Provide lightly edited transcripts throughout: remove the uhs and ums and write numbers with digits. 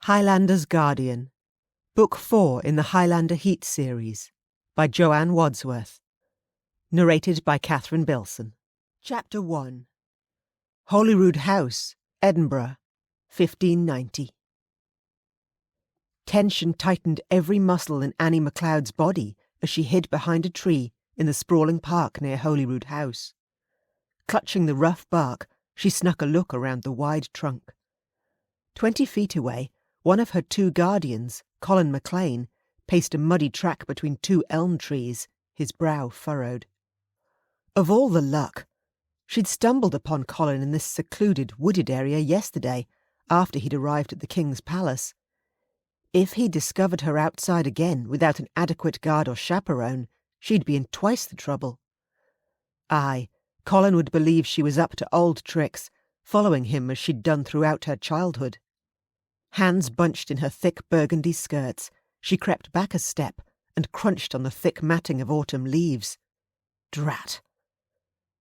Highlander's Guardian, Book 4 in the Highlander Heat series, by Joanne Wadsworth. Narrated by Catherine Bilson. Chapter 1. Holyrood House, Edinburgh, 1590. Tension tightened every muscle in Annie MacLeod's body as she hid behind a tree in the sprawling park near Holyrood House. Clutching the rough bark, she snuck a look around the wide trunk. 20 feet away, one of her two guardians, Colin MacLean, paced a muddy track between two elm trees, his brow furrowed. Of all the luck! She'd stumbled upon Colin in this secluded, wooded area yesterday, after he'd arrived at the King's Palace. If he'd discovered her outside again without an adequate guard or chaperone, she'd be in twice the trouble. Aye, Colin would believe she was up to old tricks, following him as she'd done throughout her childhood. Hands bunched in her thick burgundy skirts, she crept back a step and crunched on the thick matting of autumn leaves. Drat!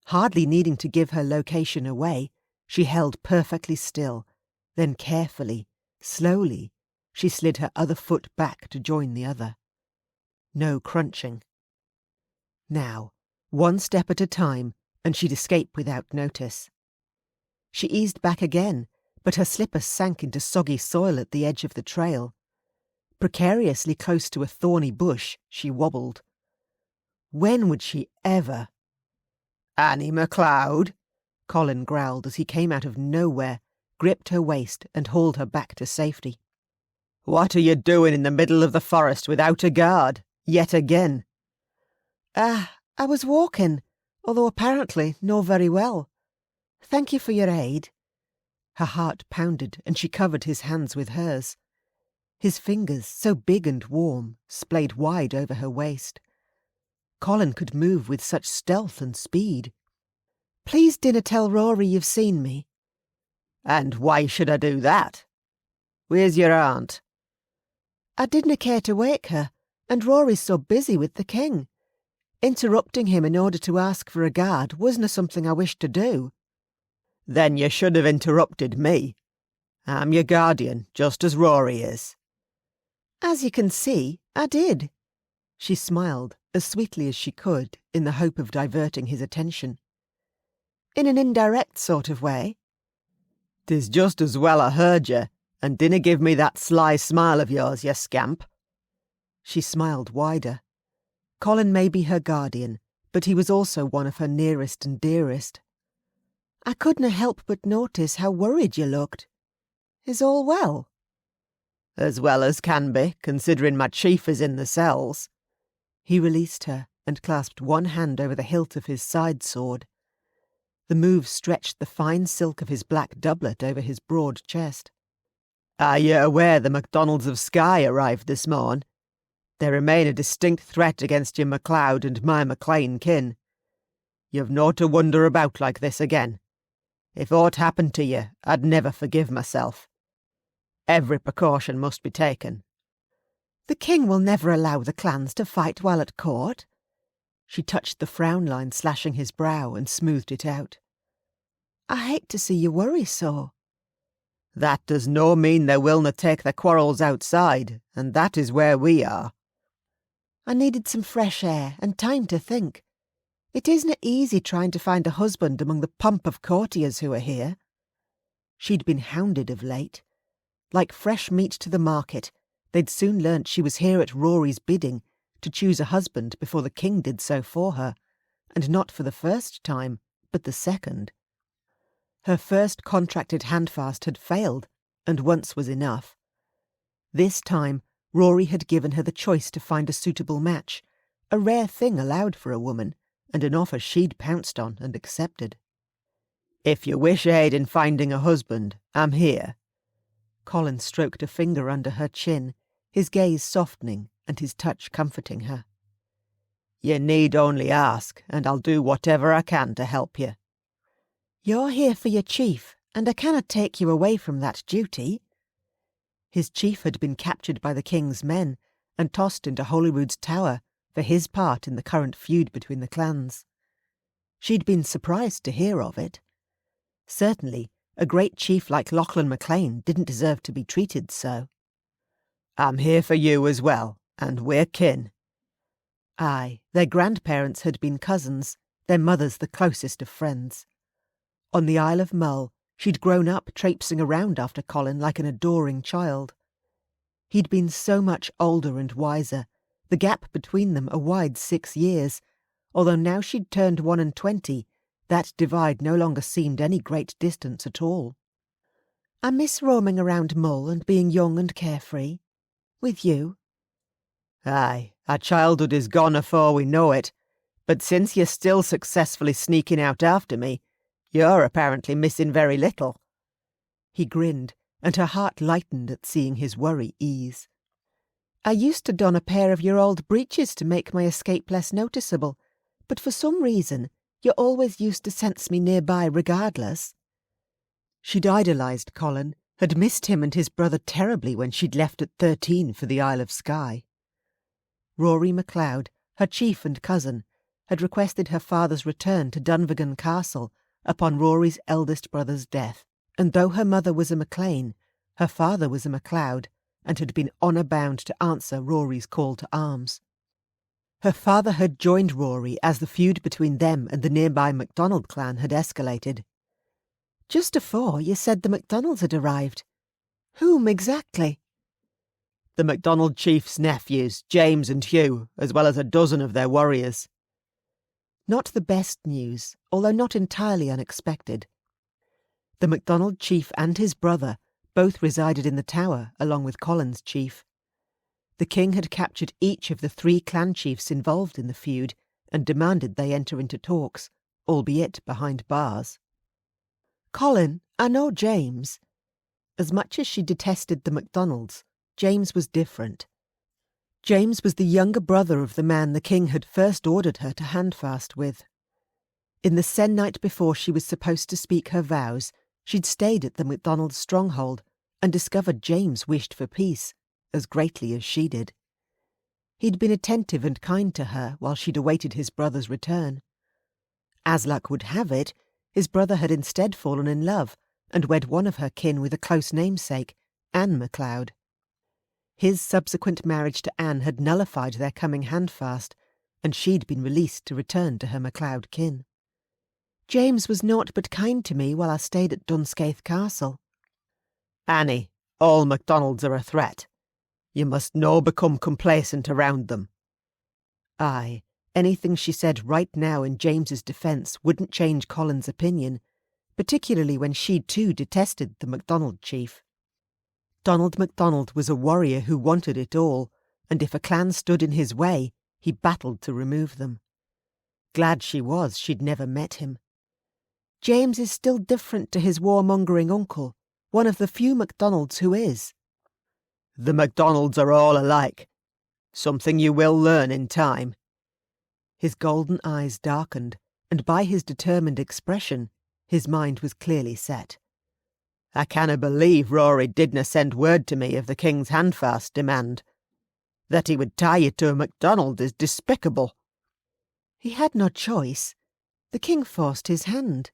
Hardly needing to give her location away, she held perfectly still, then carefully, slowly, she slid her other foot back to join the other. No crunching. Now, one step at a time, and she'd escape without notice. She eased back again, but her slipper sank into soggy soil at the edge of the trail. Precariously close to a thorny bush, she wobbled. When would she ever? "Annie MacLeod," Colin growled as he came out of nowhere, gripped her waist and hauled her back to safety. "What are you doing in the middle of the forest without a guard, yet again?" I was walking, although apparently no very well. Thank you for your aid." Her heart pounded and she covered his hands with hers. His fingers, so big and warm, splayed wide over her waist. Colin could move with such stealth and speed. "Please dinna tell Rory you've seen me." "And why should I do that? Where's your aunt?" "I didna care to wake her, and Rory's so busy with the king. Interrupting him in order to ask for a guard wasna something I wished to do." "Then you should have interrupted me. I'm your guardian, just as Rory is." "As you can see, I did." She smiled, as sweetly as she could, in the hope of diverting his attention. "In an indirect sort of way." "'Tis just as well I heard you, and dinna give me that sly smile of yours, you scamp." She smiled wider. Colin may be her guardian, but he was also one of her nearest and dearest. "I couldna help but notice how worried you looked. Is all well?" "As well as can be, considering my chief is in the cells." He released her and clasped one hand over the hilt of his side sword. The move stretched the fine silk of his black doublet over his broad chest. "Are you aware the MacDonalds of Skye arrived this morn? They remain a distinct threat against your MacLeod and my MacLean kin. You've no to wonder about like this again. If aught happened to you, I'd never forgive myself. Every precaution must be taken." "The king will never allow the clans to fight while at court." She touched the frown line slashing his brow and smoothed it out. "I hate to see you worry so." "That does no mean they willna take their quarrels outside, and that is where we are." "I needed some fresh air and time to think. It isn't easy trying to find a husband among the pomp of courtiers who are here." She'd been hounded of late. Like fresh meat to the market, they'd soon learnt she was here at Rory's bidding to choose a husband before the king did so for her, and not for the first time, but the second. Her first contracted handfast had failed, and once was enough. This time, Rory had given her the choice to find a suitable match, a rare thing allowed for a woman, and an offer she'd pounced on and accepted. "If you wish aid in finding a husband, I'm here." Colin stroked a finger under her chin, his gaze softening and his touch comforting her. "You need only ask, and I'll do whatever I can to help you." "You're here for your chief, and I cannot take you away from that duty." His chief had been captured by the king's men and tossed into Holyrood's tower for his part in the current feud between the clans. She'd been surprised to hear of it. Certainly, a great chief like Colin MacLean didn't deserve to be treated so. I'm here for you as well, and we're kin. Aye, their grandparents had been cousins, their mothers the closest of friends. On the Isle of Mull, she'd grown up traipsing around after Colin like an adoring child. He'd been so much older and wiser, the gap between them a wide 6 years, although now she'd turned 21, that divide no longer seemed any great distance at all. I miss roaming around Mull and being young and carefree. With you. Aye, our childhood is gone afore we know it, but since you're still successfully sneaking out after me, you're apparently missing very little. He grinned, and her heart lightened at seeing his worry ease. I used to don a pair of your old breeches to make my escape less noticeable, but for some reason you always used to sense me nearby regardless. She'd idolised Colin, had missed him and his brother terribly when she'd left at 13 for the Isle of Skye. Rory MacLeod, her chief and cousin, had requested her father's return to Dunvegan Castle upon Rory's eldest brother's death, and though her mother was a MacLean, her father was a MacLeod, and had been honour bound to answer Rory's call to arms. Her father had joined Rory as the feud between them and the nearby MacDonald clan had escalated. Just afore you said the MacDonalds had arrived. Whom exactly? The MacDonald chief's nephews, James and Hugh, as well as a dozen of their warriors. Not the best news, although not entirely unexpected. The MacDonald chief and his brother both resided in the tower along with Colin's chief. The king had captured each of the 3 clan chiefs involved in the feud and demanded they enter into talks, albeit behind bars. Colin, I know James. As much as she detested the MacDonalds, James was different. James was the younger brother of the man the king had first ordered her to handfast with. In the se'nnight before she was supposed to speak her vows, she'd stayed at the MacDonalds' stronghold and discovered James wished for peace, as greatly as she did. He'd been attentive and kind to her while she'd awaited his brother's return. As luck would have it, his brother had instead fallen in love and wed one of her kin with a close namesake, Anne MacLeod. His subsequent marriage to Anne had nullified their coming handfast, and she'd been released to return to her MacLeod kin. James was naught but kind to me while I stayed at Dunscaith Castle. Annie, all MacDonalds are a threat. You must no become complacent around them. Aye, anything she said right now in James's defence wouldn't change Colin's opinion, particularly when she too detested the MacDonald chief. Donald MacDonald was a warrior who wanted it all, and if a clan stood in his way, he battled to remove them. Glad she was she'd never met him. James is still different to his warmongering uncle, one of the few MacDonalds who is. The MacDonalds are all alike. Something you will learn in time. His golden eyes darkened, and by his determined expression, his mind was clearly set. I canna believe Rory didna send word to me of the king's handfast demand. That he would tie you to a MacDonald is despicable. He had no choice. The king forced his hand.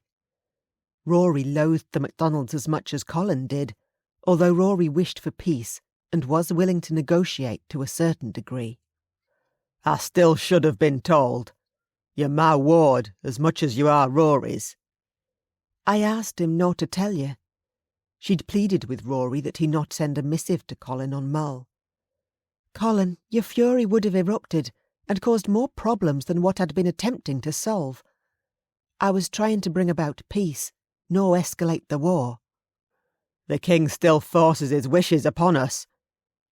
Rory loathed the MacDonalds as much as Colin did, although Rory wished for peace and was willing to negotiate to a certain degree. I still should have been told. You're my ward as much as you are Rory's. I asked him not to tell you. She'd pleaded with Rory that he not send a missive to Colin on Mull. Colin, your fury would have erupted and caused more problems than what I'd been attempting to solve. I was trying to bring about peace, no escalate the war. The king still forces his wishes upon us.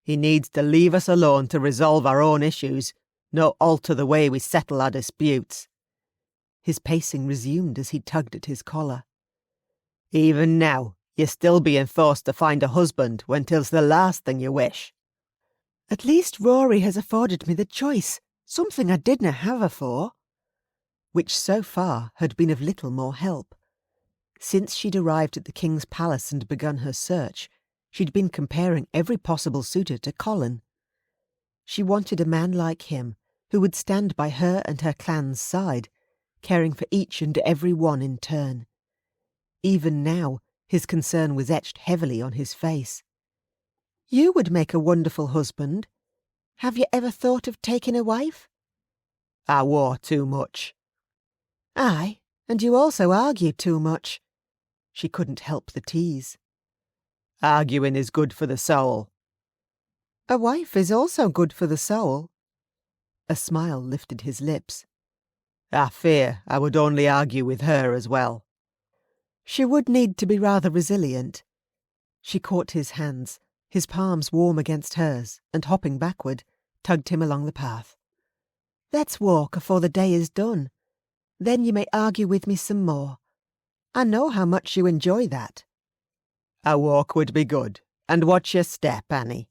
He needs to leave us alone to resolve our own issues, no alter the way we settle our disputes. His pacing resumed as he tugged at his collar. Even now, you're still being forced to find a husband when 'tis the last thing you wish. At least Rory has afforded me the choice, something I didna have afore. Which so far had been of little more help. Since she'd arrived at the king's palace and begun her search, she'd been comparing every possible suitor to Colin. She wanted a man like him, who would stand by her and her clan's side, caring for each and every one in turn. Even now, his concern was etched heavily on his face. You would make a wonderful husband. Have you ever thought of taking a wife? I wore too much. Aye, and you also argue too much. She couldn't help the tease. Arguing is good for the soul. A wife is also good for the soul. A smile lifted his lips. I fear I would only argue with her as well. She would need to be rather resilient. She caught his hands, his palms warm against hers, and hopping backward, tugged him along the path. Let's walk afore the day is done. Then you may argue with me some more. I know how much you enjoy that. A walk would be good, and watch your step, Annie.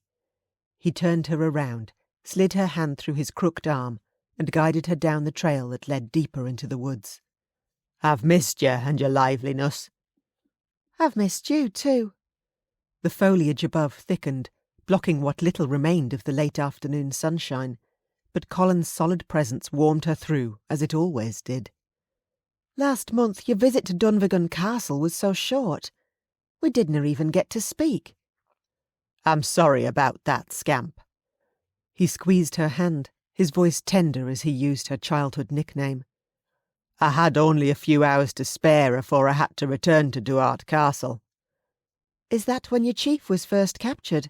He turned her around, slid her hand through his crooked arm, and guided her down the trail that led deeper into the woods. I've missed you and your liveliness. I've missed you too. The foliage above thickened, blocking what little remained of the late afternoon sunshine, but Colin's solid presence warmed her through, as it always did. Last month your visit to Dunvegan Castle was so short. We didn't even get to speak. I'm sorry about that, scamp. He squeezed her hand, his voice tender as he used her childhood nickname. I had only a few hours to spare afore I had to return to Duart Castle. Is that when your chief was first captured?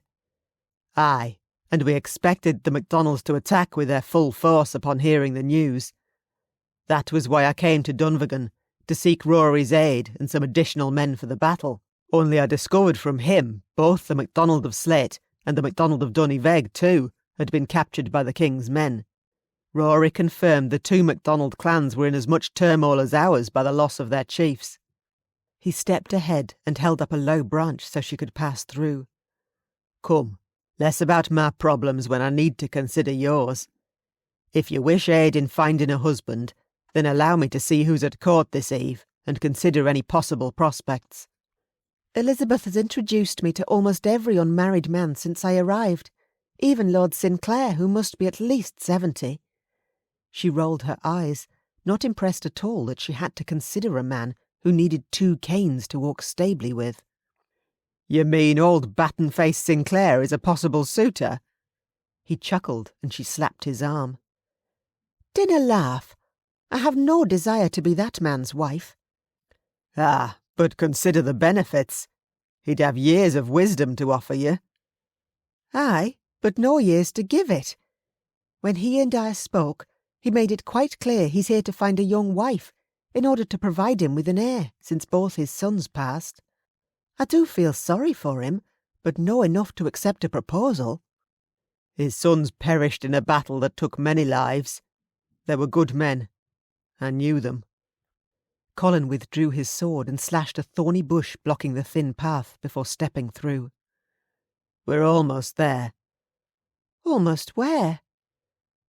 Aye, and we expected the MacDonalds to attack with their full force upon hearing the news. That was why I came to Dunvegan, to seek Rory's aid and some additional men for the battle. Only I discovered from him both the MacDonald of Slate and the MacDonald of Duniveg too had been captured by the king's men. Rory confirmed the two MacDonald clans were in as much turmoil as ours by the loss of their chiefs. He stepped ahead and held up a low branch so she could pass through. Come, less about my problems when I need to consider yours. If you wish aid in finding a husband, then allow me to see who's at court this eve and consider any possible prospects. Elizabeth has introduced me to almost every unmarried man since I arrived, even Lord Sinclair, who must be at least 70. She rolled her eyes, not impressed at all that she had to consider a man who needed 2 canes to walk stably with. You mean old baton-faced Sinclair is a possible suitor? He chuckled, and she slapped his arm. Dinna laugh. I have no desire to be that man's wife. Ah, but consider the benefits. He'd have years of wisdom to offer you. Aye, but no years to give it. When he and I spoke, he made it quite clear he's here to find a young wife, in order to provide him with an heir, since both his sons passed. I do feel sorry for him, but know enough to accept a proposal. His sons perished in a battle that took many lives. They were good men. I knew them. Colin withdrew his sword and slashed a thorny bush blocking the thin path before stepping through. We're almost there. Almost where?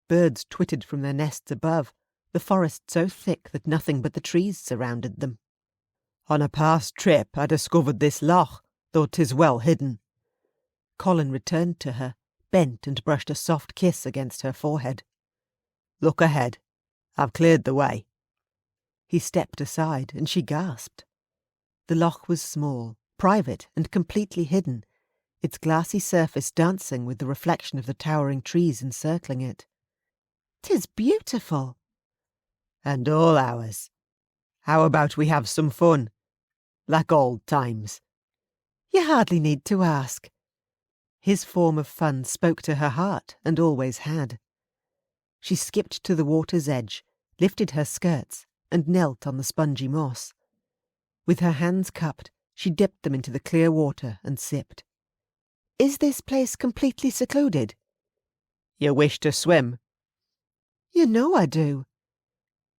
Birds twittered from their nests above, the forest so thick that nothing but the trees surrounded them. On a past trip I discovered this loch, though 'tis well hidden. Colin returned to her, bent and brushed a soft kiss against her forehead. Look ahead. I've cleared the way. He stepped aside, and she gasped. The loch was small, private, and completely hidden, its glassy surface dancing with the reflection of the towering trees encircling it. "'Tis beautiful." "And all ours. How about we have some fun? Like old times." "You hardly need to ask." His form of fun spoke to her heart, and always had. She skipped to the water's edge, lifted her skirts, and knelt on the spongy moss. With her hands cupped, she dipped them into the clear water and sipped. "Is this place completely secluded?" "You wish to swim?" "You know I do."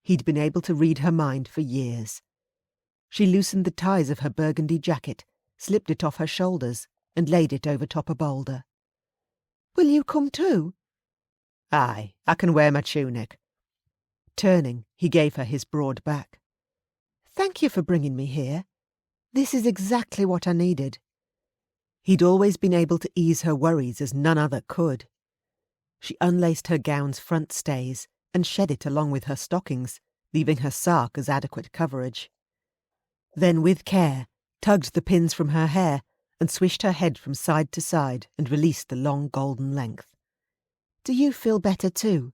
He'd been able to read her mind for years. She loosened the ties of her burgundy jacket, slipped it off her shoulders, and laid it over top a boulder. "Will you come too?" "Aye, I can wear my tunic." Turning, he gave her his broad back. "Thank you for bringing me here. This is exactly what I needed." He'd always been able to ease her worries as none other could. She unlaced her gown's front stays and shed it along with her stockings, leaving her sark as adequate coverage. Then, with care, tugged the pins from her hair and swished her head from side to side and released the long golden length. "Do you feel better too?"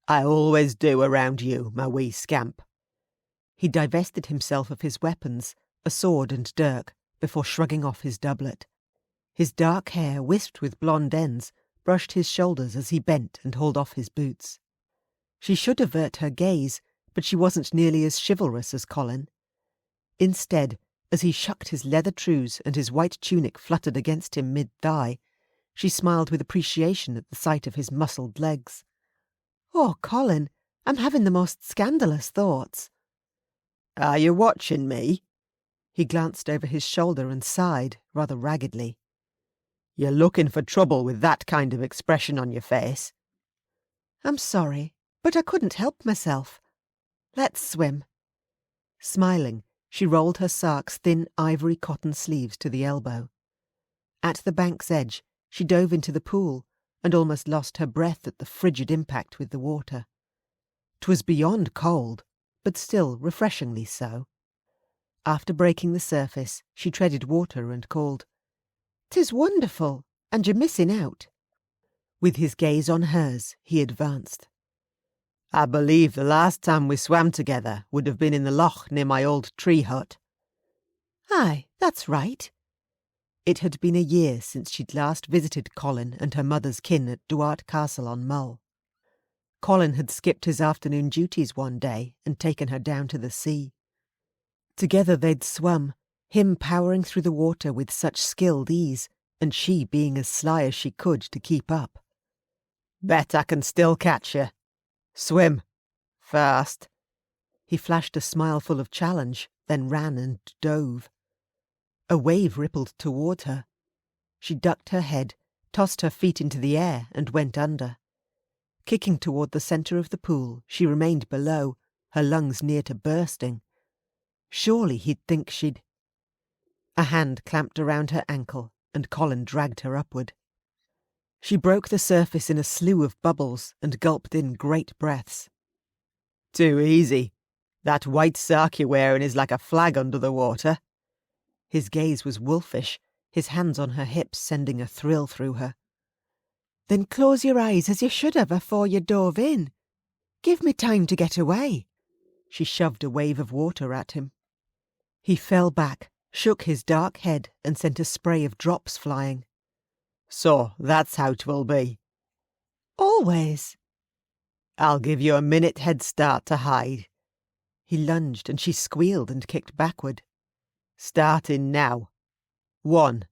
"I always do around you, my wee scamp." He divested himself of his weapons, a sword and dirk, before shrugging off his doublet. His dark hair, wisped with blonde ends, brushed his shoulders as he bent and hauled off his boots. She should avert her gaze, but she wasn't nearly as chivalrous as Colin. Instead, as he shucked his leather trews and his white tunic fluttered against him mid-thigh, she smiled with appreciation at the sight of his muscled legs. "Oh, Colin, I'm having the most scandalous thoughts." "Are you watching me?" He glanced over his shoulder and sighed, rather raggedly. "You're looking for trouble with that kind of expression on your face." "I'm sorry, but I couldn't help myself. Let's swim." Smiling, she rolled her sark's thin ivory cotton sleeves to the elbow. At the bank's edge, she dove into the pool and almost lost her breath at the frigid impact with the water. 'Twas beyond cold, but still refreshingly so. After breaking the surface, she treaded water and called, "'Tis wonderful, and you're missing out." With his gaze on hers, he advanced. "I believe the last time we swam together would have been in the loch near my old tree hut." "Aye, that's right." It had been a year since she'd last visited Colin and her mother's kin at Duart Castle on Mull. Colin had skipped his afternoon duties one day and taken her down to the sea. Together they'd swum, him powering through the water with such skilled ease, and she being as sly as she could to keep up. "Bet I can still catch you. Swim. Fast." He flashed a smile full of challenge, then ran and dove. A wave rippled toward her. She ducked her head, tossed her feet into the air, and went under. Kicking toward the centre of the pool, she remained below, her lungs near to bursting. Surely he'd think she'd... A hand clamped around her ankle, and Colin dragged her upward. She broke the surface in a slew of bubbles and gulped in great breaths. "Too easy. That white sark you're wearing is like a flag under the water." His gaze was wolfish, his hands on her hips sending a thrill through her. "Then close your eyes as you should have afore you dove in. Give me time to get away." She shoved a wave of water at him. He fell back, shook his dark head, and sent a spray of drops flying. "So that's how 'twill be." "Always." "I'll give you a minute head start to hide." He lunged and she squealed and kicked backward. "Starting now. 1."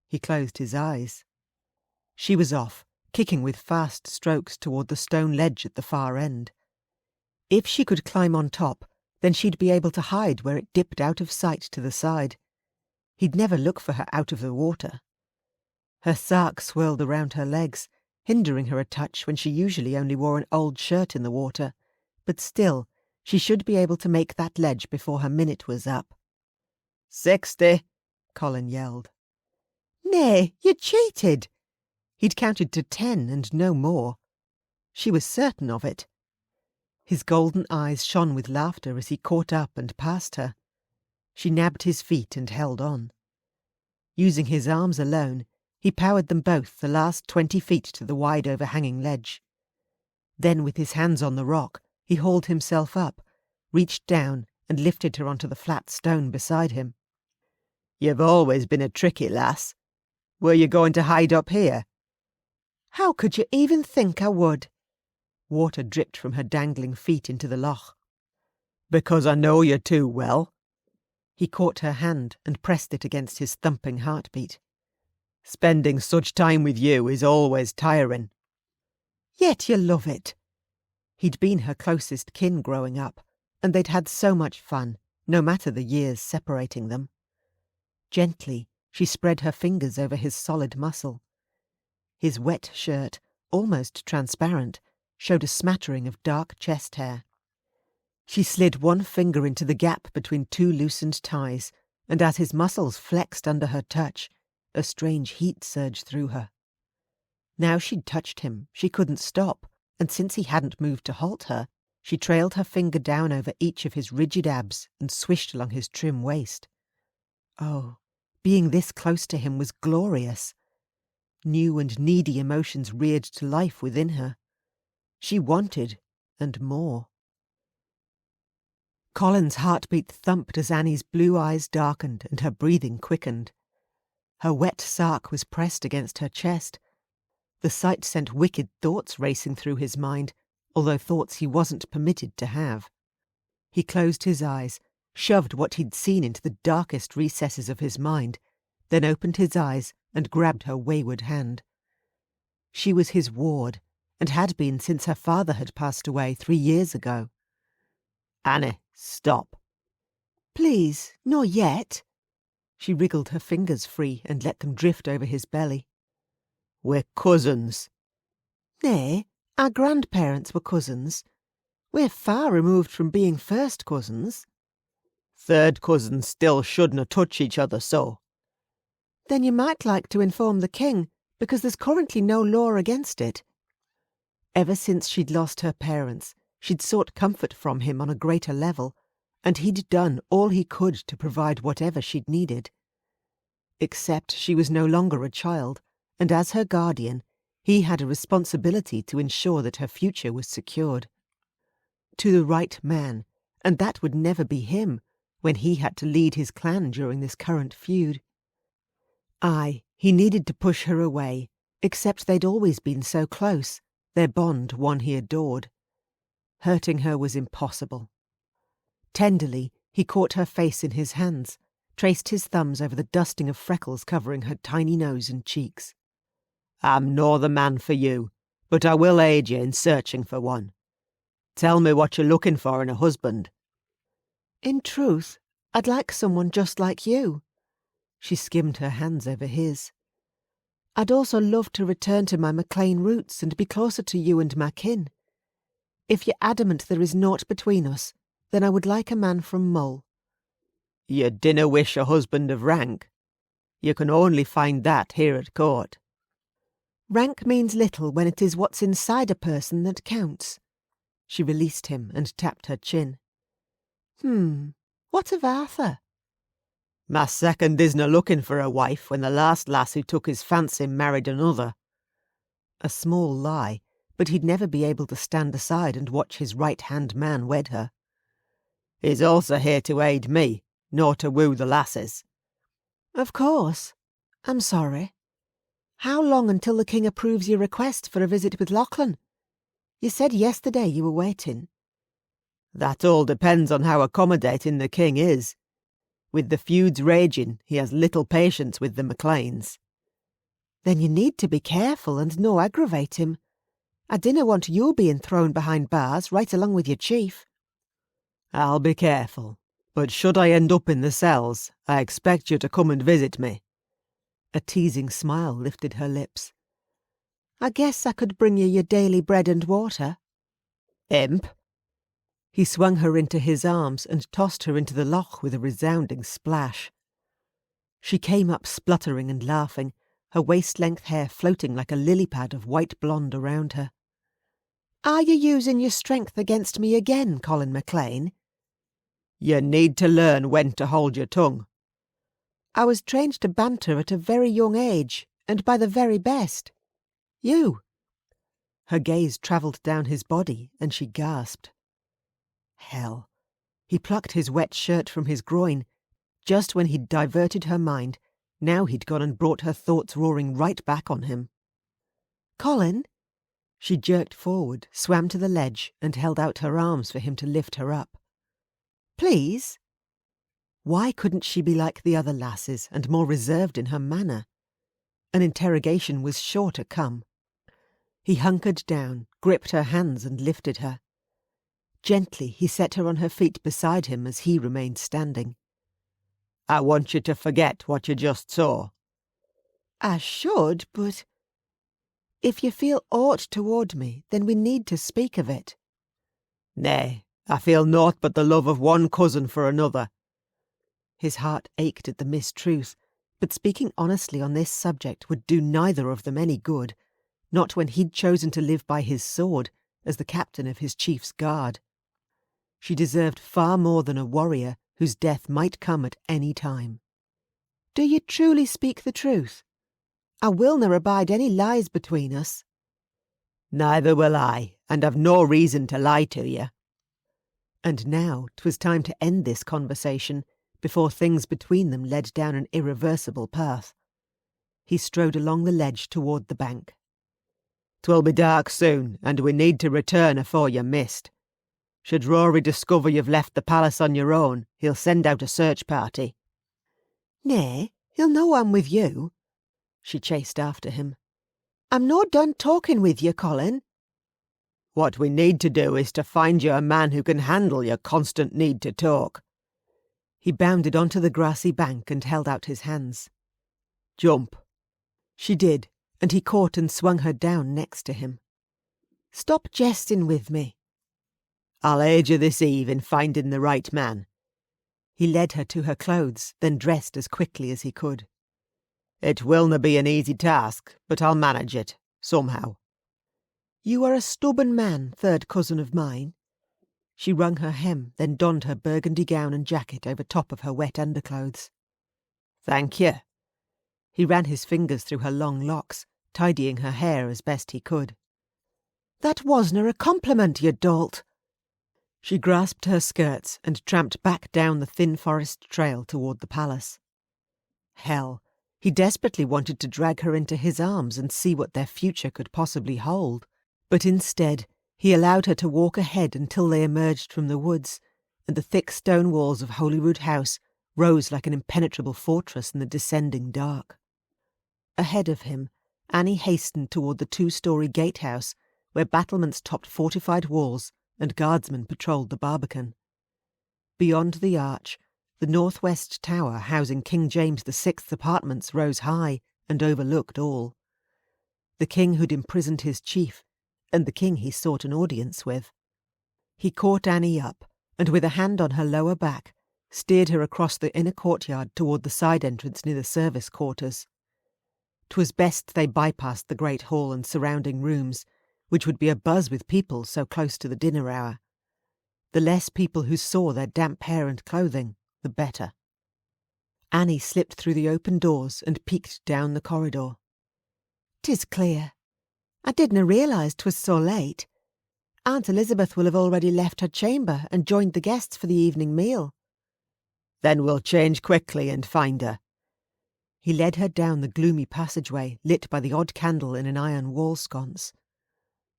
He closed his eyes. She was off, kicking with fast strokes toward the stone ledge at the far end. If she could climb on top, then she'd be able to hide where it dipped out of sight to the side. He'd never look for her out of the water. Her sark swirled around her legs, hindering her a touch when she usually only wore an old shirt in the water, but still, she should be able to make that ledge before her minute was up. 60, Colin yelled. "Nay, you cheated." He'd counted to 10 and no more. She was certain of it. His golden eyes shone with laughter as he caught up and passed her. She nabbed his feet and held on. Using his arms alone, he powered them both the last 20 feet to the wide overhanging ledge. Then, with his hands on the rock, he hauled himself up, reached down and lifted her onto the flat stone beside him. "You've always been a tricky lass. Were you going to hide up here?" "How could you even think I would?" Water dripped from her dangling feet into the loch. "Because I know you too well." He caught her hand and pressed it against his thumping heartbeat. "Spending such time with you is always tiring." "Yet you love it." He'd been her closest kin growing up, and they'd had so much fun, no matter the years separating them. Gently, she spread her fingers over his solid muscle. His wet shirt, almost transparent, showed a smattering of dark chest hair. She slid one finger into the gap between two loosened ties, and as his muscles flexed under her touch, a strange heat surged through her. Now she'd touched him, she couldn't stop, and since he hadn't moved to halt her, she trailed her finger down over each of his rigid abs and swished along his trim waist. Oh, Being this close to him was glorious. New and needy emotions reared to life within her. She wanted, and more. Colin's heartbeat thumped as Annie's blue eyes darkened and her breathing quickened. Her wet sark was pressed against her chest. The sight sent wicked thoughts racing through his mind, although thoughts he wasn't permitted to have. He closed his eyes, shoved what he'd seen into the darkest recesses of his mind, then opened his eyes and grabbed her wayward hand. She was his ward, and had been since her father had passed away 3 years ago. Annie, stop. Please, nor yet. She wriggled her fingers free and let them drift over his belly. We're cousins. Nay, our grandparents were cousins. We're far removed from being first cousins. Third cousins still shouldn't touch each other so. Then you might like to inform the king, because there's currently no law against it. Ever since she'd lost her parents, she'd sought comfort from him on a greater level, and he'd done all he could to provide whatever she'd needed. Except she was no longer a child, and as her guardian, he had a responsibility to ensure that her future was secured. To the right man, and that would never be him, when he had to lead his clan during this current feud. Aye, he needed to push her away, except they'd always been so close, their bond one he adored. Hurting her was impossible. Tenderly, he caught her face in his hands, traced his thumbs over the dusting of freckles covering her tiny nose and cheeks. I'm no the man for you, but I will aid you in searching for one. Tell me what you're looking for in a husband. In truth, I'd like someone just like you. She skimmed her hands over his. I'd also love to return to my MacLean roots and be closer to you and my kin. If you're adamant there is naught between us, then I would like a man from Mull. You dinna wish a husband of rank? You can only find that here at court. Rank means little when it is what's inside a person that counts. She released him and tapped her chin. What of Arthur? My second isna looking for a wife when the last lass who took his fancy married another. A small lie, but he'd never be able to stand aside and watch his right-hand man wed her. He's also here to aid me, nor to woo the lasses. Of course. I'm sorry. How long until the king approves your request for a visit with Lachlan? You said yesterday you were waiting. That all depends on how accommodating the king is. With the feuds raging, he has little patience with the MacLeans. Then you need to be careful and no aggravate him. I dinna want you being thrown behind bars right along with your chief. I'll be careful, but should I end up in the cells, I expect you to come and visit me. A teasing smile lifted her lips. I guess I could bring you your daily bread and water. Imp. He swung her into his arms and tossed her into the loch with a resounding splash. She came up spluttering and laughing, her waist-length hair floating like a lily pad of white blonde around her. Are you using your strength against me again, Colin MacLean? You need to learn when to hold your tongue. I was trained to banter at a very young age, and by the very best. You. Her gaze travelled down his body, and she gasped. Hell. He plucked his wet shirt from his groin. Just when he'd diverted her mind, now he'd gone and brought her thoughts roaring right back on him. Colin? She jerked forward, swam to the ledge, and held out her arms for him to lift her up. Please? Why couldn't she be like the other lasses and more reserved in her manner? An interrogation was sure to come. He hunkered down, gripped her hands and lifted her. Gently he set her on her feet beside him as he remained standing. I want you to forget what you just saw. I should, but... If you feel aught toward me, then we need to speak of it. Nay, I feel naught but the love of one cousin for another. His heart ached at the mistruth, but speaking honestly on this subject would do neither of them any good, not when he'd chosen to live by his sword as the captain of his chief's guard. She deserved far more than a warrior whose death might come at any time. Do you truly speak the truth? I will na abide any lies between us. Neither will I, and I've no reason to lie to you. And now 'twas time to end this conversation before things between them led down an irreversible path. He strode along the ledge toward the bank. 'Twill be dark soon, and we need to return afore you're missed. Should Rory discover you've left the palace on your own, he'll send out a search party. Nay, he'll know I'm with you. She chased after him. I'm no done talking with you, Colin. What we need to do is to find you a man who can handle your constant need to talk. He bounded onto the grassy bank and held out his hands. Jump. She did, and he caught and swung her down next to him. Stop jesting with me. I'll aid you this eve in finding the right man. He led her to her clothes, then dressed as quickly as he could. It willna be an easy task, but I'll manage it, somehow. You are a stubborn man, third cousin of mine. She wrung her hem, then donned her burgundy gown and jacket over top of her wet underclothes. Thank you. He ran his fingers through her long locks, tidying her hair as best he could. That wasna a compliment, you dolt. She grasped her skirts and tramped back down the thin forest trail toward the palace. Hell, he desperately wanted to drag her into his arms and see what their future could possibly hold, but instead he allowed her to walk ahead until they emerged from the woods, and the thick stone walls of Holyrood House rose like an impenetrable fortress in the descending dark. Ahead of him, Annie hastened toward the 2-story gatehouse, where battlements topped fortified walls and guardsmen patrolled the Barbican. Beyond the arch, the northwest tower housing King James VI's apartments rose high and overlooked all. The king who'd imprisoned his chief, and the king he sought an audience with. He caught Annie up, and with a hand on her lower back, steered her across the inner courtyard toward the side entrance near the service quarters. 'Twas best they bypassed the great hall and surrounding rooms, which would be abuzz with people so close to the dinner hour. The less people who saw their damp hair and clothing, the better. Annie slipped through the open doors and peeked down the corridor. "'Tis clear. I didna realise 'twas so late. Aunt Elizabeth will have already left her chamber and joined the guests for the evening meal." "Then we'll change quickly and find her." He led her down the gloomy passageway lit by the odd candle in an iron wall sconce.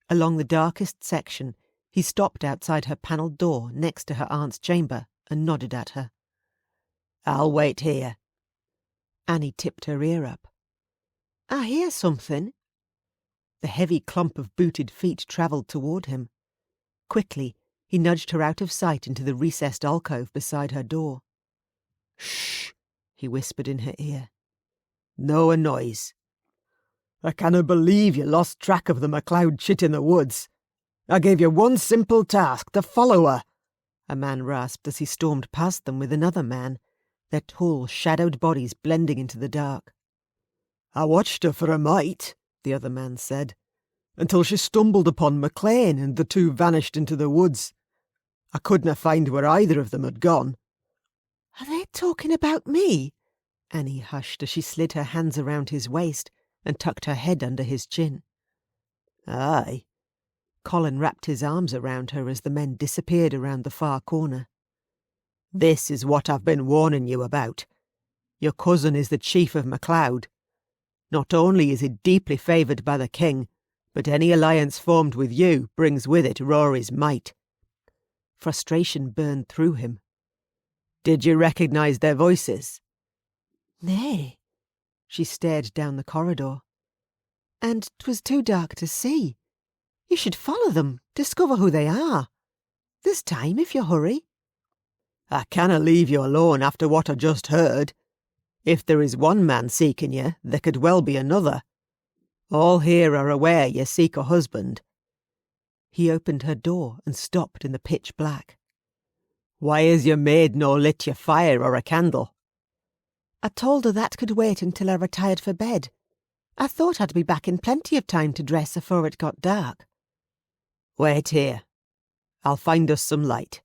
Along the darkest section, he stopped outside her panelled door next to her aunt's chamber and nodded at her. "I'll wait here." Annie tipped her ear up. "I hear something." The heavy clump of booted feet travelled toward him. Quickly, he nudged her out of sight into the recessed alcove beside her door. "Shh," he whispered in her ear. "No a noise. I canna believe you lost track of the MacLeod chit in the woods. I gave you one simple task, to follow her," a man rasped as he stormed past them with another man, their tall, shadowed bodies blending into the dark. "I watched her for a mite," the other man said, "until she stumbled upon MacLean and the two vanished into the woods. I couldna find where either of them had gone." "Are they talking about me?" Annie hushed as she slid her hands around his waist and tucked her head under his chin. "Aye." Colin wrapped his arms around her as the men disappeared around the far corner. "This is what I've been warning you about. Your cousin is the chief of MacLeod. Not only is he deeply favoured by the king, but any alliance formed with you brings with it Rory's might." Frustration burned through him. "Did you recognise their voices?" "Nay." She stared down the corridor. "And 'twas too dark to see. You should follow them, discover who they are. There's time if you hurry." "I canna leave you alone after what I just heard. If there is one man seeking you, there could well be another. All here are aware you seek a husband." He opened her door and stopped in the pitch black. "Why is your maid no lit you fire or a candle?" "I told her that could wait until I retired for bed. I thought I'd be back in plenty of time to dress afore it got dark." "Wait here. I'll find us some light."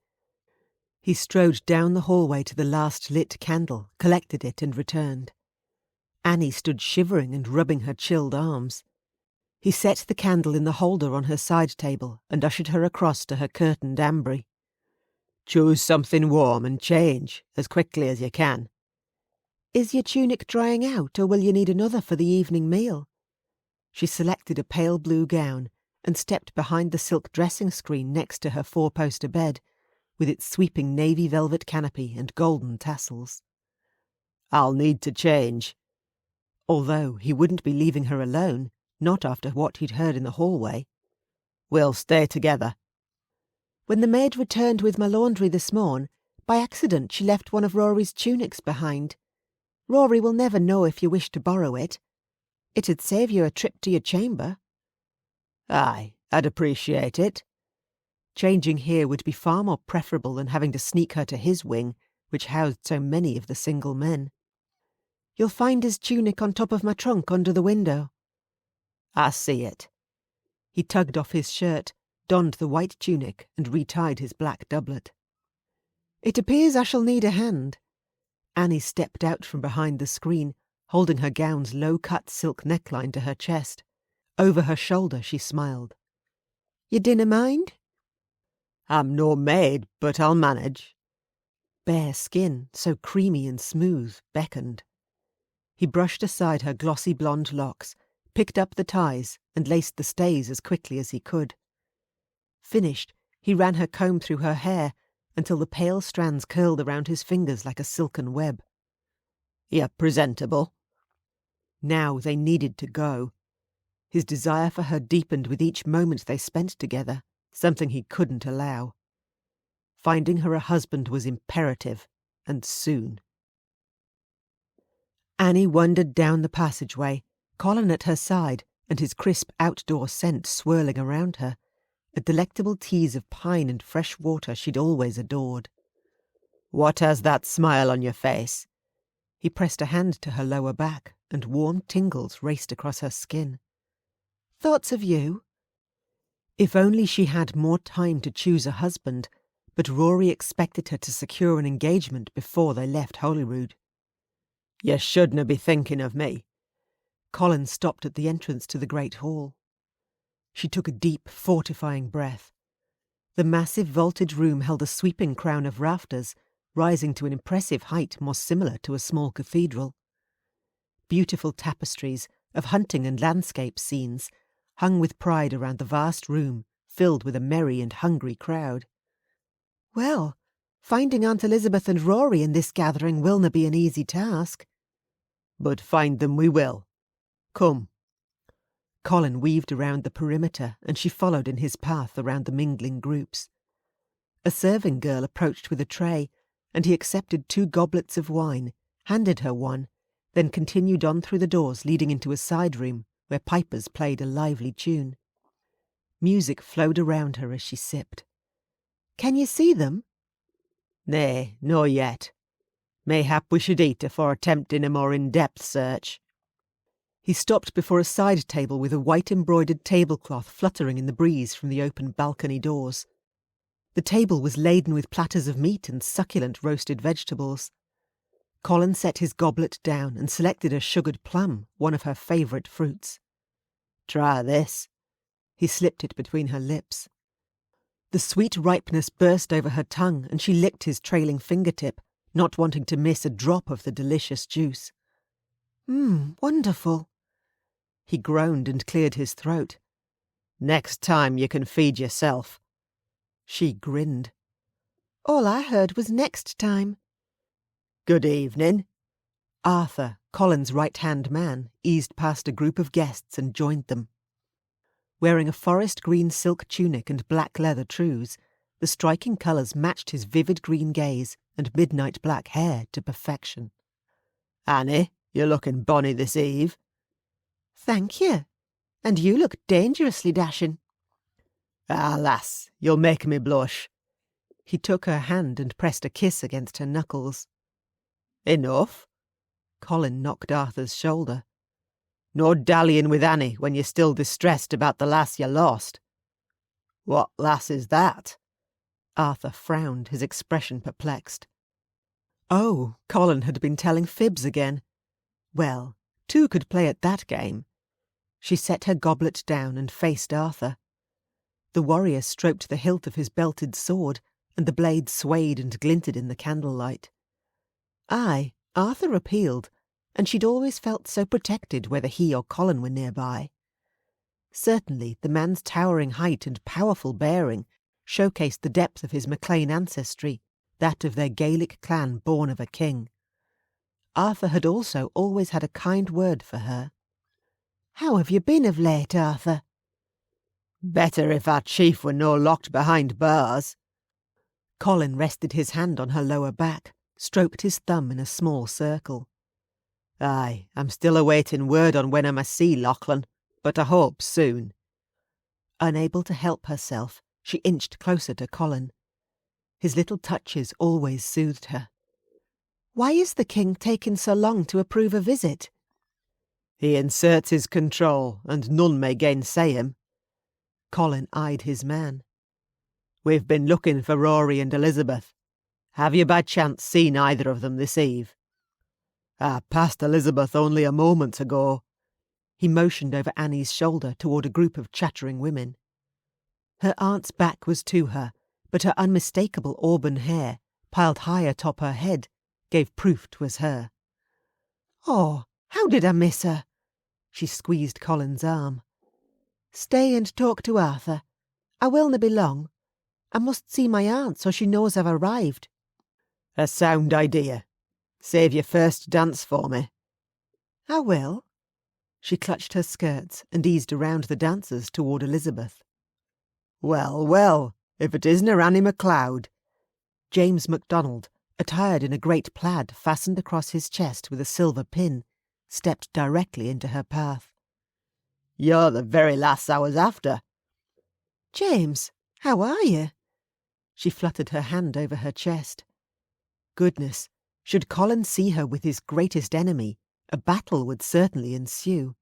He strode down the hallway to the last lit candle, collected it and returned. Annie stood shivering and rubbing her chilled arms. He set the candle in the holder on her side table and ushered her across to her curtained ambry. Choose something warm and change as quickly as you can. Is your tunic drying out, or will you need another for the evening meal? She selected a pale blue gown and stepped behind the silk dressing screen next to her four-poster bed, with its sweeping navy velvet canopy and golden tassels. I'll need to change. Although he wouldn't be leaving her alone, not after what he'd heard in the hallway. We'll stay together. When the maid returned with my laundry this morn, by accident she left one of Rory's tunics behind. Rory will never know if you wish to borrow it. It'd save you a trip to your chamber. Aye, I'd appreciate it. Changing here would be far more preferable than having to sneak her to his wing, which housed so many of the single men. You'll find his tunic on top of my trunk under the window. I see it. He tugged off his shirt, donned the white tunic and retied his black doublet. It appears I shall need a hand. Annie stepped out from behind the screen, holding her gown's low-cut silk neckline to her chest. Over her shoulder she smiled. You dinna mind? I'm no maid, but I'll manage. Bare skin, so creamy and smooth, beckoned. He brushed aside her glossy blonde locks, picked up the ties and laced the stays as quickly as he could. Finished, he ran her comb through her hair until the pale strands curled around his fingers like a silken web. You're presentable. Now they needed to go. His desire for her deepened with each moment they spent together, something he couldn't allow. Finding her a husband was imperative, and soon. Annie wandered down the passageway, Colin at her side and his crisp outdoor scent swirling around her, a delectable tease of pine and fresh water she'd always adored. What has that smile on your face? He pressed a hand to her lower back, and warm tingles raced across her skin. Thoughts of you? If only she had more time to choose a husband, but Rory expected her to secure an engagement before they left Holyrood. You shouldna be thinking of me. Colin stopped at the entrance to the great hall. She took a deep, fortifying breath. The massive vaulted room held a sweeping crown of rafters, rising to an impressive height more similar to a small cathedral. Beautiful tapestries of hunting and landscape scenes hung with pride around the vast room, filled with a merry and hungry crowd. Well, finding Aunt Elizabeth and Rory in this gathering willna be an easy task. But find them we will. Come. Colin weaved around the perimeter, and she followed in his path around the mingling groups. A serving girl approached with a tray, and he accepted 2 goblets of wine, handed her one, then continued on through the doors leading into a side room where pipers played a lively tune. Music flowed around her as she sipped. Can you see them? Nay, no yet. Mayhap we should eat afore attempting a more in-depth search. He stopped before a side table with a white embroidered tablecloth fluttering in the breeze from the open balcony doors. The table was laden with platters of meat and succulent roasted vegetables. Colin set his goblet down and selected a sugared plum, one of her favourite fruits. Try this. He slipped it between her lips. The sweet ripeness burst over her tongue, and she licked his trailing fingertip, not wanting to miss a drop of the delicious juice. Wonderful. He groaned and cleared his throat. Next time you can feed yourself. She grinned. All I heard was next time. Good evening. Arthur, Colin's right-hand man, eased past a group of guests and joined them. Wearing a forest green silk tunic and black leather trews, the striking colours matched his vivid green gaze and midnight black hair to perfection. Annie, you're looking bonny this eve. Thank you. And you look dangerously dashing. Ah, lass, you'll make me blush. He took her hand and pressed a kiss against her knuckles. Enough. Colin knocked Arthur's shoulder. No dallying with Annie when you're still distressed about the lass you lost. What lass is that? Arthur frowned, his expression perplexed. Oh, Colin had been telling fibs again. Well, Two could play at that game. She set her goblet down and faced Arthur. The warrior stroked the hilt of his belted sword, and the blade swayed and glinted in the candlelight. Aye, Arthur appealed, and she'd always felt so protected whether he or Colin were nearby. Certainly the man's towering height and powerful bearing showcased the depth of his MacLean ancestry, that of their Gaelic clan born of a king. Arthur had also always had a kind word for her. "How have you been of late, Arthur?" "Better if our chief were no locked behind bars." Colin rested his hand on her lower back, stroked his thumb in a small circle. "Aye, I'm still awaiting word on when I must see Lachlan, but I hope soon." Unable to help herself, she inched closer to Colin. His little touches always soothed her. "Why is the king taking so long to approve a visit?" "He inserts his control, and none may gainsay him." Colin eyed his man. "We've been looking for Rory and Elizabeth. Have you by chance seen either of them this eve?" "I passed Elizabeth only a moment ago." He motioned over Annie's shoulder toward a group of chattering women. Her aunt's back was to her, but her unmistakable auburn hair, piled high atop her head, gave proof 'twas her. "Oh, how did I miss her?" She squeezed Colin's arm. "Stay and talk to Arthur. I willna be long. I must see my aunt so she knows I've arrived." "A sound idea. Save your first dance for me." "I will." She clutched her skirts and eased around the dancers toward Elizabeth. "Well, well, if it isna Annie MacLeod." James MacDonald, attired in a great plaid fastened across his chest with a silver pin, stepped directly into her path. "You're the very lass I was after." "James, how are you?" She fluttered her hand over her chest. Goodness, should Colin see her with his greatest enemy, a battle would certainly ensue.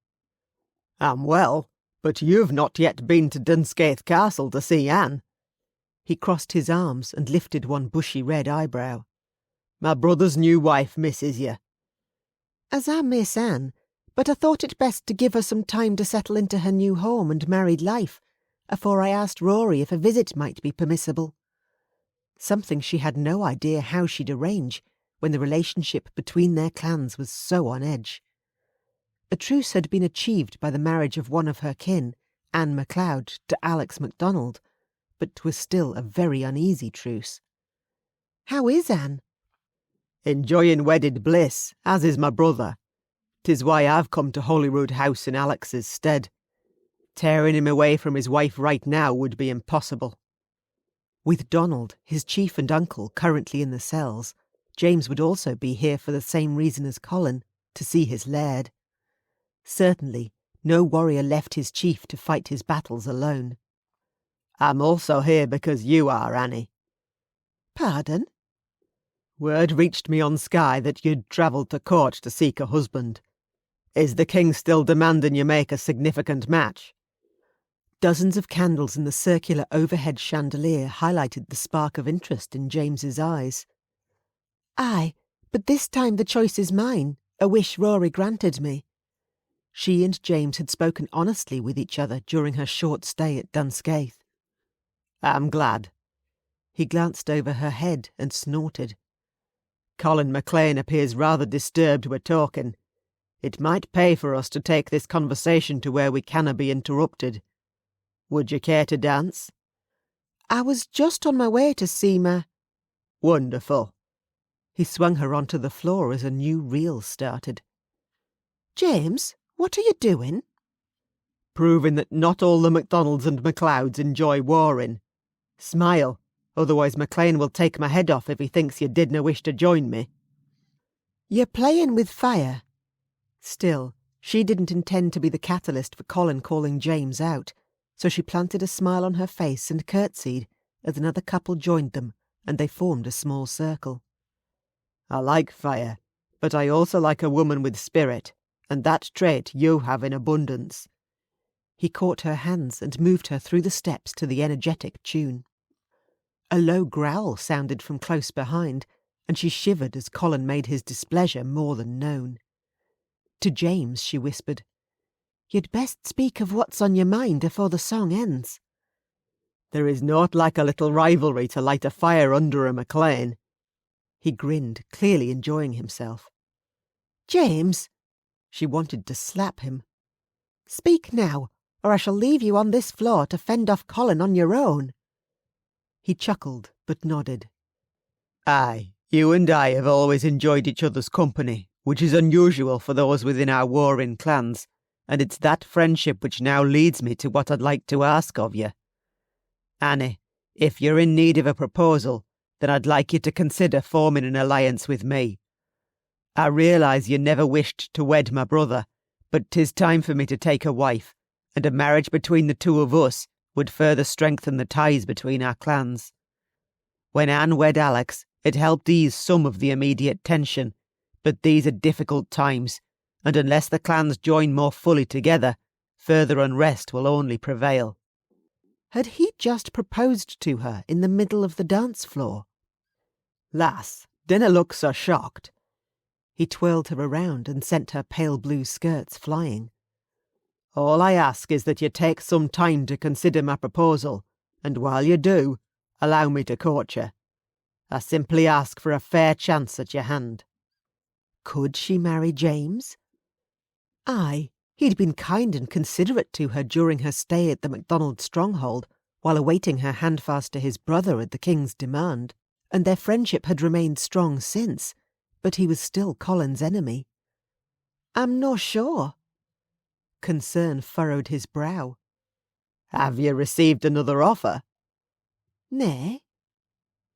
"I'm well, but you've not yet been to Dunscaith Castle to see Anne." He crossed his arms and lifted one bushy red eyebrow. "My brother's new wife misses you." "As I miss Anne, but I thought it best to give her some time to settle into her new home and married life, afore I asked Rory if a visit might be permissible." Something she had no idea how she'd arrange when the relationship between their clans was so on edge. A truce had been achieved by the marriage of one of her kin, Anne MacLeod, to Alex MacDonald, but 'twas still a very uneasy truce. "How is Anne?" "Enjoying wedded bliss, as is my brother. 'Tis why I've come to Holyrood House in Alex's stead. Tearing him away from his wife right now would be impossible." With Donald, his chief and uncle, currently in the cells, James would also be here for the same reason as Colin, to see his laird. Certainly, no warrior left his chief to fight his battles alone. "I'm also here because you are, Annie." "Pardon?" "Word reached me on Skye that you'd travelled to court to seek a husband. Is the king still demanding you make a significant match?" Dozens of candles in the circular overhead chandelier highlighted the spark of interest in James's eyes. "Aye, but this time the choice is mine, a wish Rory granted me." She and James had spoken honestly with each other during her short stay at Dunscaith. "I'm glad." He glanced over her head and snorted. "Colin MacLean appears rather disturbed we're talking. It might pay for us to take this conversation to where we canna be interrupted. Would you care to dance?" "I was just on my way to see ma—" "Wonderful." He swung her onto the floor as a new reel started. "James, what are you doing?" "Proving that not all the MacDonalds and MacLeods enjoy warring. Smile, otherwise MacLean will take my head off if he thinks you didna wish to join me." "You're playing with fire." Still, she didn't intend to be the catalyst for Colin calling James out, so she planted a smile on her face and curtsied as another couple joined them, and they formed a small circle. "I like fire, but I also like a woman with spirit, and that trait you have in abundance." He caught her hands and moved her through the steps to the energetic tune. A low growl sounded from close behind, and she shivered as Colin made his displeasure more than known. To James she whispered, "You'd best speak of what's on your mind afore the song ends." "There is naught like a little rivalry to light a fire under a MacLean." He grinned, clearly enjoying himself. "James!" She wanted to slap him. "Speak now, or I shall leave you on this floor to fend off Colin on your own." He chuckled, but nodded. "Aye, you and I have always enjoyed each other's company, which is unusual for those within our warring clans, and it's that friendship which now leads me to what I'd like to ask of you. Annie, if you're in need of a proposal, then I'd like you to consider forming an alliance with me. I realise you never wished to wed my brother, but 'tis time for me to take a wife, and a marriage between the two of us would further strengthen the ties between our clans. When Anne wed Alex, it helped ease some of the immediate tension, but these are difficult times, and unless the clans join more fully together, further unrest will only prevail." Had he just proposed to her in the middle of the dance floor? "Lass, dinna look so shocked." He twirled her around and sent her pale blue skirts flying. "All I ask is that you take some time to consider my proposal, and while you do, allow me to court you. I simply ask for a fair chance at your hand." Could she marry James? Aye, he'd been kind and considerate to her during her stay at the MacDonald stronghold, while awaiting her handfast to his brother at the king's demand, and their friendship had remained strong since, but he was still Colin's enemy. "I'm no sure." Concern furrowed his brow. "Have you received another offer?" "Nay."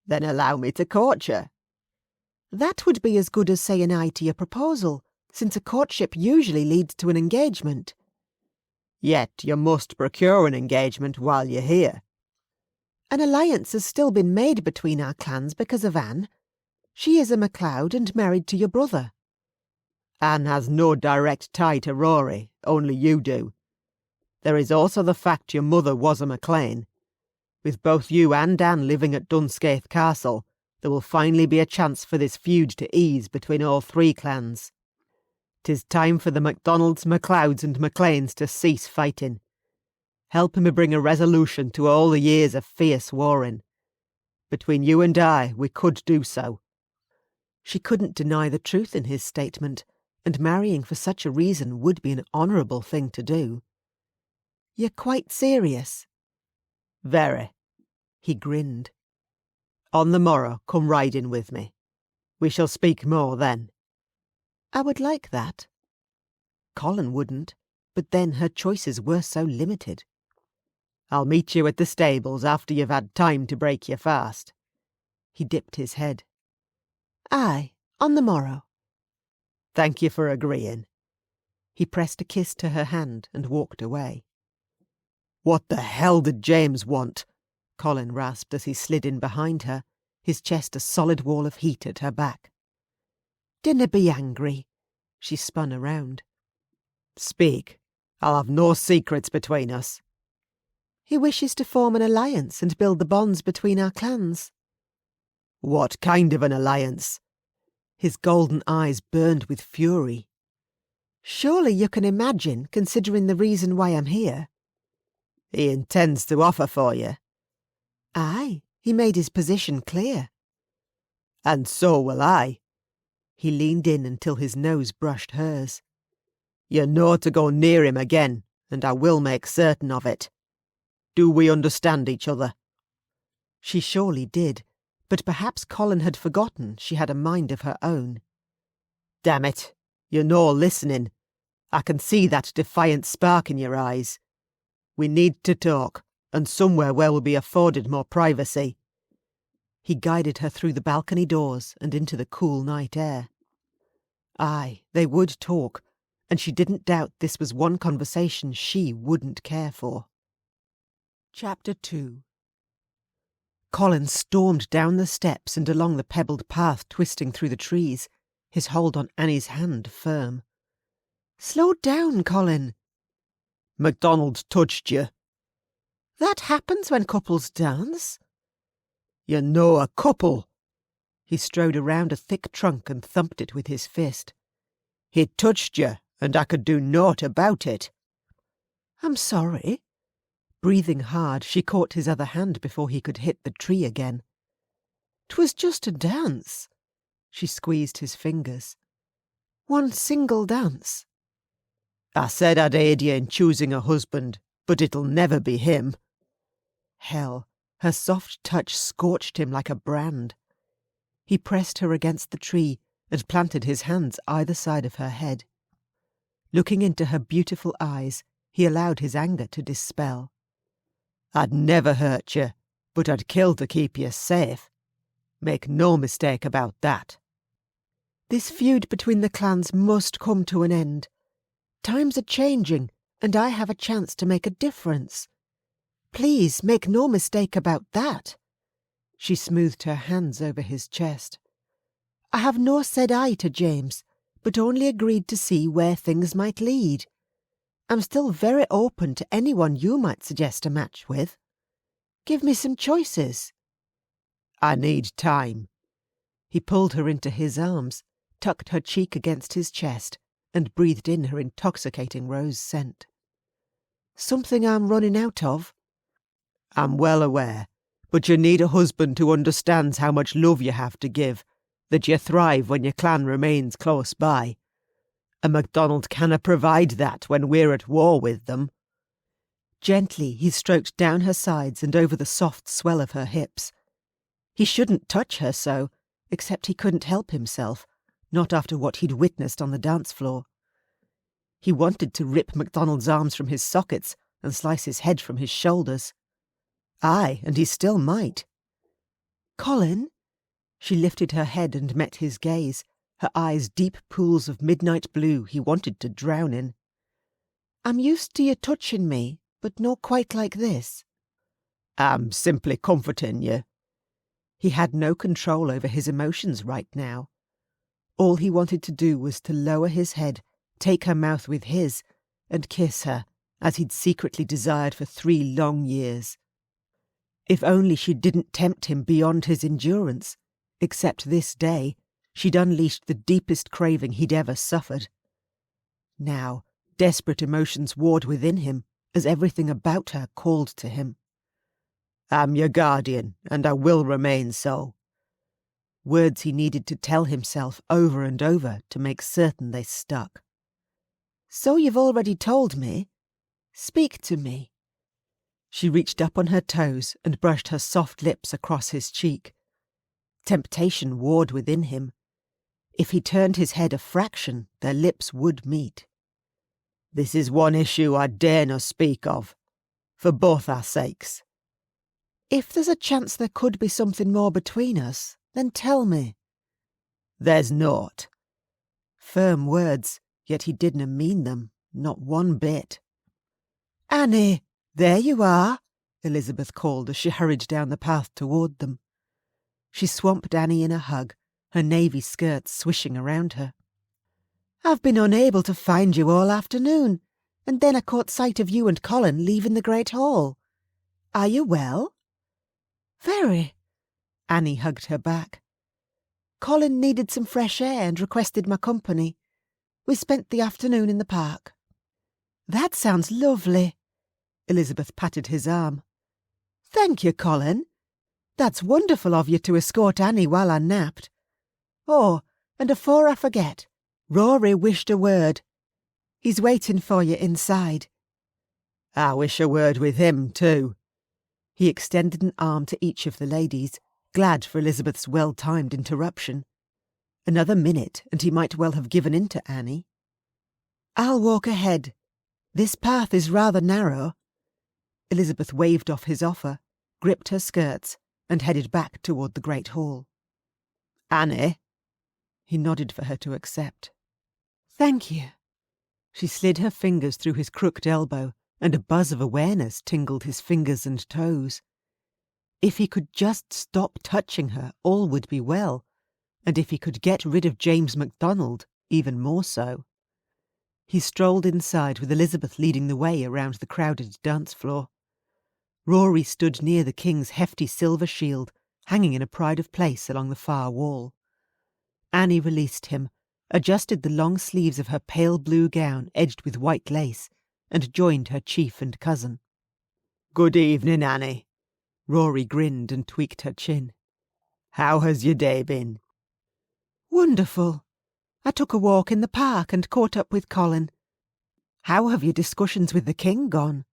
"Then allow me to court you." "That would be as good as saying aye to your proposal, since a courtship usually leads to an engagement." "Yet you must procure an engagement while you're here." "An alliance has still been made between our clans because of Anne. She is a MacLeod and married to your brother." "Anne has no direct tie to Rory, only you do. There is also the fact your mother was a MacLean. With both you and Anne living at Dunscaith Castle, there will finally be a chance for this feud to ease between all three clans. 'Tis time for the MacDonalds, MacLeods and MacLeans to cease fighting. Help me bring a resolution to all the years of fierce warring. Between you and I, we could do so." She couldn't deny the truth in his statement, and marrying for such a reason would be an honourable thing to do. "You're quite serious?" "Very." He grinned. "On the morrow, come riding with me. We shall speak more then." "I would like that." Colin wouldn't, but then her choices were so limited. "I'll meet you at the stables after you've had time to break your fast." He dipped his head. "Aye, on the morrow." "Thank you for agreeing." He pressed a kiss to her hand and walked away. "What the hell did James want?" Colin rasped as he slid in behind her, his chest a solid wall of heat at her back. "Dinna be angry." She spun around. "Speak. I'll have no secrets between us." "He wishes to form an alliance and build the bonds between our clans." "What kind of an alliance?" His golden eyes burned with fury. "Surely you can imagine, considering the reason why I'm here." "He intends to offer for you." "Aye, he made his position clear." "And so will I." He leaned in until his nose brushed hers. "You know to go near him again, and I will make certain of it. Do we understand each other?" She surely did, but perhaps Colin had forgotten she had a mind of her own. "Damn it, you're no listening. I can see that defiant spark in your eyes. We need to talk, and somewhere where we'll be afforded more privacy." He guided her through the balcony doors and into the cool night air. Aye, they would talk, and she didn't doubt this was one conversation she wouldn't care for. Chapter 2. Colin stormed down the steps and along the pebbled path twisting through the trees, his hold on Annie's hand firm. "Slow down, Colin." "MacDonald touched you." "That happens when couples dance." "You're no a couple." He strode around a thick trunk and thumped it with his fist. "He touched you, and I could do naught about it." "I'm sorry." Breathing hard, she caught his other hand before he could hit the tree again. "'Twas just a dance." She squeezed his fingers. "One single dance." "I said I'd aid you in choosing a husband, but it'll never be him." Hell, her soft touch scorched him like a brand. He pressed her against the tree and planted his hands either side of her head. Looking into her beautiful eyes, he allowed his anger to dispel. "I'd never hurt you, but I'd kill to keep you safe. Make no mistake about that." "This feud between the clans must come to an end. Times are changing, and I have a chance to make a difference. Please make no mistake about that." She smoothed her hands over his chest. "I have no said aye to James, but only agreed to see where things might lead. I'm still very open to anyone you might suggest a match with. Give me some choices." "I need time." He pulled her into his arms, tucked her cheek against his chest, and breathed in her intoxicating rose scent. "Something I'm running out of?" "I'm well aware, but you need a husband who understands how much love you have to give, that you thrive when your clan remains close by. A MacDonald cannot provide that when we're at war with them." Gently he stroked down her sides and over the soft swell of her hips. He shouldn't touch her so, except he couldn't help himself, not after what he'd witnessed on the dance floor. He wanted to rip MacDonald's arms from his sockets and slice his head from his shoulders. Aye, and he still might. "Colin?" She lifted her head and met his gaze, her eyes deep pools of midnight blue he wanted to drown in. "I'm used to you touching me, but not quite like this." "I'm simply comforting you." He had no control over his emotions right now. All he wanted to do was to lower his head, take her mouth with his, and kiss her, as he'd secretly desired for 3 long years. If only she didn't tempt him beyond his endurance, except this day she'd unleashed the deepest craving he'd ever suffered. Now, desperate emotions warred within him, as everything about her called to him. "I'm your guardian, and I will remain so." Words he needed to tell himself over and over to make certain they stuck. "So you've already told me. Speak to me." She reached up on her toes and brushed her soft lips across his cheek. Temptation warred within him. If he turned his head a fraction, their lips would meet. "This is one issue I dare not speak of, for both our sakes." "If there's a chance there could be something more between us, then tell me." "There's naught." Firm words, yet he didna mean them, not one bit. "Annie, there you are," Elizabeth called as she hurried down the path toward them. She swamped Annie in a hug, her navy skirts swishing around her. "I've been unable to find you all afternoon, and then I caught sight of you and Colin leaving the Great Hall. Are you well?" "Very." Annie hugged her back. "Colin needed some fresh air and requested my company. We spent the afternoon in the park." "That sounds lovely." Elizabeth patted his arm. "Thank you, Colin. That's wonderful of you to escort Annie while I napped. Oh, and afore I forget, Rory wished a word. He's waiting for you inside." "I wish a word with him too." He extended an arm to each of the ladies, glad for Elizabeth's well-timed interruption. Another minute and he might well have given in to Annie. "I'll walk ahead. This path is rather narrow." Elizabeth waved off his offer, gripped her skirts, and headed back toward the Great Hall. "Annie?" He nodded for her to accept. "Thank you." She slid her fingers through his crooked elbow, and a buzz of awareness tingled his fingers and toes. If he could just stop touching her, all would be well, and if he could get rid of James MacDonald, even more so. He strolled inside with Elizabeth leading the way around the crowded dance floor. Rory stood near the king's hefty silver shield, hanging in a pride of place along the far wall. Annie released him, adjusted the long sleeves of her pale blue gown edged with white lace, and joined her chief and cousin. "Good evening, Annie." Rory grinned and tweaked her chin. "How has your day been?" "Wonderful. I took a walk in the park and caught up with Colin. How have your discussions with the king gone?"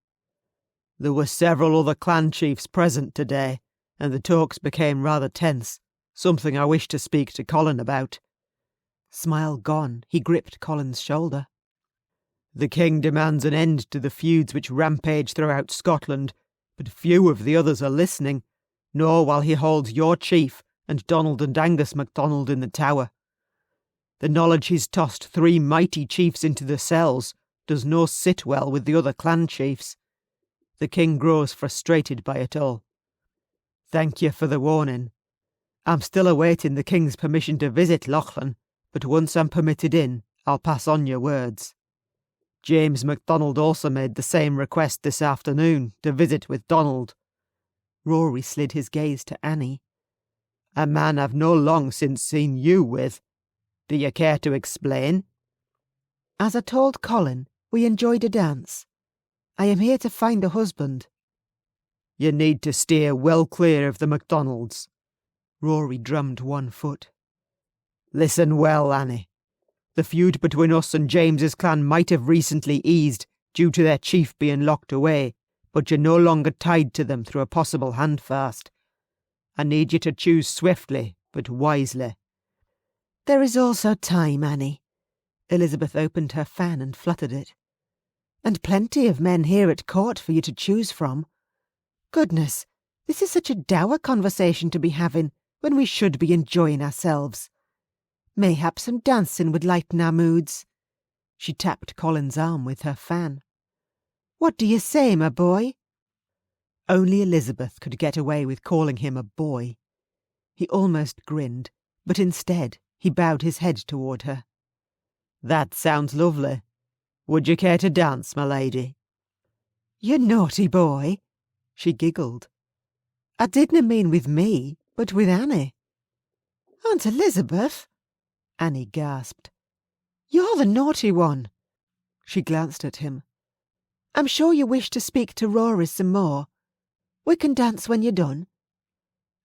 "There were several other clan chiefs present today, and the talks became rather tense, something I wish to speak to Colin about." Smile gone, he gripped Colin's shoulder. "The king demands an end to the feuds which rampage throughout Scotland, but few of the others are listening, nor while he holds your chief and Donald and Angus MacDonald in the tower. The knowledge he's tossed 3 mighty chiefs into the cells does no sit well with the other clan chiefs. The king grows frustrated by it all. Thank you for the warning. I'm still awaiting the king's permission to visit Lochlan, but once I'm permitted in, I'll pass on your words. James MacDonald also made the same request this afternoon to visit with Donald." Rory slid his gaze to Annie. "A man I've no long since seen you with. Do you care to explain?" "As I told Colin, we enjoyed a dance. I am here to find a husband." "You need to steer well clear of the MacDonalds." Rory drummed one foot. "Listen well, Annie. The feud between us and James's clan might have recently eased due to their chief being locked away, but you're no longer tied to them through a possible handfast. I need you to choose swiftly, but wisely." "There is also time, Annie." Elizabeth opened her fan and fluttered it. "And plenty of men here at court for you to choose from. Goodness, this is such a dour conversation to be having when we should be enjoying ourselves. Mayhap some dancing would lighten our moods." She tapped Colin's arm with her fan. "What do you say, my boy?" Only Elizabeth could get away with calling him a boy. He almost grinned, but instead he bowed his head toward her. "That sounds lovely. Would you care to dance, my lady?" "You naughty boy," she giggled. "I didn't mean with me, but with Annie." "Aunt Elizabeth!" Annie gasped. "You're the naughty one." She glanced at him. "I'm sure you wish to speak to Rory some more. We can dance when you're done."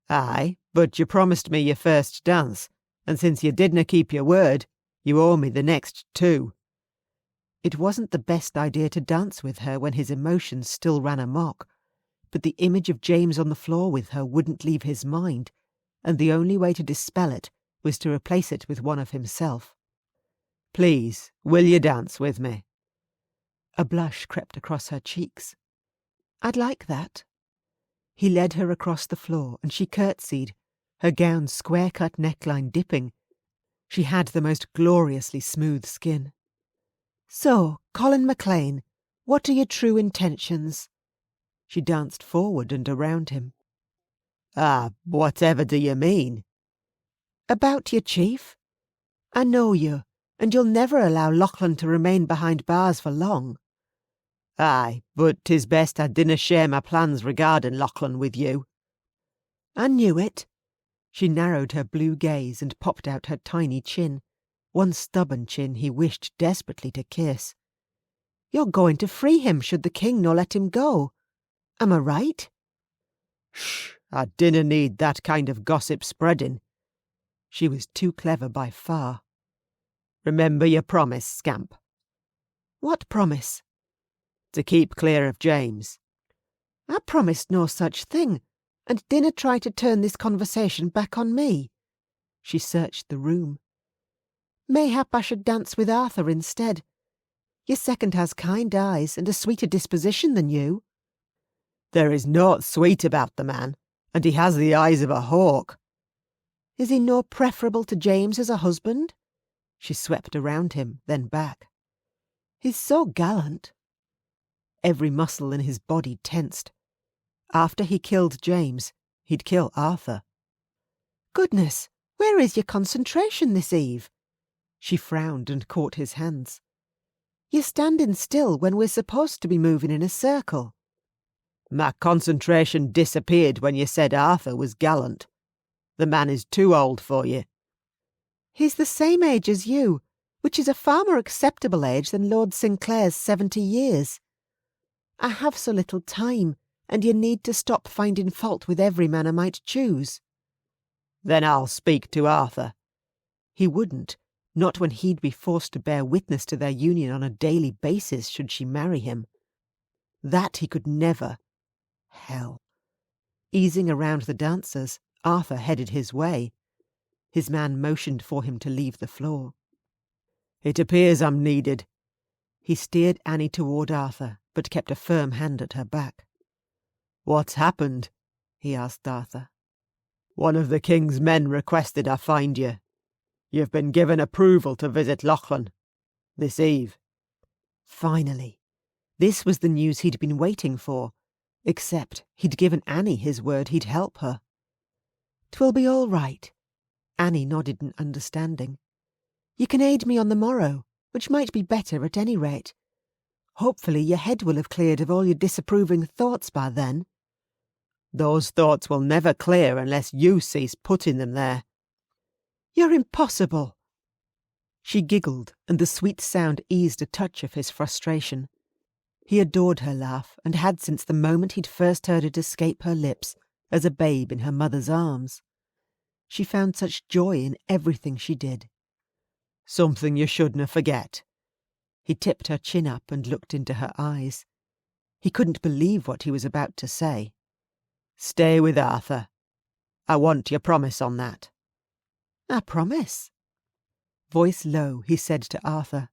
"Aye, but you promised me your first dance, and since you didna keep your word, you owe me the next 2. It wasn't the best idea to dance with her when his emotions still ran amok, but the image of James on the floor with her wouldn't leave his mind, and the only way to dispel it was to replace it with one of himself. "Please, will you dance with me?" A blush crept across her cheeks. "I'd like that." He led her across the floor, and she curtsied, her gown's square-cut neckline dipping. She had the most gloriously smooth skin. "So, Colin MacLean, what are your true intentions?" She danced forward and around him. Whatever do you mean?" "About your chief. I know you, and you'll never allow Lochlan to remain behind bars for long." "Aye, but 'tis best I dinna share my plans regarding Lochlan with you." "I knew it." She narrowed her blue gaze and popped out her tiny chin, one stubborn chin he wished desperately to kiss. "You're going to free him should the king no let him go. Am I right?" "Shh, I dinna need that kind of gossip spreading." She was too clever by far. "Remember your promise, scamp." "What promise?" "To keep clear of James." "I promised no such thing, and dinna try to turn this conversation back on me." She searched the room. "Mayhap I should dance with Arthur instead. Your second has kind eyes and a sweeter disposition than you." "There is naught sweet about the man, and he has the eyes of a hawk." "Is he no preferable to James as a husband?" She swept around him, then back. "He's so gallant." Every muscle in his body tensed. After he killed James, he'd kill Arthur. "Goodness, where is your concentration this eve?" She frowned and caught his hands. "You're standing still when we're supposed to be moving in a circle." "My concentration disappeared when you said Arthur was gallant. The man is too old for you." He's the same age as you, which is a far more acceptable age than Lord Sinclair's 70 years. I have so little time, and you need to stop finding fault with every man I might choose." "Then I'll speak to Arthur." He wouldn't, not when he'd be forced to bear witness to their union on a daily basis should she marry him. That he could never. Hell. Easing around the dancers, Arthur headed his way. His man motioned for him to leave the floor. "It appears I'm needed." He steered Annie toward Arthur, but kept a firm hand at her back. "What's happened?" he asked Arthur. "One of the king's men requested I find you. You've been given approval to visit Lachlan this eve." Finally. This was the news he'd been waiting for, except he'd given Annie his word he'd help her. "'Twill be all right." Annie nodded in understanding. "You can aid me on the morrow, which might be better at any rate. Hopefully your head will have cleared of all your disapproving thoughts by then." "Those thoughts will never clear unless you cease putting them there." "You're impossible." She giggled, and the sweet sound eased a touch of his frustration. He adored her laugh, and had since the moment he'd first heard it escape her lips, as a babe in her mother's arms. She found such joy in everything she did. "Something you shouldn't forget." He tipped her chin up and looked into her eyes. He couldn't believe what he was about to say. "Stay with Arthur. I want your promise on that." "I promise." Voice low, he said to Arthur.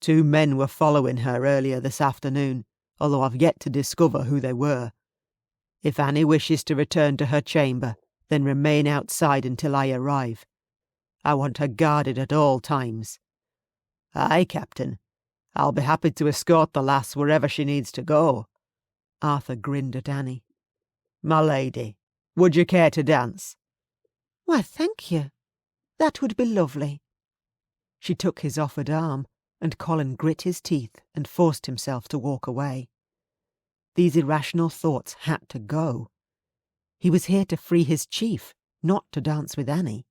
2 men were following her earlier this afternoon, although I've yet to discover who they were. If Annie wishes to return to her chamber, then remain outside until I arrive. I want her guarded at all times. "Aye, Captain. I'll be happy to escort the lass wherever she needs to go." Arthur grinned at Annie. "My lady, would you care to dance?" "Why, thank you. That would be lovely." She took his offered arm, and Colin grit his teeth and forced himself to walk away. These irrational thoughts had to go. He was here to free his chief, not to dance with Annie.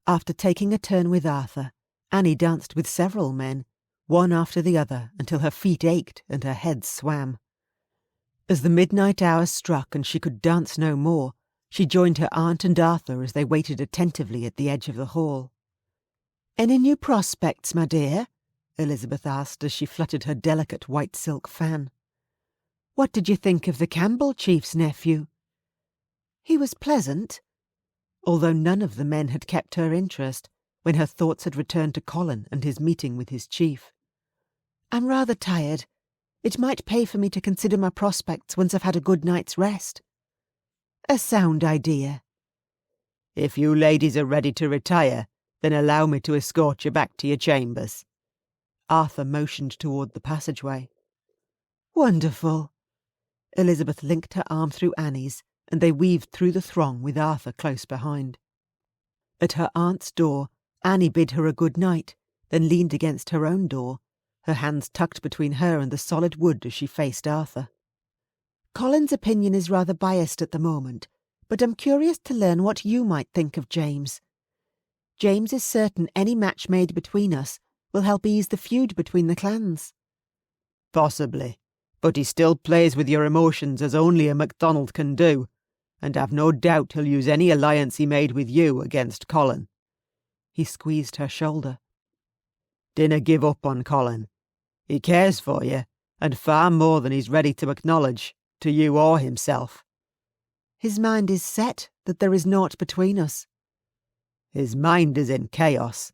After taking a turn with Arthur, Annie danced with several men, one after the other, until her feet ached and her head swam. As the midnight hour struck and she could dance no more, she joined her aunt and Arthur as they waited attentively at the edge of the hall. "Any new prospects, my dear?" Elizabeth asked as she fluttered her delicate white silk fan. "What did you think of the Campbell chief's nephew?" "He was pleasant," although none of the men had kept her interest when her thoughts had returned to Colin and his meeting with his chief. "I'm rather tired. It might pay for me to consider my prospects once I've had a good night's rest." "A sound idea." "If you ladies are ready to retire, then allow me to escort you back to your chambers." Arthur motioned toward the passageway. "Wonderful." Elizabeth linked her arm through Annie's, and they weaved through the throng with Arthur close behind. At her aunt's door, Annie bid her a good night, then leaned against her own door, her hands tucked between her and the solid wood as she faced Arthur. "Colin's opinion is rather biased at the moment, but I'm curious to learn what you might think of James. James is certain any match made between us will help ease the feud between the clans." "Possibly, but he still plays with your emotions as only a MacDonald can do, and I've no doubt he'll use any alliance he made with you against Colin." He squeezed her shoulder. "Dinna give up on Colin. He cares for you, and far more than he's ready to acknowledge, to you or himself." "His mind is set that there is naught between us." "His mind is in chaos."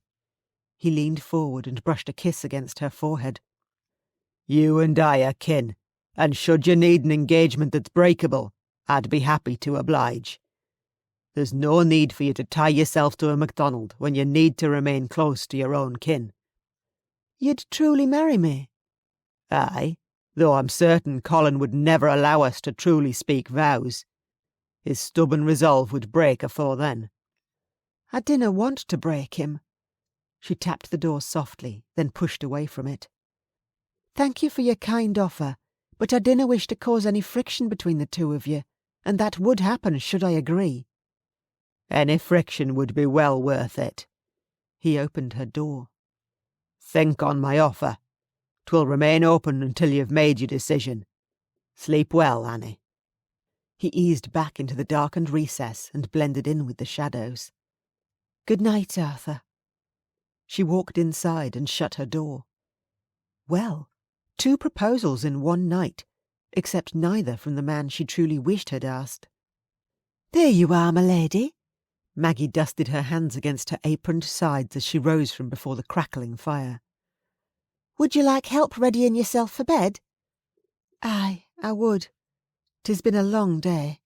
He leaned forward and brushed a kiss against her forehead. "You and I are kin, and should you need an engagement that's breakable, I'd be happy to oblige. There's no need for you to tie yourself to a MacDonald when you need to remain close to your own kin." "You'd truly marry me?" "Aye, though I'm certain Colin would never allow us to truly speak vows. His stubborn resolve would break afore then." "I dinna want to break him." She tapped the door softly, then pushed away from it. "Thank you for your kind offer, but I dinna wish to cause any friction between the two of you, and that would happen should I agree." Any friction would be well worth it. He opened her door. Think on my offer. 'Twill remain open until you've made your decision. Sleep well, Annie. He eased back into the darkened recess and blended in with the shadows. Good night, Arthur. She walked inside and shut her door. Well, 2 proposals in one night, except neither from the man she truly wished had asked. There you are, my lady. Maggie dusted her hands against her aproned sides as she rose from before the crackling fire. Would you like help readying yourself for bed? Aye, I would. 'Tis been a long day.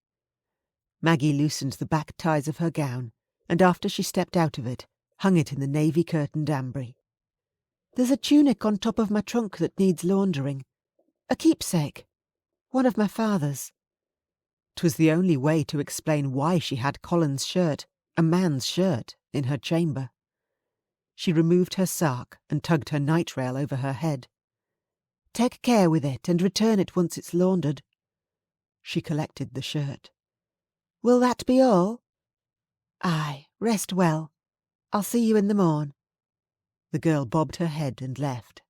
Maggie loosened the back ties of her gown, and after she stepped out of it, hung it in the navy-curtained ambry. There's a tunic on top of my trunk that needs laundering. A keepsake. One of my father's. 'Twas the only way to explain why she had Colin's shirt, a man's shirt, in her chamber. She removed her sark and tugged her night rail over her head. Take care with it and return it once it's laundered. She collected the shirt. Will that be all? Aye, rest well. I'll see you in the morn. The girl bobbed her head and left.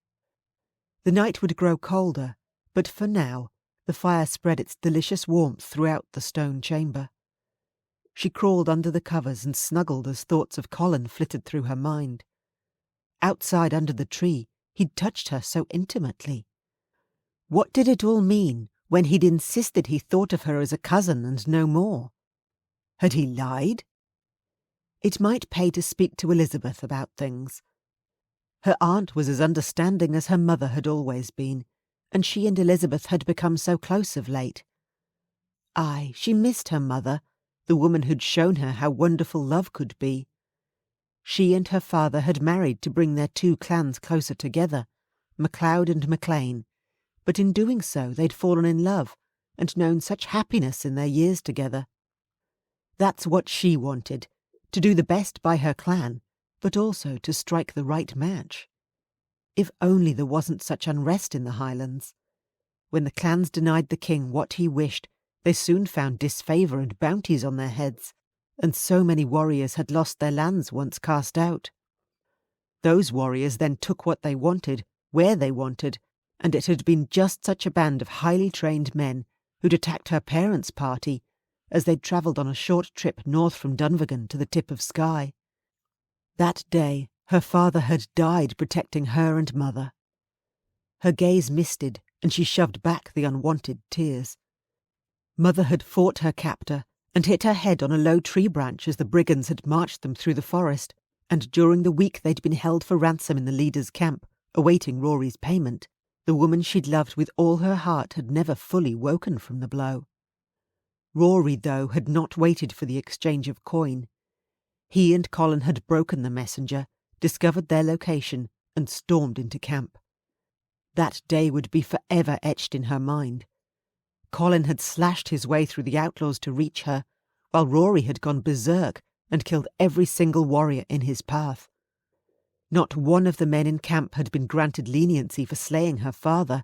The night would grow colder, but for now the fire spread its delicious warmth throughout the stone chamber. She crawled under the covers and snuggled as thoughts of Colin flitted through her mind. Outside under the tree, he'd touched her so intimately. What did it all mean when he'd insisted he thought of her as a cousin and no more? Had he lied? It might pay to speak to Elizabeth about things. Her aunt was as understanding as her mother had always been, and she and Elizabeth had become so close of late. Aye, she missed her mother, the woman who'd shown her how wonderful love could be. She and her father had married to bring their 2 clans closer together, MacLeod and MacLean, but in doing so they'd fallen in love and known such happiness in their years together. That's what she wanted, to do the best by her clan, but also to strike the right match. If only there wasn't such unrest in the Highlands. When the clans denied the king what he wished, they soon found disfavour and bounties on their heads, and so many warriors had lost their lands once cast out. Those warriors then took what they wanted, where they wanted, and it had been just such a band of highly trained men who'd attacked her parents' party as they'd travelled on a short trip north from Dunvegan to the tip of Skye. That day her father had died protecting her and mother. Her gaze misted, and she shoved back the unwanted tears. Mother had fought her captor and hit her head on a low tree branch as the brigands had marched them through the forest, and during the week they'd been held for ransom in the leader's camp, awaiting Rory's payment, the woman she'd loved with all her heart had never fully woken from the blow. Rory, though, had not waited for the exchange of coin. He and Colin had broken the messenger, discovered their location, and stormed into camp. That day would be forever etched in her mind. Colin had slashed his way through the outlaws to reach her, while Rory had gone berserk and killed every single warrior in his path. Not one of the men in camp had been granted leniency for slaying her father,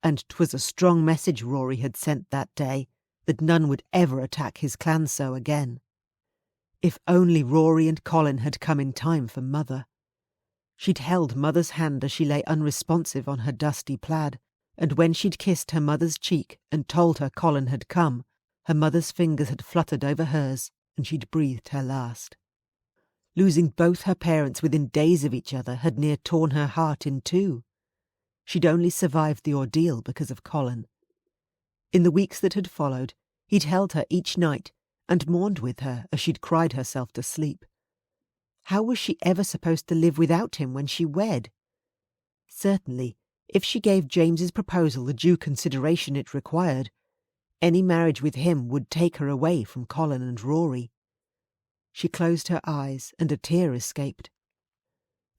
and 'twas a strong message Rory had sent that day, that none would ever attack his clan so again. If only Rory and Colin had come in time for Mother. She'd held Mother's hand as she lay unresponsive on her dusty plaid, and when she'd kissed her mother's cheek and told her Colin had come, her mother's fingers had fluttered over hers and she'd breathed her last. Losing both her parents within days of each other had near torn her heart in 2. She'd only survived the ordeal because of Colin. In the weeks that had followed, he'd held her each night and mourned with her as she'd cried herself to sleep. How was she ever supposed to live without him when she wed? Certainly, if she gave James's proposal the due consideration it required, any marriage with him would take her away from Colin and Rory. She closed her eyes and a tear escaped.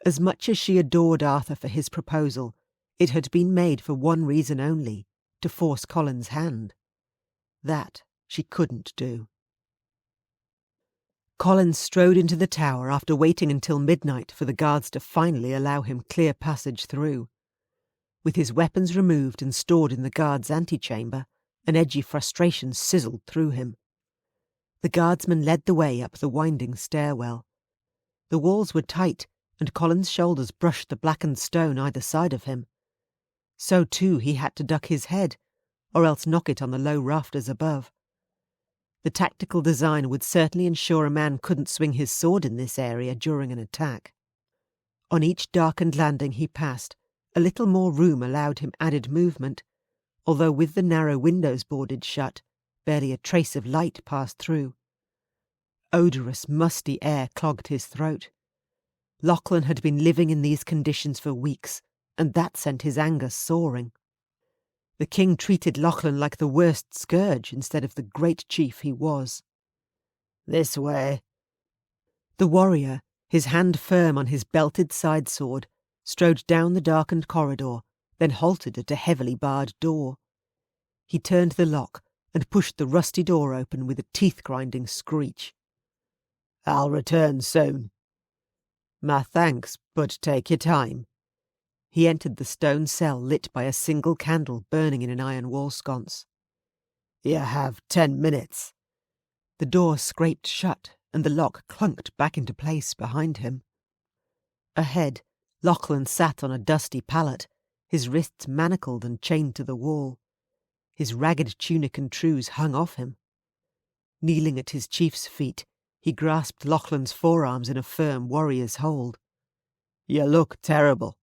As much as she adored Arthur for his proposal, it had been made for one reason only, to force Colin's hand. That she couldn't do. Colin strode into the tower after waiting until midnight for the guards to finally allow him clear passage through. With his weapons removed and stored in the guards' antechamber, an edgy frustration sizzled through him. The guardsman led the way up the winding stairwell. The walls were tight, and Colin's shoulders brushed the blackened stone either side of him. So too he had to duck his head, or else knock it on the low rafters above. The tactical design would certainly ensure a man couldn't swing his sword in this area during an attack. On each darkened landing he passed, a little more room allowed him added movement, although with the narrow windows boarded shut, barely a trace of light passed through. Odorous, musty air clogged his throat. Lachlan had been living in these conditions for weeks, and that sent his anger soaring. The king treated Lachlan like the worst scourge instead of the great chief he was. This way. The warrior, his hand firm on his belted side sword, strode down the darkened corridor, then halted at a heavily barred door. He turned the lock and pushed the rusty door open with a teeth-grinding screech. I'll return soon. My thanks, but take your time. He entered the stone cell lit by a single candle burning in an iron wall sconce. You have 10 minutes. The door scraped shut and the lock clunked back into place behind him. Ahead, Lachlan sat on a dusty pallet, his wrists manacled and chained to the wall. His ragged tunic and trews hung off him. Kneeling at his chief's feet, he grasped Lachlan's forearms in a firm warrior's hold. You look terrible.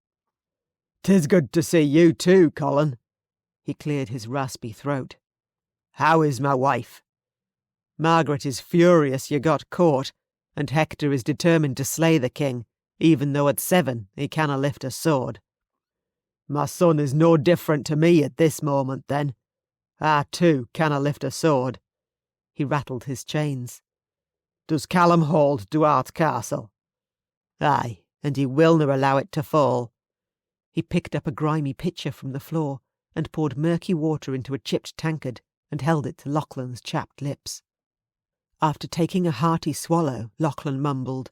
'Tis good to see you too, Colin. He cleared his raspy throat. How is my wife? Margaret is furious you got caught, and Hector is determined to slay the king, even though at 7 he canna lift a sword. My son is no different to me at this moment, then. I too canna lift a sword. He rattled his chains. Does Callum hold Duart Castle? Aye, and he willna allow it to fall. He picked up a grimy pitcher from the floor and poured murky water into a chipped tankard and held it to Lachlan's chapped lips. After taking a hearty swallow, Lachlan mumbled,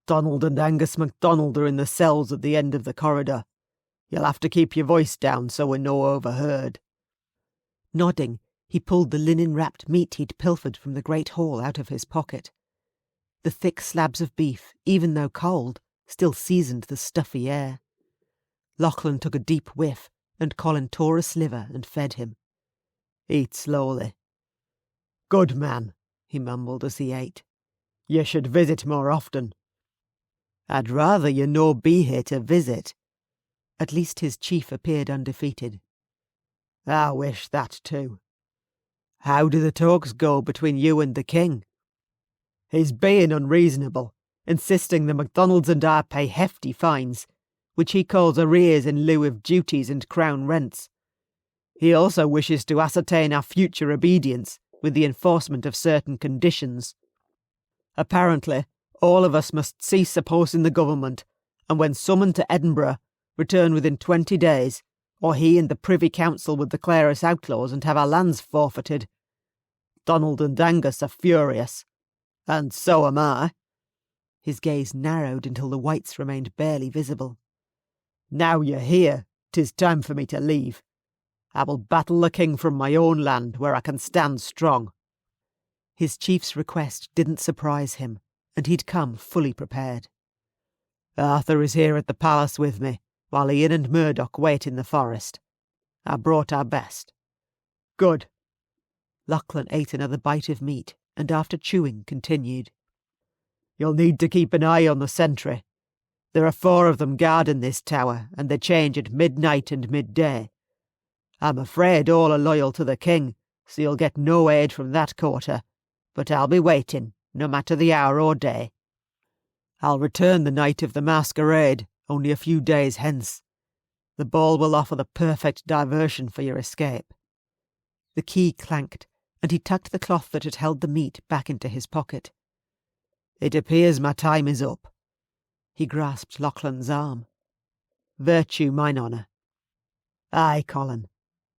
Donald and Angus MacDonald are in the cells at the end of the corridor. You'll have to keep your voice down so we're no overheard. Nodding, he pulled the linen-wrapped meat he'd pilfered from the great hall out of his pocket. The thick slabs of beef, even though cold, still seasoned the stuffy air. Lachlan took a deep whiff, and Colin tore a sliver and fed him. Eat slowly. Good man, he mumbled as he ate. You should visit more often. I'd rather you no be here to visit. At least his chief appeared undefeated. I wish that too. How do the talks go between you and the king? He's being unreasonable, insisting the MacDonalds and I pay hefty fines, which he calls arrears in lieu of duties and crown rents. He also wishes to ascertain our future obedience with the enforcement of certain conditions. Apparently, all of us must cease opposing the government, and when summoned to Edinburgh, return within 20 days, or he and the Privy Council would declare us outlaws and have our lands forfeited. Donald and Angus are furious, and so am I. His gaze narrowed until the whites remained barely visible. Now you're here, 'tis time for me to leave. I will battle the king from my own land where I can stand strong. His chief's request didn't surprise him, and he'd come fully prepared. Arthur is here at the palace with me, while Ian and Murdoch wait in the forest. I brought our best. Good. Lachlan ate another bite of meat, and after chewing continued. You'll need to keep an eye on the sentry. There are 4 of them guarding this tower, and they change at midnight and midday. I'm afraid all are loyal to the king, so you'll get no aid from that quarter, but I'll be waiting, no matter the hour or day. I'll return the night of the masquerade, only a few days hence. The ball will offer the perfect diversion for your escape. The key clanked, and he tucked the cloth that had held the meat back into his pocket. It appears my time is up. He grasped Lachlan's arm. Virtue mine honour. Aye, Colin.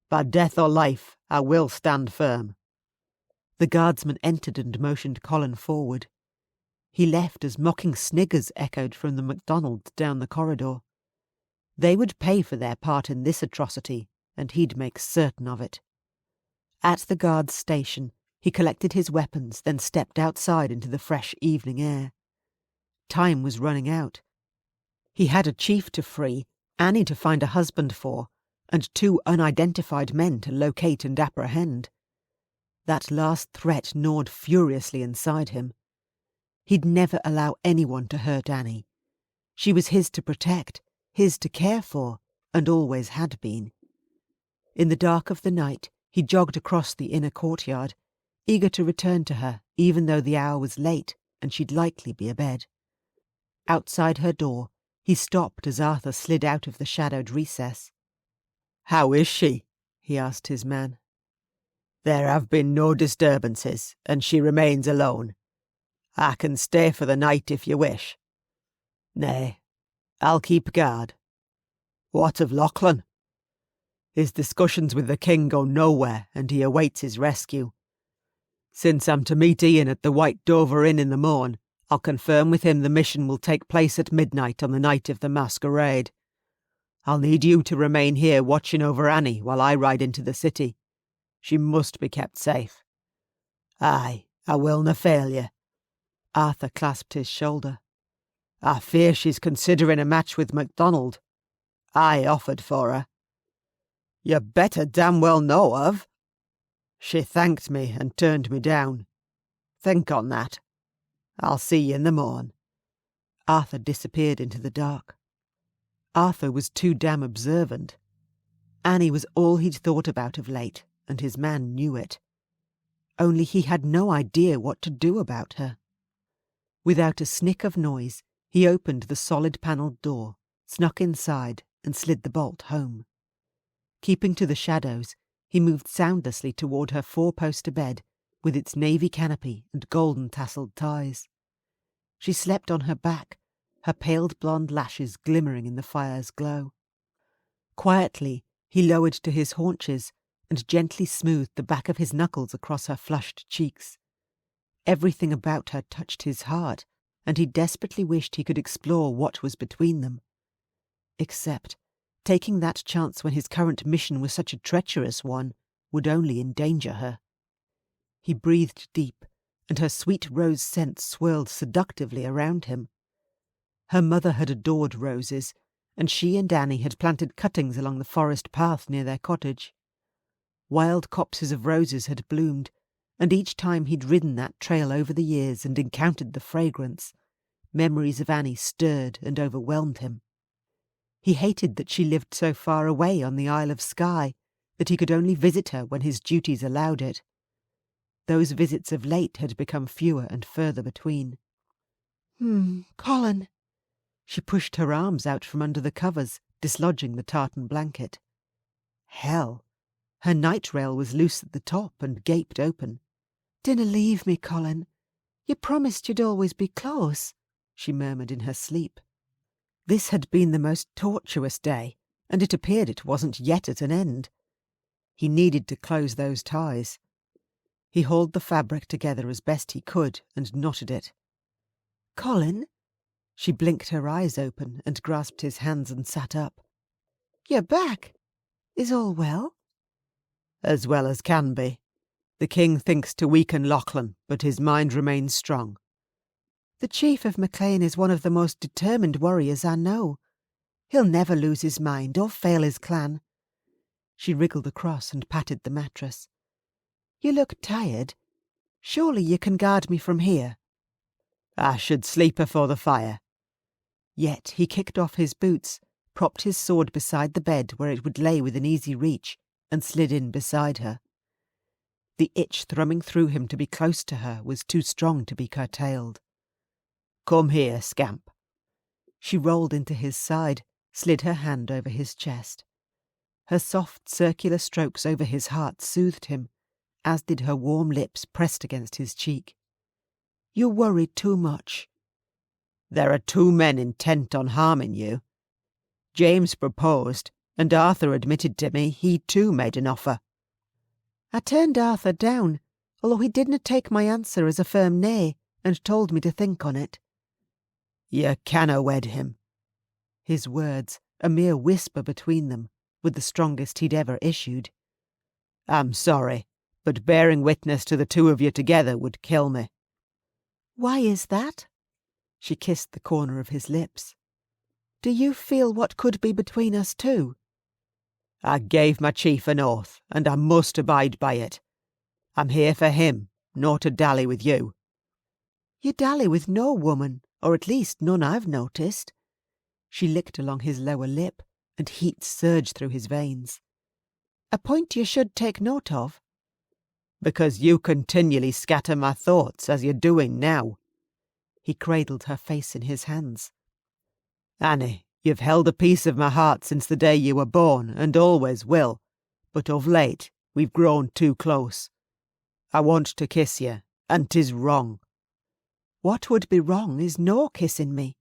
By death or life, I will stand firm. The guardsman entered and motioned Colin forward. He left as mocking sniggers echoed from the MacDonalds down the corridor. They would pay for their part in this atrocity, and he'd make certain of it. At the guard's station, He collected his weapons, then stepped outside into the fresh evening air. Time was running out. He had a chief to free, Annie to find a husband for, and 2 unidentified men to locate and apprehend. That last threat gnawed furiously inside him. He'd never allow anyone to hurt Annie. She was his to protect, his to care for, and always had been. In the dark of the night, he jogged across the inner courtyard, eager to return to her, even though the hour was late and she'd likely be abed. Outside her door, he stopped as Arthur slid out of the shadowed recess. "How is she?" he asked his man. "There have been no disturbances, and she remains alone. I can stay for the night if you wish." "Nay, I'll keep guard." "What of Lachlan?" "His discussions with the king go nowhere, and he awaits his rescue. Since I'm to meet Ian at the White Dover Inn in the morn, I'll confirm with him the mission will take place at midnight on the night of the masquerade. I'll need you to remain here watching over Annie while I ride into the city. She must be kept safe." "Aye, I willna fail you." Arthur clasped his shoulder. "I fear she's considering a match with MacDonald. I offered for her." "You better damn well know of." "She thanked me and turned me down. Think on that. I'll see you in the morn." Arthur disappeared into the dark. Arthur was too damn observant. Annie was all he'd thought about of late, and his man knew it. Only he had no idea what to do about her. Without a snick of noise, he opened the solid-panelled door, snuck inside, and slid the bolt home. Keeping to the shadows, he moved soundlessly toward her 4-poster bed, with its navy canopy and golden-tasselled ties. She slept on her back, her paled blonde lashes glimmering in the fire's glow. Quietly, he lowered to his haunches and gently smoothed the back of his knuckles across her flushed cheeks. Everything about her touched his heart, and he desperately wished he could explore what was between them. Except, taking that chance when his current mission was such a treacherous one would only endanger her. He breathed deep, and her sweet rose scent swirled seductively around him. Her mother had adored roses, and she and Annie had planted cuttings along the forest path near their cottage. Wild copses of roses had bloomed, and each time he'd ridden that trail over the years and encountered the fragrance, memories of Annie stirred and overwhelmed him. He hated that she lived so far away on the Isle of Skye, that he could only visit her when his duties allowed it. Those visits of late had become fewer and further between. Colin." She pushed her arms out from under the covers, dislodging the tartan blanket. Hell! Her night rail was loose at the top and gaped open. "Dinna leave me, Colin. You promised you'd always be close," she murmured in her sleep. This had been the most tortuous day, and it appeared it wasn't yet at an end. He needed to close those ties. He hauled the fabric together as best he could and knotted it. "Colin?" She blinked her eyes open and grasped his hands and sat up. "You're back. Is all well?" "As well as can be. The king thinks to weaken Lachlan, but his mind remains strong." "The chief of MacLean is one of the most determined warriors I know. He'll never lose his mind or fail his clan." She wriggled across and patted the mattress. "You look tired. Surely you can guard me from here." "I should sleep afore the fire." Yet he kicked off his boots, propped his sword beside the bed where it would lay within easy reach, and slid in beside her. The itch thrumming through him to be close to her was too strong to be curtailed. "Come here, scamp." She rolled into his side, slid her hand over his chest. Her soft circular strokes over his heart soothed him, as did her warm lips pressed against his cheek. "You're worried too much." "There are 2 men intent on harming you. James proposed, and Arthur admitted to me he too made an offer." "I turned Arthur down, although he didn't take my answer as a firm nay, and told me to think on it." "You canna wed him." His words, a mere whisper between them, were the strongest he'd ever issued. "I'm sorry, but bearing witness to the two of you together would kill me." "Why is that?" She kissed the corner of his lips. "Do you feel what could be between us too?" "I gave my chief an oath, and I must abide by it. I'm here for him, nor to dally with you." "You dally with no woman, or at least none I've noticed." She licked along his lower lip, and heat surged through his veins. "A point you should take note of." "Because you continually scatter my thoughts, as you're doing now." He cradled her face in his hands. "Annie, you've held a piece of my heart since the day you were born, and always will. But of late, we've grown too close. I want to kiss you, and 'tis wrong." "What would be wrong is no kissing me."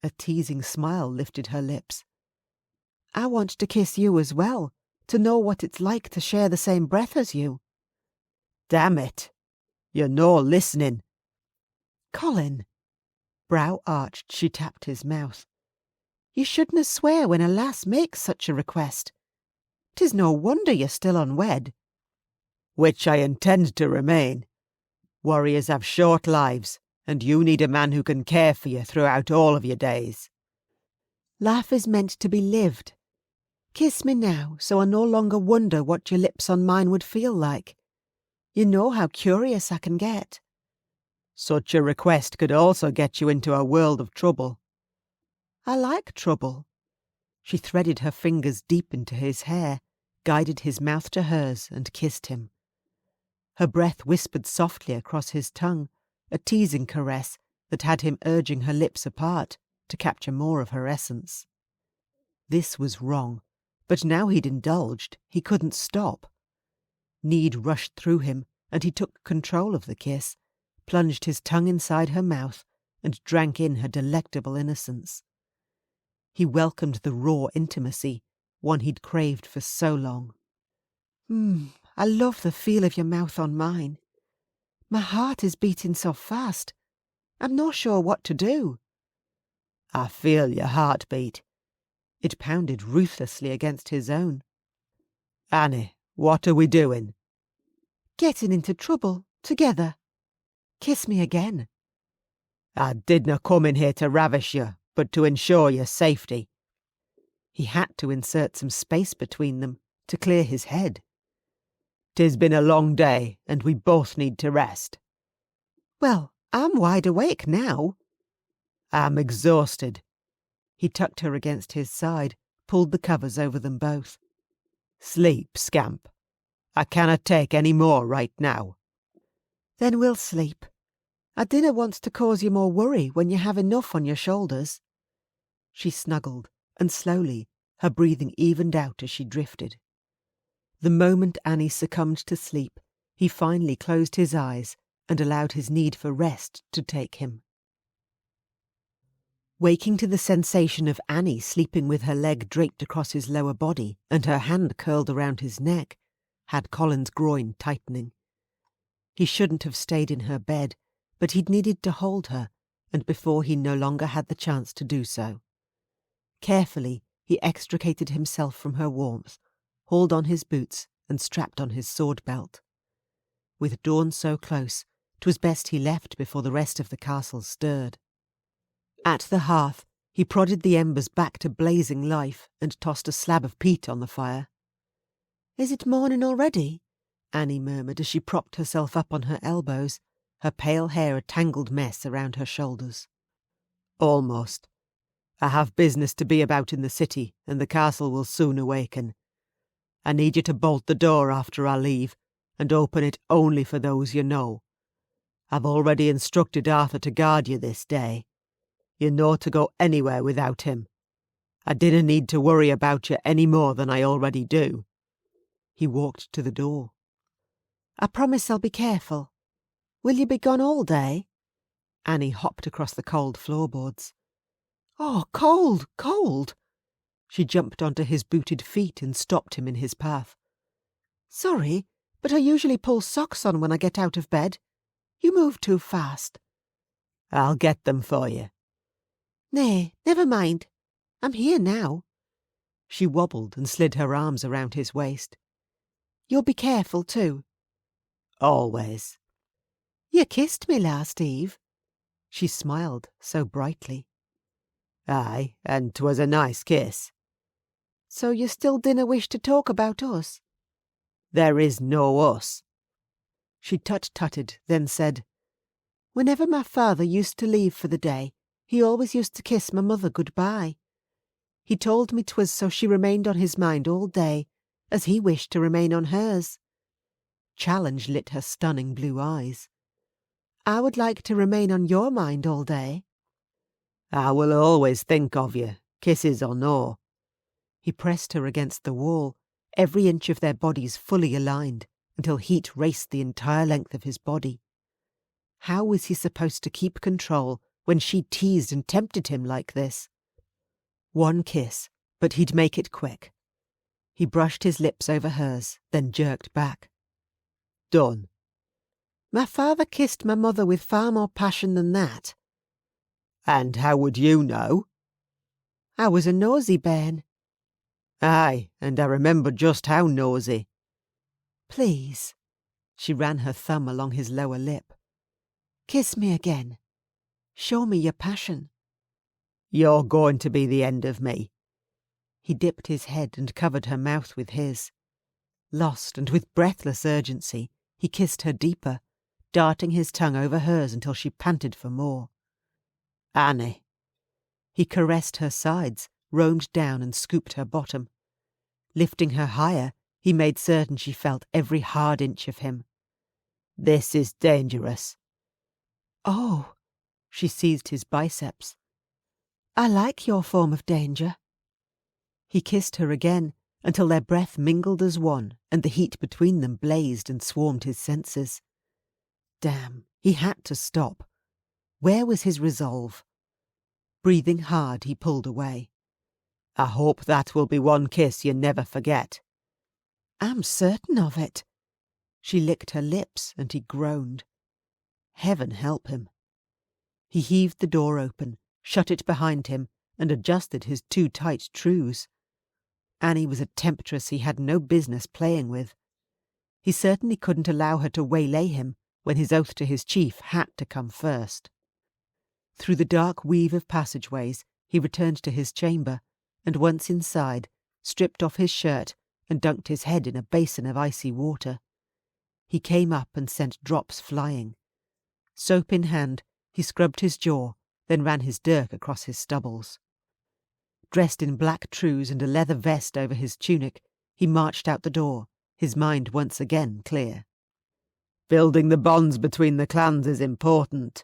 A teasing smile lifted her lips. "I want to kiss you as well, to know what it's like to share the same breath as you." "Damn it! You're no listening." "Colin." Brow arched, she tapped his mouth. "You shouldna swear when a lass makes such a request. 'Tis no wonder you're still unwed." "Which I intend to remain. Warriors have short lives, and you need a man who can care for you throughout all of your days." "Life is meant to be lived. Kiss me now, so I no longer wonder what your lips on mine would feel like. You know how curious I can get." "Such a request could also get you into a world of trouble." "I like trouble." She threaded her fingers deep into his hair, guided his mouth to hers, and kissed him. Her breath whispered softly across his tongue, a teasing caress that had him urging her lips apart to capture more of her essence. This was wrong, but now he'd indulged, he couldn't stop. Need rushed through him, and he took control of the kiss, plunged his tongue inside her mouth, and drank in her delectable innocence. He welcomed the raw intimacy, one he'd craved for so long. I love the feel of your mouth on mine. My heart is beating so fast. I'm not sure what to do." "I feel your heartbeat." It pounded ruthlessly against his own. "Annie, what are we doing?" "Getting into trouble, together. Kiss me again." "I didna come in here to ravish you, but to ensure your safety." He had to insert some space between them to clear his head. "'Tis been a long day, and we both need to rest." "Well, I'm wide awake now." "I'm exhausted." He tucked her against his side, pulled the covers over them both. "Sleep, scamp. I cannot take any more right now." "Then we'll sleep. I dinna want to cause you more worry when you have enough on your shoulders." She snuggled, and slowly her breathing evened out as she drifted. The moment Annie succumbed to sleep, he finally closed his eyes and allowed his need for rest to take him. Waking to the sensation of Annie sleeping with her leg draped across his lower body and her hand curled around his neck, had Colin's groin tightening. He shouldn't have stayed in her bed, but he'd needed to hold her, and before he no longer had the chance to do so. Carefully, he extricated himself from her warmth, hauled on his boots, and strapped on his sword belt. With dawn so close, 'twas best he left before the rest of the castle stirred. At the hearth, he prodded the embers back to blazing life and tossed a slab of peat on the fire. "Is it morning already?" Annie murmured as she propped herself up on her elbows, her pale hair a tangled mess around her shoulders. "Almost. I have business to be about in the city, and the castle will soon awaken. I need you to bolt the door after I leave, and open it only for those you know. I've already instructed Arthur to guard you this day. You're not to go anywhere without him. I dinna need to worry about you any more than I already do." He walked to the door. "I promise I'll be careful. Will you be gone all day?" Annie hopped across the cold floorboards. "Oh, cold, cold!" She jumped onto his booted feet and stopped him in his path. "Sorry, but I usually pull socks on when I get out of bed. You move too fast." "I'll get them for you." "Nay, never mind. I'm here now." She wobbled and slid her arms around his waist. "You'll be careful too. Always. You kissed me last eve. She smiled so brightly. Aye, and 'twas a nice kiss. So you still dinna wish to talk about us? There is no us. She tut-tutted, then said, Whenever my father used to leave for the day, he always used to kiss my mother goodbye. He told me 'twas so she remained on his mind all day, as he wished to remain on hers. Challenge lit her stunning blue eyes. I would like to remain on your mind all day. I will always think of you, kisses or no. He pressed her against the wall, every inch of their bodies fully aligned, until heat raced the entire length of his body. How was he supposed to keep control when she teased and tempted him like this? One kiss, but he'd make it quick. He brushed his lips over hers, then jerked back. Done. My father kissed my mother with far more passion than that. And how would you know? I was a nosy bairn. Aye, and I remember just how nosy. Please. She ran her thumb along his lower lip. Kiss me again. Show me your passion. You're going to be the end of me. He dipped his head and covered her mouth with his. Lost and with breathless urgency, he kissed her deeper, darting his tongue over hers until she panted for more. Annie. He caressed her sides, roamed down and scooped her bottom. Lifting her higher, he made certain she felt every hard inch of him. This is dangerous. Oh, she seized his biceps. I like your form of danger. He kissed her again until their breath mingled as one and the heat between them blazed and swarmed his senses. Damn, he had to stop. Where was his resolve? Breathing hard, he pulled away. I hope that will be one kiss you never forget. I'm certain of it. She licked her lips and he groaned. Heaven help him. He heaved the door open, shut it behind him, and adjusted his too tight trews. Annie was a temptress he had no business playing with. He certainly couldn't allow her to waylay him when his oath to his chief had to come first. Through the dark weave of passageways, he returned to his chamber, and once inside, stripped off his shirt and dunked his head in a basin of icy water. He came up and sent drops flying. Soap in hand, he scrubbed his jaw, then ran his dirk across his stubbles. Dressed in black trews and a leather vest over his tunic, he marched out the door, his mind once again clear. Building the bonds between the clans is important.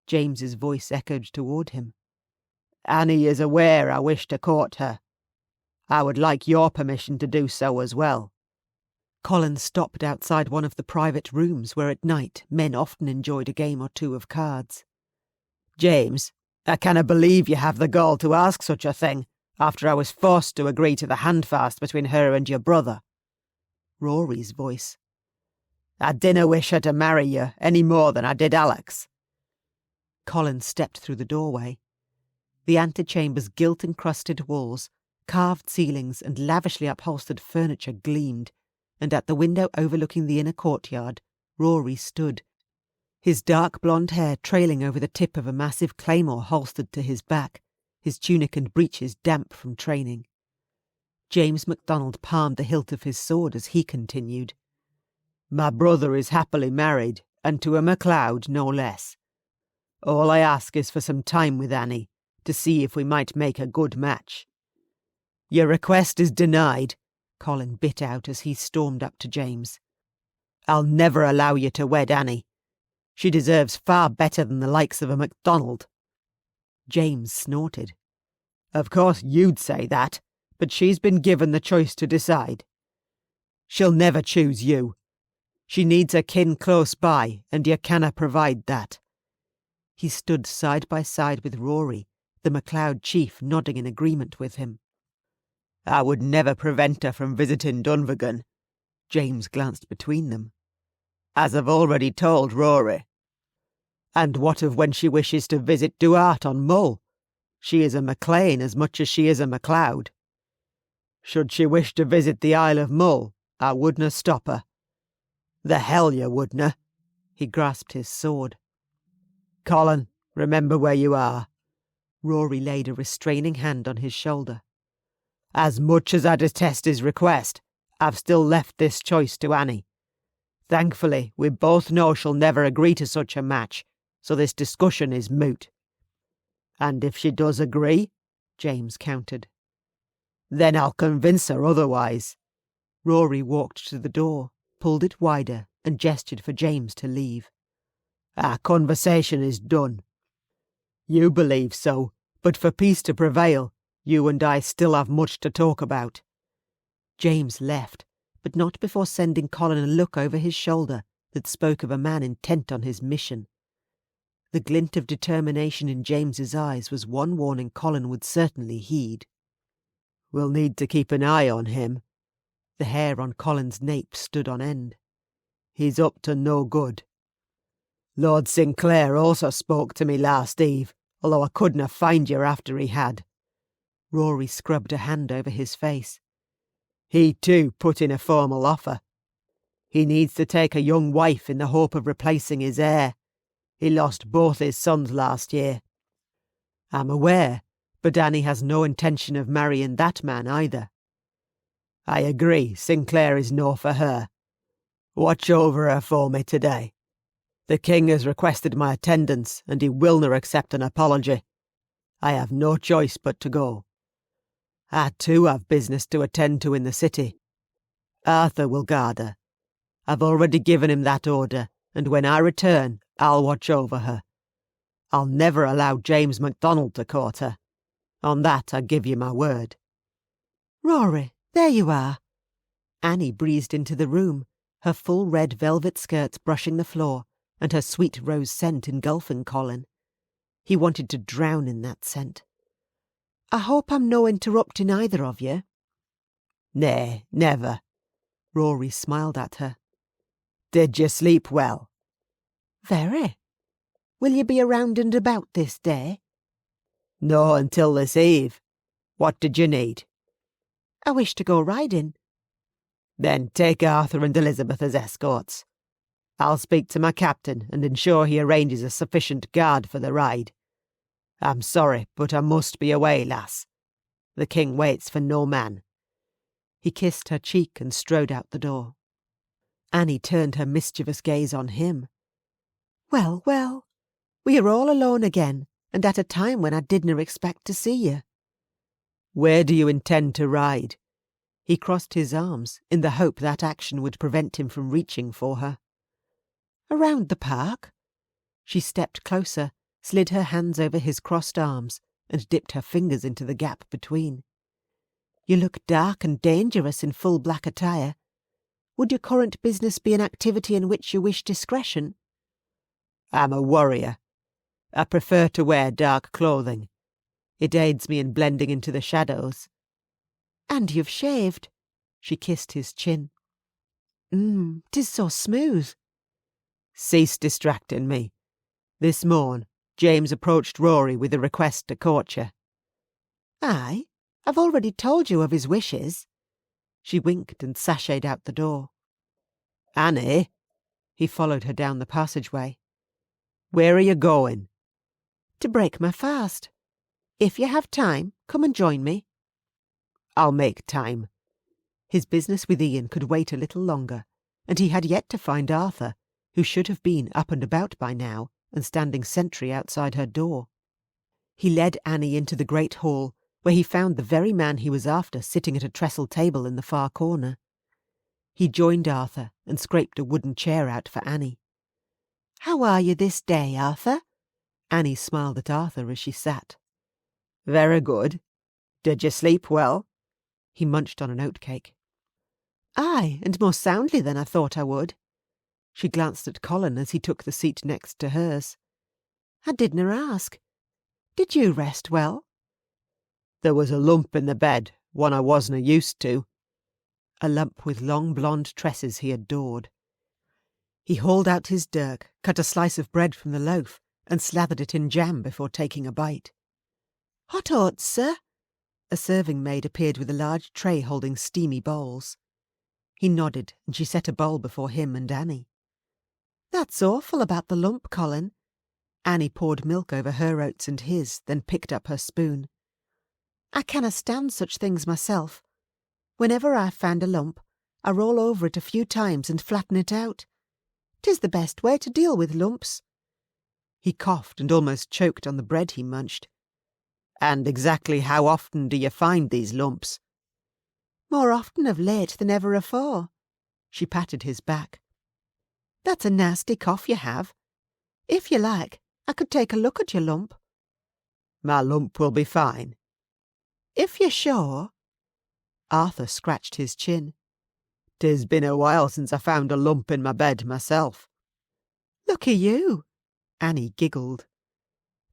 James's voice echoed toward him. Annie is aware I wish to court her. I would like your permission to do so as well. Colin stopped outside one of the private rooms where at night men often enjoyed a game or two of cards. James, I cannot believe you have the gall to ask such a thing, after I was forced to agree to the handfast between her and your brother. Rory's voice. I dinna wish her to marry you any more than I did Alex. Colin stepped through the doorway. The antechamber's gilt-encrusted walls, carved ceilings and lavishly upholstered furniture gleamed, and at the window overlooking the inner courtyard, Rory stood, his dark blonde hair trailing over the tip of a massive claymore holstered to his back, his tunic and breeches damp from training. James MacDonald palmed the hilt of his sword as he continued. My brother is happily married, and to a MacLeod no less. All I ask is for some time with Annie, to see if we might make a good match. Your request is denied, Colin bit out as he stormed up to James. I'll never allow you to wed Annie. She deserves far better than the likes of a MacDonald. James snorted. Of course you'd say that, but she's been given the choice to decide. She'll never choose you. She needs a kin close by, and you canna provide that. He stood side by side with Rory, the MacLeod chief nodding in agreement with him. I would never prevent her from visiting Dunvegan. James glanced between them. As I've already told Rory. And what of when she wishes to visit Duart on Mull? She is a MacLean as much as she is a MacLeod. Should she wish to visit the Isle of Mull, I wouldna stop her. The hell you wouldna. He grasped his sword. Colin, remember where you are. Rory laid a restraining hand on his shoulder. As much as I detest his request, I've still left this choice to Annie. Thankfully, we both know she'll never agree to such a match, so this discussion is moot. And if she does agree, James countered. Then I'll convince her otherwise. Rory walked to the door, pulled it wider, and gestured for James to leave. Our conversation is done. You believe so, but for peace to prevail, you and I still have much to talk about. James left, but not before sending Colin a look over his shoulder that spoke of a man intent on his mission. The glint of determination in James's eyes was one warning Colin would certainly heed. We'll need to keep an eye on him. The hair on Colin's nape stood on end. He's up to no good. Lord Sinclair also spoke to me last eve, although I couldna find you after he had. Rory scrubbed a hand over his face. He too put in a formal offer. He needs to take a young wife in the hope of replacing his heir. He lost both his sons last year. I'm aware, but Annie has no intention of marrying that man either. I agree, Sinclair is no for her. Watch over her for me today. The king has requested my attendance, and he will not accept an apology. I have no choice but to go. I too have business to attend to in the city. Arthur will guard her. I've already given him that order, and when I return, I'll watch over her. I'll never allow James MacDonald to court her. On that I give you my word. Rory, there you are. Annie breezed into the room, her full red velvet skirts brushing the floor, and her sweet rose scent engulfing Colin. He wanted to drown in that scent. I hope I'm no interrupting either of you. Nay, never. Rory smiled at her. Did you sleep well? Very. Will you be around and about this day? No, until this eve. What did you need? I wish to go riding. Then take Arthur and Elizabeth as escorts. I'll speak to my captain and ensure he arranges a sufficient guard for the ride. I'm sorry, but I must be away, lass. The king waits for no man. He kissed her cheek and strode out the door. Annie turned her mischievous gaze on him. Well, well, we are all alone again, and at a time when I didn't expect to see you. Where do you intend to ride? He crossed his arms in the hope that action would prevent him from reaching for her. Around the park. She stepped closer, slid her hands over his crossed arms, and dipped her fingers into the gap between. You look dark and dangerous in full black attire. Would your current business be an activity in which you wish discretion? I'm a warrior. I prefer to wear dark clothing. It aids me in blending into the shadows. And you've shaved. She kissed his chin. 'Tis so smooth. Cease distracting me. This morn, James approached Rory with a request to court you. Aye, I've already told you of his wishes. She winked and sashayed out the door. Annie? He followed her down the passageway. Where are you going? To break my fast. If you have time, come and join me. I'll make time. His business with Ian could wait a little longer, and he had yet to find Arthur, who should have been up and about by now and standing sentry outside her door. He led Annie into the great hall, where he found the very man he was after sitting at a trestle table in the far corner. He joined Arthur and scraped a wooden chair out for Annie. "How are you this day, Arthur?" Annie smiled at Arthur as she sat. "Very good. Did you sleep well?" He munched on an oatcake. "Aye, and more soundly than I thought I would." She glanced at Colin as he took the seat next to hers. "I didna ask. Did you rest well?" "There was a lump in the bed, one I wasna used to." A lump with long blonde tresses he adored. He hauled out his dirk, cut a slice of bread from the loaf, and slathered it in jam before taking a bite. "Hot oats, sir?" A serving maid appeared with a large tray holding steamy bowls. He nodded, and she set a bowl before him and Annie. "That's awful about the lump, Colin." Annie poured milk over her oats and his, then picked up her spoon. "I canna stand such things myself. Whenever I've found a lump, I roll over it a few times and flatten it out. 'Tis the best way to deal with lumps." He coughed and almost choked on the bread he munched. "And exactly how often do you find these lumps?" "More often of late than ever afore." She patted his back. "That's a nasty cough you have. If you like, I could take a look at your lump." "My lump will be fine." "If you're sure." Arthur scratched his chin. "'Tis been a while since I found a lump in my bed myself." "Lucky you." Annie giggled.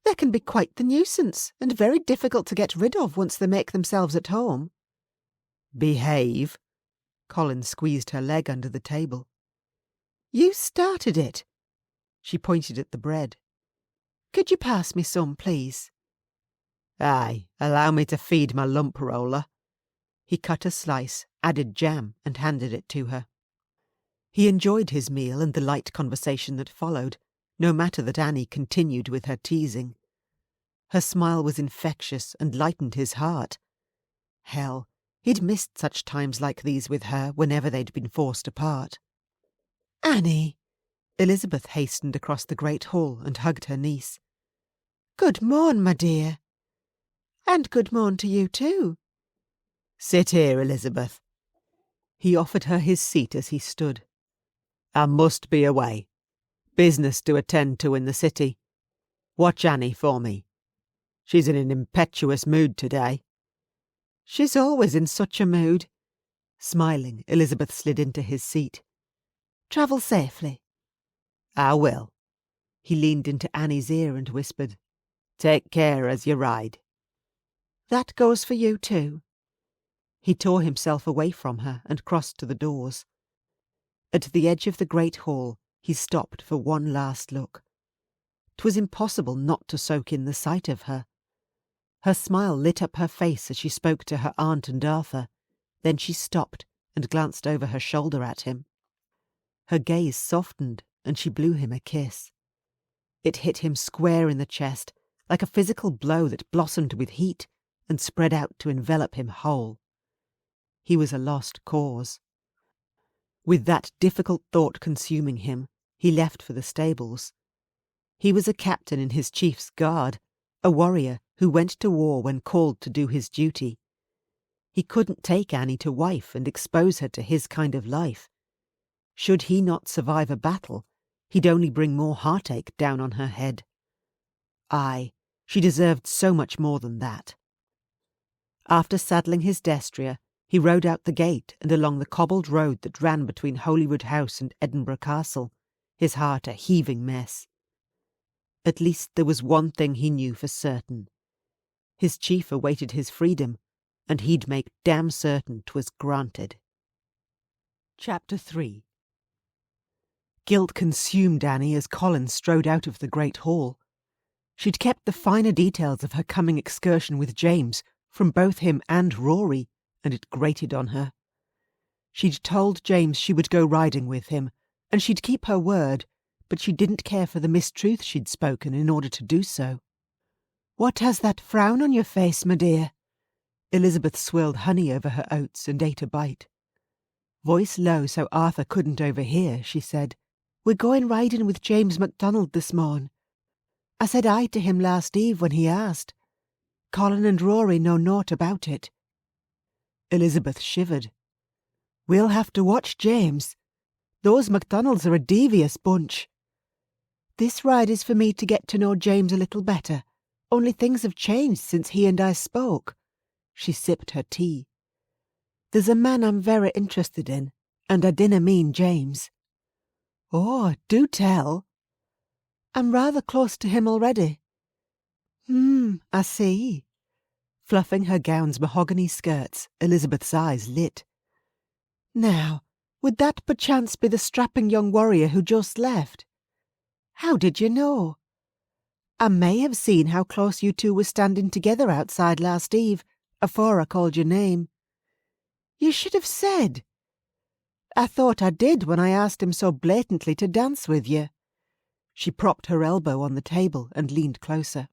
"They can be quite the nuisance, and very difficult to get rid of once they make themselves at home." "Behave." Colin squeezed her leg under the table. "You started it." She pointed at the bread. "Could you pass me some, please?" "Aye, allow me to feed my lump roller." He cut a slice, added jam, and handed it to her. He enjoyed his meal and the light conversation that followed, no matter that Annie continued with her teasing. Her smile was infectious and lightened his heart. Hell, he'd missed such times like these with her whenever they'd been forced apart. "Annie!" Elizabeth hastened across the great hall and hugged her niece. "Good morn, my dear." "And good morn to you too." "Sit here, Elizabeth." He offered her his seat as he stood. "I must be away. Business to attend to in the city. Watch Annie for me. She's in an impetuous mood today." "She's always in such a mood." Smiling, Elizabeth slid into his seat. "Travel safely." "I will." He leaned into Annie's ear and whispered, "Take care as you ride." "That goes for you too." He tore himself away from her and crossed to the doors. At the edge of the great hall, he stopped for one last look. 'Twas impossible not to soak in the sight of her. Her smile lit up her face as she spoke to her aunt and Arthur. Then she stopped and glanced over her shoulder at him. Her gaze softened and she blew him a kiss. It hit him square in the chest, like a physical blow that blossomed with heat and spread out to envelop him whole. He was a lost cause. With that difficult thought consuming him, he left for the stables. He was a captain in his chief's guard, a warrior who went to war when called to do his duty. He couldn't take Annie to wife and expose her to his kind of life. Should he not survive a battle, he'd only bring more heartache down on her head. Aye, she deserved so much more than that. After saddling his destrier, he rode out the gate and along the cobbled road that ran between Holyrood House and Edinburgh Castle, his heart a heaving mess. At least there was one thing he knew for certain. His chief awaited his freedom, and he'd make damn certain 'twas granted. Chapter 3. Guilt consumed Annie as Colin strode out of the great hall. She'd kept the finer details of her coming excursion with James from both him and Rory, and it grated on her. She'd told James she would go riding with him, and she'd keep her word, but she didn't care for the mistruth she'd spoken in order to do so. "What has that frown on your face, my dear?" Elizabeth swirled honey over her oats and ate a bite. Voice low so Arthur couldn't overhear, she said, "We're going riding with James MacDonald this morn. I said aye to him last eve when he asked. Colin and Rory know naught about it." Elizabeth shivered. "We'll have to watch James. Those MacDonalds are a devious bunch. This ride is for me to get to know James a little better, only things have changed since he and I spoke." She sipped her tea. "There's a man I'm very interested in, and I dinna mean James." "Oh, do tell." "I'm rather close to him already." I see." Fluffing her gown's mahogany skirts, Elizabeth's eyes lit. "Now, would that perchance be the strapping young warrior who just left? How did you know?" "I may have seen how close you two were standing together outside last eve, afore I called your name." "You should have said." I thought I did when I asked him so blatantly to dance with you." She propped her elbow on the table and leaned closer.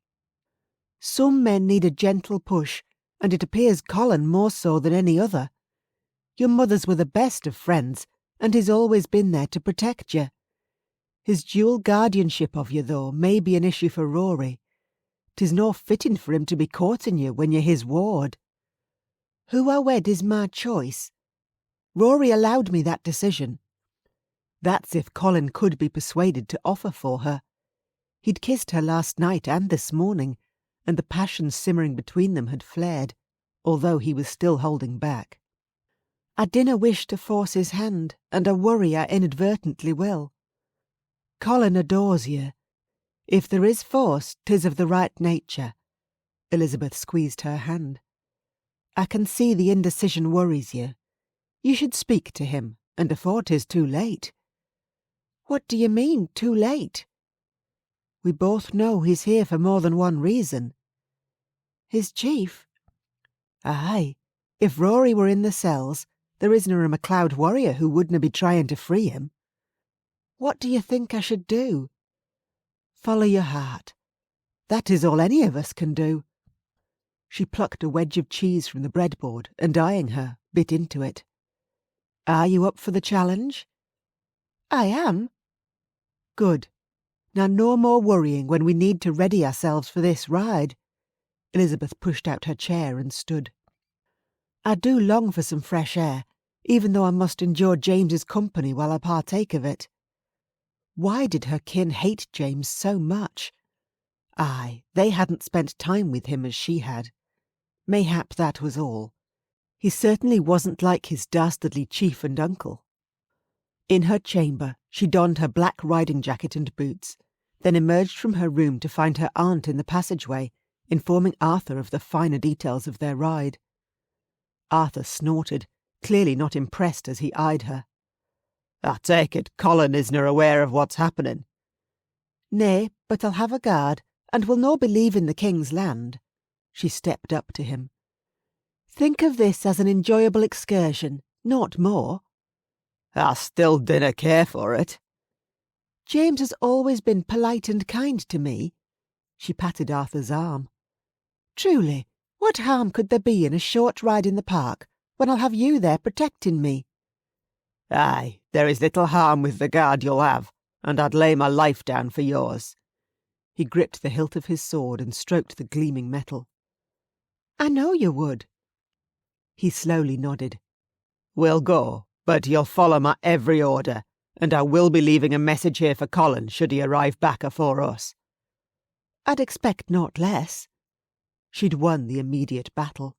"Some men need a gentle push, and it appears Colin more so than any other. Your mothers were the best of friends, and he's always been there to protect you. His dual guardianship of you, though, may be an issue for Rory. 'Tis no fitting for him to be courting you when you're his ward. Who I wed is my choice. Rory allowed me that decision. That's if Colin could be persuaded to offer for her. He'd kissed her last night and this morning, and the passion simmering between them had flared, although he was still holding back. I dinna wish to force his hand, and I worry I inadvertently will. Colin adores you. If there is force, 'tis of the right nature." Elizabeth squeezed her hand. "I can see the indecision worries you. You should speak to him, and afore 'tis too late." "What do you mean, too late?" "We both know he's here for more than one reason." "His chief?" "Aye. If Rory were in the cells, there isna a MacLeod warrior who wouldna be trying to free him." "What do you think I should do?" "Follow your heart. That is all any of us can do." She plucked a wedge of cheese from the breadboard and, eyeing her, bit into it. "Are you up for the challenge?" "I am." "Good. Now no more worrying when we need to ready ourselves for this ride." Elizabeth pushed out her chair and stood. "I do long for some fresh air, even though I must endure James's company while I partake of it." Why did her kin hate James so much? Aye, they hadn't spent time with him as she had. Mayhap that was all. He certainly wasn't like his dastardly chief and uncle. In her chamber, she donned her black riding jacket and boots, then emerged from her room to find her aunt in the passageway, informing Arthur of the finer details of their ride. Arthur snorted, clearly not impressed as he eyed her. "I take it Colin isna aware of what's happening." "Nay, but I'll have a guard, and will no be leaving the King's land." She stepped up to him. "Think of this as an enjoyable excursion, not more." "I still dinna care for it." "James has always been polite and kind to me." She patted Arthur's arm. "Truly, what harm could there be in a short ride in the park, when I'll have you there protecting me?" "Aye, there is little harm with the guard you'll have, and I'd lay my life down for yours." He gripped the hilt of his sword and stroked the gleaming metal. "I know you would." He slowly nodded. "We'll go, but you'll follow my every order, and I will be leaving a message here for Colin should he arrive back afore us." "I'd expect naught less." She'd won the immediate battle.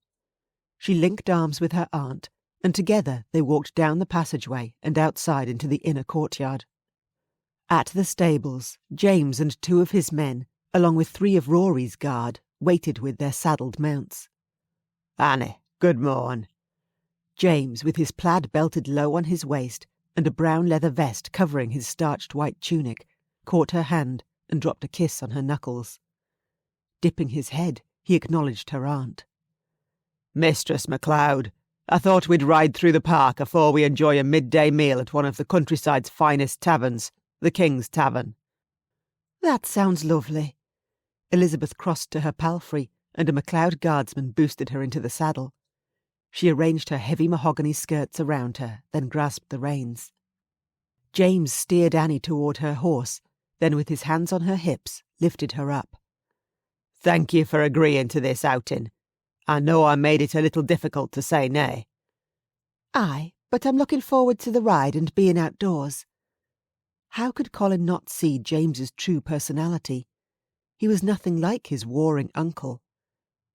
She linked arms with her aunt, and together they walked down the passageway and outside into the inner courtyard. At the stables, James and 2 of his men, along with 3 of Rory's guard, waited with their saddled mounts. "Annie, good morn." James, with his plaid belted low on his waist and a brown leather vest covering his starched white tunic, caught her hand and dropped a kiss on her knuckles. Dipping his head, he acknowledged her aunt. "Mistress MacLeod, I thought we'd ride through the park afore we enjoy a midday meal at one of the countryside's finest taverns, the King's Tavern." "That sounds lovely." Elizabeth crossed to her palfrey, and a MacLeod guardsman boosted her into the saddle. She arranged her heavy mahogany skirts around her, then grasped the reins. James steered Annie toward her horse, then with his hands on her hips, lifted her up. "Thank you for agreeing to this outing. I know I made it a little difficult to say nay." "Aye, but I'm looking forward to the ride and being outdoors." How could Colin not see James's true personality? He was nothing like his warring uncle.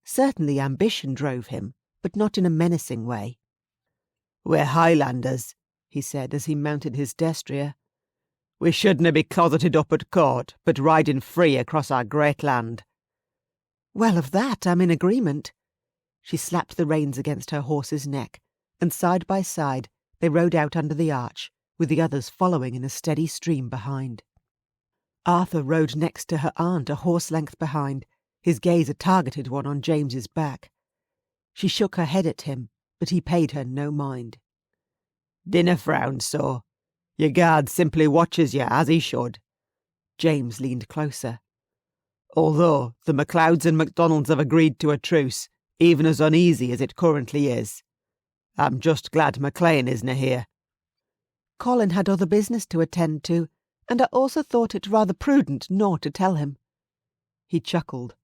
Certainly ambition drove him, but not in a menacing way. "We're Highlanders," he said as he mounted his destrier. "We shouldna be closeted up at court, but riding free across our great land." "Well, of that I'm in agreement." She slapped the reins against her horse's neck, and side by side they rode out under the arch, with the others following in a steady stream behind. Arthur rode next to her aunt a horse-length behind, his gaze a targeted one on James's back. She shook her head at him, but he paid her no mind. Dinna frown so. Your guard simply watches you as he should. James leaned closer. Although the MacLeods and MacDonalds have agreed to a truce, even as uneasy as it currently is. I'm just glad MacLean isna here. Colin had other business to attend to, and I also thought it rather prudent not to tell him. He chuckled.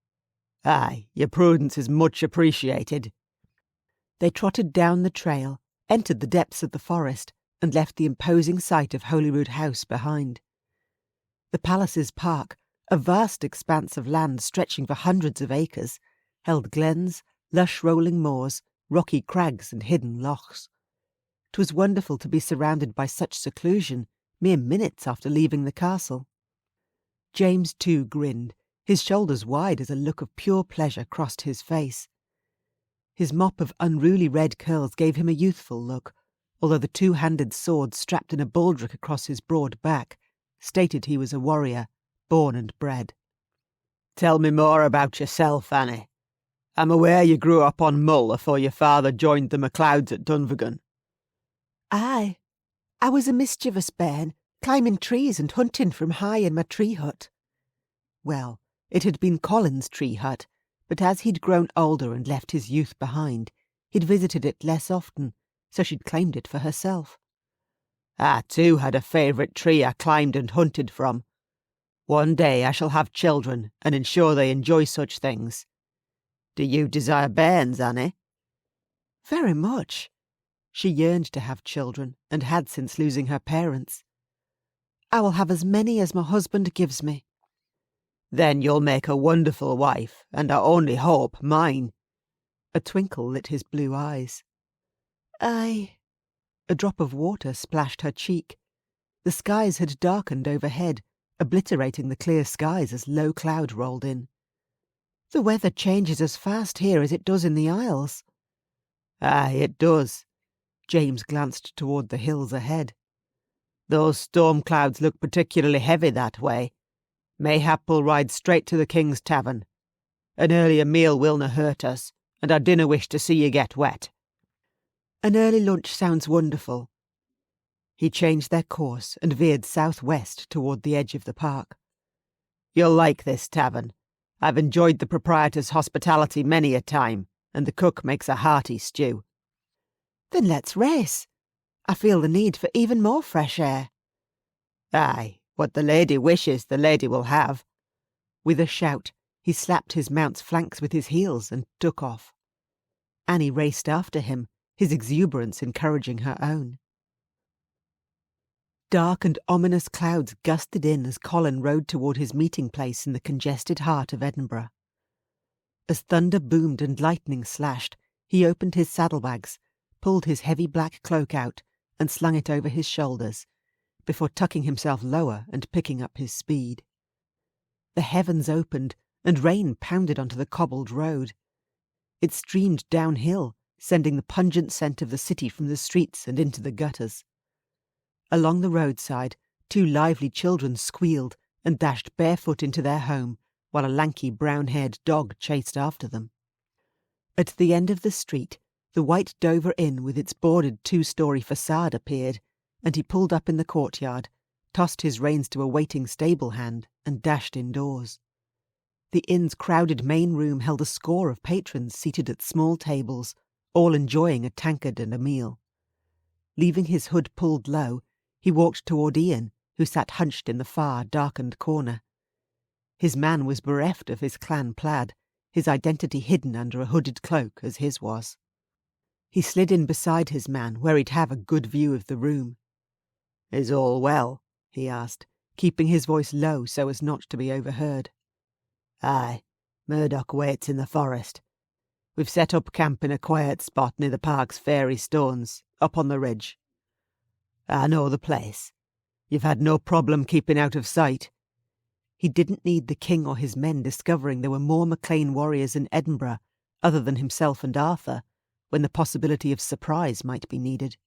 Aye, your prudence is much appreciated. They trotted down the trail, entered the depths of the forest, and left the imposing sight of Holyrood House behind. The palace's park, a vast expanse of land stretching for hundreds of acres, held glens, lush rolling moors, rocky crags and hidden lochs. 'Twas wonderful to be surrounded by such seclusion mere minutes after leaving the castle. James too grinned, his shoulders wide as a look of pure pleasure crossed his face. His mop of unruly red curls gave him a youthful look, although the two-handed sword strapped in a baldric across his broad back stated he was a warrior, born and bred. Tell me more about yourself, Annie. I'm aware you grew up on Mull afore your father joined the MacLeods at Dunvegan. Aye, I was a mischievous bairn, climbing trees and hunting from high in my tree hut. Well, it had been Colin's tree hut, but as he'd grown older and left his youth behind, he'd visited it less often, so she'd claimed it for herself. I too had a favourite tree I climbed and hunted from. One day I shall have children and ensure they enjoy such things. Do you desire bairns, Annie? Very much. She yearned to have children, and had since losing her parents. I will have as many as my husband gives me. Then you'll make a wonderful wife, and I only hope mine. A twinkle lit his blue eyes. Aye. A drop of water splashed her cheek. The skies had darkened overhead, obliterating the clear skies as low cloud rolled in. The weather changes as fast here as it does in the Isles. Aye, it does. James glanced toward the hills ahead. Those storm clouds look particularly heavy that way. Mayhap we'll ride straight to the King's Tavern. An earlier meal willna hurt us, and I dinna wish to see you get wet. An early lunch sounds wonderful. He changed their course and veered southwest toward the edge of the park. You'll like this tavern. I've enjoyed the proprietor's hospitality many a time, and the cook makes a hearty stew. Then let's race. I feel the need for even more fresh air. Aye, what the lady wishes the lady will have. With a shout, he slapped his mount's flanks with his heels and took off. Annie raced after him, his exuberance encouraging her own. Dark and ominous clouds gusted in as Colin rode toward his meeting place in the congested heart of Edinburgh. As thunder boomed and lightning slashed, he opened his saddlebags, pulled his heavy black cloak out and slung it over his shoulders, before tucking himself lower and picking up his speed. The heavens opened, and rain pounded onto the cobbled road. It streamed downhill, sending the pungent scent of the city from the streets and into the gutters. Along the roadside, two lively children squealed and dashed barefoot into their home, while a lanky brown-haired dog chased after them. At the end of the street, the white Dover Inn with its boarded two-storey facade appeared, and he pulled up in the courtyard, tossed his reins to a waiting stable hand, and dashed indoors. The inn's crowded main room held a score of patrons seated at small tables, all enjoying a tankard and a meal. Leaving his hood pulled low, he walked toward Ian, who sat hunched in the far, darkened corner. His man was bereft of his clan plaid, his identity hidden under a hooded cloak as his was. He slid in beside his man, where he'd have a good view of the room. "Is all well?" he asked, keeping his voice low so as not to be overheard. "Aye, Murdoch waits in the forest. We've set up camp in a quiet spot near the park's fairy stones, up on the ridge. I know the place. You've had no problem keeping out of sight." He didn't need the king or his men discovering there were more MacLean warriors in Edinburgh, other than himself and Arthur, when the possibility of surprise might be needed.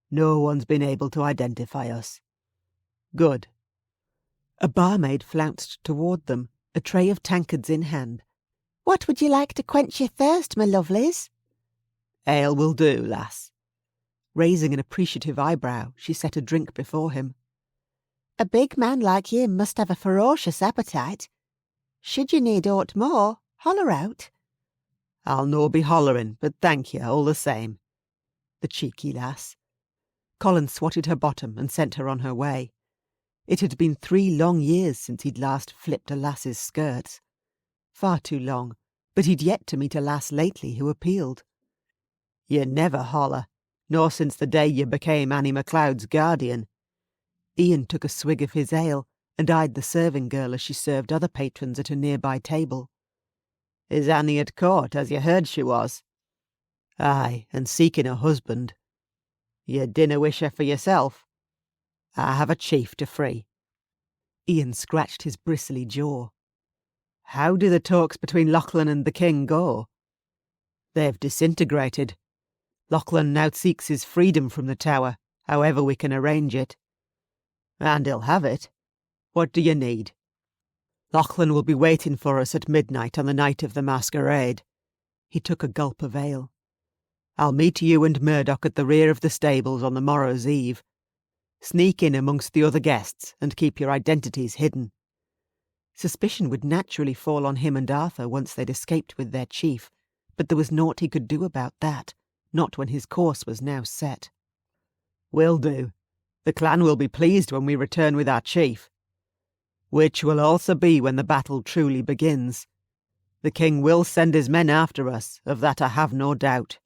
"No one's been able to identify us." "Good." A barmaid flounced toward them, a tray of tankards in hand. "What would you like to quench your thirst, my lovelies?" "Ale will do, lass." Raising an appreciative eyebrow, she set a drink before him. A big man like you must have a ferocious appetite. Should you need aught more, holler out. I'll no be hollering, but thank you all the same. The cheeky lass. Colin swatted her bottom and sent her on her way. It had been 3 long years since he'd last flipped a lass's skirts. Far too long, but he'd yet to meet a lass lately who appealed. You never holler, nor since the day you became Annie MacLeod's guardian. Ian took a swig of his ale and eyed the serving girl as she served other patrons at a nearby table. Is Annie at court, as you heard she was? Aye, and seeking a husband. You dinna wish her for yourself? I have a chief to free. Ian scratched his bristly jaw. How do the talks between Lachlan and the king go? They've disintegrated. Lachlan now seeks his freedom from the tower, however we can arrange it. And he'll have it. What do you need? Lachlan will be waiting for us at midnight on the night of the masquerade. He took a gulp of ale. I'll meet you and Murdoch at the rear of the stables on the morrow's eve. Sneak in amongst the other guests and keep your identities hidden. Suspicion would naturally fall on him and Arthur once they'd escaped with their chief, but there was naught he could do about that, not when his course was now set. Will do. The clan will be pleased when we return with our chief. Which will also be when the battle truly begins. The king will send his men after us, of that I have no doubt.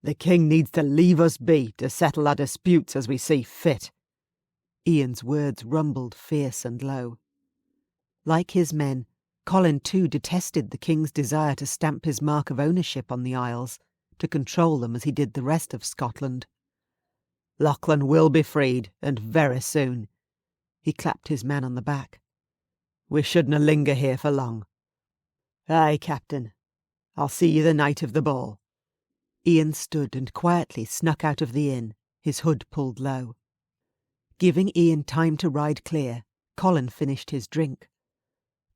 The king needs to leave us be to settle our disputes as we see fit. Ian's words rumbled fierce and low. Like his men, Colin too detested the king's desire to stamp his mark of ownership on the Isles, to control them as he did the rest of Scotland. Lachlan will be freed, and very soon. He clapped his man on the back. We shouldna linger here for long. Aye, Captain. I'll see you the night of the ball. Ian stood and quietly snuck out of the inn, his hood pulled low. Giving Ian time to ride clear, Colin finished his drink.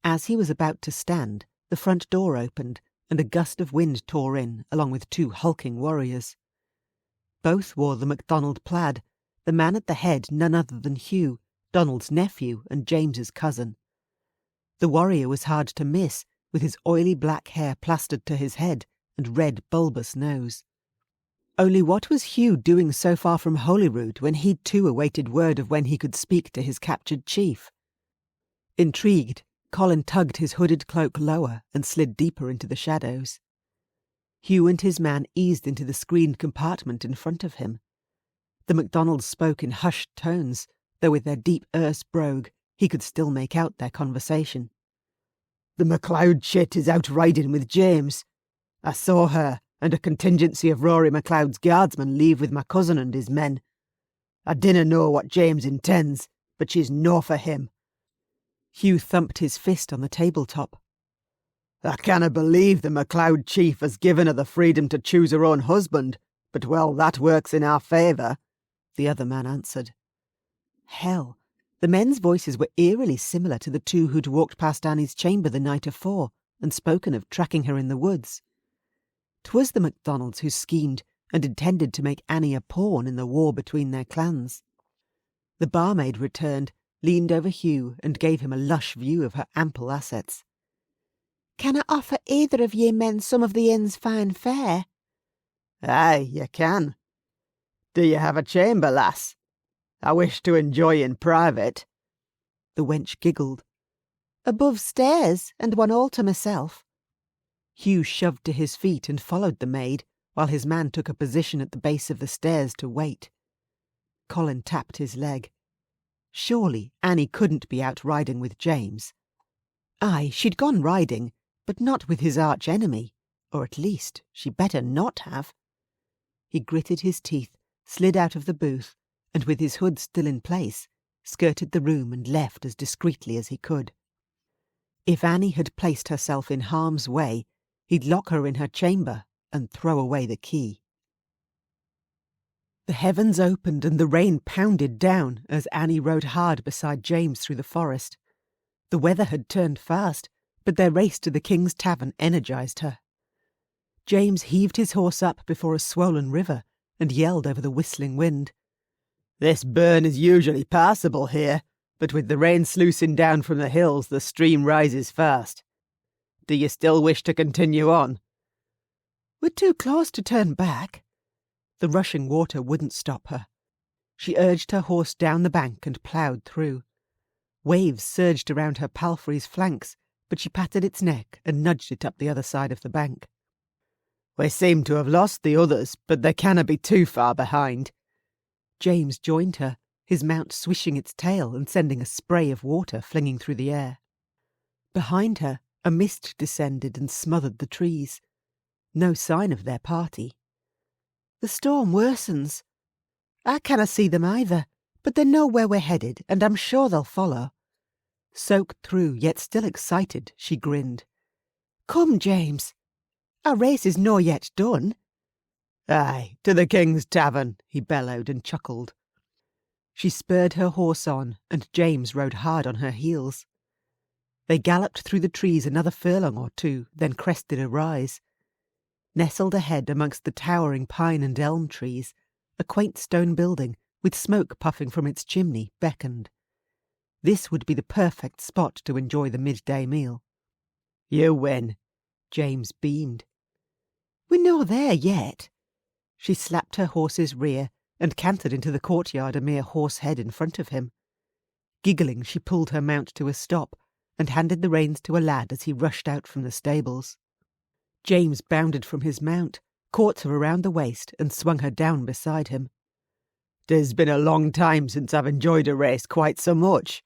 As he was about to stand, the front door opened, and a gust of wind tore in, along with 2 hulking warriors. Both wore the MacDonald plaid, the man at the head none other than Hugh, Donald's nephew and James's cousin. The warrior was hard to miss, with his oily black hair plastered to his head and red bulbous nose. Only what was Hugh doing so far from Holyrood when he too awaited word of when he could speak to his captured chief? Intrigued, Colin tugged his hooded cloak lower and slid deeper into the shadows. Hugh and his man eased into the screened compartment in front of him. The MacDonalds spoke in hushed tones, though with their deep Erse brogue he could still make out their conversation. The MacLeod chit is out riding with James. I saw her and a contingency of Rory MacLeod's guardsmen leave with my cousin and his men. I dinna know what James intends, but she's no for him. Hugh thumped his fist on the tabletop. I canna believe the MacLeod chief has given her the freedom to choose her own husband, but well, that works in our favour, the other man answered. Hell, the men's voices were eerily similar to the 2 who'd walked past Annie's chamber the night afore and spoken of tracking her in the woods. 'Twas the MacDonalds who schemed and intended to make Annie a pawn in the war between their clans. The barmaid returned, leaned over Hugh and gave him a lush view of her ample assets. Can I offer either of ye men some of the inn's fine fare? Aye, you can. Do you have a chamber, lass? I wish to enjoy in private. The wench giggled. Above stairs, and one all to myself. Hugh shoved to his feet and followed the maid, while his man took a position at the base of the stairs to wait. Colin tapped his leg. Surely Annie couldn't be out riding with James. Aye, she'd gone riding, but not with his arch-enemy, or at least she better not have. He gritted his teeth, slid out of the booth, and with his hood still in place, skirted the room and left as discreetly as he could. If Annie had placed herself in harm's way, he'd lock her in her chamber and throw away the key. The heavens opened and the rain pounded down as Annie rode hard beside James through the forest. The weather had turned fast, but their race to the King's Tavern energised her. James heaved his horse up before a swollen river and yelled over the whistling wind. "This burn is usually passable here, but with the rain sluicing down from the hills, the stream rises fast. Do you still wish to continue on?" "We're too close to turn back." The rushing water wouldn't stop her. She urged her horse down the bank and ploughed through. Waves surged around her palfrey's flanks, but she patted its neck and nudged it up the other side of the bank. "We seem to have lost the others, but they cannot be too far behind." James joined her, his mount swishing its tail and sending a spray of water flinging through the air. Behind her, a mist descended and smothered the trees. No sign of their party. "The storm worsens. I canna see them either, but they know where we're headed, and I'm sure they'll follow." Soaked through, yet still excited, she grinned. "Come, James. Our race is no yet done." "Aye, to the King's Tavern," he bellowed and chuckled. She spurred her horse on, and James rode hard on her heels. They galloped through the trees another furlong or two, then crested a rise. Nestled ahead amongst the towering pine and elm trees, a quaint stone building, with smoke puffing from its chimney, beckoned. This would be the perfect spot to enjoy the midday meal. "You win." James beamed. "We're no there yet." She slapped her horse's rear and cantered into the courtyard a mere horse head in front of him. Giggling, she pulled her mount to a stop and handed the reins to a lad as he rushed out from the stables. James bounded from his mount, caught her around the waist and swung her down beside him. "'Tis been a long time since I've enjoyed a race quite so much.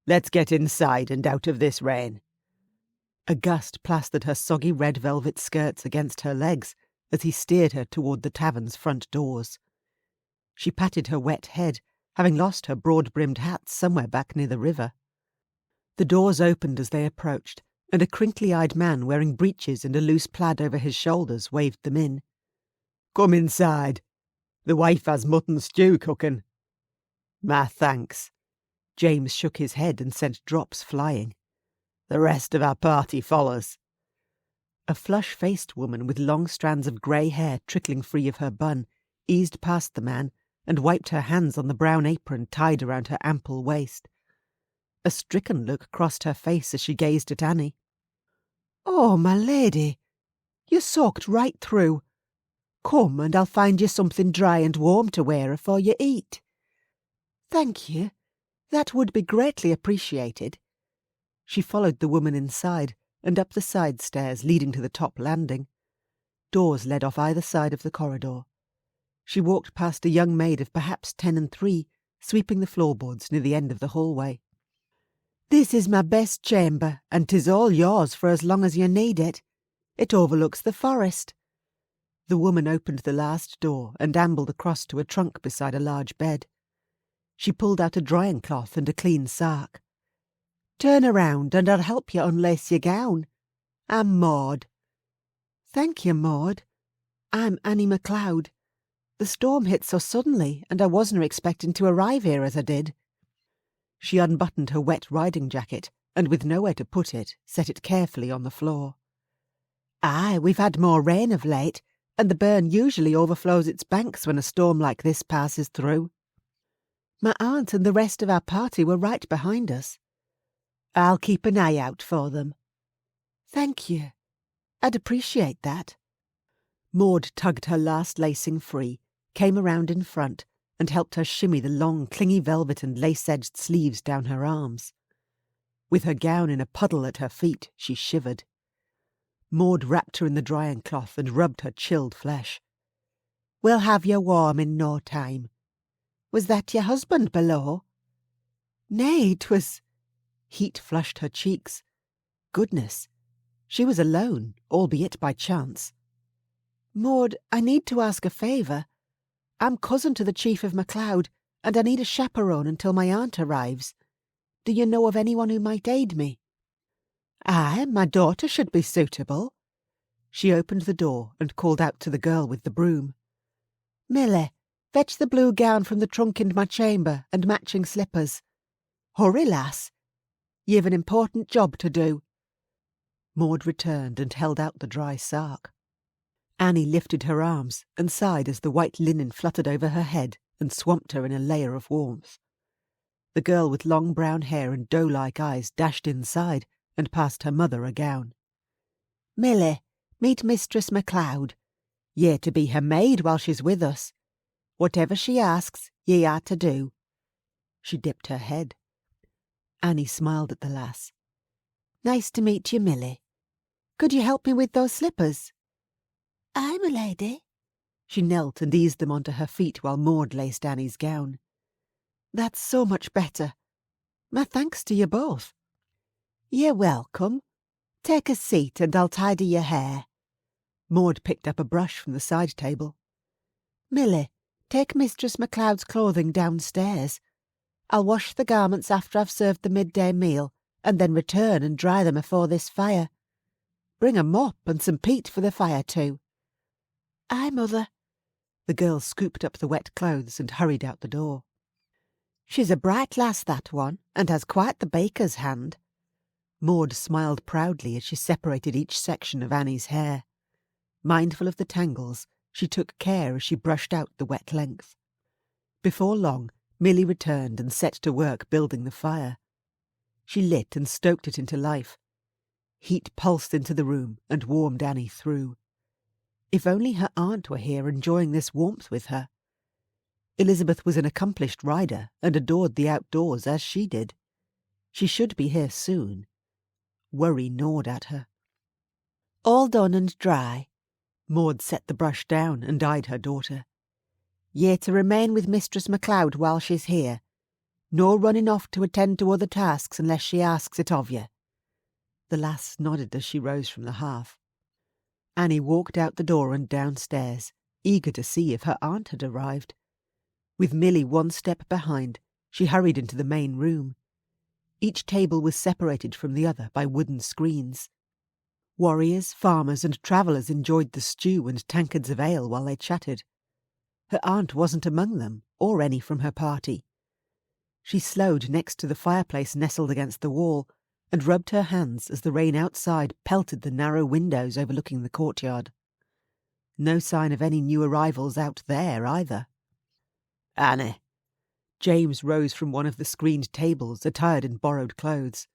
Let's get inside and out of this rain." A gust plastered her soggy red velvet skirts against her legs as he steered her toward the tavern's front doors. She patted her wet head, having lost her broad-brimmed hat somewhere back near the river. The doors opened as they approached, and a crinkly-eyed man wearing breeches and a loose plaid over his shoulders waved them in. "Come inside. The wife has mutton stew cooking." "My thanks." James shook his head and sent drops flying. "The rest of our party follows." A flush-faced woman with long strands of grey hair trickling free of her bun eased past the man and wiped her hands on the brown apron tied around her ample waist. A stricken look crossed her face as she gazed at Annie. "Oh, my lady, you're soaked right through. Come, and I'll find you something dry and warm to wear afore you eat." "Thank you. That would be greatly appreciated." She followed the woman inside and up the side stairs leading to the top landing. Doors led off either side of the corridor. She walked past a young maid of perhaps 10 and 3, sweeping the floorboards near the end of the hallway. "This is my best chamber, and 'tis all yours for as long as you need it. It overlooks the forest." The woman opened the last door and ambled across to a trunk beside a large bed. She pulled out a drying cloth and a clean sark. "Turn around and I'll help you unlace your gown. I'm Maud." "Thank you, Maud. I'm Annie MacLeod. The storm hit so suddenly, and I wasn't expecting to arrive here as I did." She unbuttoned her wet riding jacket, and with nowhere to put it, set it carefully on the floor. "Aye, we've had more rain of late, and the burn usually overflows its banks when a storm like this passes through. My aunt and the rest of our party were right behind us. I'll keep an eye out for them." "Thank you. I'd appreciate that." Maud tugged her last lacing free, came around in front, and helped her shimmy the long, clingy velvet and lace-edged sleeves down her arms. With her gown in a puddle at her feet, she shivered. Maud wrapped her in the drying cloth and rubbed her chilled flesh. "We'll have you warm in no time. Was that your husband below?" "Nay, 'twas—" Heat flushed her cheeks. Goodness, she was alone, albeit by chance. "Maud, I need to ask a favour. I'm cousin to the Chief of MacLeod, and I need a chaperone until my aunt arrives. Do you know of anyone who might aid me?" "Aye, my daughter should be suitable." She opened the door and called out to the girl with the broom. "Millie, fetch the blue gown from the trunk in my chamber and matching slippers. Hurry, lass. You've an important job to do." Maud returned and held out the dry sark. Annie lifted her arms and sighed as the white linen fluttered over her head and swamped her in a layer of warmth. The girl with long brown hair and doe-like eyes dashed inside and passed her mother a gown. "Milly, meet Mistress MacLeod. Ye to be her maid while she's with us. Whatever she asks, ye are to do." She dipped her head. Annie smiled at the lass. "Nice to meet you, Milly. Could you help me with those slippers?" "Aye, my lady." She knelt and eased them onto her feet while Maud laced Annie's gown. "That's so much better. My thanks to you both." "You're welcome. Take a seat and I'll tidy your hair." Maud picked up a brush from the side table. "Milly, take Mistress MacLeod's clothing downstairs. I'll wash the garments after I've served the midday meal, and then return and dry them afore this fire. Bring a mop and some peat for the fire too." "Aye, mother." The girl scooped up the wet clothes and hurried out the door. "She's a bright lass, that one, and has quite the baker's hand." Maud smiled proudly as she separated each section of Annie's hair. Mindful of the tangles, she took care as she brushed out the wet length. Before long, Milly returned and set to work building the fire. She lit and stoked it into life. Heat pulsed into the room and warmed Annie through. If only her aunt were here enjoying this warmth with her. Elizabeth was an accomplished rider and adored the outdoors as she did. She should be here soon. Worry gnawed at her. "All done and dry." Maud set the brush down and eyed her daughter. "Ye to remain with Mistress MacLeod while she's here. No running off to attend to other tasks unless she asks it of you." The lass nodded as she rose from the hearth. Annie walked out the door and downstairs, eager to see if her aunt had arrived. With Milly one step behind, she hurried into the main room. Each table was separated from the other by wooden screens. Warriors, farmers and travellers enjoyed the stew and tankards of ale while they chatted. Her aunt wasn't among them, or any from her party. She slowed next to the fireplace nestled against the wall, and rubbed her hands as the rain outside pelted the narrow windows overlooking the courtyard. No sign of any new arrivals out there either. "Annie." James rose from one of the screened tables, attired in borrowed clothes.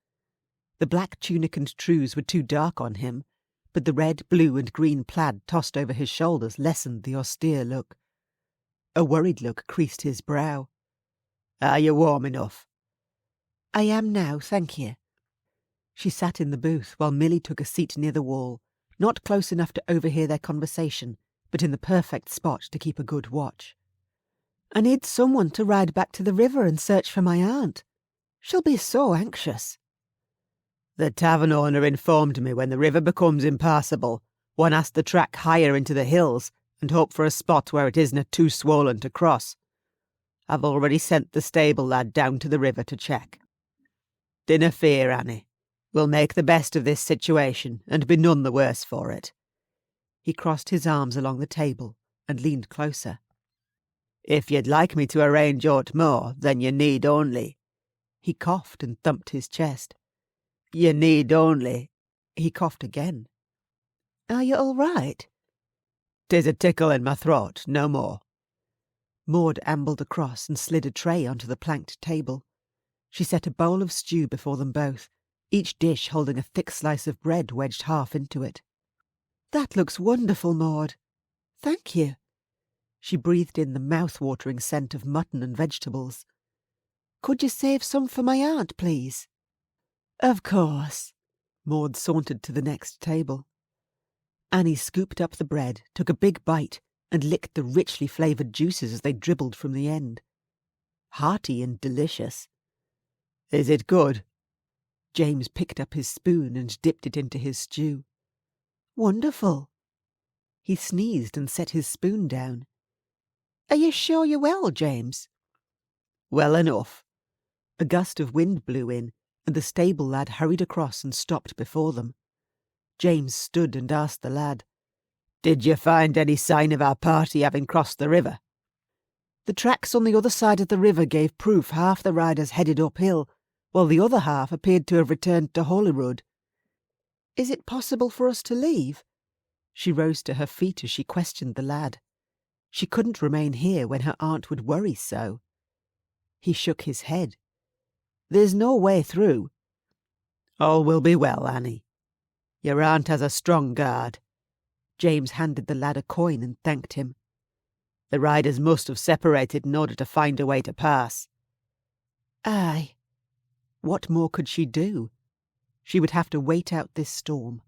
The black tunic and trews were too dark on him, but the red, blue and green plaid tossed over his shoulders lessened the austere look. A worried look creased his brow. "Are you warm enough?" "I am now, thank you." She sat in the booth while Milly took a seat near the wall, not close enough to overhear their conversation, but in the perfect spot to keep a good watch. "I need someone to ride back to the river and search for my aunt. She'll be so anxious." "The tavern owner informed me when the river becomes impassable, one has to track higher into the hills and hope for a spot where it isn't too swollen to cross. I've already sent the stable lad down to the river to check. Dinna fear, Annie. We'll make the best of this situation and be none the worse for it." He crossed his arms along the table and leaned closer. "If you'd like me to arrange aught more, then you need only—" He coughed and thumped his chest. "You need only—" He coughed again. "Are you all right?" "'Tis a tickle in my throat, no more." Maud ambled across and slid a tray onto the planked table. She set a bowl of stew before them both, each dish holding a thick slice of bread wedged half into it. "That looks wonderful, Maud. Thank you." She breathed in the mouth-watering scent of mutton and vegetables. "Could you save some for my aunt, please?" "Of course." Maud sauntered to the next table. Annie scooped up the bread, took a big bite, and licked the richly flavoured juices as they dribbled from the end. Hearty and delicious. "Is it good?" James picked up his spoon and dipped it into his stew. "Wonderful." He sneezed and set his spoon down. "Are you sure you're well, James?" "Well enough." A gust of wind blew in, and the stable lad hurried across and stopped before them. James stood and asked the lad, "Did you find any sign of our party having crossed the river?" "The tracks on the other side of the river gave proof half the riders headed uphill, while the other half appeared to have returned to Holyrood." "Is it possible for us to leave?" She rose to her feet as she questioned the lad. She couldn't remain here when her aunt would worry so. He shook his head. "There's no way through." "All will be well, Annie. Your aunt has a strong guard." James handed the lad a coin and thanked him. "The riders must have separated in order to find a way to pass." Aye. What more could she do? She would have to wait out this storm.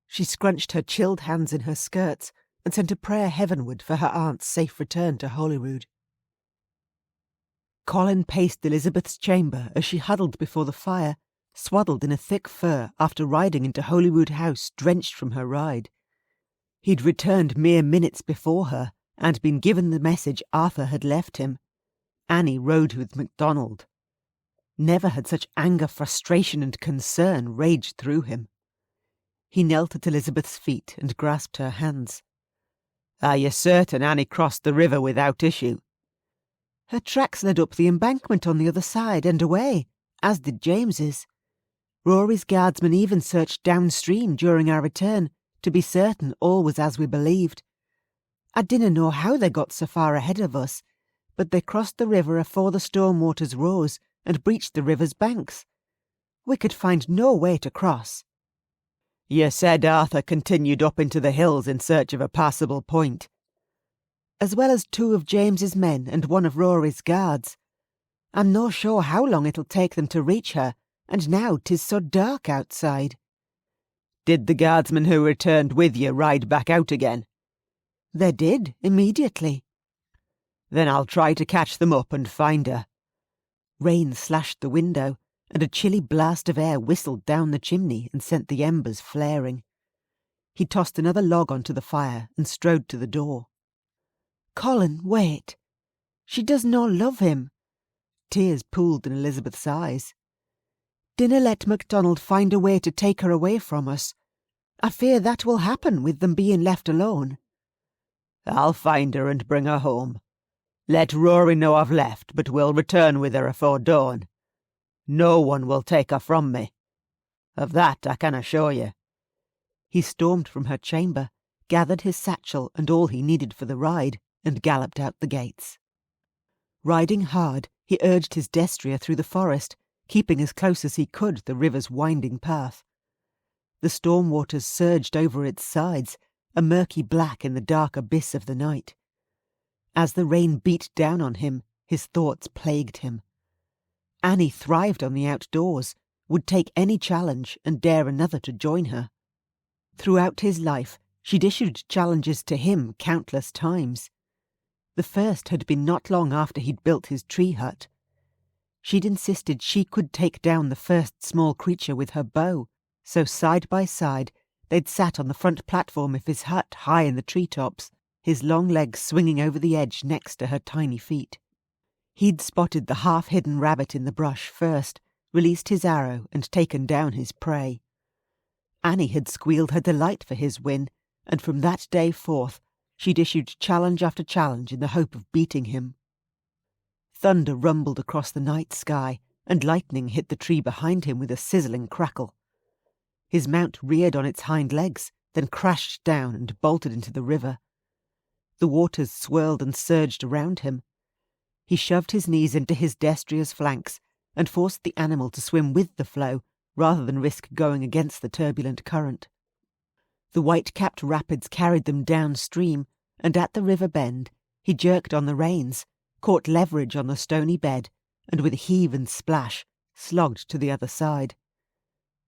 She scrunched her chilled hands in her skirts and sent a prayer heavenward for her aunt's safe return to Holyrood. Colin paced Elizabeth's chamber as she huddled before the fire, swaddled in a thick fur after riding into Holyrood House drenched from her ride. He'd returned mere minutes before her and been given the message Arthur had left him. Annie rode with MacDonald. Never had such anger, frustration and concern raged through him. He knelt at Elizabeth's feet and grasped her hands. "Are you certain Annie crossed the river without issue?" "Her tracks led up the embankment on the other side and away, as did James's. Rory's guardsmen even searched downstream during our return to be certain all was as we believed. I dinna know how they got so far ahead of us, but they crossed the river afore the storm waters rose and breached the river's banks. We could find no way to cross." "You said Arthur continued up into the hills in search of a passable point." "As well as 2 of James's men and 1 of Rory's guards. I'm no sure how long it'll take them to reach her, and now 'tis so dark outside." "Did the guardsmen who returned with you ride back out again?" "They did, immediately." "Then I'll try to catch them up and find her." Rain slashed the window, and a chilly blast of air whistled down the chimney and sent the embers flaring. He tossed another log onto the fire and strode to the door. "Colin, wait. She does no love him." Tears pooled in Elizabeth's eyes. "Dinna let MacDonald find a way to take her away from us. I fear that will happen with them being left alone." "I'll find her and bring her home. Let Rory know I've left, but will return with her afore dawn. No one will take her from me. Of that I can assure you." He stormed from her chamber, gathered his satchel and all he needed for the ride, and galloped out the gates. Riding hard, he urged his destrier through the forest, keeping as close as he could the river's winding path. The storm waters surged over its sides, a murky black in the dark abyss of the night. As the rain beat down on him, his thoughts plagued him. Annie thrived on the outdoors, would take any challenge and dare another to join her. Throughout his life, she'd issued challenges to him countless times. The first had been not long after he'd built his tree hut. She'd insisted she could take down the first small creature with her bow, so side by side they'd sat on the front platform of his hut high in the treetops, his long legs swinging over the edge next to her tiny feet. He'd spotted the half-hidden rabbit in the brush first, released his arrow and taken down his prey. Annie had squealed her delight for his win, and from that day forth she'd issued challenge after challenge in the hope of beating him. Thunder rumbled across the night sky, and lightning hit the tree behind him with a sizzling crackle. His mount reared on its hind legs, then crashed down and bolted into the river. The waters swirled and surged around him. He shoved his knees into his destrier's flanks and forced the animal to swim with the flow rather than risk going against the turbulent current. The white-capped rapids carried them downstream, and at the river bend he jerked on the reins, caught leverage on the stony bed, and with a heave and splash slogged to the other side.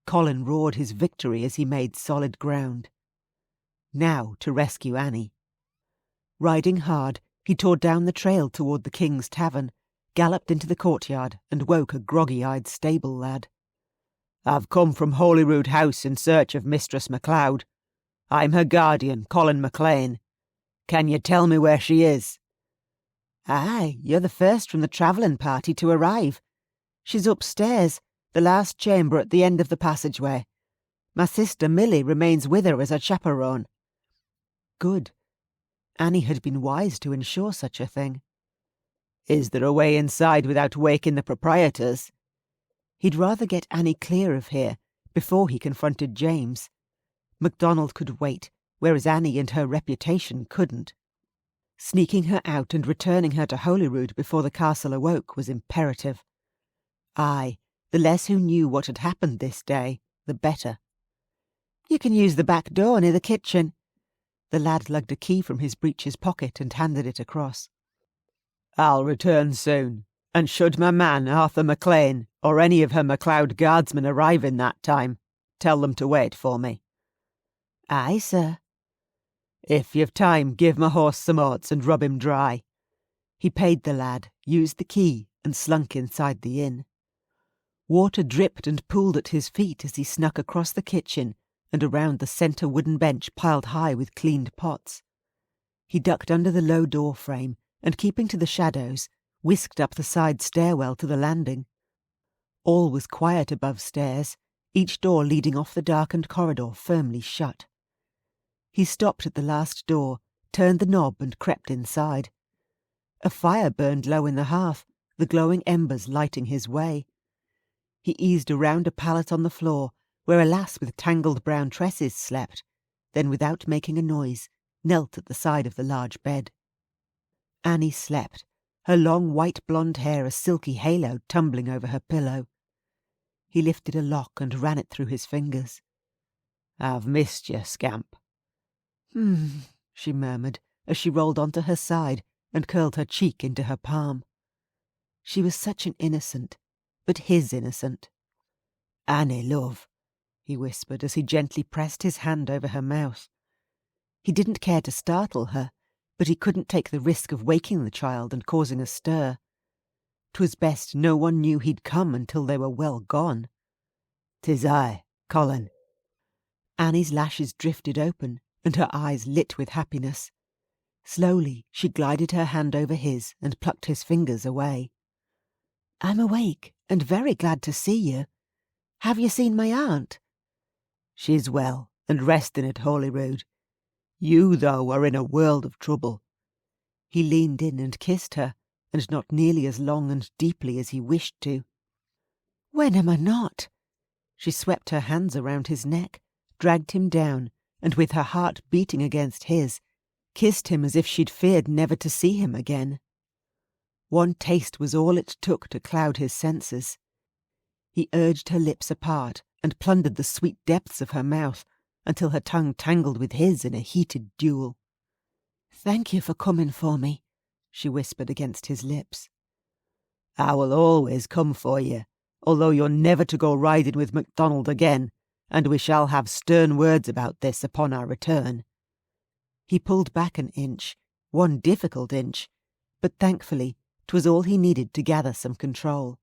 Colin roared his victory as he made solid ground. Now to rescue Annie. Riding hard, he tore down the trail toward the King's Tavern, galloped into the courtyard and woke a groggy-eyed stable lad. "I've come from Holyrood House in search of Mistress MacLeod. I'm her guardian, Colin MacLean. Can you tell me where she is?" "Aye, you're the first from the travelling party to arrive. She's upstairs, the last chamber at the end of the passageway. My sister Milly remains with her as her chaperone." Good. Annie had been wise to ensure such a thing. "Is there a way inside without waking the proprietors?" He'd rather get Annie clear of here before he confronted James. MacDonald could wait, whereas Annie and her reputation couldn't. Sneaking her out and returning her to Holyrood before the castle awoke was imperative. Aye, the less who knew what had happened this day, the better. "You can use the back door near the kitchen." The lad lugged a key from his breeches pocket and handed it across. "I'll return soon, and should my man Arthur MacLean or any of her MacLeod guardsmen arrive in that time, tell them to wait for me." "Aye, sir." "If you've time, give my horse some oats and rub him dry." He paid the lad, used the key, and slunk inside the inn. Water dripped and pooled at his feet as he snuck across the kitchen and around the centre wooden bench piled high with cleaned pots. He ducked under the low door frame and, keeping to the shadows, whisked up the side stairwell to the landing. All was quiet above stairs, each door leading off the darkened corridor firmly shut. He stopped at the last door, turned the knob and crept inside. A fire burned low in the hearth, the glowing embers lighting his way. He eased around a pallet on the floor, where a lass with tangled brown tresses slept, then without making a noise, knelt at the side of the large bed. Annie slept, her long white blonde hair a silky halo tumbling over her pillow. He lifted a lock and ran it through his fingers. "I've missed you, scamp." She murmured as she rolled onto her side and curled her cheek into her palm. She was such an innocent, but his innocent. "Annie, love," he whispered as he gently pressed his hand over her mouth. He didn't care to startle her, but he couldn't take the risk of waking the child and causing a stir. 'Twas best no one knew he'd come until they were well gone. "'Tis I, Colin." Annie's lashes drifted open, and her eyes lit with happiness. Slowly she glided her hand over his and plucked his fingers away. "I'm awake, and very glad to see you. Have you seen my aunt?" "She's well, and resting at Holyrood. You, though, are in a world of trouble." He leaned in and kissed her, and not nearly as long and deeply as he wished to. "When am I not?" She swept her hands around his neck, dragged him down, and with her heart beating against his, kissed him as if she'd feared never to see him again. One taste was all it took to cloud his senses. He urged her lips apart and plundered the sweet depths of her mouth until her tongue tangled with his in a heated duel. "Thank you for coming for me," she whispered against his lips. "I will always come for you, although you're never to go riding with MacDonald again, and we shall have stern words about this upon our return." He pulled back an inch, one difficult inch, but thankfully 'twas all he needed to gather some control.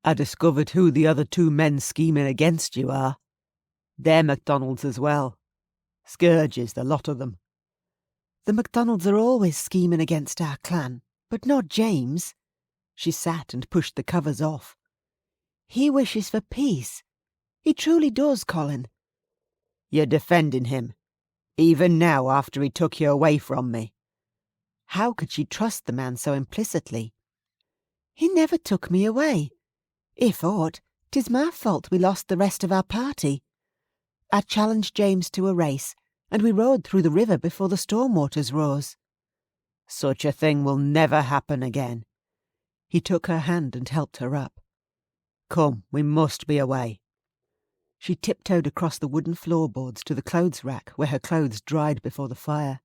"I discovered who the other two men scheming against you are. They're MacDonalds as well. Scourges, the lot of them." "The MacDonalds are always scheming against our clan, but not James." She sat and pushed the covers off. "He wishes for peace. He truly does, Colin." "You're defending him, even now after he took you away from me." How could she trust the man so implicitly? "He never took me away. If aught, 'tis my fault we lost the rest of our party. I challenged James to a race, and we rode through the river before the storm waters rose." "Such a thing will never happen again." He took her hand and helped her up. "Come, we must be away." She tiptoed across the wooden floorboards to the clothes rack where her clothes dried before the fire.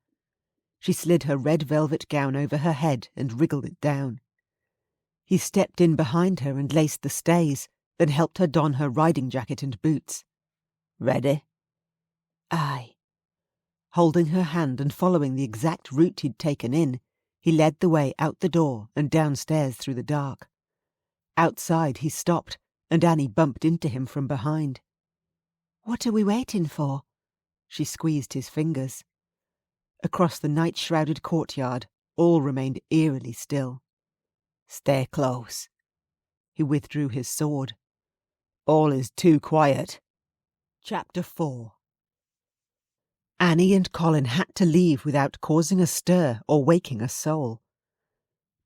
She slid her red velvet gown over her head and wriggled it down. He stepped in behind her and laced the stays, then helped her don her riding jacket and boots. "Ready?" "Aye." Holding her hand and following the exact route he'd taken in, he led the way out the door and downstairs through the dark. Outside he stopped, and Annie bumped into him from behind. "What are we waiting for?" She squeezed his fingers. Across the night-shrouded courtyard, all remained eerily still. "Stay close." He withdrew his sword. "All is too quiet." Chapter 4. Annie and Colin had to leave without causing a stir or waking a soul.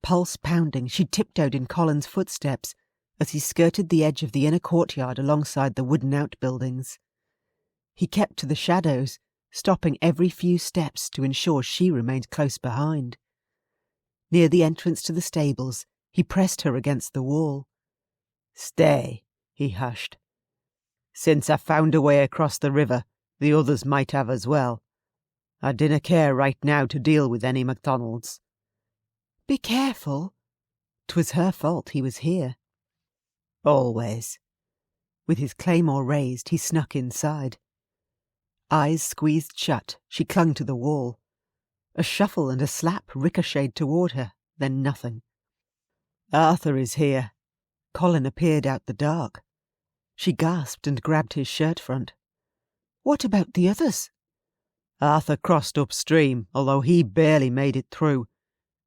Pulse pounding, she tiptoed in Colin's footsteps as he skirted the edge of the inner courtyard alongside the wooden outbuildings. He kept to the shadows, stopping every few steps to ensure she remained close behind. Near the entrance to the stables, he pressed her against the wall. "Stay," he hushed. "Since I found a way across the river, the others might have as well. I dinna care right now to deal with any MacDonalds." "Be careful." 'Twas her fault he was here. "Always." With his claymore raised, he snuck inside. Eyes squeezed shut, she clung to the wall. A shuffle and a slap ricocheted toward her, then nothing. "Arthur is here." Colin appeared out the dark. She gasped and grabbed his shirt front. "What about the others?" "Arthur crossed upstream, although he barely made it through.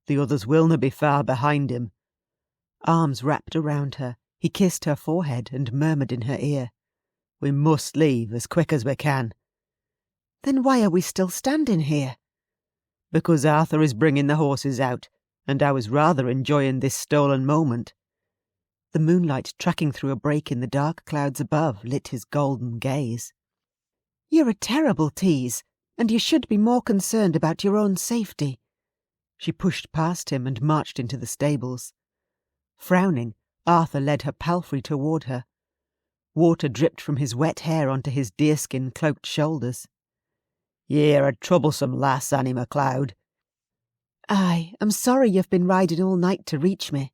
The others willna be far behind him." Arms wrapped around her, he kissed her forehead and murmured in her ear. "We must leave as quick as we can." "Then why are we still standing here?" "Because Arthur is bringing the horses out, and I was rather enjoying this stolen moment." The moonlight tracking through a break in the dark clouds above lit his golden gaze. "You're a terrible tease, and you should be more concerned about your own safety." She pushed past him and marched into the stables. Frowning, Arthur led her palfrey toward her. Water dripped from his wet hair onto his deerskin-cloaked shoulders. "Ye're a troublesome lass, Annie MacLeod." "Aye, I'm sorry you've been riding all night to reach me."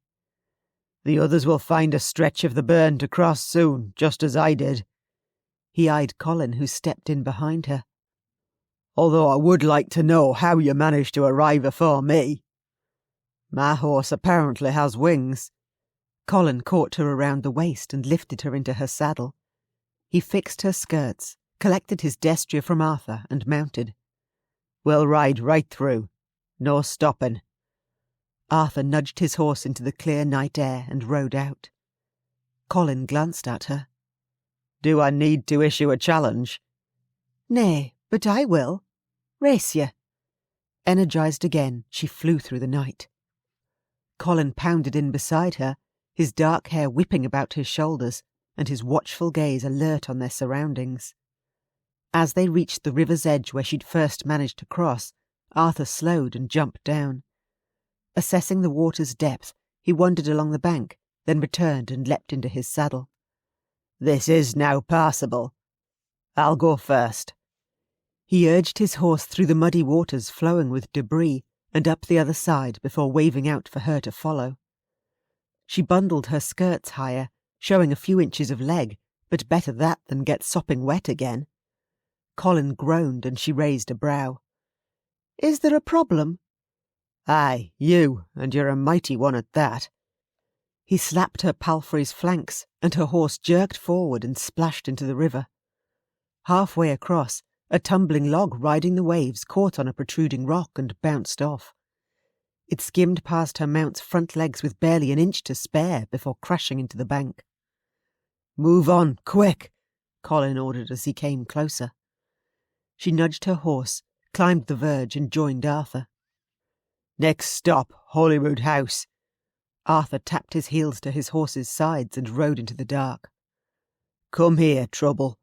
"The others will find a stretch of the burn to cross soon, just as I did." He eyed Colin, who stepped in behind her. "Although I would like to know how you managed to arrive afore me. My horse apparently has wings." Colin caught her around the waist and lifted her into her saddle. He fixed her skirts, collected his destrier from Arthur and mounted. "We'll ride right through. No stopping." Arthur nudged his horse into the clear night air and rode out. Colin glanced at her. "Do I need to issue a challenge?" "Nay, but I will. Race ye." Energised again, she flew through the night. Colin pounded in beside her, his dark hair whipping about his shoulders, and his watchful gaze alert on their surroundings. As they reached the river's edge where she'd first managed to cross, Arthur slowed and jumped down. Assessing the water's depth, he wandered along the bank, then returned and leapt into his saddle. "This is now passable. I'll go first." He urged his horse through the muddy waters flowing with debris and up the other side before waving out for her to follow. She bundled her skirts higher, showing a few inches of leg, but better that than get sopping wet again. Colin groaned and she raised a brow. "Is there a problem?" "Aye, you, and you're a mighty one at that." He slapped her palfrey's flanks, and her horse jerked forward and splashed into the river. Halfway across, a tumbling log riding the waves caught on a protruding rock and bounced off. It skimmed past her mount's front legs with barely an inch to spare before crashing into the bank. "Move on, quick," Colin ordered as he came closer. She nudged her horse, climbed the verge and joined Arthur. "Next stop, Holyrood House." Arthur tapped his heels to his horse's sides and rode into the dark. "Come here, Trouble."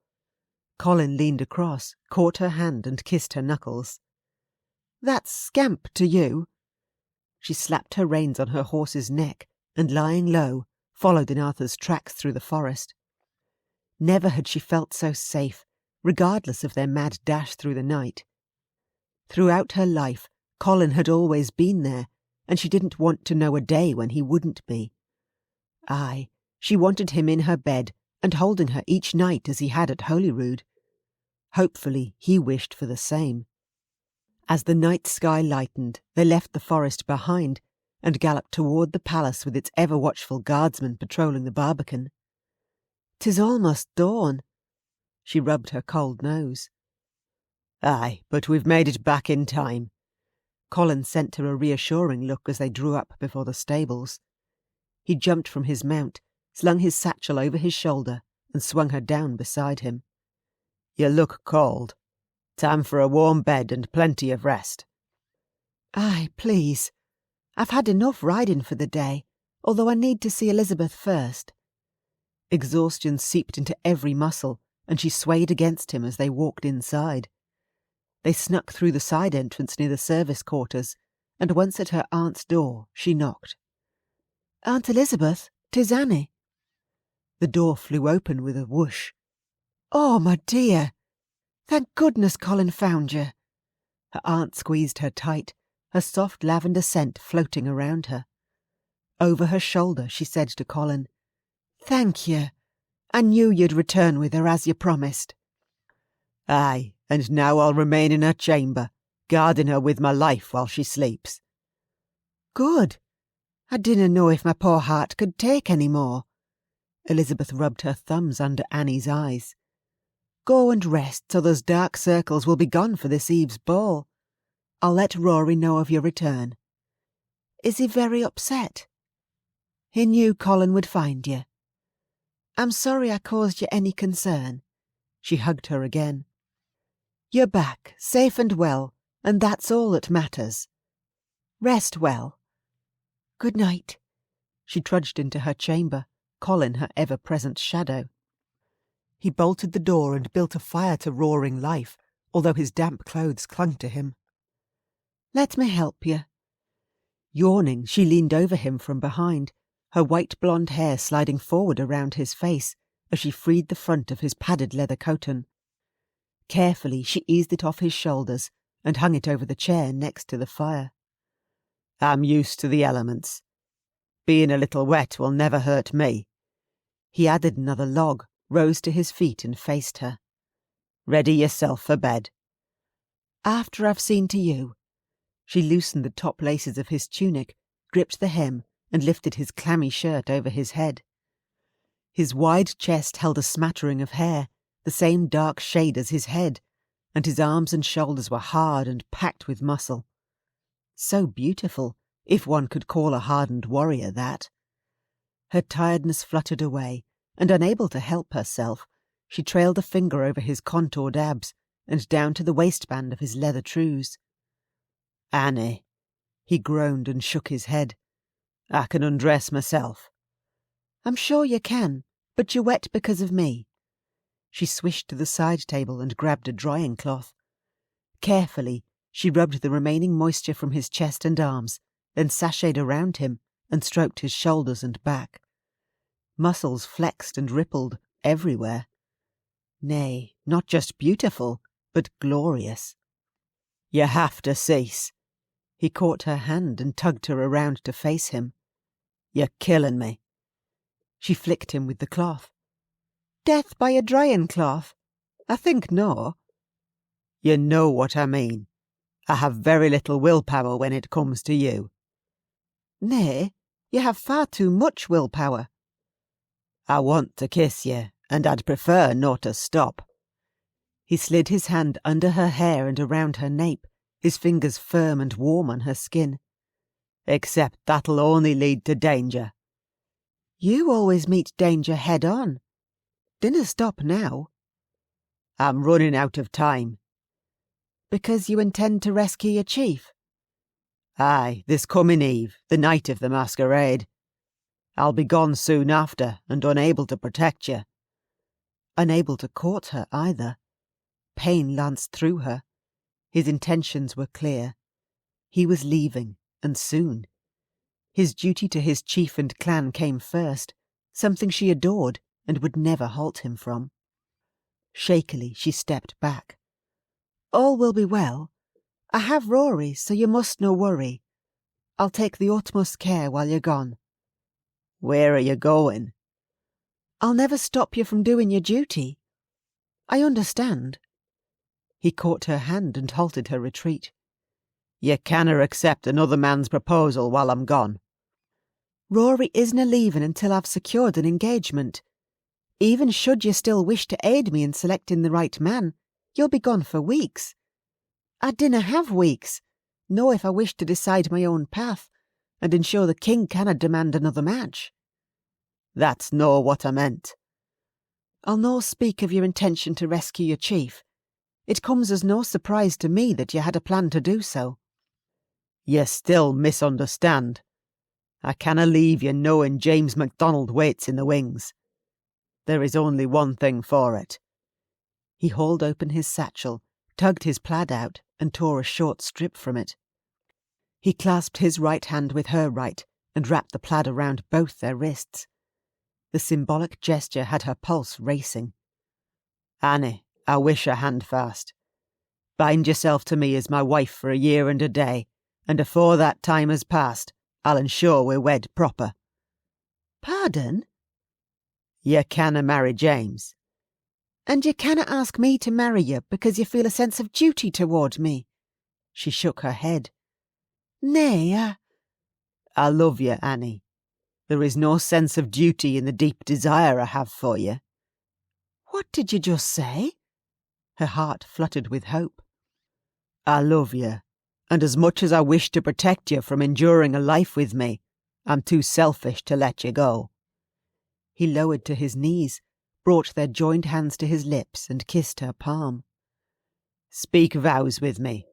Colin leaned across, caught her hand and kissed her knuckles. "That's scamp to you." She slapped her reins on her horse's neck and, lying low, followed in Arthur's tracks through the forest. Never had she felt so safe, regardless of their mad dash through the night. Throughout her life, Colin had always been there, and she didn't want to know a day when he wouldn't be. Aye, she wanted him in her bed and holding her each night as he had at Holyrood. Hopefully he wished for the same. As the night sky lightened, they left the forest behind and galloped toward the palace with its ever-watchful guardsmen patrolling the barbican. "'Tis almost dawn." She rubbed her cold nose. "Aye, but we've made it back in time." Colin sent her a reassuring look as they drew up before the stables. He jumped from his mount, slung his satchel over his shoulder, and swung her down beside him. "You look cold. Time for a warm bed and plenty of rest." "Aye, please. I've had enough riding for the day, although I need to see Elizabeth first." Exhaustion seeped into every muscle, and she swayed against him as they walked inside. They snuck through the side entrance near the service quarters, and once at her aunt's door, she knocked. "Aunt Elizabeth, 'tis Annie." The door flew open with a whoosh. "Oh, my dear! Thank goodness Colin found you." Her aunt squeezed her tight, her soft lavender scent floating around her. Over her shoulder she said to Colin, "Thank you. I knew you'd return with her as you promised." "Aye, and now I'll remain in her chamber, guarding her with my life while she sleeps." "Good. I didn't know if my poor heart could take any more." Elizabeth rubbed her thumbs under Annie's eyes. "Go and rest so those dark circles will be gone for this eve's ball. I'll let Rory know of your return." "Is he very upset?" "He knew Colin would find you." "I'm sorry I caused you any concern." She hugged her again. "You're back, safe and well, and that's all that matters. Rest well. Good night." She trudged into her chamber, Colin her ever-present shadow. He bolted the door and built a fire to roaring life, although his damp clothes clung to him. "Let me help you." Yawning, she leaned over him from behind, her white blonde hair sliding forward around his face as she freed the front of his padded leather coton. Carefully she eased it off his shoulders and hung it over the chair next to the fire. "I'm used to the elements. Being a little wet will never hurt me." He added another log, rose to his feet and faced her. "Ready yourself for bed." "After I've seen to you." She loosened the top laces of his tunic, gripped the hem, and lifted his clammy shirt over his head. His wide chest held a smattering of hair, the same dark shade as his head, and his arms and shoulders were hard and packed with muscle. So beautiful, if one could call a hardened warrior that. Her tiredness fluttered away, and unable to help herself, she trailed a finger over his contoured abs and down to the waistband of his leather trews. "Annie," he groaned and shook his head. "I can undress myself." "I'm sure you can, but you're wet because of me." She swished to the side table and grabbed a drying cloth. Carefully, she rubbed the remaining moisture from his chest and arms, then sashayed around him and stroked his shoulders and back. Muscles flexed and rippled everywhere. Nay, not just beautiful, but glorious. "You have to cease." He caught her hand and tugged her around to face him. "You're killing me." She flicked him with the cloth. "Death by a drying cloth? I think no." "You know what I mean. I have very little willpower when it comes to you." "Nay, you have far too much willpower." "I want to kiss you, and I'd prefer not to stop." He slid his hand under her hair and around her nape, his fingers firm and warm on her skin. "Except that'll only lead to danger." "You always meet danger head on. Dinna stop now." "I'm running out of time." "Because you intend to rescue your chief?" "Aye, this coming eve, the night of the masquerade. I'll be gone soon after and unable to protect you." Unable to court her either. Pain lanced through her. His intentions were clear. He was leaving, and soon. His duty to his chief and clan came first, something she adored and would never halt him from. Shakily she stepped back. "All will be well. I have Rory, so you must no worry. I'll take the utmost care while you're gone." "Where are you going?" "I'll never stop you from doing your duty. I understand." He caught her hand and halted her retreat. "You canna accept another man's proposal while I'm gone." "Rory isna leaving until I've secured an engagement. Even should you still wish to aid me in selecting the right man, you'll be gone for weeks. I dinna have weeks, no if I wish to decide my own path, and ensure the king canna demand another match." "That's no what I meant." "I'll no speak of your intention to rescue your chief. It comes as no surprise to me that you had a plan to do so." "You still misunderstand. I canna leave you knowing James MacDonald waits in the wings. There is only one thing for it." He hauled open his satchel, tugged his plaid out and tore a short strip from it. He clasped his right hand with her right and wrapped the plaid around both their wrists. The symbolic gesture had her pulse racing. "Annie, I wish a hand fast. Bind yourself to me as my wife for a year and a day, and afore that time has passed, I'll ensure we're wed proper." "Pardon?" "You canna marry James." "And you cannot ask me to marry you because you feel a sense of duty toward me?" She shook her head. "Nay, "I love you, Annie. There is no sense of duty in the deep desire I have for you." What did you just say?" Her heart fluttered with hope. "I love you, and as much as I wish to protect you from enduring a life with me, I'm too selfish to let you go." He lowered to his knees, brought their joined hands to his lips and kissed her palm. "Speak vows with me.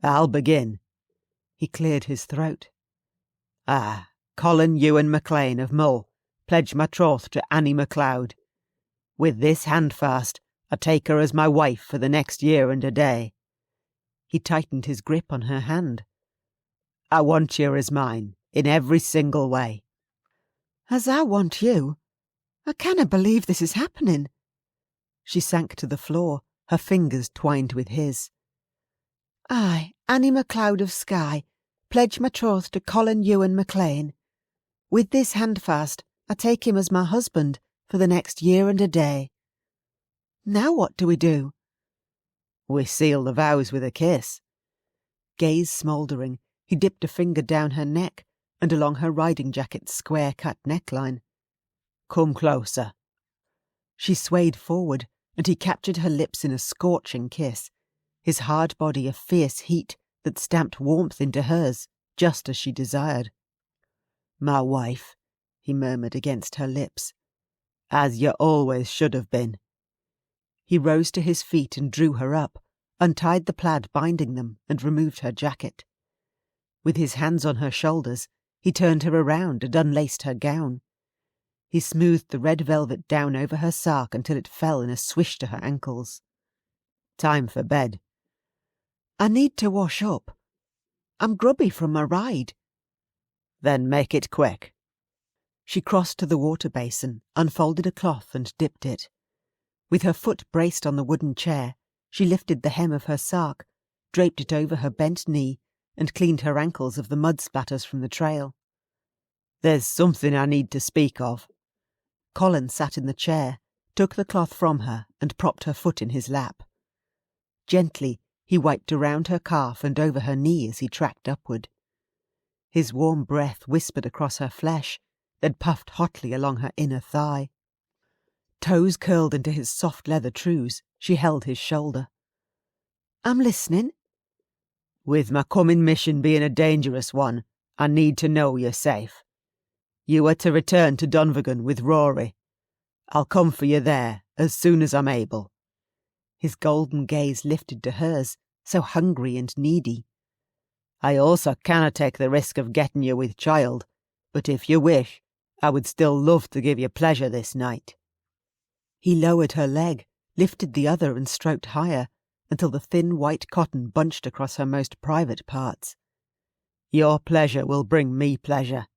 I'll begin." He cleared his throat. Colin Ewan MacLean of Mull, pledge my troth to Annie MacLeod. With this handfast, I take her as my wife for the next year and a day." He tightened his grip on her hand. "I want you as mine, in every single way." "As I want you? I canna believe this is happening." She sank to the floor, her fingers twined with his. "I, Annie MacLeod of Skye, pledge my troth to Colin Ewan MacLean. With this handfast, I take him as my husband for the next year and a day." "Now what do we do?" "We seal the vows with a kiss." Gaze smouldering, he dipped a finger down her neck and along her riding jacket's square-cut neckline. "Come closer." She swayed forward, and he captured her lips in a scorching kiss, his hard body a fierce heat that stamped warmth into hers, just as she desired. "My wife," he murmured against her lips, "as you always should have been." He rose to his feet and drew her up, untied the plaid binding them, and removed her jacket. With his hands on her shoulders, he turned her around and unlaced her gown. He smoothed the red velvet down over her sark until it fell in a swish to her ankles. "Time for bed." "I need to wash up. I'm grubby from my ride." "Then make it quick." She crossed to the water basin, unfolded a cloth and dipped it. With her foot braced on the wooden chair, she lifted the hem of her sark, draped it over her bent knee, and cleaned her ankles of the mud splatters from the trail. "There's something I need to speak of." Colin sat in the chair, took the cloth from her, and propped her foot in his lap. Gently, he wiped around her calf and over her knee as he tracked upward. His warm breath whispered across her flesh, then puffed hotly along her inner thigh. Toes curled into his soft leather trews, she held his shoulder. "I'm listening." "With my coming mission being a dangerous one, I need to know you're safe. You are to return to Dunvegan with Rory. I'll come for you there as soon as I'm able." His golden gaze lifted to hers, so hungry and needy. "I also cannot take the risk of getting you with child, but if you wish, I would still love to give you pleasure this night." He lowered her leg, lifted the other and stroked higher, until the thin white cotton bunched across her most private parts. "Your pleasure will bring me pleasure."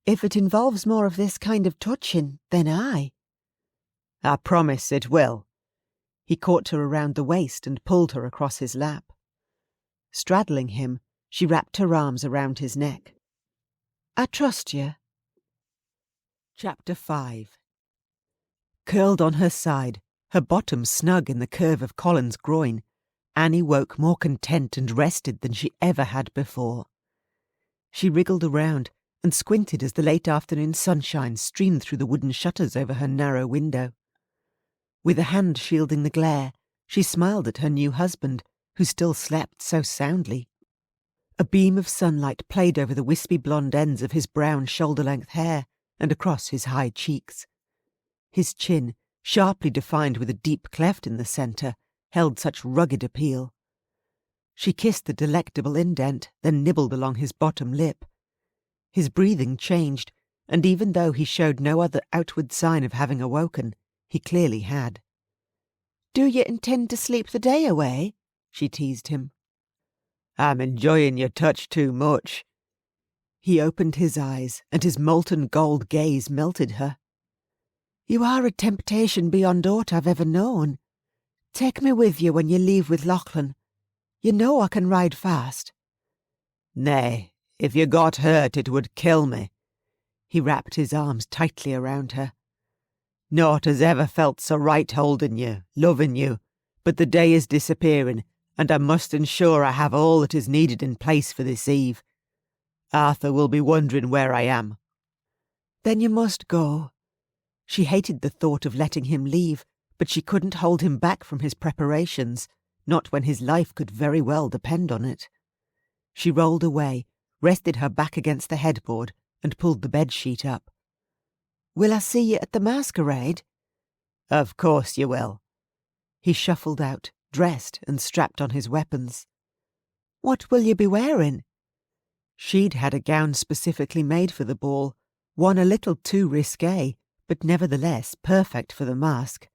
"If it involves more of this kind of touching, then I promise it will." He caught her around the waist and pulled her across his lap. Straddling him, she wrapped her arms around his neck. "I trust you." Chapter 5. Curled on her side, her bottom snug in the curve of Colin's groin, Annie woke more content and rested than she ever had before. She wriggled around and squinted as the late afternoon sunshine streamed through the wooden shutters over her narrow window. With a hand shielding the glare, she smiled at her new husband, who still slept so soundly. A beam of sunlight played over the wispy blonde ends of his brown shoulder-length hair and across his high cheeks. His chin, sharply defined with a deep cleft in the centre, held such rugged appeal. She kissed the delectable indent, then nibbled along his bottom lip. His breathing changed, and even though he showed no other outward sign of having awoken, he clearly had. Do you intend to sleep the day away? She teased him. I'm enjoying your touch too much. He opened his eyes, and his molten gold gaze melted her. You are a temptation beyond aught I've ever known. Take me with you when you leave with Lachlan. You know I can ride fast. Nay, if you got hurt it would kill me. He wrapped his arms tightly around her. Naught has ever felt so right holding you, loving you, but the day is disappearing, and I must ensure I have all that is needed in place for this eve. Arthur will be wondering where I am. Then you must go. She hated the thought of letting him leave, but she couldn't hold him back from his preparations, not when his life could very well depend on it. She rolled away, rested her back against the headboard, and pulled the bedsheet up. Will I see you at the masquerade? Of course you will. He shuffled out, dressed and strapped on his weapons. What will you be wearing? She'd had a gown specifically made for the ball, one a little too risque, but nevertheless perfect for the mask.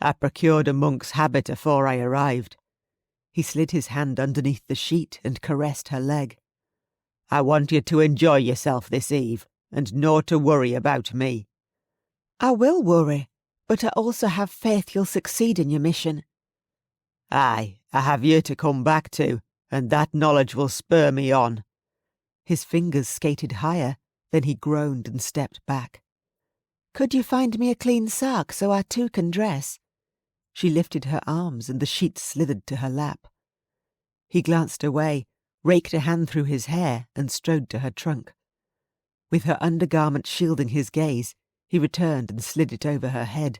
I procured a monk's habit afore I arrived. He slid his hand underneath the sheet and caressed her leg. I want you to enjoy yourself this eve, and no to worry about me. I will worry, but I also have faith you'll succeed in your mission. Aye, I have you to come back to, and that knowledge will spur me on. His fingers skated higher, then he groaned and stepped back. Could you find me a clean sark so I too can dress? She lifted her arms and the sheet slithered to her lap. He glanced away, raked a hand through his hair and strode to her trunk. With her undergarment shielding his gaze, he returned and slid it over her head.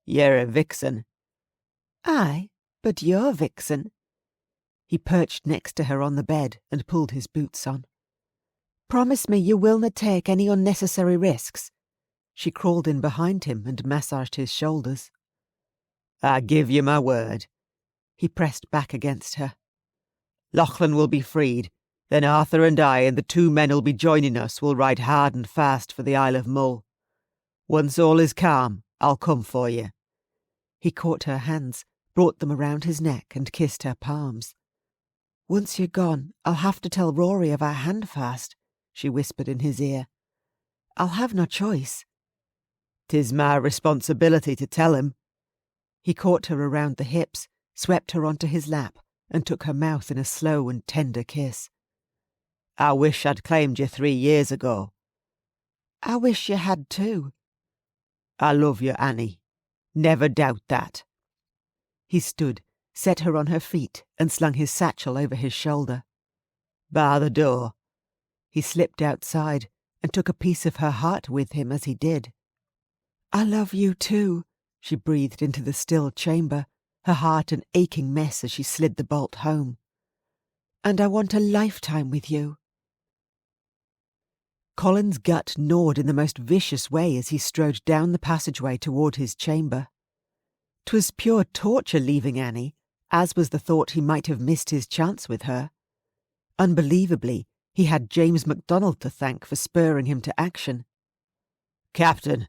You're a vixen. Aye, but you're vixen. He perched next to her on the bed and pulled his boots on. Promise me you will not take any unnecessary risks. She crawled in behind him and massaged his shoulders. I give you my word. He pressed back against her. Lachlan will be freed. Then Arthur and I and the 2 men who'll be joining us will ride hard and fast for the Isle of Mull. Once all is calm, I'll come for you. He caught her hands, brought them around his neck and kissed her palms. Once you're gone, I'll have to tell Rory of our handfast, she whispered in his ear. I'll have no choice. 'Tis my responsibility to tell him. He caught her around the hips, swept her onto his lap, and took her mouth in a slow and tender kiss. I wish I'd claimed you 3 years ago. I wish you had too. I love you, Annie. Never doubt that. He stood, set her on her feet, and slung his satchel over his shoulder. Bar the door. He slipped outside and took a piece of her heart with him as he did. I love you too, she breathed into the still chamber, her heart an aching mess as she slid the bolt home. And I want a lifetime with you. Colin's gut gnawed in the most vicious way as he strode down the passageway toward his chamber. 'Twas pure torture leaving Annie, as was the thought he might have missed his chance with her. Unbelievably, he had James MacDonald to thank for spurring him to action. Captain,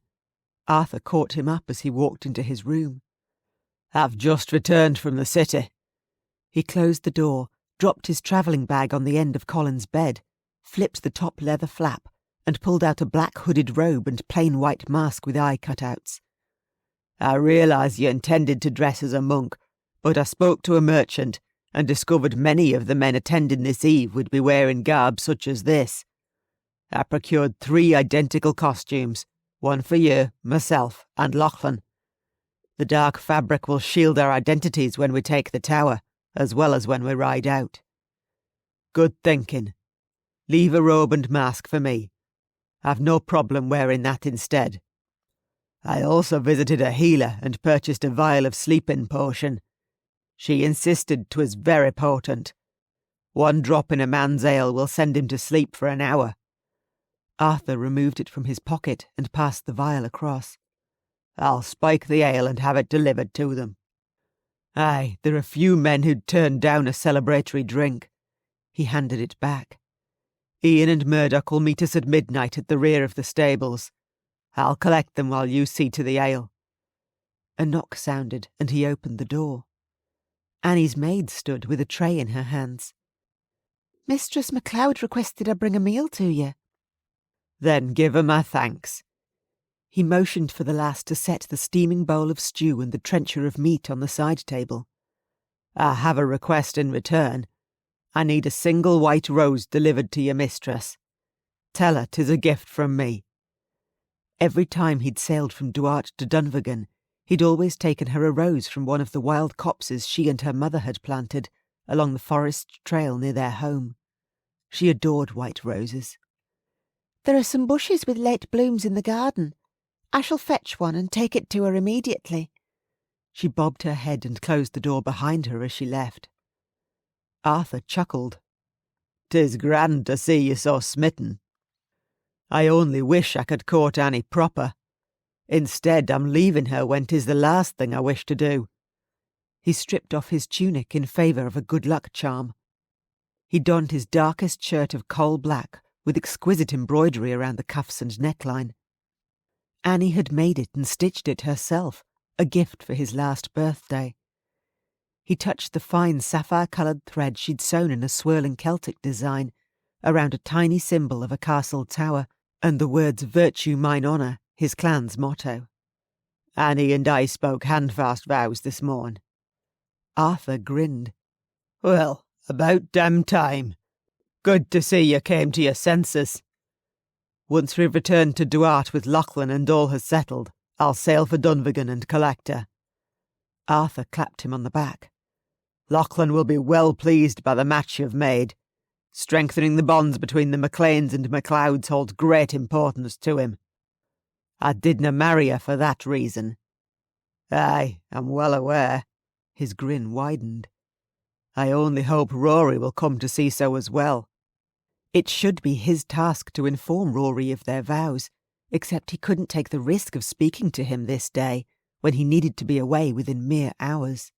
Arthur caught him up as he walked into his room. I've just returned from the city. He closed the door, dropped his travelling bag on the end of Colin's bed, flipped the top leather flap, and pulled out a black hooded robe and plain white mask with eye cutouts. I realise you intended to dress as a monk, but I spoke to a merchant and discovered many of the men attending this eve would be wearing garb such as this. I procured 3 identical costumes, one for you, myself, and Lachlan. The dark fabric will shield our identities when we take the tower, as well as when we ride out. Good thinking. Leave a robe and mask for me. I've no problem wearing that instead. I also visited a healer and purchased a vial of sleeping potion. She insisted 'twas very potent. 1 drop in a man's ale will send him to sleep for an hour. Arthur removed it from his pocket and passed the vial across. I'll spike the ale and have it delivered to them. Aye, there are few men who'd turn down a celebratory drink. He handed it back. Ian and Murdoch will meet us at midnight at the rear of the stables. I'll collect them while you see to the ale. A knock sounded, and he opened the door. Annie's maid stood with a tray in her hands. "Mistress MacLeod requested I bring a meal to you." "Then give her my thanks." He motioned for the lass to set the steaming bowl of stew and the trencher of meat on the side table. "I have a request in return. I need a single white rose delivered to your mistress. Tell her 'tis a gift from me." Every time he'd sailed from Duart to Dunvegan, he'd always taken her a rose from one of the wild copses she and her mother had planted along the forest trail near their home. She adored white roses. "There are some bushes with late blooms in the garden. I shall fetch one and take it to her immediately." She bobbed her head and closed the door behind her as she left. Arthur chuckled. "'Tis grand to see you so smitten. I only wish I could court Annie proper. Instead, I'm leaving her when 'tis the last thing I wish to do." He stripped off his tunic in favour of a good luck charm. He donned his darkest shirt of coal black with exquisite embroidery around the cuffs and neckline. Annie had made it and stitched it herself, a gift for his last birthday. He touched the fine sapphire-coloured thread she'd sewn in a swirling Celtic design around a tiny symbol of a castle tower and the words "Virtue Mine Honour," his clan's motto. "Annie and I spoke handfast vows this morn." Arthur grinned. "Well, about damn time. Good to see you came to your senses. Once we've returned to Duart with Lachlan and all has settled, I'll sail for Dunvegan and collect her." Arthur clapped him on the back. "Lachlan will be well pleased by the match you've made. Strengthening the bonds between the MacLeans and MacLeods holds great importance to him. I didna marry her for that reason." "Aye, I'm well aware." His grin widened. "I only hope Rory will come to see so as well." It should be his task to inform Rory of their vows, except he couldn't take the risk of speaking to him this day, when he needed to be away within mere hours.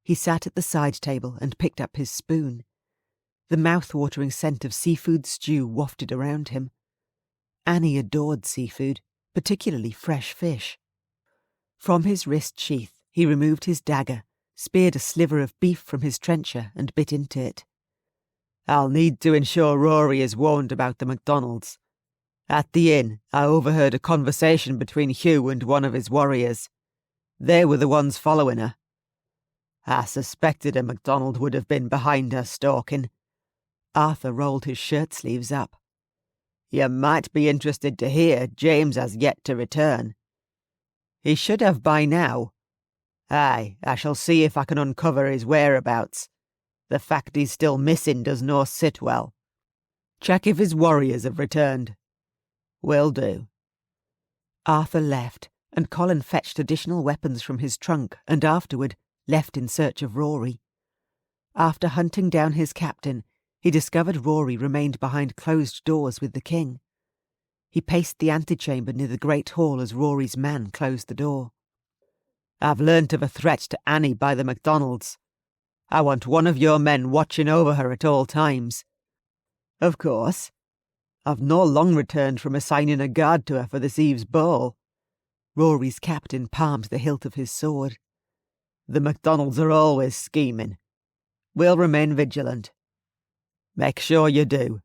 He sat at the side table and picked up his spoon. The mouth-watering scent of seafood stew wafted around him. Annie adored seafood, particularly fresh fish. From his wrist sheath he removed his dagger, speared a sliver of beef from his trencher and bit into it. "I'll need to ensure Rory is warned about the MacDonalds. At the inn, I overheard a conversation between Hugh and one of his warriors. They were the ones following her. I suspected a MacDonald would have been behind her stalking." Arthur rolled his shirt sleeves up. "You might be interested to hear James has yet to return." "He should have by now." "Aye, I shall see if I can uncover his whereabouts. The fact he's still missing does no sit well. Check if his warriors have returned." "Will do." Arthur left, and Colin fetched additional weapons from his trunk and afterward left in search of Rory. After hunting down his captain, he discovered Rory remained behind closed doors with the king. He paced the antechamber near the great hall as Rory's man closed the door. "I've learnt of a threat to Annie by the MacDonalds. I want one of your men watching over her at all times." "Of course. I've no long returned from assigning a guard to her for this eve's ball." Rory's captain palmed the hilt of his sword. "The MacDonalds are always scheming. We'll remain vigilant. Make sure you do."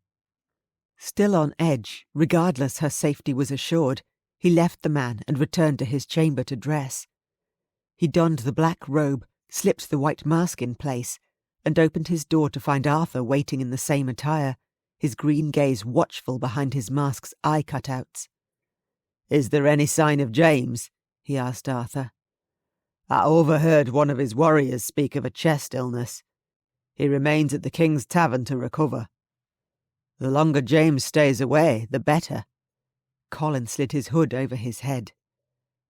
Still on edge, regardless her safety was assured, he left the man and returned to his chamber to dress. He donned the black robe, slipped the white mask in place, and opened his door to find Arthur waiting in the same attire, his green gaze watchful behind his mask's eye cutouts. "Is there any sign of James?" he asked Arthur. "I overheard one of his warriors speak of a chest illness. He remains at the King's Tavern to recover. The longer James stays away, the better." Colin slid his hood over his head.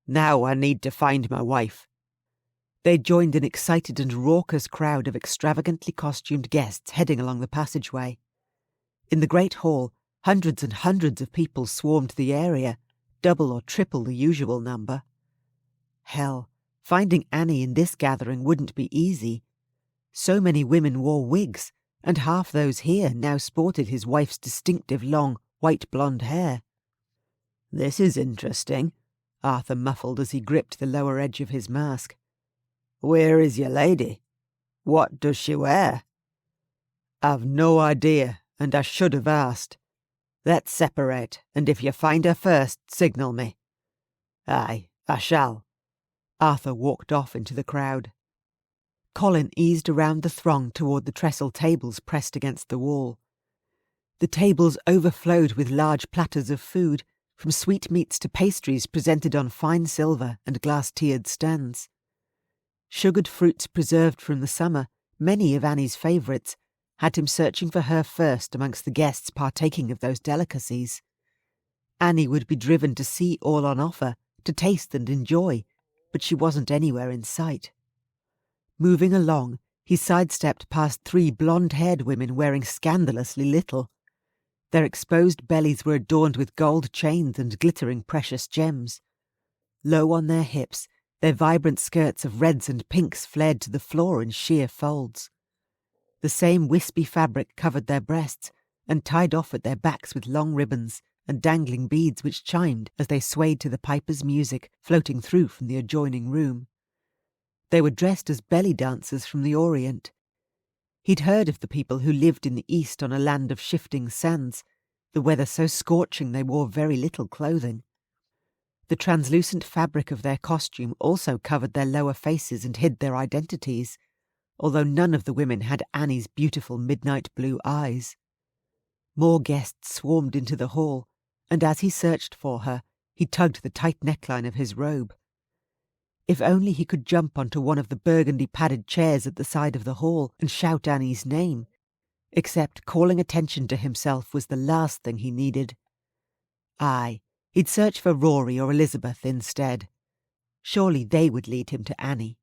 "Now I need to find my wife." They joined an excited and raucous crowd of extravagantly costumed guests heading along the passageway. In the great hall, hundreds and hundreds of people swarmed the area, double or triple the usual number. Hell, finding Annie in this gathering wouldn't be easy. So many women wore wigs, and half those here now sported his wife's distinctive long, white blonde hair. "This is interesting. Arthur muffled as he gripped the lower edge of his mask. "Where is your lady? What does she wear?" "I've no idea, and I should have asked. Let's separate, and if you find her first, signal me." "Aye, I shall." Arthur walked off into the crowd. Colin eased around the throng toward the trestle tables pressed against the wall. The tables overflowed with large platters of food, from sweetmeats to pastries presented on fine silver and glass-tiered stands. Sugared fruits preserved from the summer, many of Annie's favourites, had him searching for her first amongst the guests partaking of those delicacies. Annie would be driven to see all on offer, to taste and enjoy, but she wasn't anywhere in sight. Moving along, he sidestepped past 3 blonde-haired women wearing scandalously little. Their exposed bellies were adorned with gold chains and glittering precious gems. Low on their hips, their vibrant skirts of reds and pinks flared to the floor in sheer folds. The same wispy fabric covered their breasts and tied off at their backs with long ribbons and dangling beads which chimed as they swayed to the piper's music floating through from the adjoining room. They were dressed as belly dancers from the Orient. He'd heard of the people who lived in the East on a land of shifting sands, the weather so scorching they wore very little clothing. The translucent fabric of their costume also covered their lower faces and hid their identities, although none of the women had Annie's beautiful midnight blue eyes. More guests swarmed into the hall, and as he searched for her, he tugged the tight neckline of his robe. If only he could jump onto one of the burgundy-padded chairs at the side of the hall and shout Annie's name, except calling attention to himself was the last thing he needed. Aye, he'd search for Rory or Elizabeth instead. Surely they would lead him to Annie.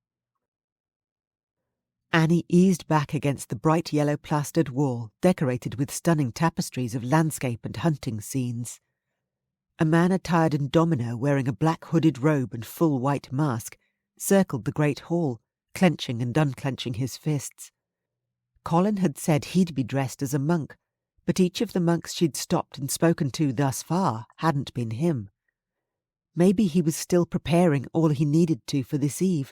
Annie eased back against the bright yellow plastered wall decorated with stunning tapestries of landscape and hunting scenes. A man attired in domino wearing a black hooded robe and full white mask circled the great hall, clenching and unclenching his fists. Colin had said he'd be dressed as a monk, but each of the monks she'd stopped and spoken to thus far hadn't been him. Maybe he was still preparing all he needed to for this eve,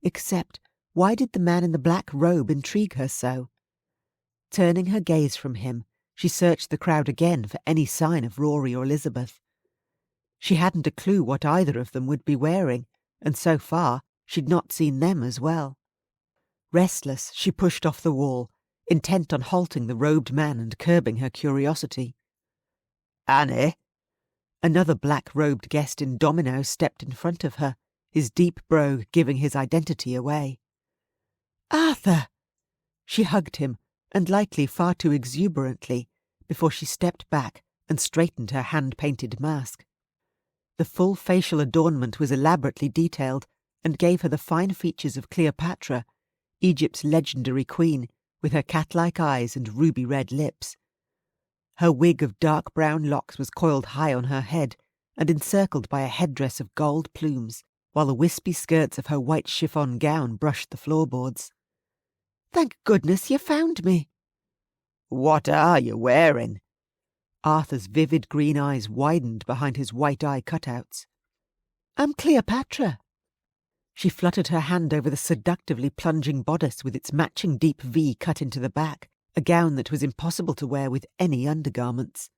except why did the man in the black robe intrigue her so? Turning her gaze from him, she searched the crowd again for any sign of Rory or Elizabeth. She hadn't a clue what either of them would be wearing, and so far she'd not seen them as well. Restless, she pushed off the wall, intent on halting the robed man and curbing her curiosity. "Annie?" Another black-robed guest in domino stepped in front of her, his deep brogue giving his identity away. "Arthur!" She hugged him, and likely far too exuberantly, before she stepped back and straightened her hand-painted mask. The full facial adornment was elaborately detailed and gave her the fine features of Cleopatra, Egypt's legendary queen, with her cat-like eyes and ruby-red lips. Her wig of dark brown locks was coiled high on her head and encircled by a headdress of gold plumes, while the wispy skirts of her white chiffon gown brushed the floorboards. "Thank goodness you found me." "What are you wearing?" Arthur's vivid green eyes widened behind his white eye cutouts. "I'm Cleopatra." She fluttered her hand over the seductively plunging bodice with its matching deep V cut into the back, a gown that was impossible to wear with any undergarments.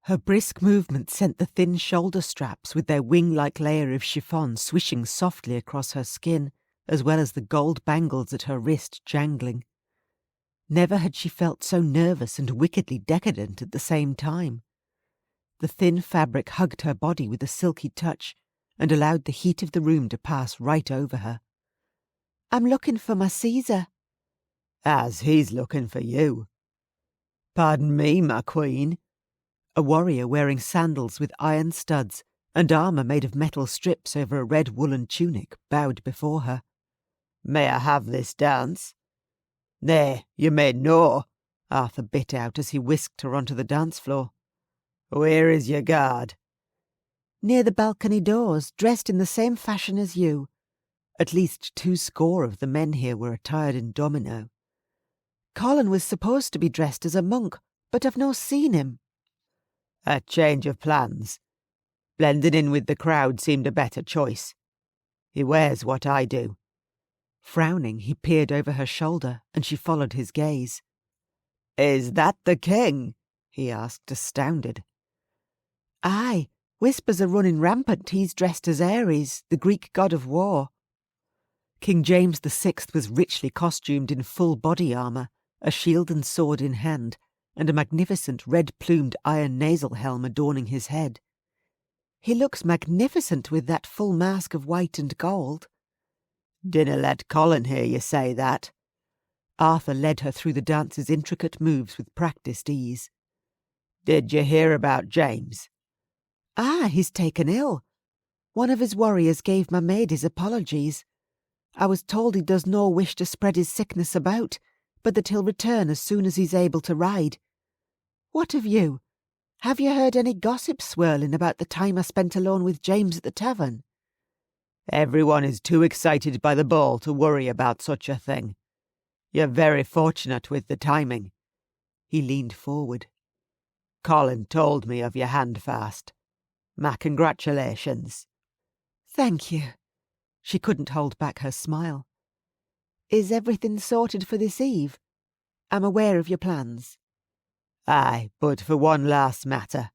Her brisk movement sent the thin shoulder straps with their wing-like layer of chiffon swishing softly across her skin, as well as the gold bangles at her wrist jangling. Never had she felt so nervous and wickedly decadent at the same time. The thin fabric hugged her body with a silky touch and allowed the heat of the room to pass right over her. "I'm looking for my Caesar." "As he's looking for you." "Pardon me, my queen." A warrior wearing sandals with iron studs and armour made of metal strips over a red woolen tunic bowed before her. "May I have this dance?" "Nay, you may no," Arthur bit out as he whisked her onto the dance floor. "Where is your guard?" "Near the balcony doors, dressed in the same fashion as you." At least 200 of the men here were attired in domino. "Colin was supposed to be dressed as a monk, but I've no seen him." "A change of plans." Blending in with the crowd seemed a better choice. He wears what I do." Frowning, he peered over her shoulder, and she followed his gaze. "Is that the king?" he asked, astounded. "Aye, whispers are running rampant he's dressed as Ares, the Greek god of war." King James VI was richly costumed in full body armour, a shield and sword in hand, and a magnificent red-plumed iron nasal helm adorning his head. "He looks magnificent with that full mask of white and gold." "Dinna let Colin hear you say that." Arthur led her through the dance's intricate moves with practised ease. "Did you hear about James?" "Ah, he's taken ill. One of his warriors gave my maid his apologies. I was told he does no wish to spread his sickness about, but that he'll return as soon as he's able to ride. What of you? Have you heard any gossip swirling about the time I spent alone with James at the tavern?" "Everyone is too excited by the ball to worry about such a thing. You're very fortunate with the timing." He leaned forward. "Colin told me of your handfast. My congratulations." "Thank you." She couldn't hold back her smile. "Is everything sorted for this eve? I'm aware of your plans." "Aye, but for one last matter.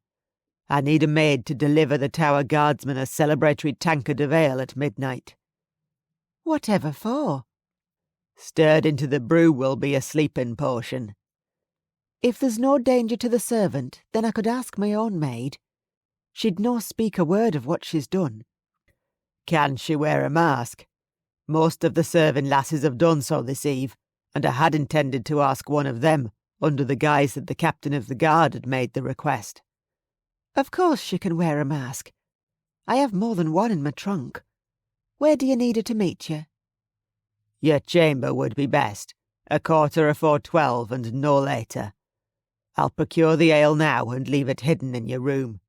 I need a maid to deliver the Tower Guardsman a celebratory tankard of ale at midnight." "Whatever for?" "Stirred into the brew will be a sleeping potion." "If there's no danger to the servant, then I could ask my own maid. She'd no speak a word of what she's done." "Can she wear a mask? Most of the serving lasses have done so this eve, and I had intended to ask one of them, under the guise that the captain of the guard had made the request." "Of course she can wear a mask. I have more than one in my trunk. Where do you need her to meet you?" "Your chamber would be best, 12:15 and no later. I'll procure the ale now and leave it hidden in your room.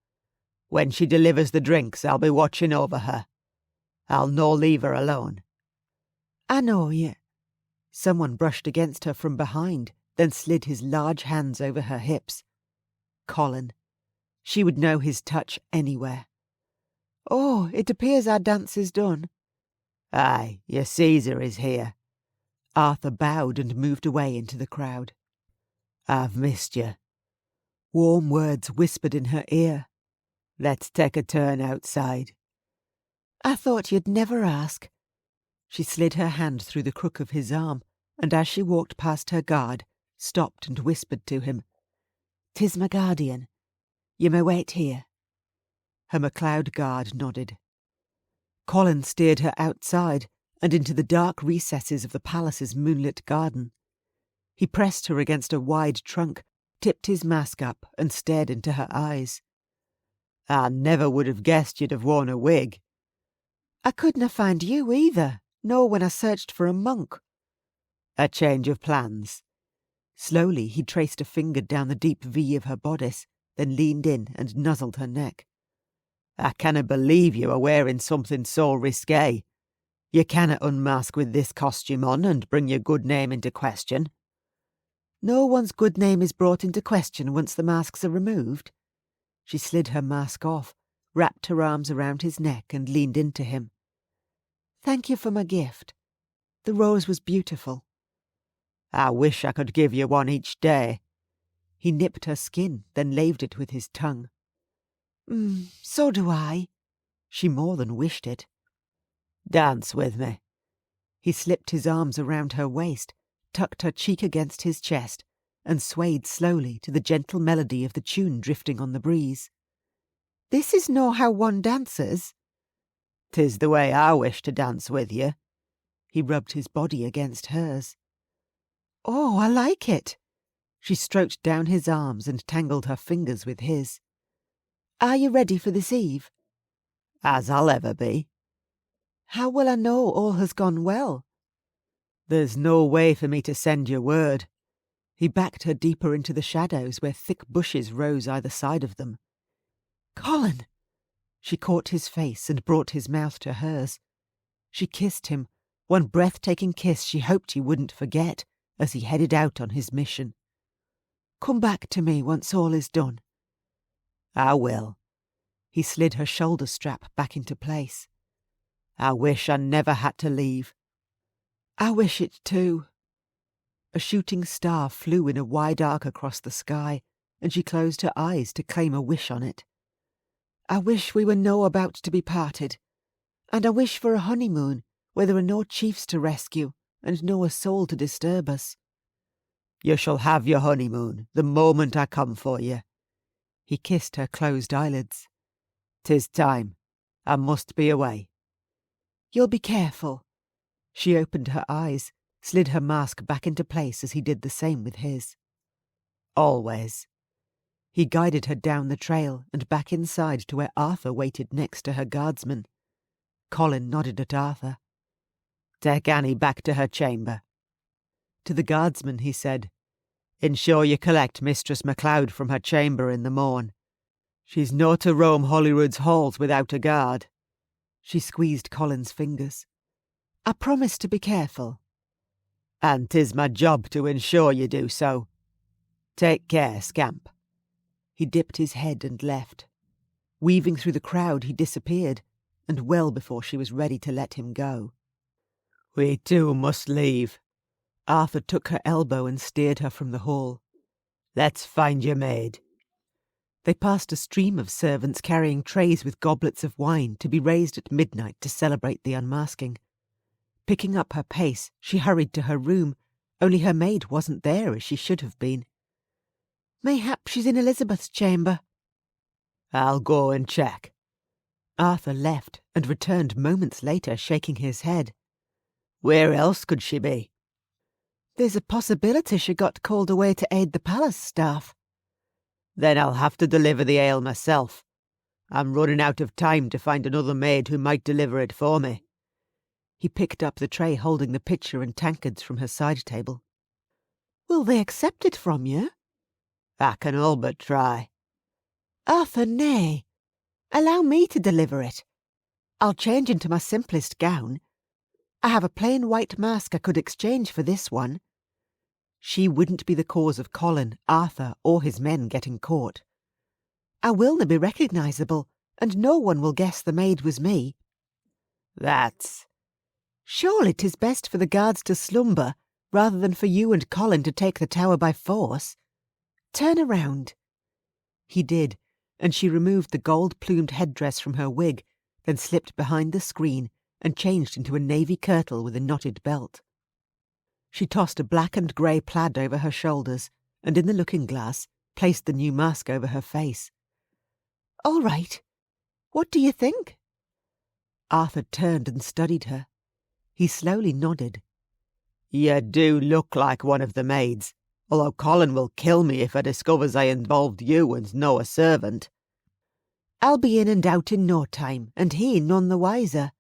When she delivers the drinks, I'll be watching over her. I'll no leave her alone." "I know you." Someone brushed against her from behind, then slid his large hands over her hips. Colin. She would know his touch anywhere. "Oh, it appears our dance is done." "Aye, your Caesar is here." Arthur bowed and moved away into the crowd. "I've missed you." Warm words whispered in her ear. "Let's take a turn outside." "I thought you'd never ask." She slid her hand through the crook of his arm, and as she walked past her guard, stopped and whispered to him, "'Tis my guardian. You may wait here." Her MacLeod guard nodded. Colin steered her outside and into the dark recesses of the palace's moonlit garden. He pressed her against a wide trunk, tipped his mask up and stared into her eyes. "I never would have guessed you'd have worn a wig." "I couldna find you either, no when I searched for a monk." "A change of plans." Slowly he traced a finger down the deep V of her bodice, then leaned in and nuzzled her neck. "I cannot believe you are wearing something so risque. You cannot unmask with this costume on and bring your good name into question." "No one's good name is brought into question once the masks are removed." She slid her mask off, wrapped her arms around his neck and leaned into him. "Thank you for my gift. The rose was beautiful." "I wish I could give you one each day." He nipped her skin, then laved it with his tongue. So do I." She more than wished it. "Dance with me." He slipped his arms around her waist, tucked her cheek against his chest, and swayed slowly to the gentle melody of the tune drifting on the breeze. "This is no how one dances." "'Tis the way I wish to dance with you." He rubbed his body against hers. "Oh, I like it." She stroked down his arms and tangled her fingers with his. "Are you ready for this eve?" "As I'll ever be." "How will I know all has gone well?" "There's no way for me to send you word." He backed her deeper into the shadows where thick bushes rose either side of them. "Colin!" She caught his face and brought his mouth to hers. She kissed him, one breathtaking kiss she hoped he wouldn't forget as he headed out on his mission. "Come back to me once all is done." "I will." He slid her shoulder strap back into place. "I wish I never had to leave." "I wish it too." A shooting star flew in a wide arc across the sky, and she closed her eyes to claim a wish on it. "I wish we were no about to be parted, and I wish for a honeymoon where there are no chiefs to rescue and no a soul to disturb us." "You shall have your honeymoon the moment I come for you." He kissed her closed eyelids. "'Tis time. I must be away." "You'll be careful." She opened her eyes, slid her mask back into place as he did the same with his. "Always." He guided her down the trail and back inside to where Arthur waited next to her guardsman. Colin nodded at Arthur. "Take Annie back to her chamber." To the guardsman he said, "Ensure you collect Mistress MacLeod from her chamber in the morn. She's no to roam Holyrood's halls without a guard." She squeezed Colin's fingers. "I promise to be careful." "And 'tis my job to ensure you do so. Take care, scamp." He dipped his head and left. Weaving through the crowd he disappeared, and well before she was ready to let him go. "We too must leave." Arthur took her elbow and steered her from the hall. "Let's find your maid." They passed a stream of servants carrying trays with goblets of wine to be raised at midnight to celebrate the unmasking. Picking up her pace, she hurried to her room, only her maid wasn't there as she should have been. "Mayhap she's in Elizabeth's chamber." "I'll go and check." Arthur left and returned moments later shaking his head. "Where else could she be?" "There's a possibility she got called away to aid the palace staff." "Then I'll have to deliver the ale myself. I'm running out of time to find another maid who might deliver it for me." He picked up the tray holding the pitcher and tankards from her side table. "Will they accept it from you?" "I can all but try." "Arthur, nay. Allow me to deliver it. I'll change into my simplest gown. I have a plain white mask I could exchange for this one." She wouldn't be the cause of Colin, Arthur, or his men getting caught. "I will they be recognisable, and no one will guess the maid was me." "That's—" "Surely 'tis best for the guards to slumber, rather than for you and Colin to take the tower by force. Turn around." He did, and she removed the gold-plumed headdress from her wig, then slipped behind the screen and changed into a navy kirtle with a knotted belt. She tossed a black and grey plaid over her shoulders, and in the looking-glass placed the new mask over her face. "All right. What do you think?" Arthur turned and studied her. He slowly nodded. "You do look like one of the maids, although Colin will kill me if I discovers I involved you and no a servant." "I'll be in and out in no time, and he none the wiser."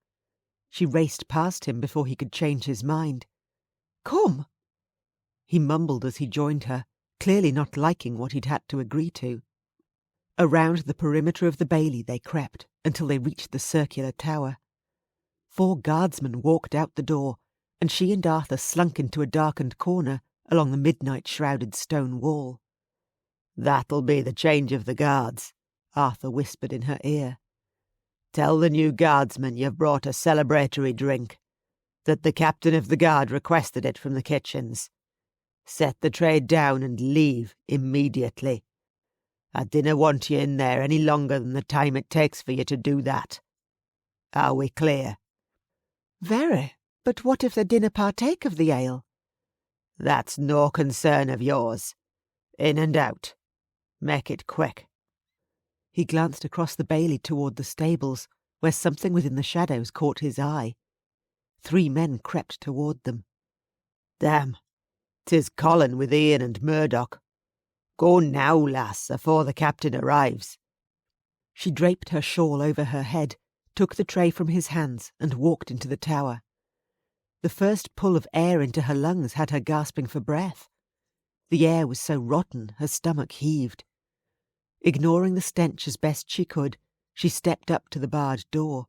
She raced past him before he could change his mind. "Come." He mumbled as he joined her, clearly not liking what he'd had to agree to. Around the perimeter of the bailey they crept until they reached the circular tower. 4 guardsmen walked out the door, and she and Arthur slunk into a darkened corner along the midnight-shrouded stone wall. "That'll be the change of the guards," Arthur whispered in her ear. "Tell the new guardsmen you've brought a celebratory drink, that the captain of the guard requested it from the kitchens. Set the tray down and leave immediately. I dinna want you in there any longer than the time it takes for you to do that. Are we clear?" "Very, but what if they dinna partake of the ale?" "That's no concern of yours. In and out. Make it quick." He glanced across the bailey toward the stables, where something within the shadows caught his eye. 3 men crept toward them. "Damn, 'tis Colin with Ian and Murdoch. Go now, lass, afore the captain arrives." She draped her shawl over her head, took the tray from his hands and walked into the tower. The first pull of air into her lungs had her gasping for breath. The air was so rotten her stomach heaved. Ignoring the stench as best she could, she stepped up to the barred door.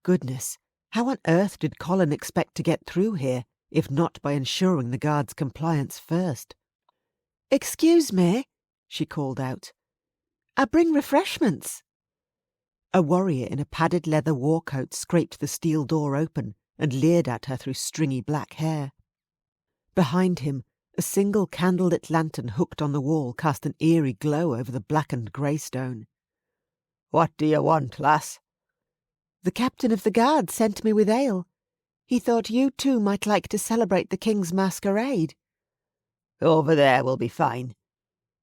Goodness, how on earth did Colin expect to get through here, if not by ensuring the guards' compliance first? "Excuse me," she called out. "I bring refreshments." A warrior in a padded leather war coat scraped the steel door open and leered at her through stringy black hair. Behind him, a single candlelit lantern hooked on the wall cast an eerie glow over the blackened greystone. "What do you want, lass?" "The captain of the guard sent me with ale. He thought you too might like to celebrate the king's masquerade." "Over there will be fine."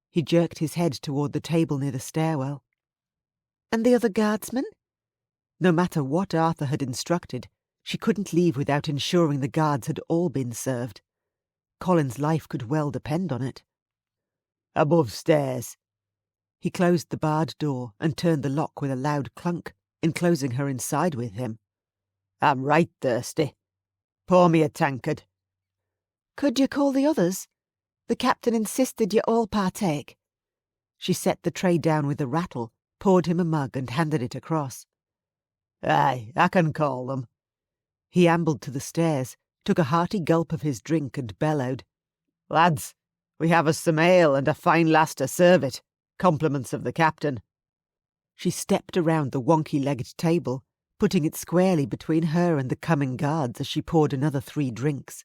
He jerked his head toward the table near the stairwell. "And the other guardsmen?" No matter what Arthur had instructed, she couldn't leave without ensuring the guards had all been served. Colin's life could well depend on it. "Above stairs." He closed the barred door and turned the lock with a loud clunk, enclosing her inside with him. "I'm right thirsty. Pour me a tankard." "Could you call the others? The captain insisted you all partake." She set the tray down with a rattle, poured him a mug and handed it across. "Aye, I can call them." He ambled to the stairs, took a hearty gulp of his drink and bellowed, "Lads, we have us some ale and a fine lass to serve it. Compliments of the captain." She stepped around the wonky-legged table, putting it squarely between her and the coming guards as she poured another 3 drinks.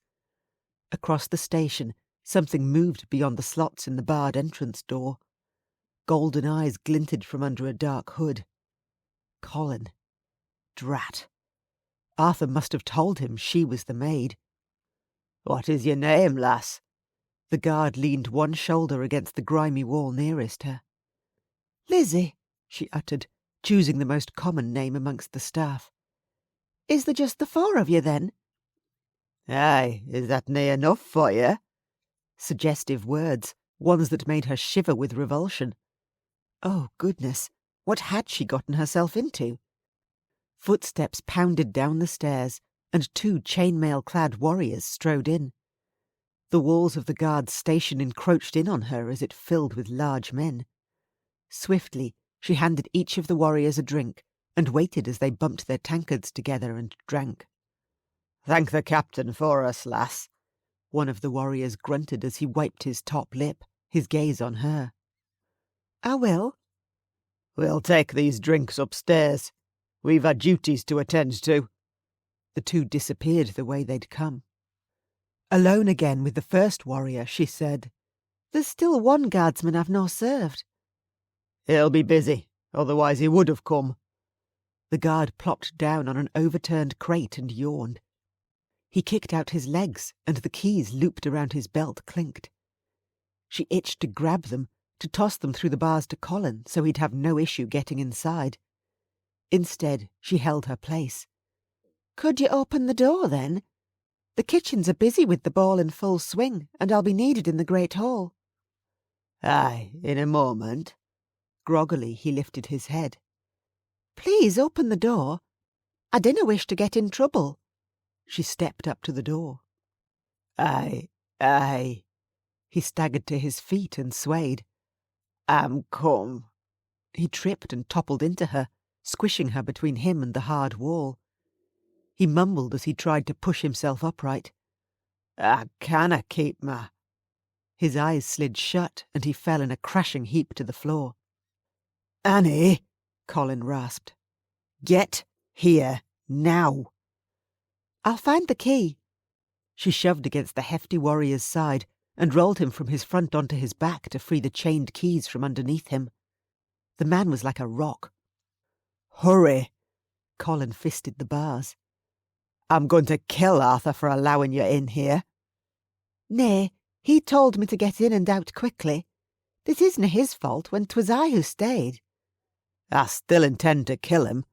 Across the station, something moved beyond the slots in the barred entrance door. Golden eyes glinted from under a dark hood. Colin. Drat. Arthur must have told him she was the maid. "What is your name, lass?" The guard leaned one shoulder against the grimy wall nearest her. "Lizzie," she uttered, choosing the most common name amongst the staff. "Is there just the 4 of you then?" "Aye, is that nae enough for you?" Suggestive words, ones that made her shiver with revulsion. Oh, goodness, what had she gotten herself into? Footsteps pounded down the stairs, and 2 chainmail-clad warriors strode in. The walls of the guard's station encroached in on her as it filled with large men. Swiftly, she handed each of the warriors a drink, and waited as they bumped their tankards together and drank. "Thank the captain for us, lass," one of the warriors grunted as he wiped his top lip, his gaze on her. "I will." "We'll take these drinks upstairs. We've our duties to attend to." The 2 disappeared the way they'd come. Alone again with the first warrior, she said, "There's still 1 guardsman I've no served." "He'll be busy, otherwise he would have come." The guard plopped down on an overturned crate and yawned. He kicked out his legs, and the keys looped around his belt clinked. She itched to grab them, to toss them through the bars to Colin so he'd have no issue getting inside. Instead, she held her place. "Could you open the door, then? The kitchens are busy with the ball in full swing, and I'll be needed in the great hall." "Aye, in a moment." Groggily, he lifted his head. "Please open the door. I dinna wish to get in trouble." She stepped up to the door. "Aye, aye." He staggered to his feet and swayed. "I'm come." He tripped and toppled into her, squishing her between him and the hard wall. He mumbled as he tried to push himself upright. "I canna keep ma." His eyes slid shut and he fell in a crashing heap to the floor. "Annie," Colin rasped. "get here now." "I'll find the key." She shoved against the hefty warrior's side and rolled him from his front onto his back to free the chained keys from underneath him. The man was like a rock. "Hurry." Colin fisted the bars. "I'm going to kill Arthur for allowing you in here." "Nay, he told me to get in and out quickly. This isna his fault when 'twas I who stayed." "I still intend to kill him."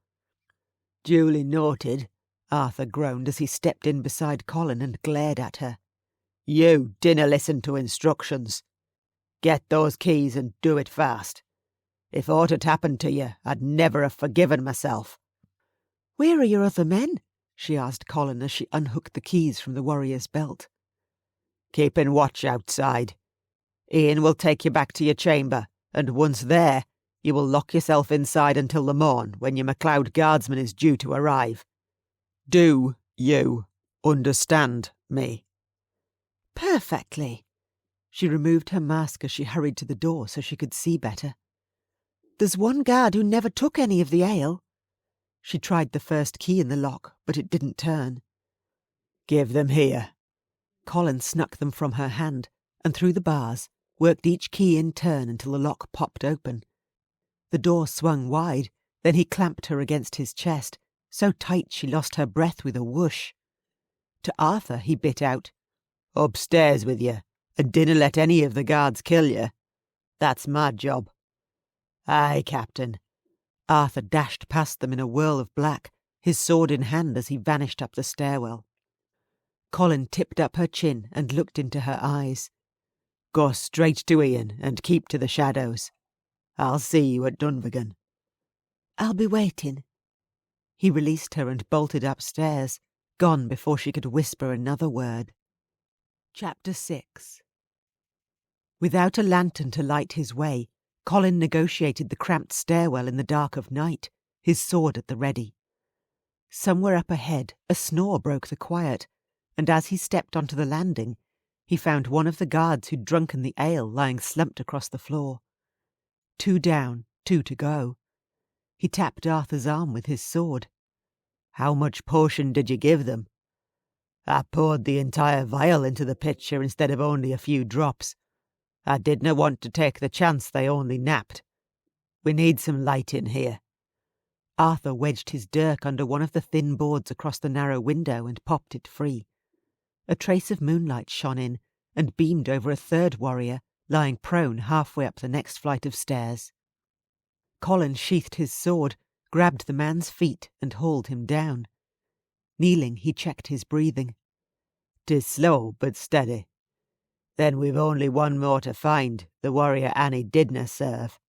"Duly noted," Arthur groaned as he stepped in beside Colin and glared at her. "You dinna listen to instructions. Get those keys and do it fast. If aught had happened to you, I'd never have forgiven myself." "Where are your other men?" she asked Colin as she unhooked the keys from the warrior's belt. "Keeping watch outside. Ian will take you back to your chamber, and once there, you will lock yourself inside until the morn, when your MacLeod guardsman is due to arrive. Do you understand me?" "Perfectly." She removed her mask as she hurried to the door so she could see better. There's one guard who never took any of the ale. She tried the first key in the lock, but it didn't turn. Give them here. Colin snuck them from her hand, and through the bars, worked each key in turn until the lock popped open. The door swung wide, then he clamped her against his chest, so tight she lost her breath with a whoosh. To Arthur he bit out, Upstairs with you, and dinna let any of the guards kill you. That's my job. Aye, Captain. Arthur dashed past them in a whirl of black, his sword in hand as he vanished up the stairwell. Colin tipped up her chin and looked into her eyes. Go straight to Ian and keep to the shadows. I'll see you at Dunvegan. I'll be waiting. He released her and bolted upstairs, gone before she could whisper another word. Chapter 6. Without a lantern to light his way, Colin negotiated the cramped stairwell in the dark of night, his sword at the ready. Somewhere up ahead, a snore broke the quiet, and as he stepped onto the landing, he found one of the guards who'd drunken the ale lying slumped across the floor. 2 down, 2 to go. He tapped Arthur's arm with his sword. How much potion did you give them? I poured the entire vial into the pitcher instead of only a few drops. I didna want to take the chance they only napped. We need some light in here. Arthur wedged his dirk under one of the thin boards across the narrow window and popped it free. A trace of moonlight shone in and beamed over a third warrior, lying prone halfway up the next flight of stairs. Colin sheathed his sword, grabbed the man's feet and hauled him down. Kneeling, he checked his breathing. 'Tis slow but steady. Then we've only one more to find, the warrior Annie didna serve.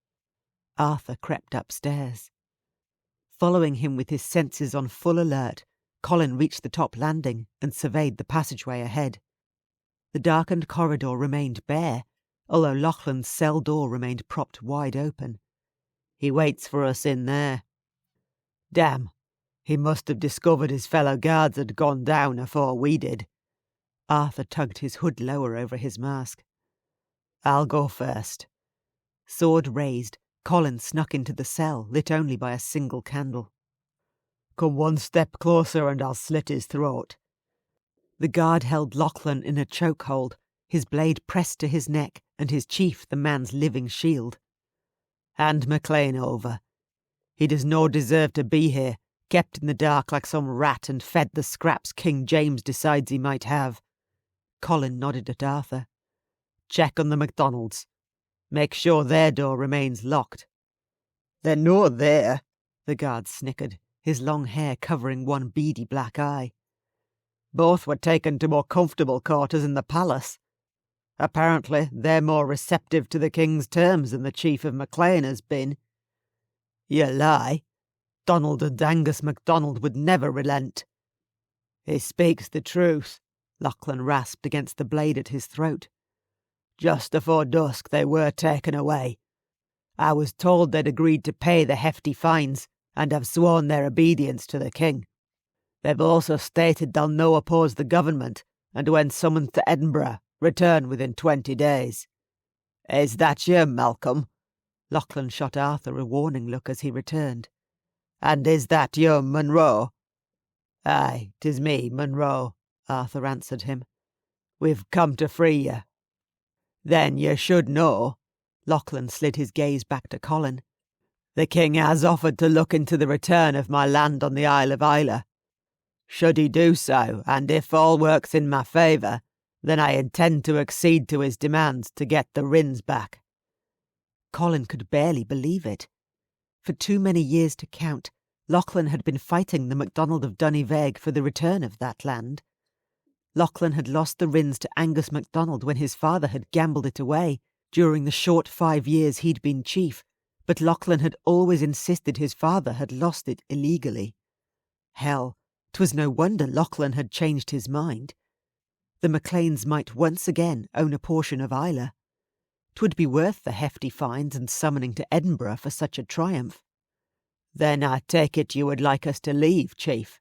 Arthur crept upstairs. Following him with his senses on full alert, Colin reached the top landing and surveyed the passageway ahead. The darkened corridor remained bare, although Lauchlan's cell door remained propped wide open. He waits for us in there. Damn, he must have discovered his fellow guards had gone down afore we did. Arthur tugged his hood lower over his mask. I'll go first. Sword raised, Colin snuck into the cell, lit only by a single candle. Come one step closer and I'll slit his throat. The guard held Lauchlan in a chokehold, his blade pressed to his neck and his chief the man's living shield. Hand MacLean over. He does no deserve to be here, kept in the dark like some rat and fed the scraps King James decides he might have. Colin nodded at Arthur. Check on the MacDonalds. Make sure their door remains locked. They're no there, the guard snickered, his long hair covering one beady black eye. Both were taken to more comfortable quarters in the palace. Apparently they're more receptive to the king's terms than the chief of MacLean has been. You lie. Donald and Angus MacDonald would never relent. He speaks the truth, Lauchlan rasped against the blade at his throat. Just afore dusk they were taken away. I was told they'd agreed to pay the hefty fines and have sworn their obedience to the king. They've also stated they'll no oppose the government and when summoned to Edinburgh, return within 20 days. Is that you, Malcolm? Lauchlan shot Arthur a warning look as he returned. And is that you, Munro? Aye, 'tis me, Munro, Arthur answered him. We've come to free you. Then you should know. Lauchlan slid his gaze back to Colin. The king has offered to look into the return of my land on the Isle of Islay. Should he do so, and if all works in my favour, then I intend to accede to his demands to get the Rins back. Colin could barely believe it. For too many years to count, Lauchlan had been fighting the MacDonald of Duniveg for the return of that land. Lauchlan had lost the Rins to Angus MacDonald when his father had gambled it away during the short 5 years he'd been chief, but Lauchlan had always insisted his father had lost it illegally. Hell, 'twas no wonder Lauchlan had changed his mind. The MacLeans might once again own a portion of Islay. 'Twould be worth the hefty fines and summoning to Edinburgh for such a triumph. Then I take it you would like us to leave, Chief?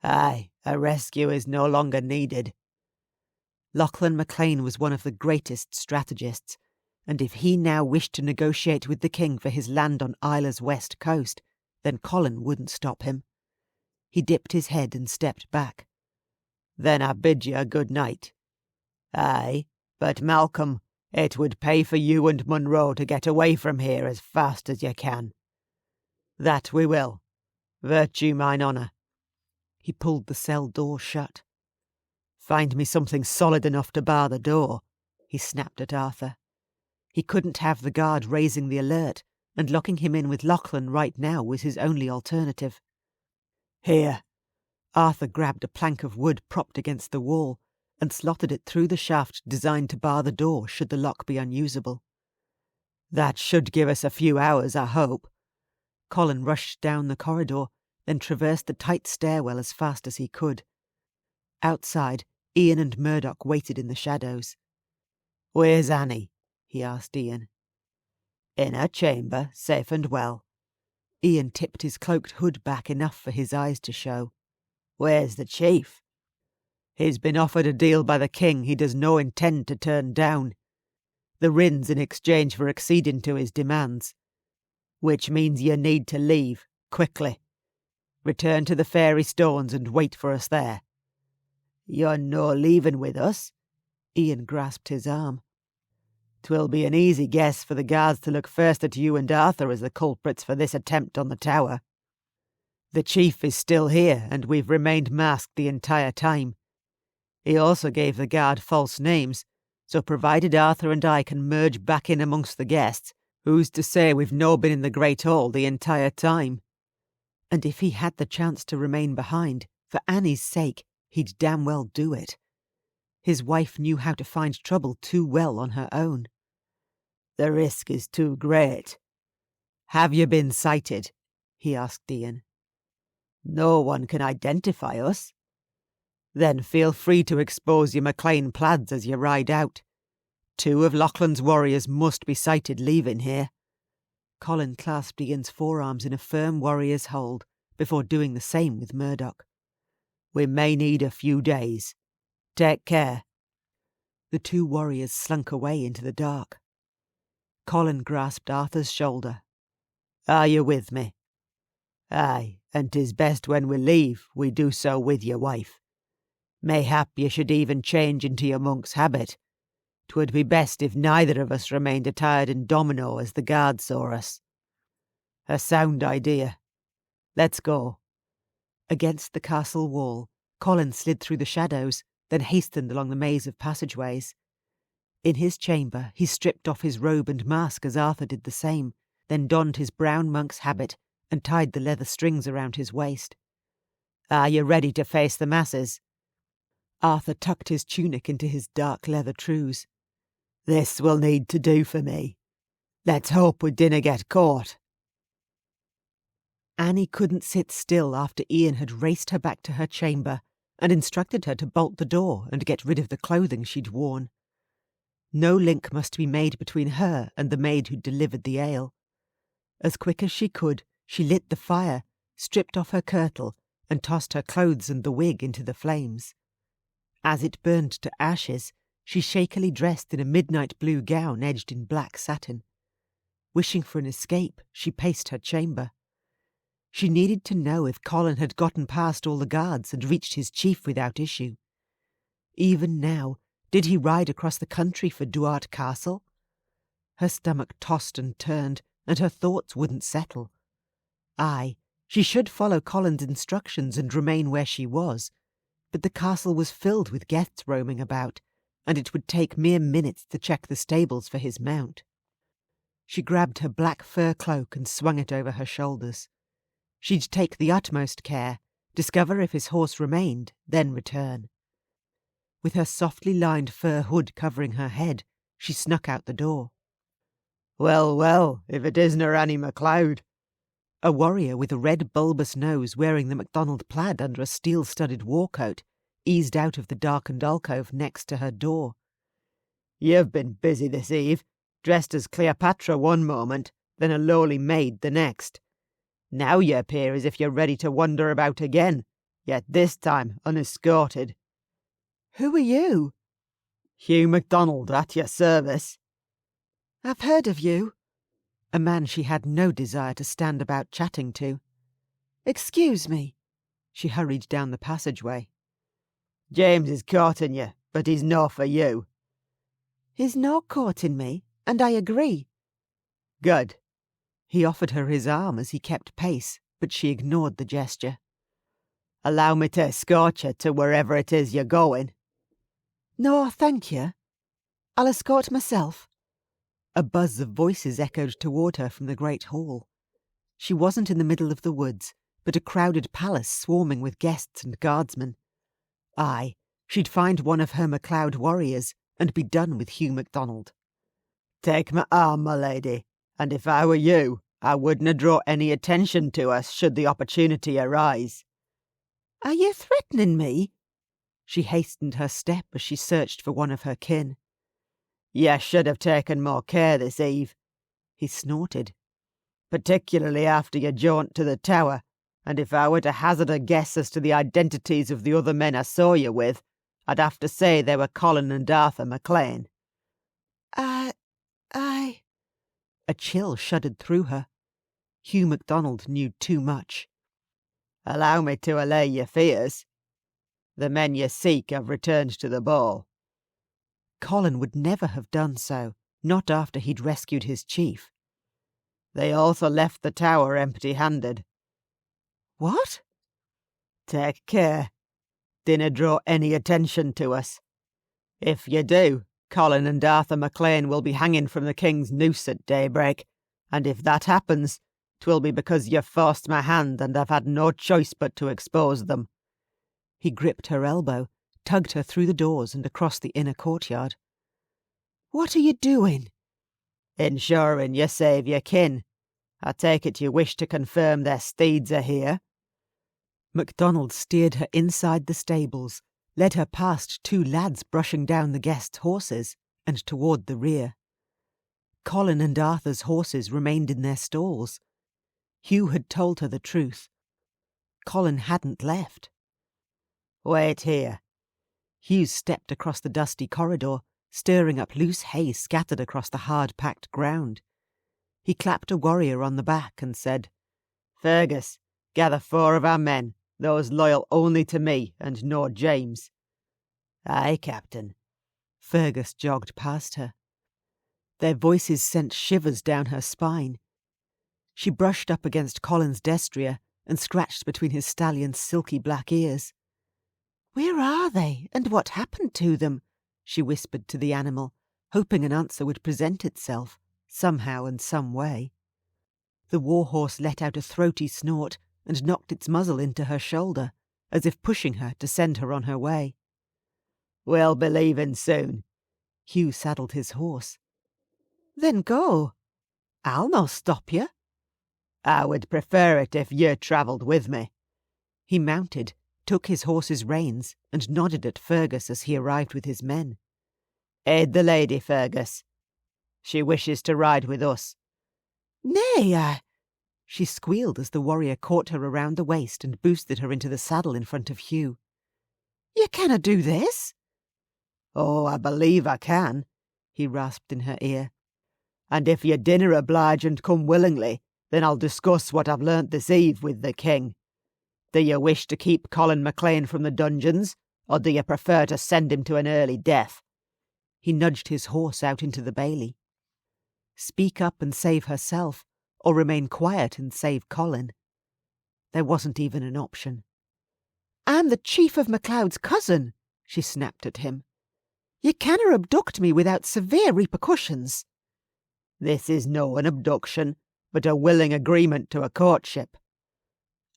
Aye, a rescue is no longer needed. Lauchlan MacLean was one of the greatest strategists, and if he now wished to negotiate with the king for his land on Isla's west coast, then Colin wouldn't stop him. He dipped his head and stepped back. Then I bid you a good night. Aye, but Malcolm, it would pay for you and Munro to get away from here as fast as you can. That we will. Virtue mine honour. He pulled the cell door shut. Find me something solid enough to bar the door, he snapped at Arthur. He couldn't have the guard raising the alert, and locking him in with Lachlan right now was his only alternative. Here. Arthur grabbed a plank of wood propped against the wall and slotted it through the shaft designed to bar the door should the lock be unusable. That should give us a few hours, I hope. Colin rushed down the corridor, then traversed the tight stairwell as fast as he could. Outside, Ian and Murdoch waited in the shadows. Where's Annie? he asked Ian. In her chamber, safe and well. Ian tipped his cloaked hood back enough for his eyes to show. Where's the chief? He's been offered a deal by the king he does no intend to turn down. The rin's in exchange for acceding to his demands. Which means you need to leave, quickly. Return to the Fairy Stones and wait for us there. You're no leaving with us? Ian grasped his arm. 'Twill be an easy guess for the guards to look first at you and Arthur as the culprits for this attempt on the tower. The chief is still here, and we've remained masked the entire time. He also gave the guard false names, so provided Arthur and I can merge back in amongst the guests, who's to say we've no been in the Great Hall the entire time? And if he had the chance to remain behind, for Annie's sake, he'd damn well do it. His wife knew how to find trouble too well on her own. The risk is too great. Have you been sighted? He asked Ian. No one can identify us. Then feel free to expose your MacLean plaids as you ride out. 2 of Lachlan's warriors must be sighted leaving here. Colin clasped Ian's forearms in a firm warrior's hold before doing the same with Murdoch. We may need a few days. Take care. The 2 warriors slunk away into the dark. Colin grasped Arthur's shoulder. Are you with me? Aye, and 'tis best when we leave we do so with your wife. Mayhap you should even change into your monk's habit. 'Twould be best if neither of us remained attired in domino as the guard saw us. A sound idea. Let's go. Against the castle wall, Colin slid through the shadows, then hastened along the maze of passageways. In his chamber, he stripped off his robe and mask as Arthur did the same, then donned his brown monk's habit and tied the leather strings around his waist. Are you ready to face the masses? Arthur tucked his tunic into his dark leather trews. This will need to do for me. Let's hope we dinna get caught. Annie couldn't sit still after Ian had raced her back to her chamber and instructed her to bolt the door and get rid of the clothing she'd worn. No link must be made between her and the maid who'd delivered the ale. As quick as she could, she lit the fire, stripped off her kirtle, and tossed her clothes and the wig into the flames. As it burned to ashes, she shakily dressed in a midnight blue gown edged in black satin. Wishing for an escape, she paced her chamber. She needed to know if Colin had gotten past all the guards and reached his chief without issue. Even now, did he ride across the country for Duart Castle? Her stomach tossed and turned, and her thoughts wouldn't settle. Aye, she should follow Colin's instructions and remain where she was, but the castle was filled with guests roaming about, and it would take mere minutes to check the stables for his mount. She grabbed her black fur cloak and swung it over her shoulders. She'd take the utmost care, discover if his horse remained, then return. With her softly lined fur hood covering her head, she snuck out the door. Well, well, if it isn't her Annie MacLeod. A warrior with a red bulbous nose wearing the MacDonald plaid under a steel-studded war-coat eased out of the darkened alcove next to her door. You've been busy this eve, dressed as Cleopatra one moment, then a lowly maid the next. Now you appear as if you're ready to wander about again, yet this time unescorted. Who are you? Hugh MacDonald, at your service. I've heard of you. A man she had no desire to stand about chatting to. Excuse me. She hurried down the passageway. James is courting you, but he's no for you. He's no courting me, and I agree. Good. He offered her his arm as he kept pace, but she ignored the gesture. Allow me to escort you to wherever it is you're going. No, thank you. I'll escort myself. A buzz of voices echoed toward her from the great hall. She wasn't in the middle of the woods, but a crowded palace swarming with guests and guardsmen. Aye, she'd find one of her MacLeod warriors and be done with Hugh MacDonald. Take my arm, my lady, and if I were you, I wouldn't draw any attention to us should the opportunity arise. Are you threatening me? She hastened her step as she searched for one of her kin. You should have taken more care this eve, he snorted. Particularly after your jaunt to the tower, and if I were to hazard a guess as to the identities of the other men I saw you with, I'd have to say they were Colin and Arthur MacLean. A chill shuddered through her. Hugh MacDonald knew too much. Allow me to allay your fears. The men you seek have returned to the ball. Colin would never have done so, not after he'd rescued his chief. They also left the tower empty-handed. What? Take care. Dinna draw any attention to us. If you do, Colin and Arthur MacLean will be hanging from the king's noose at daybreak, and if that happens, 'twill be because you've forced my hand and I've had no choice but to expose them. He gripped her elbow, tugged her through the doors and across the inner courtyard. What are you doing? Ensuring you save your kin. I take it you wish to confirm their steeds are here? MacDonald steered her inside the stables, led her past two lads brushing down the guests' horses, and toward the rear. Colin and Arthur's horses remained in their stalls. Hugh had told her the truth. Colin hadn't left. Wait here. Hugh stepped across the dusty corridor, stirring up loose hay scattered across the hard-packed ground. He clapped a warrior on the back and said, Fergus, gather 4 of our men, those loyal only to me and no James. Aye, Captain. Fergus jogged past her. Their voices sent shivers down her spine. She brushed up against Colin's destrier and scratched between his stallion's silky black ears. Where are they, and what happened to them? She whispered to the animal, hoping an answer would present itself, somehow and some way. The warhorse let out a throaty snort and knocked its muzzle into her shoulder, as if pushing her to send her on her way. We'll be leaving soon. Hugh saddled his horse. Then go. I'll no stop you. I would prefer it if you travelled with me. He mounted, took his horse's reins, and nodded at Fergus as he arrived with his men. Aid the lady, Fergus. She wishes to ride with us. Nay, She squealed as the warrior caught her around the waist and boosted her into the saddle in front of Hugh. You canna do this. Oh, I believe I can, he rasped in her ear. And if you dinna oblige and come willingly, then I'll discuss what I've learnt this eve with the king. Do you wish to keep Colin MacLean from the dungeons, or do you prefer to send him to an early death? He nudged his horse out into the bailey. Speak up and save herself, or remain quiet and save Colin. There wasn't even an option. I'm the chief of MacLeod's cousin, she snapped at him. You canna abduct me without severe repercussions. This is no an abduction, but a willing agreement to a courtship.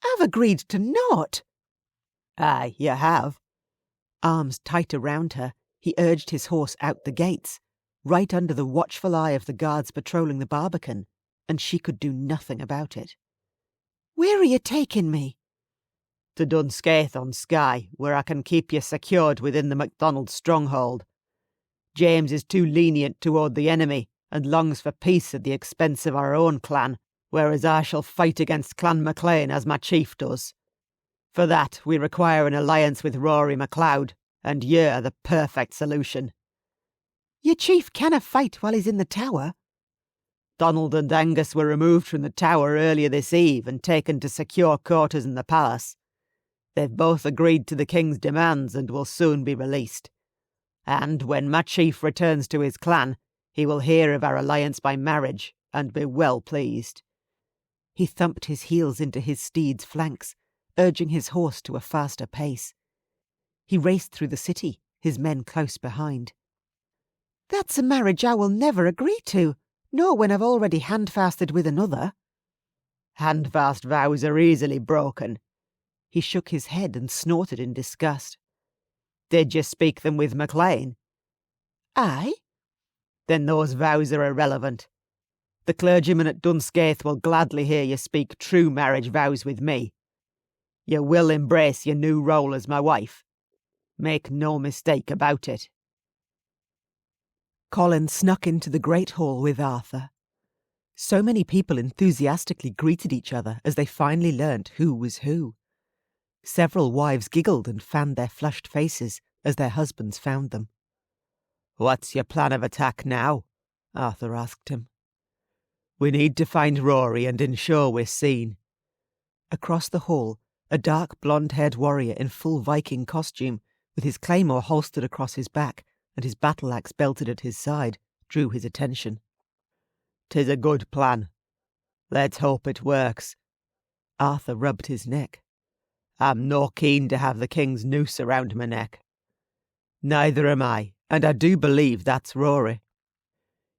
I've agreed to naught. Aye, you have. Arms tight around her, he urged his horse out the gates, right under the watchful eye of the guards patrolling the Barbican, and she could do nothing about it. Where are you taking me? To Dunscaith on Skye, where I can keep you secured within the MacDonald stronghold. James is too lenient toward the enemy, and longs for peace at the expense of our own clan, whereas I shall fight against Clan MacLean as my chief does. For that we require an alliance with Rory MacLeod, and you're the perfect solution. Your chief canna fight while he's in the tower. Donald and Angus were removed from the tower earlier this eve and taken to secure quarters in the palace. They've both agreed to the king's demands and will soon be released. And when my chief returns to his clan, he will hear of our alliance by marriage and be well pleased." He thumped his heels into his steed's flanks, urging his horse to a faster pace. He raced through the city, his men close behind. "That's a marriage I will never agree to, nor when I've already handfasted with another." "Handfast vows are easily broken." He shook his head and snorted in disgust. "Did you speak them with MacLean?" "Aye." "Then those vows are irrelevant. The clergyman at Dunscaith will gladly hear you speak true marriage vows with me. You will embrace your new role as my wife. Make no mistake about it." Colin snuck into the great hall with Arthur. So many people enthusiastically greeted each other as they finally learnt who was who. Several wives giggled and fanned their flushed faces as their husbands found them. "What's your plan of attack now?" Arthur asked him. "We need to find Rory and ensure we're seen." Across the hall, a dark blonde-haired warrior in full Viking costume, with his claymore holstered across his back and his battle-axe belted at his side, drew his attention. "'Tis a good plan. Let's hope it works." Arthur rubbed his neck. "I'm no keen to have the king's noose around my neck." "Neither am I, and I do believe that's Rory."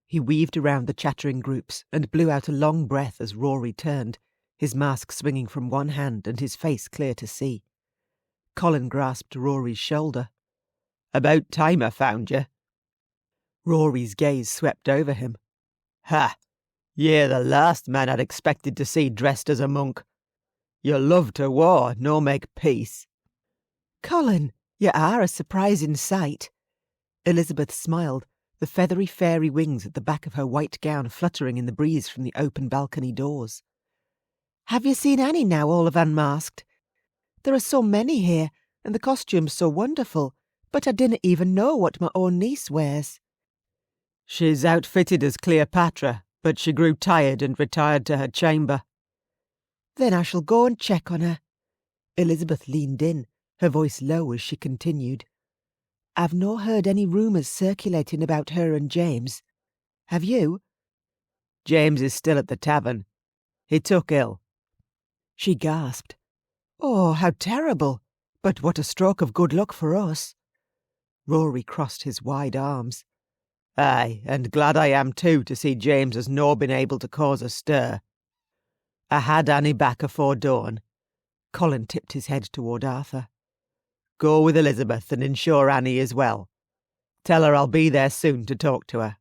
He weaved around the chattering groups and blew out a long breath as Rory turned, his mask swinging from one hand and his face clear to see. Colin grasped Rory's shoulder. "About time I found you." Rory's gaze swept over him. "Ha! You're the last man I'd expected to see dressed as a monk. You love to war, no make peace." "Colin, you are a surprising sight." Elizabeth smiled, the feathery fairy wings at the back of her white gown fluttering in the breeze from the open balcony doors. "Have you seen Annie now all of unmasked? There are so many here, and the costume's so wonderful, but I didn't even know what my own niece wears." "She's outfitted as Cleopatra, but she grew tired and retired to her chamber." "Then I shall go and check on her." Elizabeth leaned in, her voice low as she continued. "I've not heard any rumours circulating about her and James. Have you?" "James is still at the tavern. He took ill." She gasped. "Oh, how terrible! But what a stroke of good luck for us." Rory crossed his wide arms. "Aye, and glad I am too to see James has no been able to cause a stir. I had Annie back afore dawn." Colin tipped his head toward Arthur. "Go with Elizabeth and ensure Annie is well. Tell her I'll be there soon to talk to her."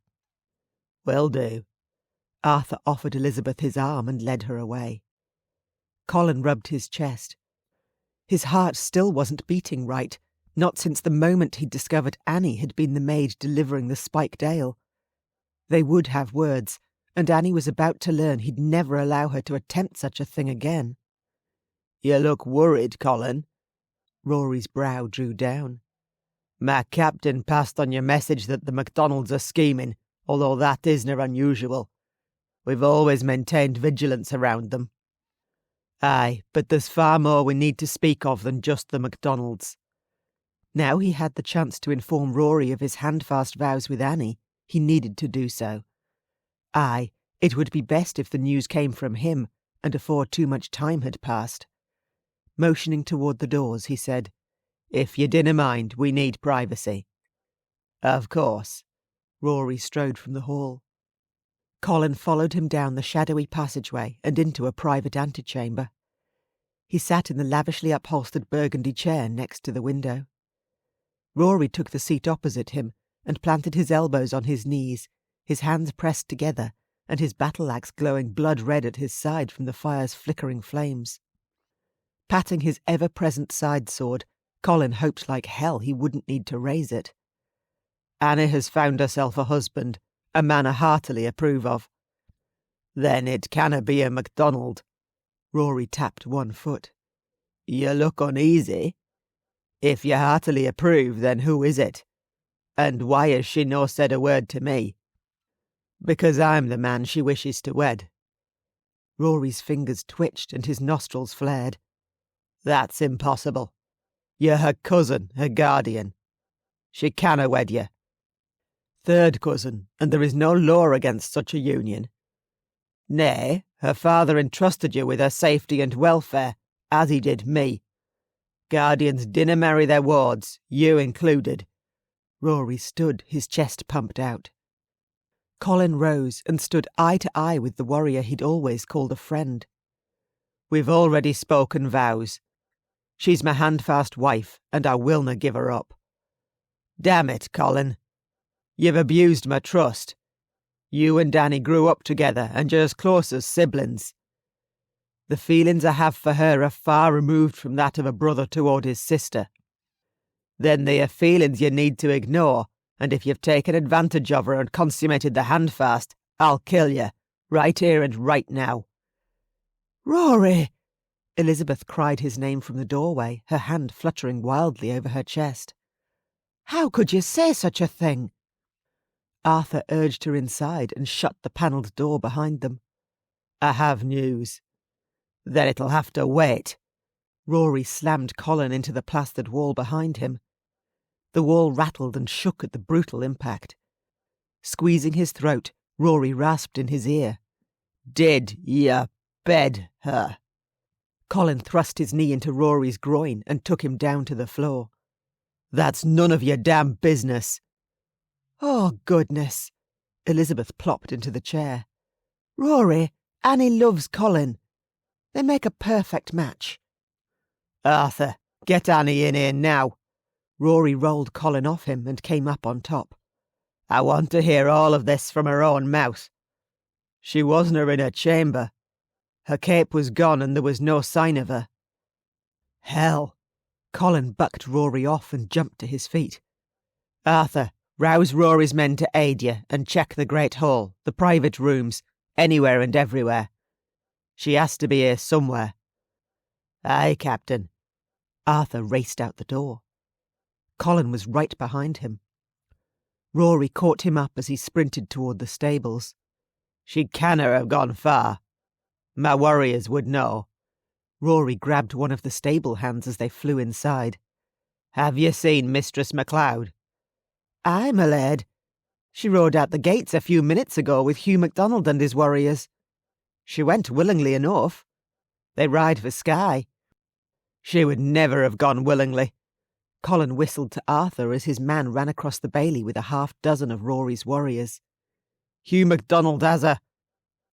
"Will do." Arthur offered Elizabeth his arm and led her away. Colin rubbed his chest. His heart still wasn't beating right, not since the moment he'd discovered Annie had been the maid delivering the spiked ale. They would have words, and Annie was about to learn he'd never allow her to attempt such a thing again. "You look worried, Colin." Rory's brow drew down. "My captain passed on your message that the MacDonalds are scheming, although that isna unusual. We've always maintained vigilance around them." "Aye, but there's far more we need to speak of than just the MacDonalds." Now he had the chance to inform Rory of his handfast vows with Annie. He needed to do so. Aye, it would be best if the news came from him, and afore too much time had passed. Motioning toward the doors, he said, "If you dinna mind, we need privacy." "Of course." Rory strode from the hall. Colin followed him down the shadowy passageway and into a private antechamber. He sat in the lavishly upholstered burgundy chair next to the window. Rory took the seat opposite him and planted his elbows on his knees, his hands pressed together and his battle-axe glowing blood-red at his side from the fire's flickering flames. Patting his ever-present side-sword, Colin hoped like hell he wouldn't need to raise it. "Annie has found herself a husband, a man I heartily approve of." "Then it canna be a MacDonald." Rory tapped one foot. "You look uneasy. If you heartily approve, then who is it? And why has she no said a word to me?" Because I'm the man she wishes to wed. Rory's fingers twitched and his nostrils flared. That's impossible. You're her cousin, her guardian. She canna wed you. Third cousin, and there is no law against such a union. Nay, her father entrusted you with her safety and welfare, as he did me. Guardians dinna marry their wards, you included. Rory stood, his chest pumped out. Colin rose and stood eye to eye with the warrior he'd always called a friend. We've already spoken vows. She's my handfast wife, and I willna give her up. Damn it, Colin. You've abused my trust. You and Danny grew up together, and you're as close as siblings. The feelings I have for her are far removed from that of a brother toward his sister. Then they are feelings you need to ignore, and if you've taken advantage of her and consummated the handfast, I'll kill you, right here and right now. Rory! Elizabeth cried his name from the doorway, her hand fluttering wildly over her chest. How could you say such a thing? Arthur urged her inside and shut the panelled door behind them. I have news. Then it'll have to wait. Rory slammed Colin into the plastered wall behind him. The wall rattled and shook at the brutal impact. Squeezing his throat, Rory rasped in his ear. Did you bed her? Colin thrust his knee into Rory's groin and took him down to the floor. That's none of your damn business. Oh, goodness. Elizabeth plopped into the chair. Rory, Annie loves Colin. They make a perfect match. Arthur, get Annie in here now. Rory rolled Colin off him and came up on top. I want to hear all of this from her own mouth. She wasn't in her chamber. Her cape was gone and there was no sign of her. Hell. Colin bucked Rory off and jumped to his feet. Arthur, rouse Rory's men to aid you and check the Great Hall, the private rooms, anywhere and everywhere. She has to be here somewhere. Aye, Captain. Arthur raced out the door. Colin was right behind him. Rory caught him up as he sprinted toward the stables. She canna have gone far. My warriors would know. Rory grabbed one of the stable hands as they flew inside. Have you seen Mistress MacLeod? Aye, my lad. She rode out the gates a few minutes ago with Hugh MacDonald and his warriors. She went willingly enough. They ride for Skye. She would never have gone willingly. Colin whistled to Arthur as his man ran across the bailey with a half-dozen of Rory's warriors. Hugh MacDonald has her.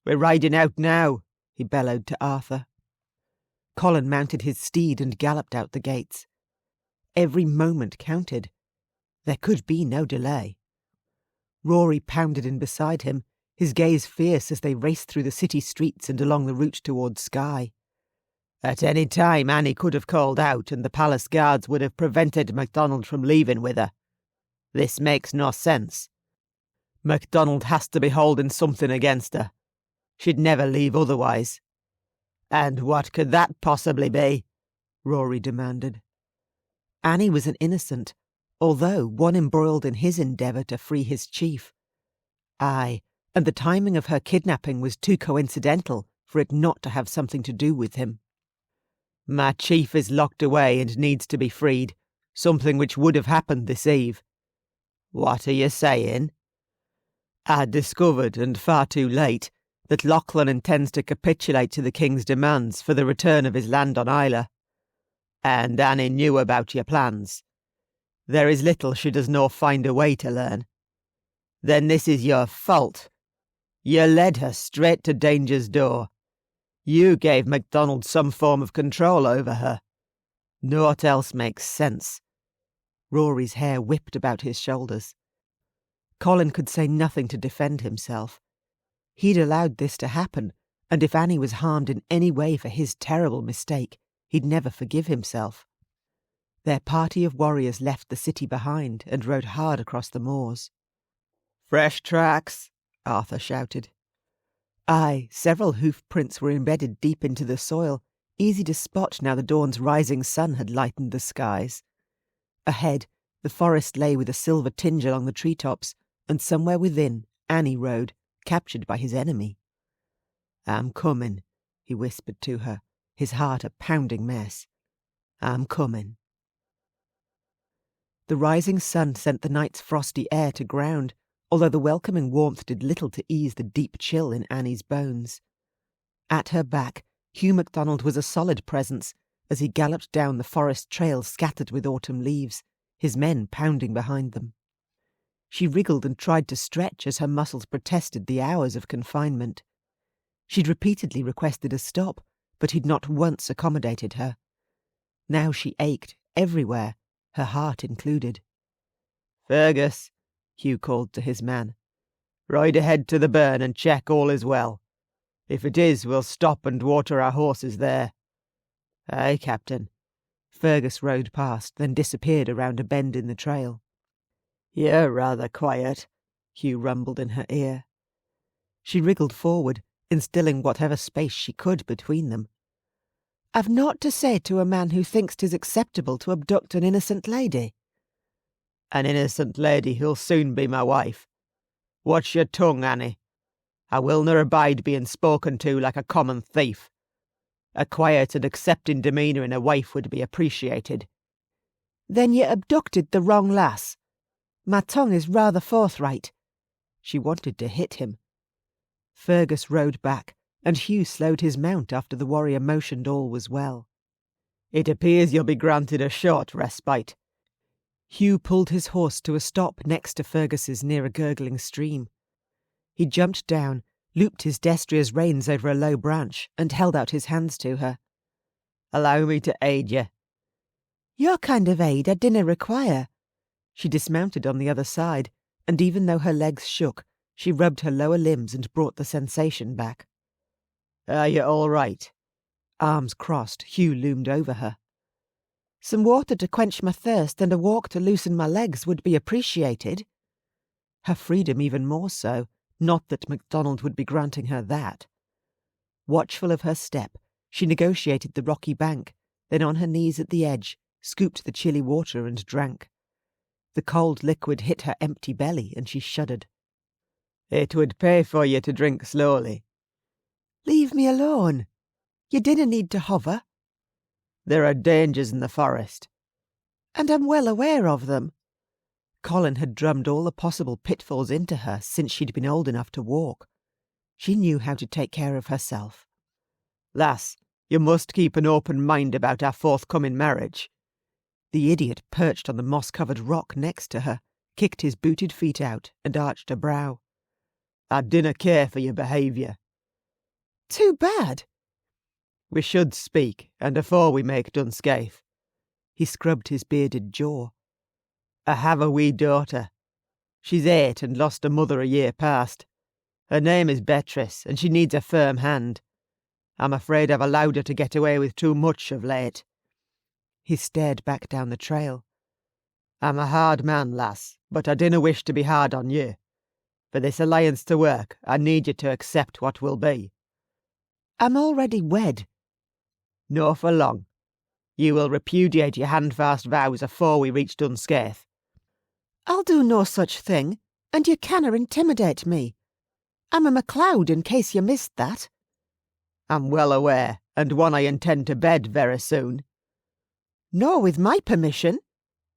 We're riding out now, he bellowed to Arthur. Colin mounted his steed and galloped out the gates. Every moment counted. There could be no delay. Rory pounded in beside him, his gaze fierce as they raced through the city streets and along the route towards Skye. At any time Annie could have called out and the palace guards would have prevented MacDonald from leaving with her. This makes no sense. MacDonald has to be holding something against her. She'd never leave otherwise. And what could that possibly be? Rory demanded. Annie was an innocent, although one embroiled in his endeavour to free his chief. Aye, and the timing of her kidnapping was too coincidental for it not to have something to do with him. My chief is locked away and needs to be freed, something which would have happened this eve. What are you saying? I discovered, and far too late, that Lachlan intends to capitulate to the king's demands for the return of his land on Islay. And Annie knew about your plans. There is little she does not find a way to learn. Then this is your fault. You led her straight to danger's door. You gave MacDonald some form of control over her. Naught else makes sense. Rory's hair whipped about his shoulders. Colin could say nothing to defend himself. He'd allowed this to happen, and if Annie was harmed in any way for his terrible mistake, he'd never forgive himself. Their party of warriors left the city behind and rode hard across the moors. "Fresh tracks," Arthur shouted. Aye, several hoof prints were embedded deep into the soil, easy to spot now the dawn's rising sun had lightened the skies. Ahead, the forest lay with a silver tinge along the treetops, and somewhere within, Annie rode, captured by his enemy. "I'm coming," he whispered to her, his heart a pounding mess. "I'm coming." The rising sun sent the night's frosty air to ground, although the welcoming warmth did little to ease the deep chill in Annie's bones. At her back, Hugh MacDonald was a solid presence as he galloped down the forest trail scattered with autumn leaves, his men pounding behind them. She wriggled and tried to stretch as her muscles protested the hours of confinement. She'd repeatedly requested a stop, but he'd not once accommodated her. Now she ached, everywhere, her heart included. "Fergus," Hugh called to his man, "ride ahead to the burn and check all is well. If it is, we'll stop and water our horses there." "Aye, Captain." Fergus rode past, then disappeared around a bend in the trail. "You're rather quiet," Hugh rumbled in her ear. She wriggled forward, instilling whatever space she could between them. "I've naught to say to a man who thinks 'tis acceptable to abduct an innocent lady." "An innocent lady who'll soon be my wife. Watch your tongue, Annie. I will not abide being spoken to like a common thief. A quiet and accepting demeanour in a wife would be appreciated." "Then you abducted the wrong lass. My tongue is rather forthright." She wanted to hit him. Fergus rode back, and Hugh slowed his mount after the warrior motioned all was well. "It appears you'll be granted a short respite." Hugh pulled his horse to a stop next to Fergus's near a gurgling stream. He jumped down, looped his destrier's reins over a low branch, and held out his hands to her. "Allow me to aid you." "Your kind of aid I dinna require." She dismounted on the other side, and even though her legs shook, she rubbed her lower limbs and brought the sensation back. "Are you all right?" Arms crossed, Hugh loomed over her. "Some water to quench my thirst and a walk to loosen my legs would be appreciated." Her freedom even more so, not that MacDonald would be granting her that. Watchful of her step, she negotiated the rocky bank, then on her knees at the edge, scooped the chilly water and drank. The cold liquid hit her empty belly and she shuddered. "It would pay for you to drink slowly." "Leave me alone. You dinna need to hover." "There are dangers in the forest." "And I'm well aware of them." Colin had drummed all the possible pitfalls into her since she'd been old enough to walk. She knew how to take care of herself. "Lass, you must keep an open mind about our forthcoming marriage." The idiot perched on the moss-covered rock next to her, kicked his booted feet out and arched a brow. "I dinna care for your behaviour." "Too bad." "We should speak, and afore we make Dunscaith." He scrubbed his bearded jaw. "I have a wee daughter. She's 8 and lost her mother a year past. Her name is Beatrice, and she needs a firm hand. I'm afraid I've allowed her to get away with too much of late." He stared back down the trail. "I'm a hard man, lass, but I dinna wish to be hard on you. For this alliance to work, I need you to accept what will be." "I'm already wed." "No for long. You will repudiate your handfast vows afore we reach Dunscaith." "I'll do no such thing, and you canna intimidate me. I'm a MacLeod in case you missed that." "I'm well aware, and one I intend to bed very soon." "No, with my permission."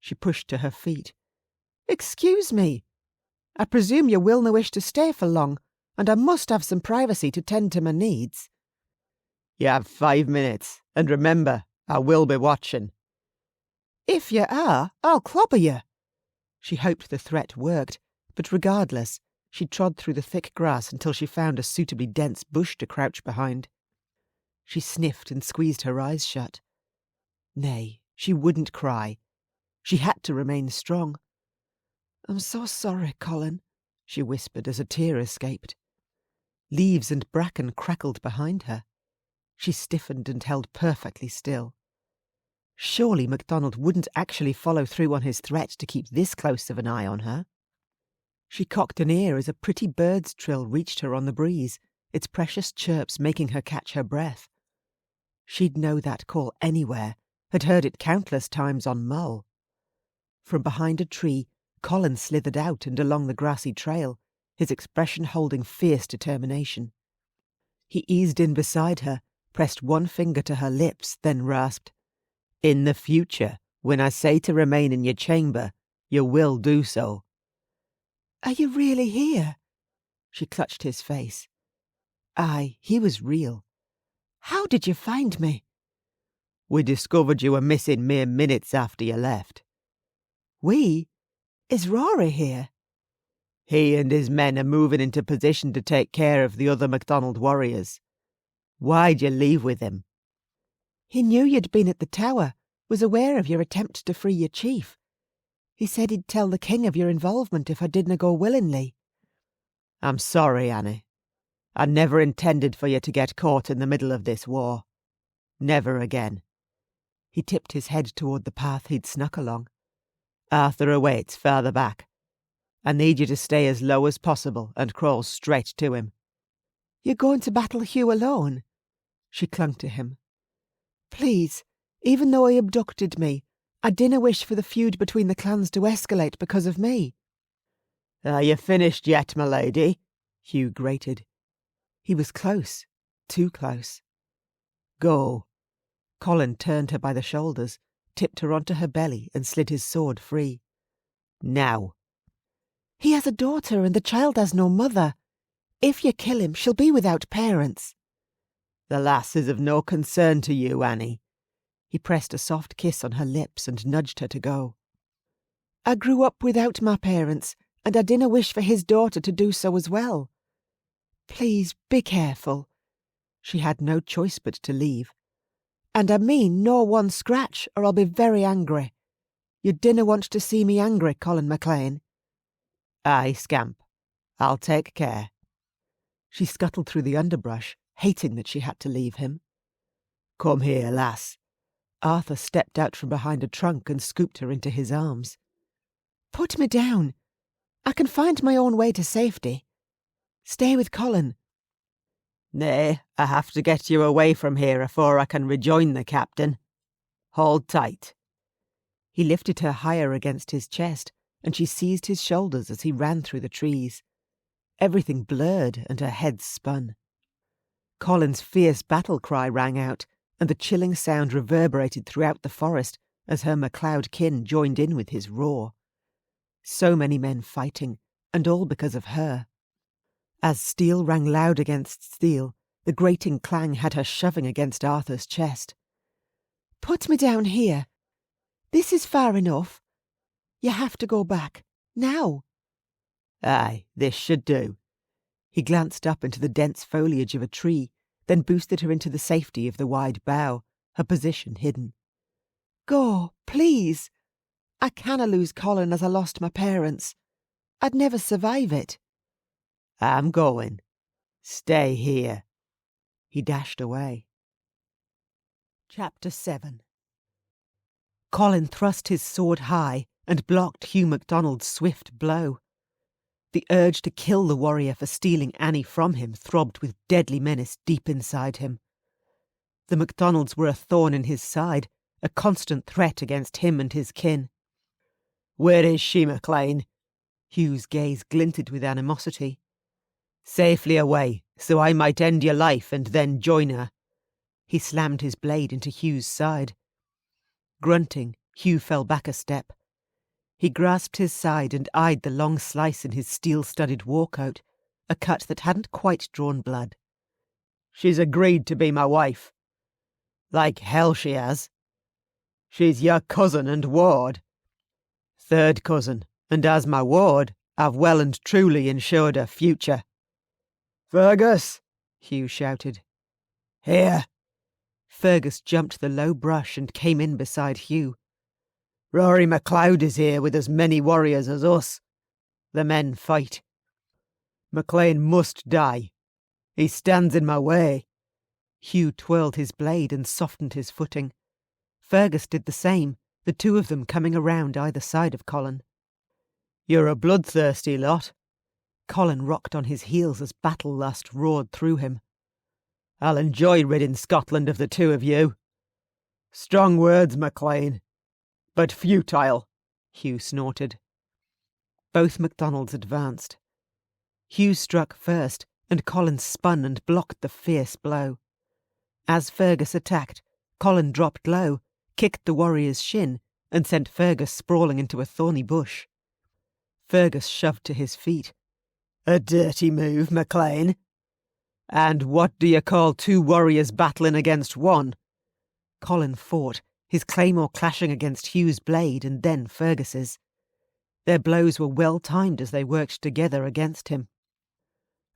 She pushed to her feet. "Excuse me. I presume you will no wish to stay for long, and I must have some privacy to tend to my needs." "You have 5 minutes, and remember, I will be watching." "If you are, I'll clobber you." She hoped the threat worked, but regardless, she trod through the thick grass until she found a suitably dense bush to crouch behind. She sniffed and squeezed her eyes shut. Nay, she wouldn't cry. She had to remain strong. "I'm so sorry, Colin," she whispered as a tear escaped. Leaves and bracken crackled behind her. She stiffened and held perfectly still. Surely MacDonald wouldn't actually follow through on his threat to keep this close of an eye on her. She cocked an ear as a pretty bird's trill reached her on the breeze, its precious chirps making her catch her breath. She'd know that call anywhere, had heard it countless times on Mull. From behind a tree, Colin slithered out and along the grassy trail, his expression holding fierce determination. He eased in beside her, pressed one finger to her lips, then rasped, "In the future, when I say to remain in your chamber, you will do so." "Are you really here?" She clutched his face. Aye, he was real. "How did you find me?" "We discovered you were missing mere minutes after you left." "We? Is Rory here?" "He and his men are moving into position to take care of the other MacDonald warriors. Why'd you leave with him?" "He knew you'd been at the tower, was aware of your attempt to free your chief. He said he'd tell the king of your involvement if I didna go willingly." "I'm sorry, Annie. I never intended for you to get caught in the middle of this war. Never again." He tipped his head toward the path he'd snuck along. "Arthur awaits farther back. I need you to stay as low as possible and crawl straight to him." "You're going to battle Hugh alone?" She clung to him. "Please, even though he abducted me, I dinna wish for the feud between the clans to escalate because of me." "Are you finished yet, my lady?" Hugh grated. He was close, too close. "Go." Colin turned her by the shoulders, tipped her onto her belly and slid his sword free. "Now." "He has a daughter and the child has no mother. If you kill him, she'll be without parents." "The lass is of no concern to you, Annie." He pressed a soft kiss on her lips and nudged her to go. "I grew up without my parents, and I dinna wish for his daughter to do so as well. Please, be careful." She had no choice but to leave. "And I mean no one scratch, or I'll be very angry. You dinna want to see me angry, Colin MacLean." "Aye, scamp. I'll take care." She scuttled through the underbrush, hating that she had to leave him. "Come here, lass." Arthur stepped out from behind a trunk and scooped her into his arms. "Put me down. I can find my own way to safety. Stay with Colin." "Nay, I have to get you away from here afore I can rejoin the captain. Hold tight." He lifted her higher against his chest, and she seized his shoulders as he ran through the trees. Everything blurred and her head spun. Colin's fierce battle cry rang out, and the chilling sound reverberated throughout the forest as her MacLeod kin joined in with his roar. So many men fighting, and all because of her. As steel rang loud against steel, the grating clang had her shoving against Arthur's chest. "Put me down here. This is far enough. You have to go back. Now." "Aye, this should do." He glanced up into the dense foliage of a tree, then boosted her into the safety of the wide bough, her position hidden. "Go, please. I canna lose Colin as I lost my parents. I'd never survive it." "I'm going. Stay here." He dashed away. Chapter 7. Colin thrust his sword high and blocked Hugh MacDonald's swift blow. The urge to kill the warrior for stealing Annie from him throbbed with deadly menace deep inside him. The MacDonalds were a thorn in his side, a constant threat against him and his kin. "Where is she, MacLean?" Hugh's gaze glinted with animosity. "Safely away, so I might end your life and then join her." He slammed his blade into Hugh's side. Grunting, Hugh fell back a step. He grasped his side and eyed the long slice in his steel-studded warcoat, a cut that hadn't quite drawn blood. "She's agreed to be my wife." "Like hell she has." "She's your cousin and ward." "Third cousin, and as my ward, I've well and truly ensured her future." "Fergus!" Hugh shouted. "Here." Fergus jumped the low brush and came in beside Hugh. "Rory MacLeod is here with as many warriors as us. The men fight. MacLean must die. He stands in my way." Hugh twirled his blade and softened his footing. Fergus did the same, the two of them coming around either side of Colin. "You're a bloodthirsty lot." Colin rocked on his heels as battle lust roared through him. "I'll enjoy ridding Scotland of the two of you." "Strong words, MacLean. But futile," Hugh snorted. Both MacDonalds advanced. Hugh struck first, and Colin spun and blocked the fierce blow. As Fergus attacked, Colin dropped low, kicked the warrior's shin, and sent Fergus sprawling into a thorny bush. Fergus shoved to his feet. "A dirty move, MacLean." "And what do you call two warriors battling against one?" Colin fought, his claymore clashing against Hugh's blade and then Fergus's. Their blows were well timed as they worked together against him.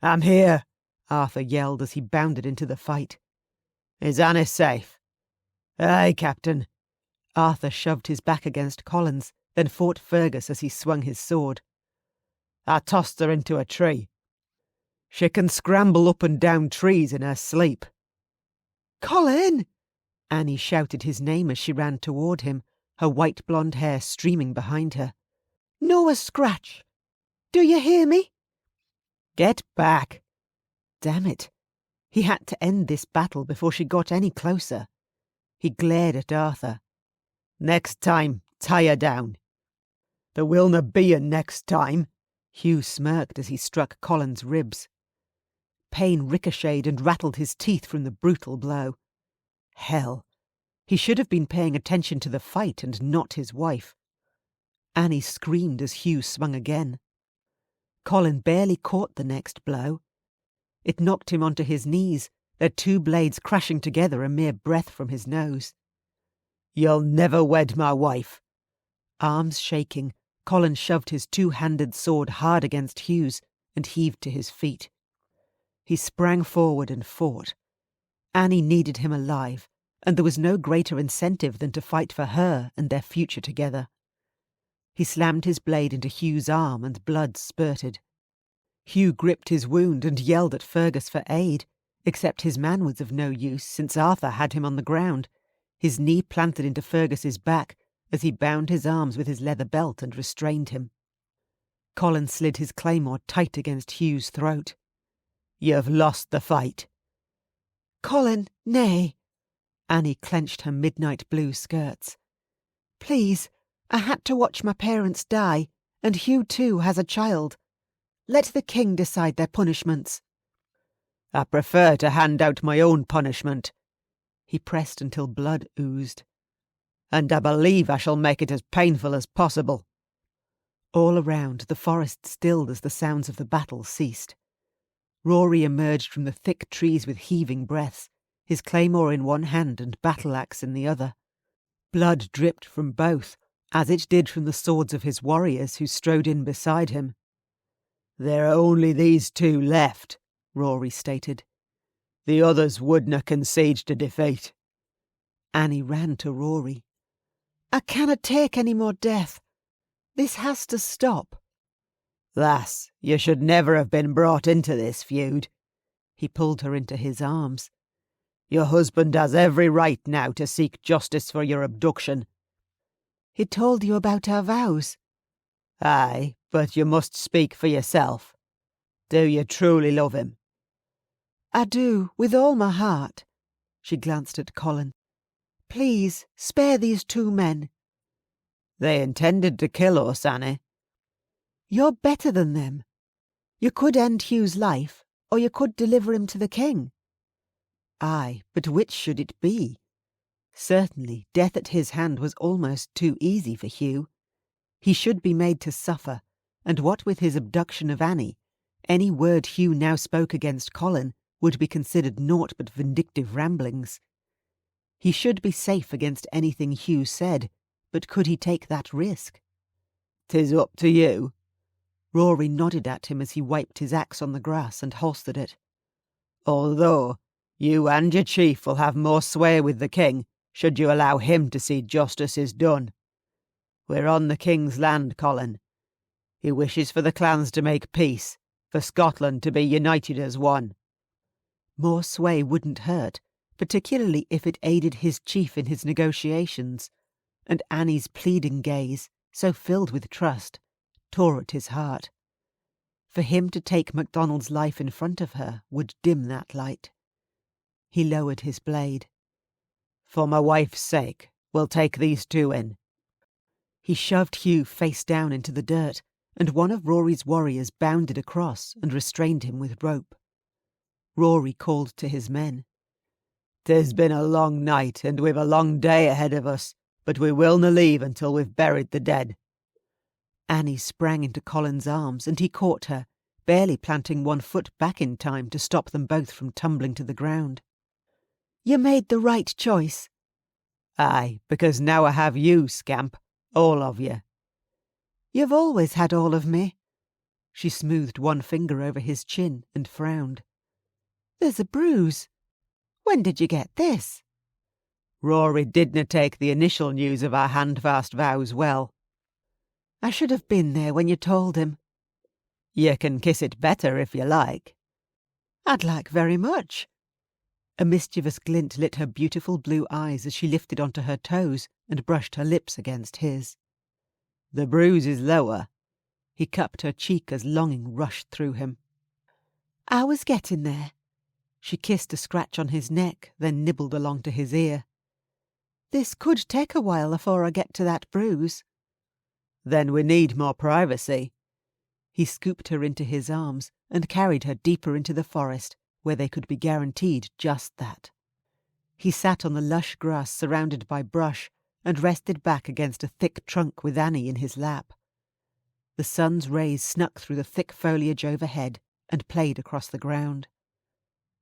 "I'm here," Arthur yelled as he bounded into the fight. "Is Annie safe?" "Aye, Captain." Arthur shoved his back against Colin's, then fought Fergus as he swung his sword. "I tossed her into a tree." "She can scramble up and down trees in her sleep." Colin! Annie shouted his name as she ran toward him, her white blonde hair streaming behind her. No a scratch. Do you hear me? "Get back!" Damn it. He had to end this battle before she got any closer. He glared at Arthur. "Next time, tie her down." "There will na be a next time." Hugh smirked as he struck Colin's ribs. Pain ricocheted and rattled his teeth from the brutal blow. Hell. He should have been paying attention to the fight and not his wife. Annie screamed as Hugh swung again. Colin barely caught the next blow. It knocked him onto his knees, their two blades crashing together a mere breath from his nose. "You'll never wed my wife." Arms shaking, Colin shoved his two-handed sword hard against Hugh's and heaved to his feet. He sprang forward and fought. Annie needed him alive, and there was no greater incentive than to fight for her and their future together. He slammed his blade into Hugh's arm and blood spurted. Hugh gripped his wound and yelled at Fergus for aid, except his man was of no use since Arthur had him on the ground, his knee planted into Fergus's back as he bound his arms with his leather belt and restrained him. Colin slid his claymore tight against Hugh's throat. "You've lost the fight." Colin, nay. Annie clenched her midnight blue skirts. Please, I had to watch my parents die, and Hugh too has a child. Let the king decide their punishments. "I prefer to hand out my own punishment." He pressed until blood oozed. "And I believe I shall make it as painful as possible." All around, the forest stilled as the sounds of the battle ceased. Rory emerged from the thick trees with heaving breaths, his claymore in one hand and battle-axe in the other. Blood dripped from both, as it did from the swords of his warriors who strode in beside him. "There are only these two left," Rory stated. "The others wouldna concede to defeat." Annie ran to Rory. I cannot take any more death. This has to stop. "Lass, you should never have been brought into this feud." He pulled her into his arms. "Your husband has every right now to seek justice for your abduction." He told you about our vows. "Aye, but you must speak for yourself. Do you truly love him?" I do, with all my heart. She glanced at Colin. Please, spare these two men. "They intended to kill us, Annie." You're better than them. You could end Hugh's life, or you could deliver him to the king. Aye, but which should it be? Certainly, death at his hand was almost too easy for Hugh. He should be made to suffer, and what with his abduction of Annie, any word Hugh now spoke against Colin would be considered naught but vindictive ramblings. He should be safe against anything Hugh said, but could he take that risk? "'Tis up to you." Rory nodded at him as he wiped his axe on the grass and holstered it. "Although you and your chief will have more sway with the king, should you allow him to see justice is done. We're on the king's land, Colin. He wishes for the clans to make peace, for Scotland to be united as one." More sway wouldn't hurt, particularly if it aided his chief in his negotiations, and Annie's pleading gaze, so filled with trust, tore at his heart. For him to take MacDonald's life in front of her would dim that light. He lowered his blade. "For my wife's sake, we'll take these two in." He shoved Hugh face down into the dirt, and one of Rory's warriors bounded across and restrained him with rope. Rory called to his men. "'Tis been a long night, and we've a long day ahead of us, but we will na leave until we've buried the dead." Annie sprang into Colin's arms, and he caught her, barely planting one foot back in time to stop them both from tumbling to the ground. "You made the right choice." "Aye, because now I have you, scamp, all of you." "You've always had all of me." She smoothed one finger over his chin and frowned. "There's a bruise. When did you get this?" "Rory didna take the initial news of our handfast vows well." "I should have been there when you told him." "You can kiss it better if you like." "I'd like very much." A mischievous glint lit her beautiful blue eyes as she lifted onto her toes and brushed her lips against his. "The bruise is lower." He cupped her cheek as longing rushed through him. "I was getting there." She kissed a scratch on his neck, then nibbled along to his ear. "This could take a while afore I get to that bruise." "Then we need more privacy." He scooped her into his arms and carried her deeper into the forest, where they could be guaranteed just that. He sat on the lush grass surrounded by brush and rested back against a thick trunk with Annie in his lap. The sun's rays snuck through the thick foliage overhead and played across the ground.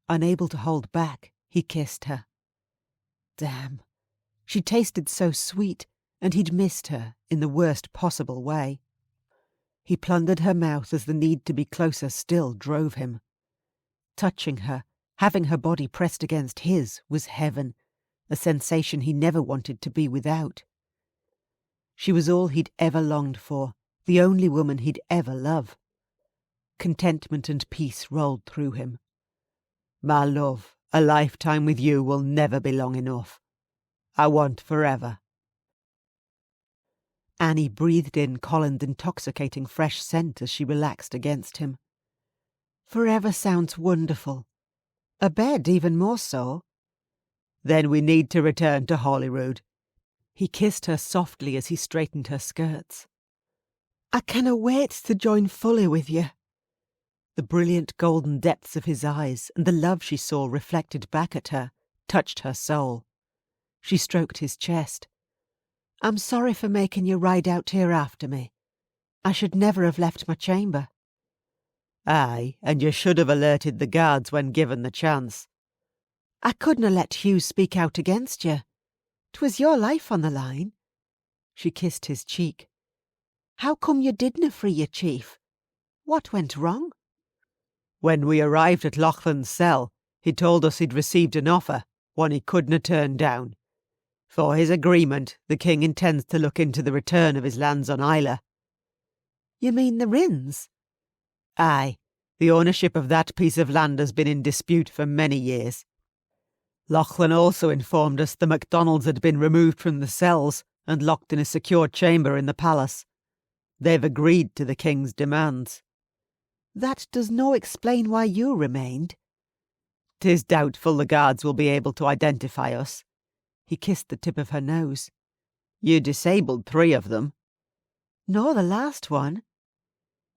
Unable to hold back, he kissed her. Damn. She tasted so sweet, and he'd missed her in the worst possible way. He plundered her mouth as the need to be closer still drove him. Touching her, having her body pressed against his, was heaven, a sensation he never wanted to be without. She was all he'd ever longed for, the only woman he'd ever love. Contentment and peace rolled through him. "My love, a lifetime with you will never be long enough. I want forever." Annie breathed in Colin's intoxicating fresh scent as she relaxed against him. "Forever sounds wonderful. A bed even more so." "Then we need to return to Holyrood." He kissed her softly as he straightened her skirts. "I canna wait to join fully with you." The brilliant golden depths of his eyes and the love she saw reflected back at her touched her soul. She stroked his chest. "I'm sorry for making you ride out here after me. I should never have left my chamber." "Aye, and you should have alerted the guards when given the chance." "I couldna let Hugh speak out against you. 'Twas your life on the line." She kissed his cheek. "How come you didna free your chief? What went wrong?" "When we arrived at Lauchlan's cell, he told us he'd received an offer, one he couldna turn down. For his agreement, the king intends to look into the return of his lands on Islay." "You mean the Rins?" "Aye, the ownership of that piece of land has been in dispute for many years. Lauchlan also informed us the MacDonalds had been removed from the cells and locked in a secure chamber in the palace. They've agreed to the king's demands." "That does no explain why you remained." "'Tis doubtful the guards will be able to identify us." He kissed the tip of her nose. "You disabled 3 of them." "Nor the last one."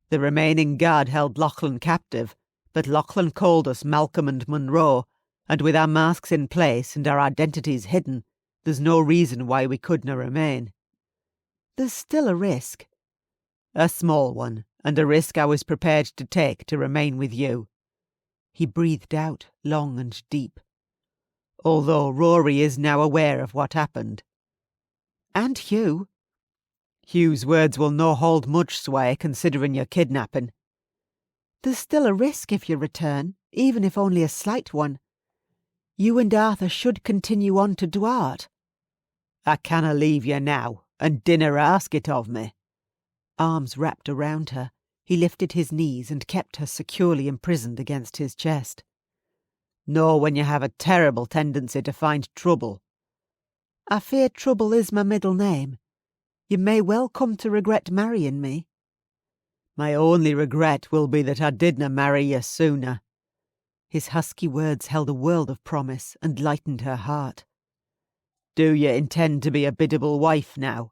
"The remaining guard held Lauchlan captive, but Lauchlan called us Malcolm and Munro, and with our masks in place and our identities hidden, there's no reason why we couldna remain." "There's still a risk." "A small one, and a risk I was prepared to take to remain with you." He breathed out, long and deep. "Although Rory is now aware of what happened." "And Hugh." "Hugh's words will no hold much sway considering your kidnapping." "There's still a risk if you return, even if only a slight one. You and Arthur should continue on to Duart." "I canna leave you now, and dinna ask it of me." Arms wrapped around her, he lifted his knees and kept her securely imprisoned against his chest. "Know when you have a terrible tendency to find trouble." "I fear Trouble is my middle name. You may well come to regret marrying me." "My only regret will be that I didna marry you sooner." His husky words held a world of promise and lightened her heart. "Do you intend to be a biddable wife now?"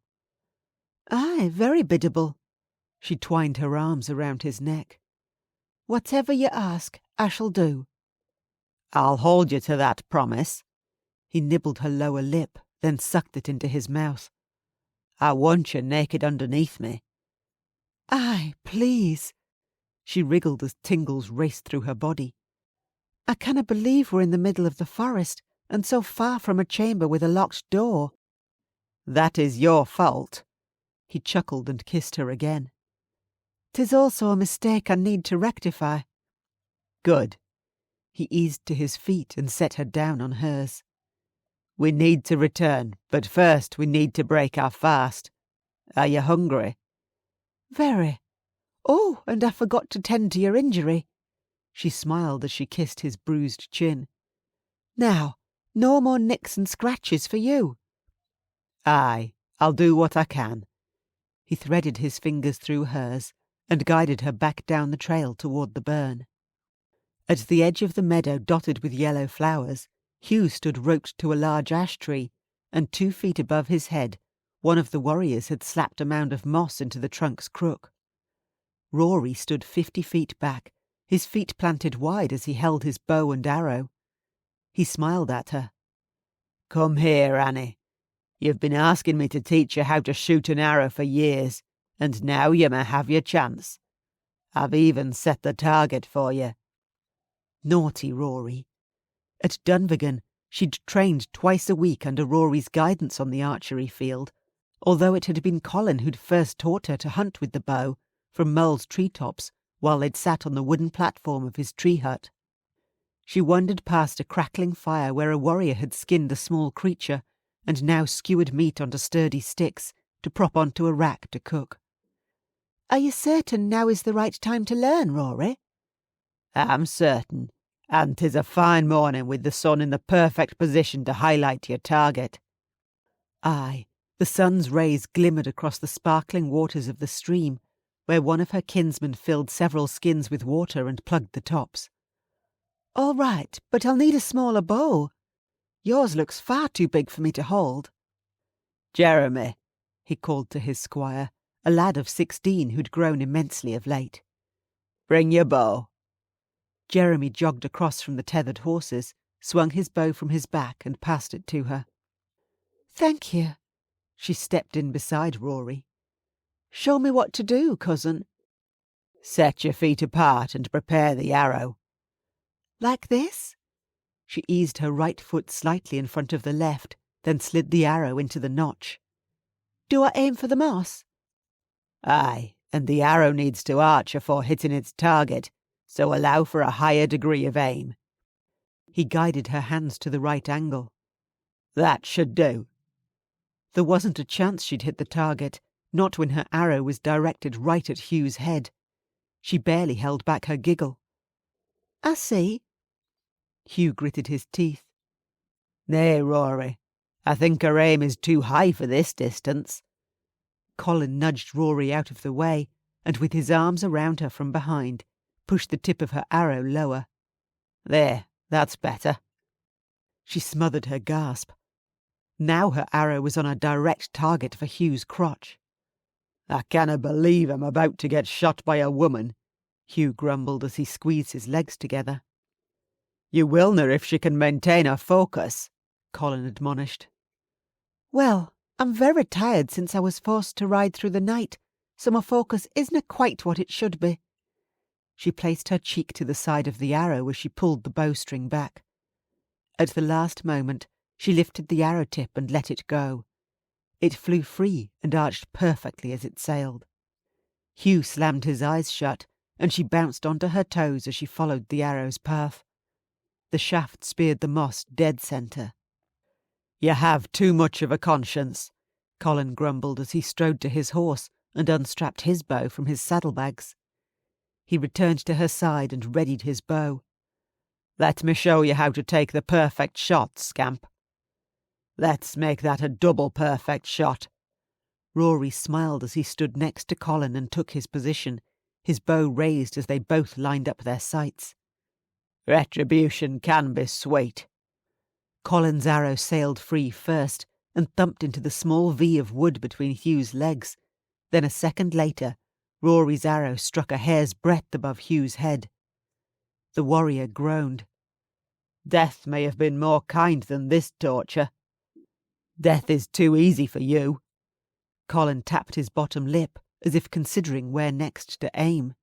"Aye, very biddable." She twined her arms around his neck. "Whatever you ask, I shall do." "I'll hold you to that promise." He nibbled her lower lip, then sucked it into his mouth. "I want you naked underneath me." "Aye, please." She wriggled as tingles raced through her body. "I canna believe we're in the middle of the forest, and so far from a chamber with a locked door." "That is your fault." He chuckled and kissed her again. "'Tis also a mistake I need to rectify." "Good." He eased to his feet and set her down on hers. "We need to return, but first we need to break our fast. Are you hungry?" "Very. Oh, and I forgot to tend to your injury." She smiled as she kissed his bruised chin. "Now, no more nicks and scratches for you." "Aye, I'll do what I can." He threaded his fingers through hers and guided her back down the trail toward the burn. At the edge of the meadow dotted with yellow flowers, Hugh stood roped to a large ash tree, and 2 feet above his head, one of the warriors had slapped a mound of moss into the trunk's crook. Rory stood 50 feet back, his feet planted wide as he held his bow and arrow. He smiled at her. "Come here, Annie. You've been asking me to teach you how to shoot an arrow for years, and now you may have your chance. I've even set the target for you." Naughty Rory. At Dunvegan, she'd trained twice a week under Rory's guidance on the archery field, although it had been Colin who'd first taught her to hunt with the bow from Mull's treetops while they'd sat on the wooden platform of his tree hut. She wandered past a crackling fire where a warrior had skinned a small creature and now skewered meat onto sturdy sticks to prop onto a rack to cook. "Are you certain now is the right time to learn, Rory?" "I'm certain, and 'tis a fine morning with the sun in the perfect position to highlight your target." Aye, the sun's rays glimmered across the sparkling waters of the stream, where one of her kinsmen filled several skins with water and plugged the tops. "All right, but I'll need a smaller bow. Yours looks far too big for me to hold." "Jeremy," he called to his squire, a lad of 16 who'd grown immensely of late. "Bring your bow." Jeremy jogged across from the tethered horses, swung his bow from his back and passed it to her. "Thank you." She stepped in beside Rory. "Show me what to do, cousin." "Set your feet apart and prepare the arrow." "Like this?" She eased her right foot slightly in front of the left, then slid the arrow into the notch. "Do I aim for the moss?" "Aye, and the arrow needs to arch before hitting its target, so allow for a higher degree of aim." He guided her hands to the right angle. "That should do." There wasn't a chance she'd hit the target, not when her arrow was directed right at Hugh's head. She barely held back her giggle. "I see." Hugh gritted his teeth. "Nay, Rory, I think her aim is too high for this distance." Colin nudged Rory out of the way, and with his arms around her from behind, pushed the tip of her arrow lower. "There, that's better." She smothered her gasp. Now her arrow was on a direct target for Hugh's crotch. "I canna believe I'm about to get shot by a woman," Hugh grumbled as he squeezed his legs together. "You willna if she can maintain her focus," Colin admonished. "Well, I'm very tired since I was forced to ride through the night, so my focus isn't quite what it should be." She placed her cheek to the side of the arrow as she pulled the bowstring back. At the last moment, she lifted the arrow tip and let it go. It flew free and arched perfectly as it sailed. Hugh slammed his eyes shut, and she bounced onto her toes as she followed the arrow's path. The shaft speared the moss dead centre. "You have too much of a conscience," Colin grumbled as he strode to his horse and unstrapped his bow from his saddlebags. He returned to her side and readied his bow. "Let me show you how to take the perfect shot, scamp." "Let's make that a double perfect shot." Rory smiled as he stood next to Colin and took his position, his bow raised as they both lined up their sights. "Retribution can be sweet." Colin's arrow sailed free first and thumped into the small V of wood between Hugh's legs. Then a second later, Rory's arrow struck a hair's breadth above Hugh's head. The warrior groaned. Death may have been more kind than this torture. Death is too easy for you. Colin tapped his bottom lip, as if considering where next to aim.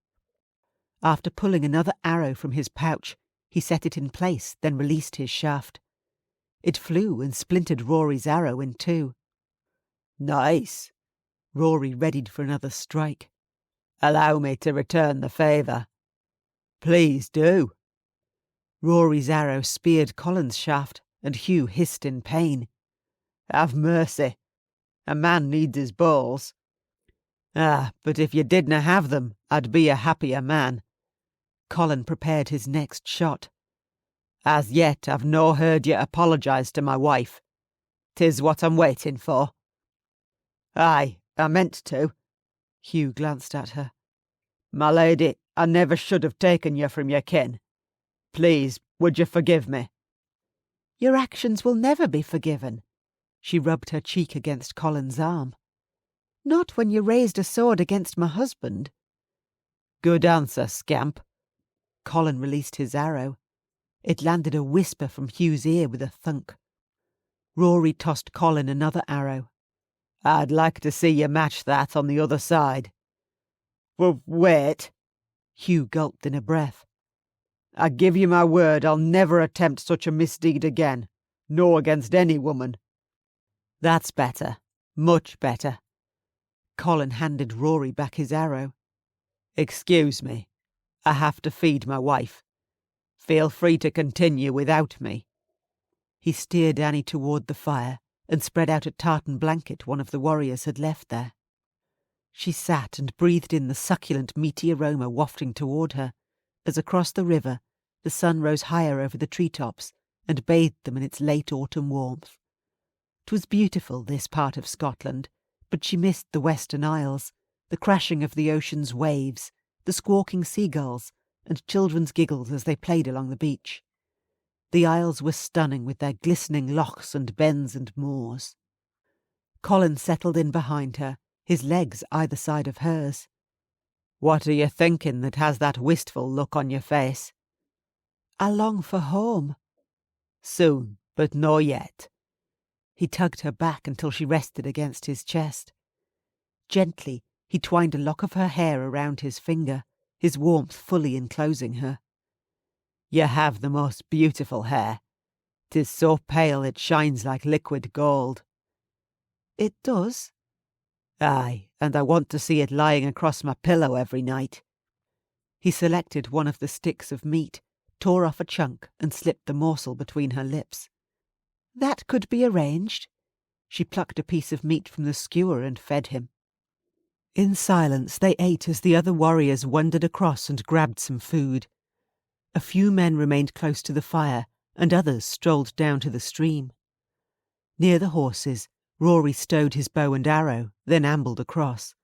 After pulling another arrow from his pouch, he set it in place, then released his shaft. It flew and splintered Rory's arrow in two. Nice. Rory readied for another strike. Allow me to return the favour. Please do. Rory's arrow speared Colin's shaft, and Hugh hissed in pain. Have mercy. A man needs his balls. But if you didna have them, I'd be a happier man. Colin prepared his next shot. As yet I've no heard you apologise to my wife. 'Tis what I'm waiting for. Aye, I meant to. Hugh glanced at her. My lady, I never should have taken you from your kin. Please, would you forgive me? Your actions will never be forgiven. She rubbed her cheek against Colin's arm. Not when you raised a sword against my husband. Good answer, scamp. Colin released his arrow. It landed a whisper from Hugh's ear with a thunk. Rory tossed Colin another arrow. I'd like to see you match that on the other side. Wait. Hugh gulped in a breath. I give you my word I'll never attempt such a misdeed again, nor against any woman. That's better, much better. Colin handed Rory back his arrow. Excuse me, I have to feed my wife. Feel free to continue without me. He steered Annie toward the fire and spread out a tartan blanket one of the warriors had left there. She sat and breathed in the succulent meaty aroma wafting toward her, as across the river the sun rose higher over the treetops and bathed them in its late autumn warmth. 'Twas beautiful, this part of Scotland, but she missed the Western Isles, the crashing of the ocean's waves, the squawking seagulls, and children's giggles as they played along the beach. The Isles were stunning with their glistening lochs and bens and moors. Colin settled in behind her, his legs either side of hers. What are you thinking that has that wistful look on your face? I long for home. Soon, but no yet. He tugged her back until she rested against his chest. Gently, he twined a lock of her hair around his finger, his warmth fully enclosing her. You have the most beautiful hair. 'Tis so pale it shines like liquid gold. It does? Aye, and I want to see it lying across my pillow every night. He selected one of the sticks of meat, tore off a chunk and slipped the morsel between her lips. That could be arranged. She plucked a piece of meat from the skewer and fed him. In silence they ate as the other warriors wandered across and grabbed some food. A few men remained close to the fire, and others strolled down to the stream. Near the horses, Rory stowed his bow and arrow, then ambled across.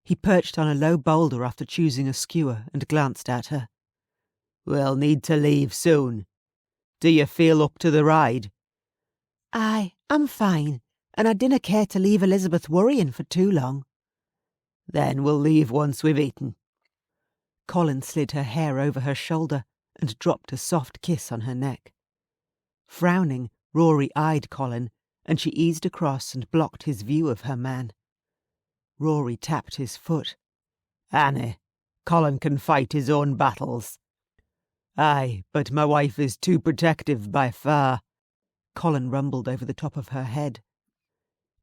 He perched on a low boulder after choosing a skewer and glanced at her. We'll need to leave soon. Do you feel up to the ride? Aye, I'm fine, and I dinna care to leave Elizabeth worrying for too long. Then we'll leave once we've eaten. Colin slid her hair over her shoulder and dropped a soft kiss on her neck. Frowning, Rory eyed Colin, and she eased across and blocked his view of her man. Rory tapped his foot. Annie, Colin can fight his own battles. Aye, but my wife is too protective by far. Colin rumbled over the top of her head.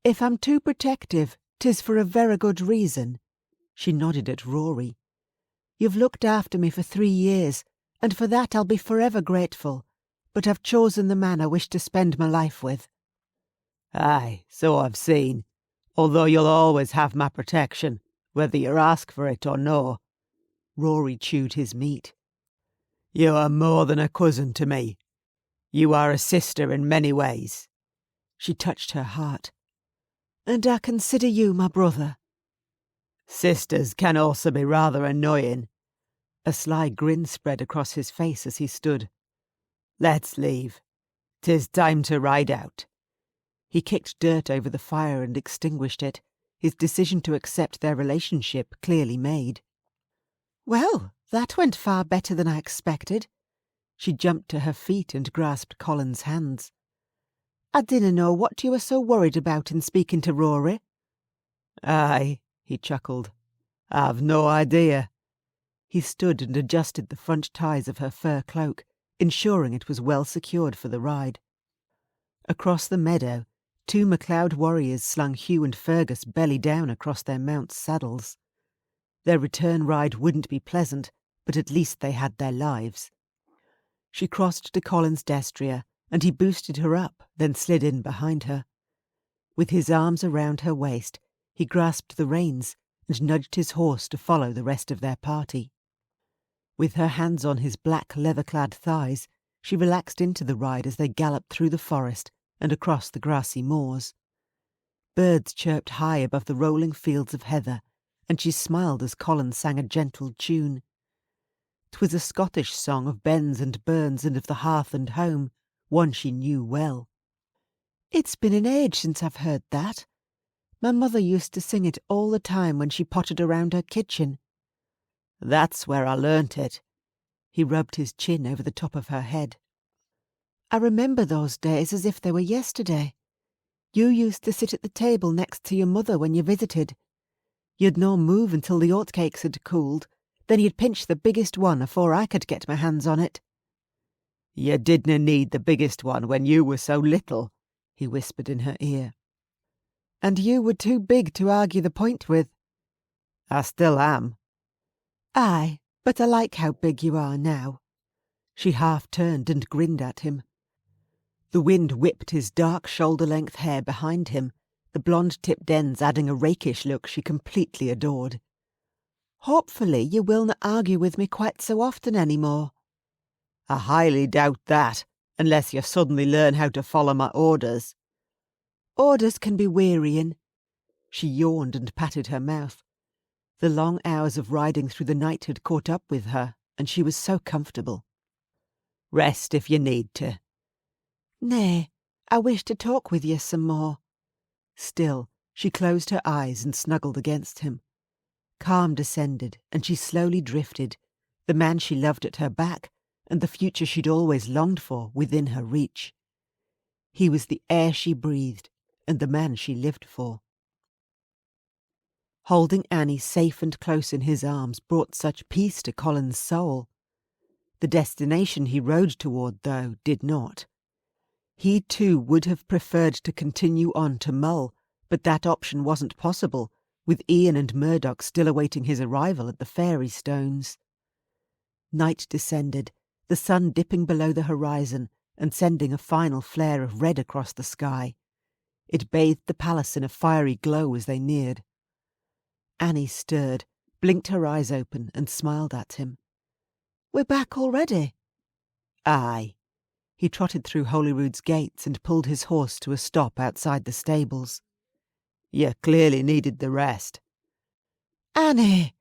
If I'm too protective, 'tis for a very good reason. She nodded at Rory. You've looked after me for 3 years, and for that I'll be forever grateful, but I've chosen the man I wish to spend my life with. Aye, so I've seen, although you'll always have my protection, whether you ask for it or no. Rory chewed his meat. You are more than a cousin to me. You are a sister in many ways. She touched her heart. And I consider you my brother. Sisters can also be rather annoying. A sly grin spread across his face as he stood. Let's leave. 'Tis time to ride out. He kicked dirt over the fire and extinguished it, his decision to accept their relationship clearly made. "Well, that went far better than I expected." She jumped to her feet and grasped Colin's hands. "I dinna know what you were so worried about in speaking to Rory." "Aye," he chuckled. "I've no idea." He stood and adjusted the front ties of her fur cloak, ensuring it was well secured for the ride. Across the meadow, 2 MacLeod warriors slung Hugh and Fergus belly down across their mounts' saddles. Their return ride wouldn't be pleasant, but at least they had their lives. She crossed to Colin's destrier, and he boosted her up, then slid in behind her. With his arms around her waist, he grasped the reins and nudged his horse to follow the rest of their party. With her hands on his black leather-clad thighs, she relaxed into the ride as they galloped through the forest and across the grassy moors. Birds chirped high above the rolling fields of heather, and she smiled as Colin sang a gentle tune. 'Twas a Scottish song of bens and burns and of the hearth and home, one she knew well. "It's been an age since I've heard that. My mother used to sing it all the time when she pottered around her kitchen." "That's where I learnt it." He rubbed his chin over the top of her head. "I remember those days as if they were yesterday. You used to sit at the table next to your mother when you visited. You'd no move until the oatcakes had cooled, then you'd pinch the biggest one afore I could get my hands on it." "You didna need the biggest one when you were so little," he whispered in her ear. "And you were too big to argue the point with." "I still am." "Aye, but I like how big you are now." She half turned and grinned at him. The wind whipped his dark shoulder-length hair behind him, the blonde-tipped ends adding a rakish look she completely adored. "Hopefully you willna argue with me quite so often any more." "I highly doubt that, unless you suddenly learn how to follow my orders." "Orders can be wearying." She yawned and patted her mouth. The long hours of riding through the night had caught up with her, and she was so comfortable. "Rest if you need to." "Nay, I wish to talk with you some more." Still, she closed her eyes and snuggled against him. Calm descended, and she slowly drifted, the man she loved at her back, and the future she'd always longed for within her reach. He was the air she breathed, and the man she lived for. Holding Annie safe and close in his arms brought such peace to Colin's soul. The destination he rode toward, though, did not. He too would have preferred to continue on to Mull, but that option wasn't possible, with Ian and Murdoch still awaiting his arrival at the Fairy Stones. Night descended, the sun dipping below the horizon and sending a final flare of red across the sky. It bathed the palace in a fiery glow as they neared. Annie stirred, blinked her eyes open and smiled at him. "We're back already?" "Aye." He trotted through Holyrood's gates and pulled his horse to a stop outside the stables. "You clearly needed the rest." "Annie!"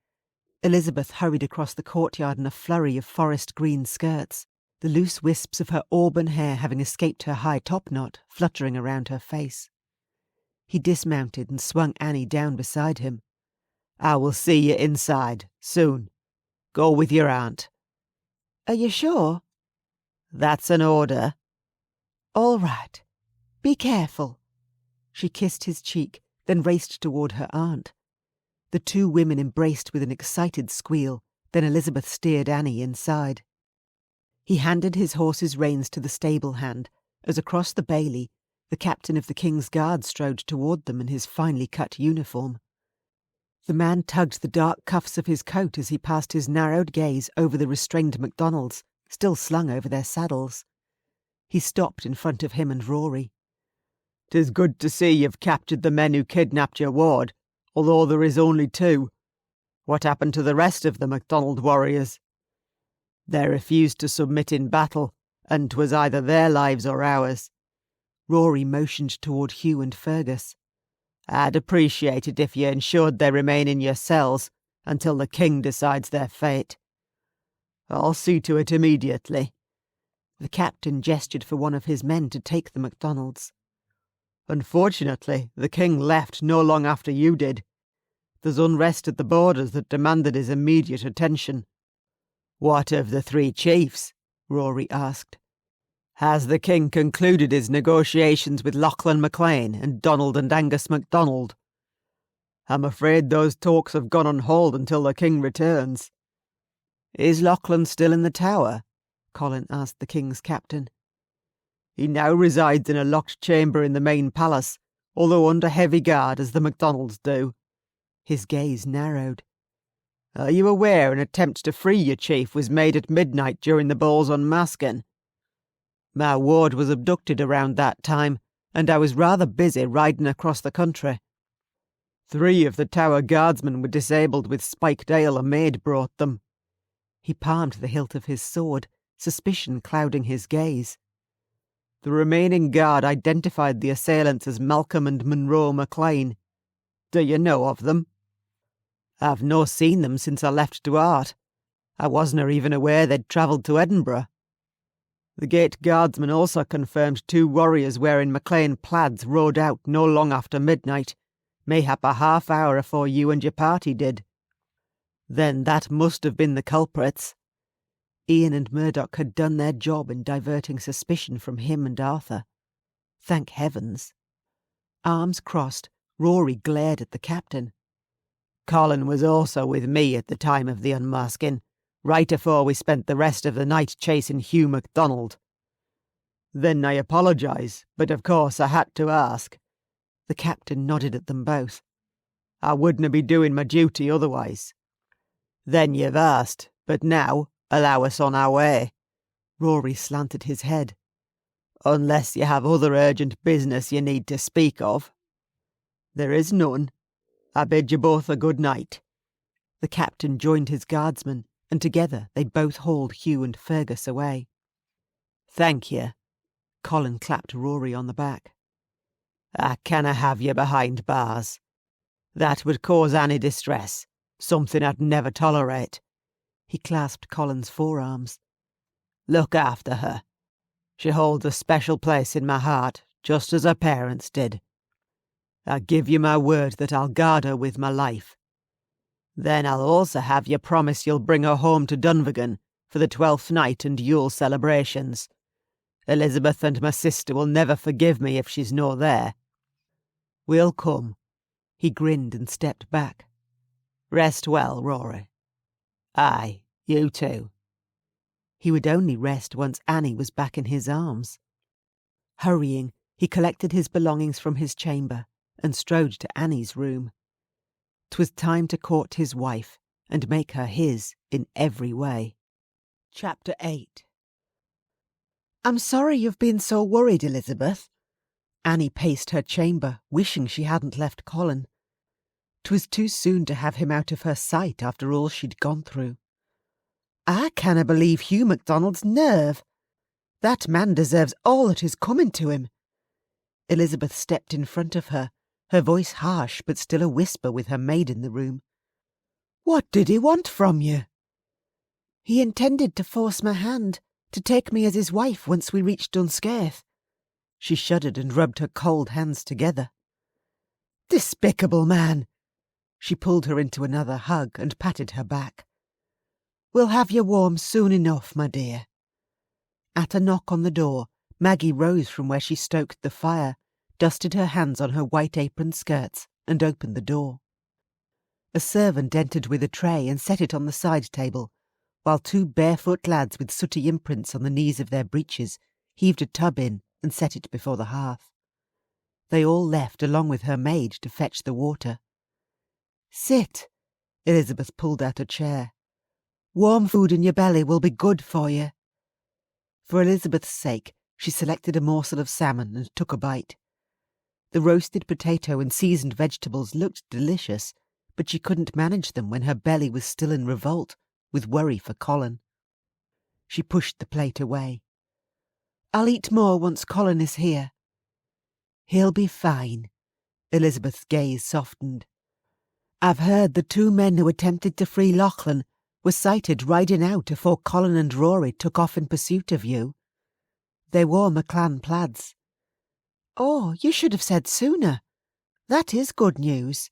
Elizabeth hurried across the courtyard in a flurry of forest green skirts, the loose wisps of her auburn hair having escaped her high topknot fluttering around her face. He dismounted and swung Annie down beside him. "I will see you inside, soon. Go with your aunt." "Are you sure?" "That's an order." "All right. Be careful." She kissed his cheek, then raced toward her aunt. The 2 women embraced with an excited squeal, then Elizabeth steered Annie inside. He handed his horse's reins to the stable hand, as across the bailey, the captain of the King's Guard strode toward them in his finely cut uniform. The man tugged the dark cuffs of his coat as he passed his narrowed gaze over the restrained MacDonalds, still slung over their saddles. He stopped in front of him and Rory. "'Tis good to see you've captured the men who kidnapped your ward, although there is only 2. What happened to the rest of the MacDonald warriors?" "They refused to submit in battle, and 'twas either their lives or ours." Rory motioned toward Hugh and Fergus. "I'd appreciate it if you ensured they remain in your cells until the king decides their fate." "I'll see to it immediately." The captain gestured for one of his men to take the MacDonalds. Unfortunately, the king left no long after you did. There's unrest at the borders that demanded his immediate attention." "What of the 3 chiefs?" Rory asked. "Has the king concluded his negotiations with Colin MacLean and Donald and Angus MacDonald?" "I'm afraid those talks have gone on hold until the king returns." "Is Lachlan still in the tower?" Colin asked the king's captain. "He now resides in a locked chamber in the main palace, although under heavy guard as the MacDonalds do." His gaze narrowed. "Are you aware an attempt to free your chief was made at midnight during the balls on Maskin? My ward was abducted around that time, and I was rather busy riding across the country. 3 of the tower guardsmen were disabled with spiked ale a maid brought them." He palmed the hilt of his sword, suspicion clouding his gaze. "The remaining guard identified the assailants as Malcolm and Monroe MacLean. Do you know of them?" "I've no seen them since I left Duart. I wasn't even aware they'd travelled to Edinburgh." The gate guardsman also confirmed 2 warriors wearing MacLean plaids rode out no long after midnight, mayhap a half hour afore you and your party did. Then that must have been the culprits. Ian and Murdoch had done their job in diverting suspicion from him and Arthur. Thank heavens. Arms crossed, Rory glared at the captain. "Colin was also with me at the time of the unmasking, right afore we spent the rest of the night chasing Hugh MacDonald." "Then I apologise, but of course I had to ask." The captain nodded at them both. "I wouldn't be doing my duty otherwise." "Then you've asked, but now allow us on our way." Rory slanted his head. "Unless you have other urgent business you need to speak of." "There is none. I bid you both a good night." The captain joined his guardsmen, and together they both hauled Hugh and Fergus away. "Thank you." Colin clapped Rory on the back. "I canna have you behind bars. That would cause Annie distress, something I'd never tolerate." He clasped Colin's forearms. "Look after her. She holds a special place in my heart, just as her parents did. I give you my word that I'll guard her with my life. Then I'll also have you promise you'll bring her home to Dunvegan for the 12th night and Yule celebrations. Elizabeth and my sister will never forgive me if she's no there." "We'll come." He grinned and stepped back. "Rest well, Rory." "Aye, you too." He would only rest once Annie was back in his arms. Hurrying, he collected his belongings from his chamber and strode to Annie's room. 'Twas time to court his wife and make her his in every way. Chapter 8. "I'm sorry you've been so worried, Elizabeth." Annie paced her chamber, wishing she hadn't left Colin. 'Twas too soon to have him out of her sight after all she'd gone through. "I canna believe Hugh MacDonald's nerve. That man deserves all that is coming to him." Elizabeth stepped in front of her, her voice harsh but still a whisper with her maid in the room. "What did he want from you?" "He intended to force my hand, to take me as his wife once we reached unscathed." She shuddered and rubbed her cold hands together. "Despicable man!" She pulled her into another hug and patted her back. "We'll have you warm soon enough, my dear." At a knock on the door, Maggie rose from where she stoked the fire, dusted her hands on her white apron skirts, and opened the door. A servant entered with a tray and set it on the side table, while 2 barefoot lads with sooty imprints on the knees of their breeches heaved a tub in and set it before the hearth. They all left along with her maid to fetch the water. "Sit." Elizabeth pulled out a chair. "Warm food in your belly will be good for you." For Elizabeth's sake, she selected a morsel of salmon and took a bite. The roasted potato and seasoned vegetables looked delicious, but she couldn't manage them when her belly was still in revolt, with worry for Colin. She pushed the plate away. "I'll eat more once Colin is here." "He'll be fine." Elizabeth's gaze softened. "I've heard the 2 men who attempted to free Lachlan were sighted riding out afore Colin and Rory took off in pursuit of you. They wore MacLean plaids." Oh, you should have said sooner. That is good news.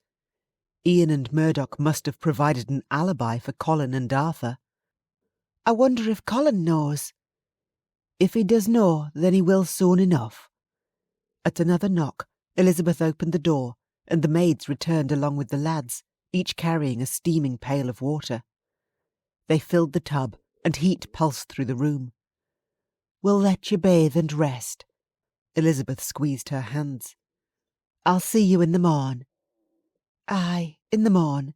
Ian and Murdoch must have provided an alibi for Colin and Arthur. I wonder if Colin knows. If he does know, then he will soon enough. At another knock, Elizabeth opened the door, and the maids returned along with the lads, each carrying a steaming pail of water. They filled the tub, and heat pulsed through the room. "We'll let you bathe and rest." Elizabeth squeezed her hands. "I'll see you in the morn." Aye, in the morn.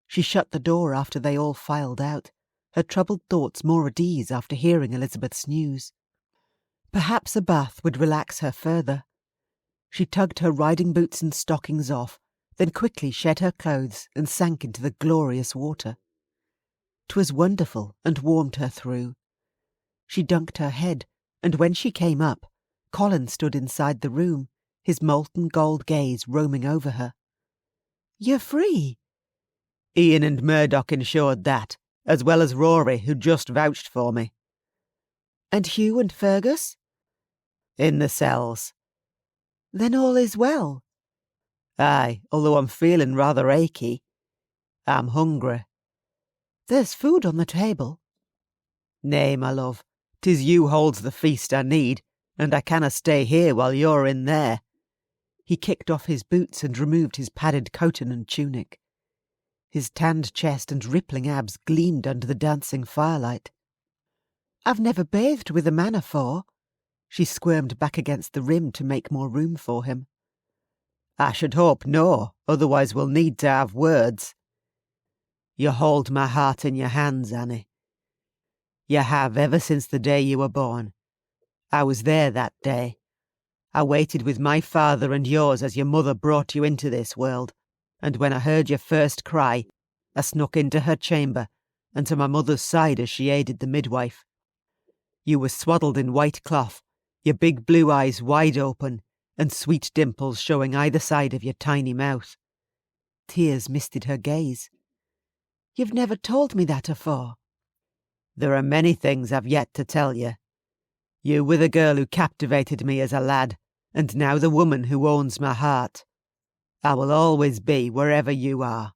She shut the door after they all filed out, her troubled thoughts more at ease after hearing Elizabeth's news. Perhaps a bath would relax her further. She tugged her riding boots and stockings off, then quickly shed her clothes and sank into the glorious water. 'Twas wonderful and warmed her through. She dunked her head, and when she came up, Colin stood inside the room, his molten gold gaze roaming over her. "You're free." Ian and Murdoch ensured that, as well as Rory, who just vouched for me. "And Hugh and Fergus?" In the cells. "Then all is well." Aye, although I'm feeling rather achy. I'm hungry. "There's food on the table." "Nay, my love, 'tis you holds the feast I need, and I canna stay here while you're in there." He kicked off his boots and removed his padded coat and tunic. His tanned chest and rippling abs gleamed under the dancing firelight. "I've never bathed with a man afore." She squirmed back against the rim to make more room for him. "I should hope no, otherwise we'll need to have words. You hold my heart in your hands, Annie. You have ever since the day you were born. I was there that day. I waited with my father and yours as your mother brought you into this world, and when I heard your first cry, I snuck into her chamber and to my mother's side as she aided the midwife. You were swaddled in white cloth, your big blue eyes wide open, and sweet dimples showing either side of your tiny mouth." Tears misted her gaze. "You've never told me that afore." "There are many things I've yet to tell you. You were the girl who captivated me as a lad, and now the woman who owns my heart. I will always be wherever you are."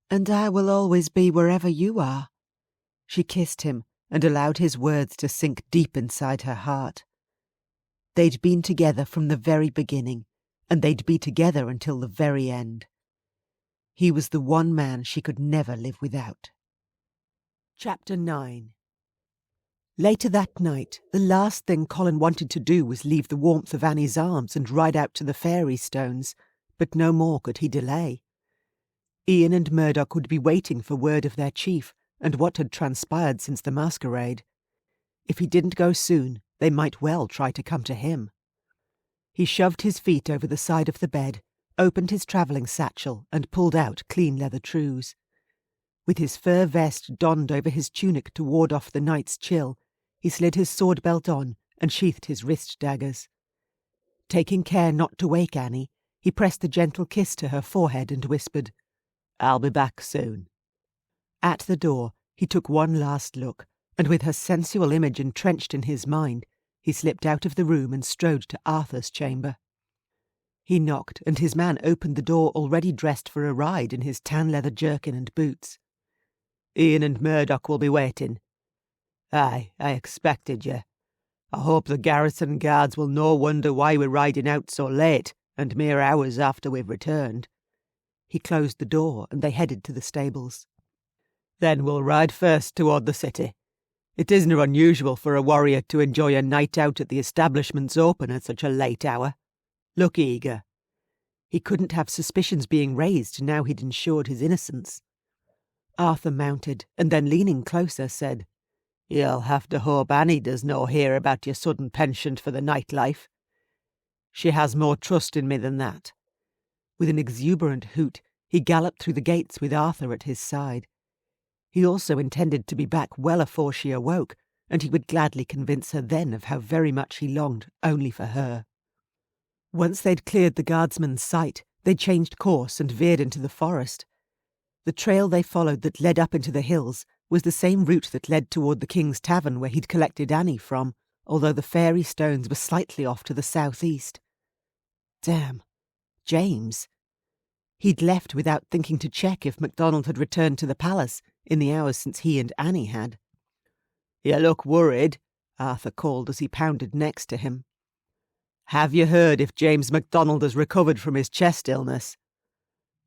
"And I will always be wherever you are." She kissed him and allowed his words to sink deep inside her heart. They'd been together from the very beginning, and they'd be together until the very end. He was the one man she could never live without. Chapter 9. Later that night, the last thing Colin wanted to do was leave the warmth of Annie's arms and ride out to the fairy stones, but no more could he delay. Ian and Murdoch would be waiting for word of their chief and what had transpired since the masquerade. If he didn't go soon, they might well try to come to him. He shoved his feet over the side of the bed, opened his travelling satchel and pulled out clean leather trews. With his fur vest donned over his tunic to ward off the night's chill, he slid his sword belt on and sheathed his wrist daggers. Taking care not to wake Annie, he pressed a gentle kiss to her forehead and whispered, "I'll be back soon." At the door, he took one last look, and with her sensual image entrenched in his mind, he slipped out of the room and strode to Arthur's chamber. He knocked, and his man opened the door already dressed for a ride in his tan leather jerkin and boots. "Ian and Murdoch will be waiting." "Aye, I expected you. I hope the garrison guards will no wonder why we're riding out so late, and mere hours after we've returned." He closed the door, and they headed to the stables. "Then we'll ride first toward the city. It isn't unusual for a warrior to enjoy a night out at the establishments open at such a late hour. Look eager." He couldn't have suspicions being raised now he'd ensured his innocence. Arthur mounted, and then leaning closer said, "You'll have to hope Annie does no hear about your sudden penchant for the nightlife. She has more trust in me than that." With an exuberant hoot, he galloped through the gates with Arthur at his side. He also intended to be back well afore she awoke, and he would gladly convince her then of how very much he longed only for her. Once they'd cleared the guardsman's sight, they changed course and veered into the forest. The trail they followed that led up into the hills was the same route that led toward the King's Tavern where he'd collected Annie from, although the fairy stones were slightly off to the southeast. Damn. James. He'd left without thinking to check if MacDonald had returned to the palace in the hours since he and Annie had. "You look worried," Arthur called as he pounded next to him. "Have you heard if James MacDonald has recovered from his chest illness?"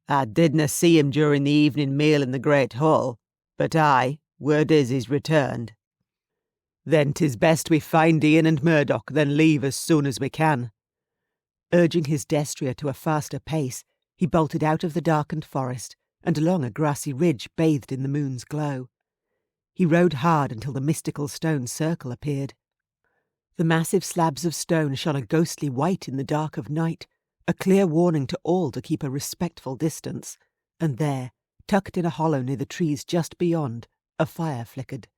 "I didna see him during the evening meal in the Great Hall, but word is he's returned." "Then 'tis best we find Ian and Murdoch, then leave as soon as we can." Urging his destrier to a faster pace, he bolted out of the darkened forest and along a grassy ridge bathed in the moon's glow. He rode hard until the mystical stone circle appeared. The massive slabs of stone shone a ghostly white in the dark of night, a clear warning to all to keep a respectful distance, and there, tucked in a hollow near the trees just beyond, a fire flickered.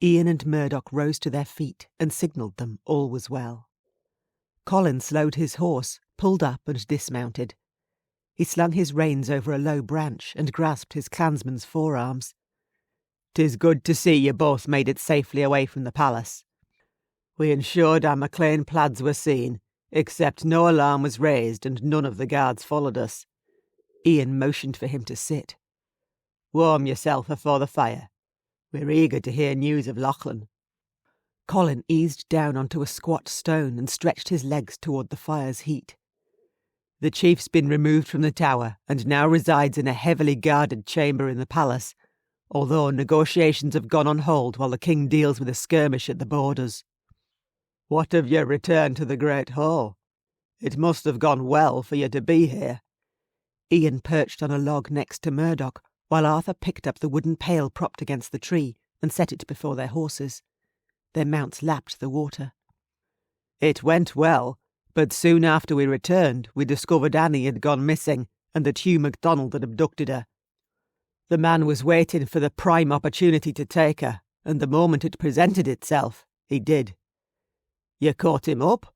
Ian and Murdoch rose to their feet and signalled them all was well. Colin slowed his horse, pulled up and dismounted. He slung his reins over a low branch and grasped his clansman's forearms. "'Tis good to see you both made it safely away from the palace. We ensured our MacLean plaids were seen, except no alarm was raised and none of the guards followed us." Ian motioned for him to sit. "Warm yourself afore the fire. We're eager to hear news of Lachlan." Colin eased down onto a squat stone and stretched his legs toward the fire's heat. "The chief's been removed from the tower and now resides in a heavily guarded chamber in the palace, although negotiations have gone on hold while the king deals with a skirmish at the borders." "What of your return to the Great Hall? It must have gone well for you to be here." Ian perched on a log next to Murdoch, while Arthur picked up the wooden pail propped against the tree and set it before their horses. Their mounts lapped the water. "It went well, but soon after we returned, we discovered Annie had gone missing and that Hugh MacDonald had abducted her. The man was waiting for the prime opportunity to take her, and the moment it presented itself, he did." "You caught him up?"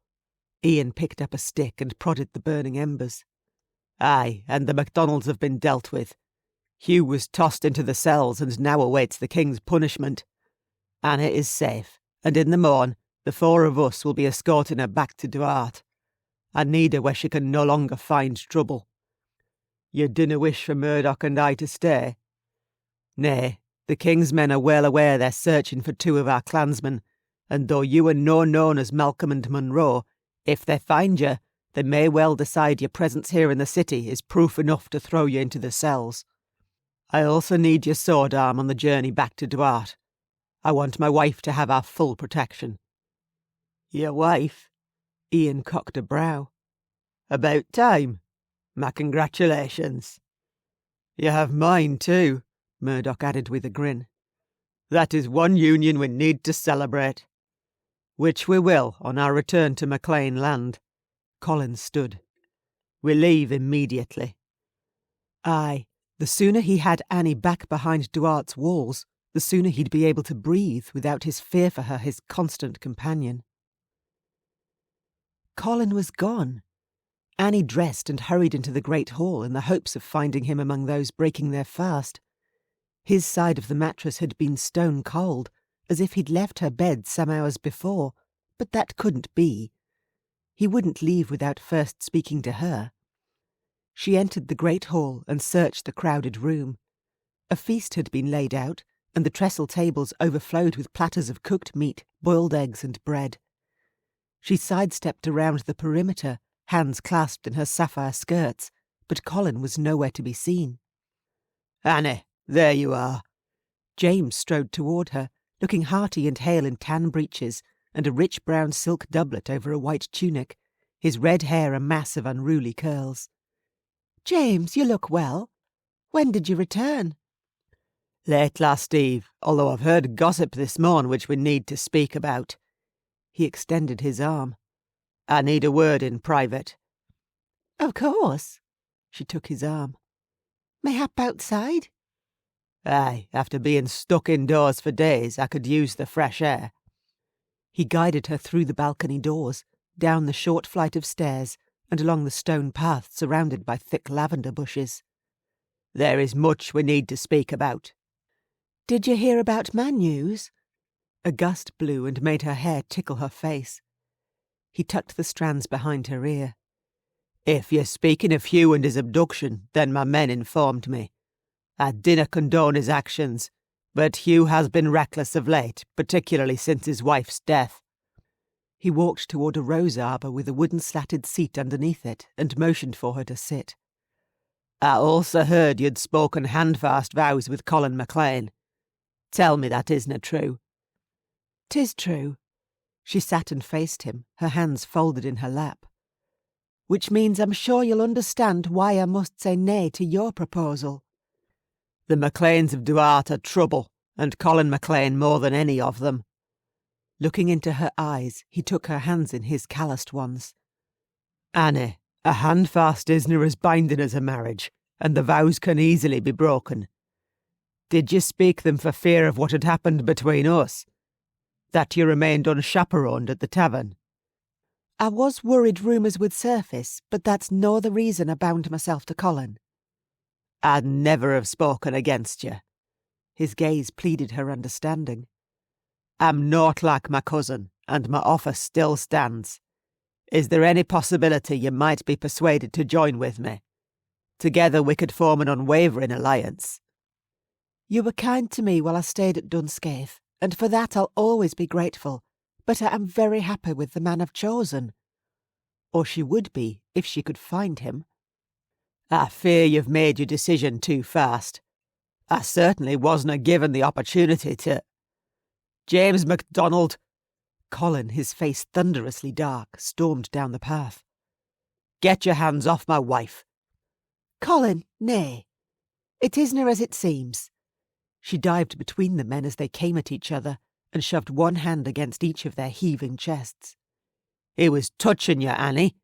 Ian picked up a stick and prodded the burning embers. "Aye, and the MacDonalds have been dealt with. Hugh was tossed into the cells and now awaits the king's punishment. Anna is safe, and in the morn, the four of us will be escorting her back to Duart. I need her where she can no longer find trouble." "You dinna wish for Murdoch and I to stay?" "Nay, the king's men are well aware they're searching for two of our clansmen, and though you are no known as Malcolm and Munro, if they find you, they may well decide your presence here in the city is proof enough to throw you into the cells. I also need your sword arm on the journey back to Duart. I want my wife to have our full protection." "Your wife?" Ian cocked a brow. "About time. My congratulations." "You have mine too," Murdoch added with a grin. "That is one union we need to celebrate." "Which we will on our return to MacLean land." Colin stood. "We leave immediately." Aye, the sooner he had Annie back behind Duart's walls, the sooner he'd be able to breathe without his fear for her, his constant companion. Colin was gone. Annie dressed and hurried into the great hall in the hopes of finding him among those breaking their fast. His side of the mattress had been stone cold, as if he'd left her bed some hours before, but that couldn't be. He wouldn't leave without first speaking to her. She entered the great hall and searched the crowded room. A feast had been laid out, and the trestle tables overflowed with platters of cooked meat, boiled eggs and bread. She sidestepped around the perimeter, hands clasped in her sapphire skirts, but Colin was nowhere to be seen. "Annie, there you are." James strode toward her, looking hearty and hale in tan breeches and a rich brown silk doublet over a white tunic, his red hair a mass of unruly curls. "James, you look well. When did you return?" "Late last eve, although I've heard gossip this morn which we need to speak about." He extended his arm. "I need a word in private." "Of course." She took his arm. "Mayhap outside?" "Aye, after being stuck indoors for days, I could use the fresh air." He guided her through the balcony doors, down the short flight of stairs, and along the stone path surrounded by thick lavender bushes. "There is much we need to speak about." "Did you hear about my news?" A gust blew and made her hair tickle her face. He tucked the strands behind her ear. If you're speaking of Hugh and his abduction, then my men informed me. I dinna condone his actions, but Hugh has been reckless of late, particularly since his wife's death. He walked toward a rose arbour with a wooden slatted seat underneath it and motioned for her to sit. I also heard you'd spoken handfast vows with Colin MacLean. Tell me that isna true. 'Tis true. She sat and faced him, her hands folded in her lap. Which means I'm sure you'll understand why I must say nay to your proposal. The MacLeans of Duart are trouble, and Colin MacLean more than any of them. Looking into her eyes, he took her hands in his calloused ones. Annie, a handfast isna as binding as a marriage, and the vows can easily be broken. Did you speak them for fear of what had happened between us? That you remained unchaperoned at the tavern? I was worried rumours would surface, but that's no the reason I bound myself to Colin. I'd never have spoken against you. His gaze pleaded her understanding. I'm not like my cousin, and my offer still stands. Is there any possibility you might be persuaded to join with me? Together we could form an unwavering alliance. You were kind to me while I stayed at Dunscaith, and for that I'll always be grateful, but I am very happy with the man I've chosen. Or she would be, if she could find him. I fear you've made your decision too fast. I certainly wasn't given the opportunity to... James MacDonald! Colin, his face thunderously dark, stormed down the path. Get your hands off my wife. Colin, nay. It isna as it seems. She dived between the men as they came at each other and shoved one hand against each of their heaving chests. He was touching you, Annie.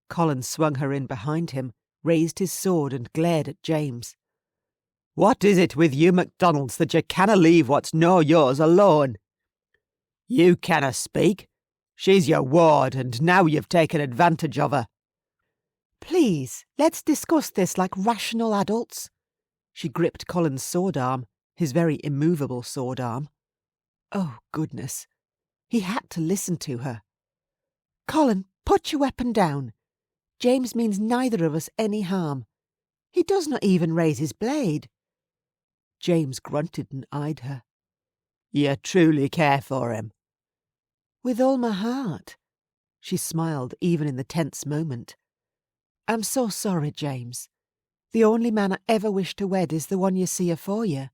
Colin swung her in behind him, raised his sword and glared at James. What is it with you MacDonalds that you canna leave what's no yours alone? You canna speak. She's your ward, and now you've taken advantage of her. Please, let's discuss this like rational adults. She gripped Colin's sword arm, his very immovable sword arm. Oh, goodness. He had to listen to her. Colin, put your weapon down. James means neither of us any harm. He does not even raise his blade. James grunted and eyed her. You truly care for him? With all my heart. She smiled even in the tense moment. I'm so sorry, James. The only man I ever wish to wed is the one you see afore you.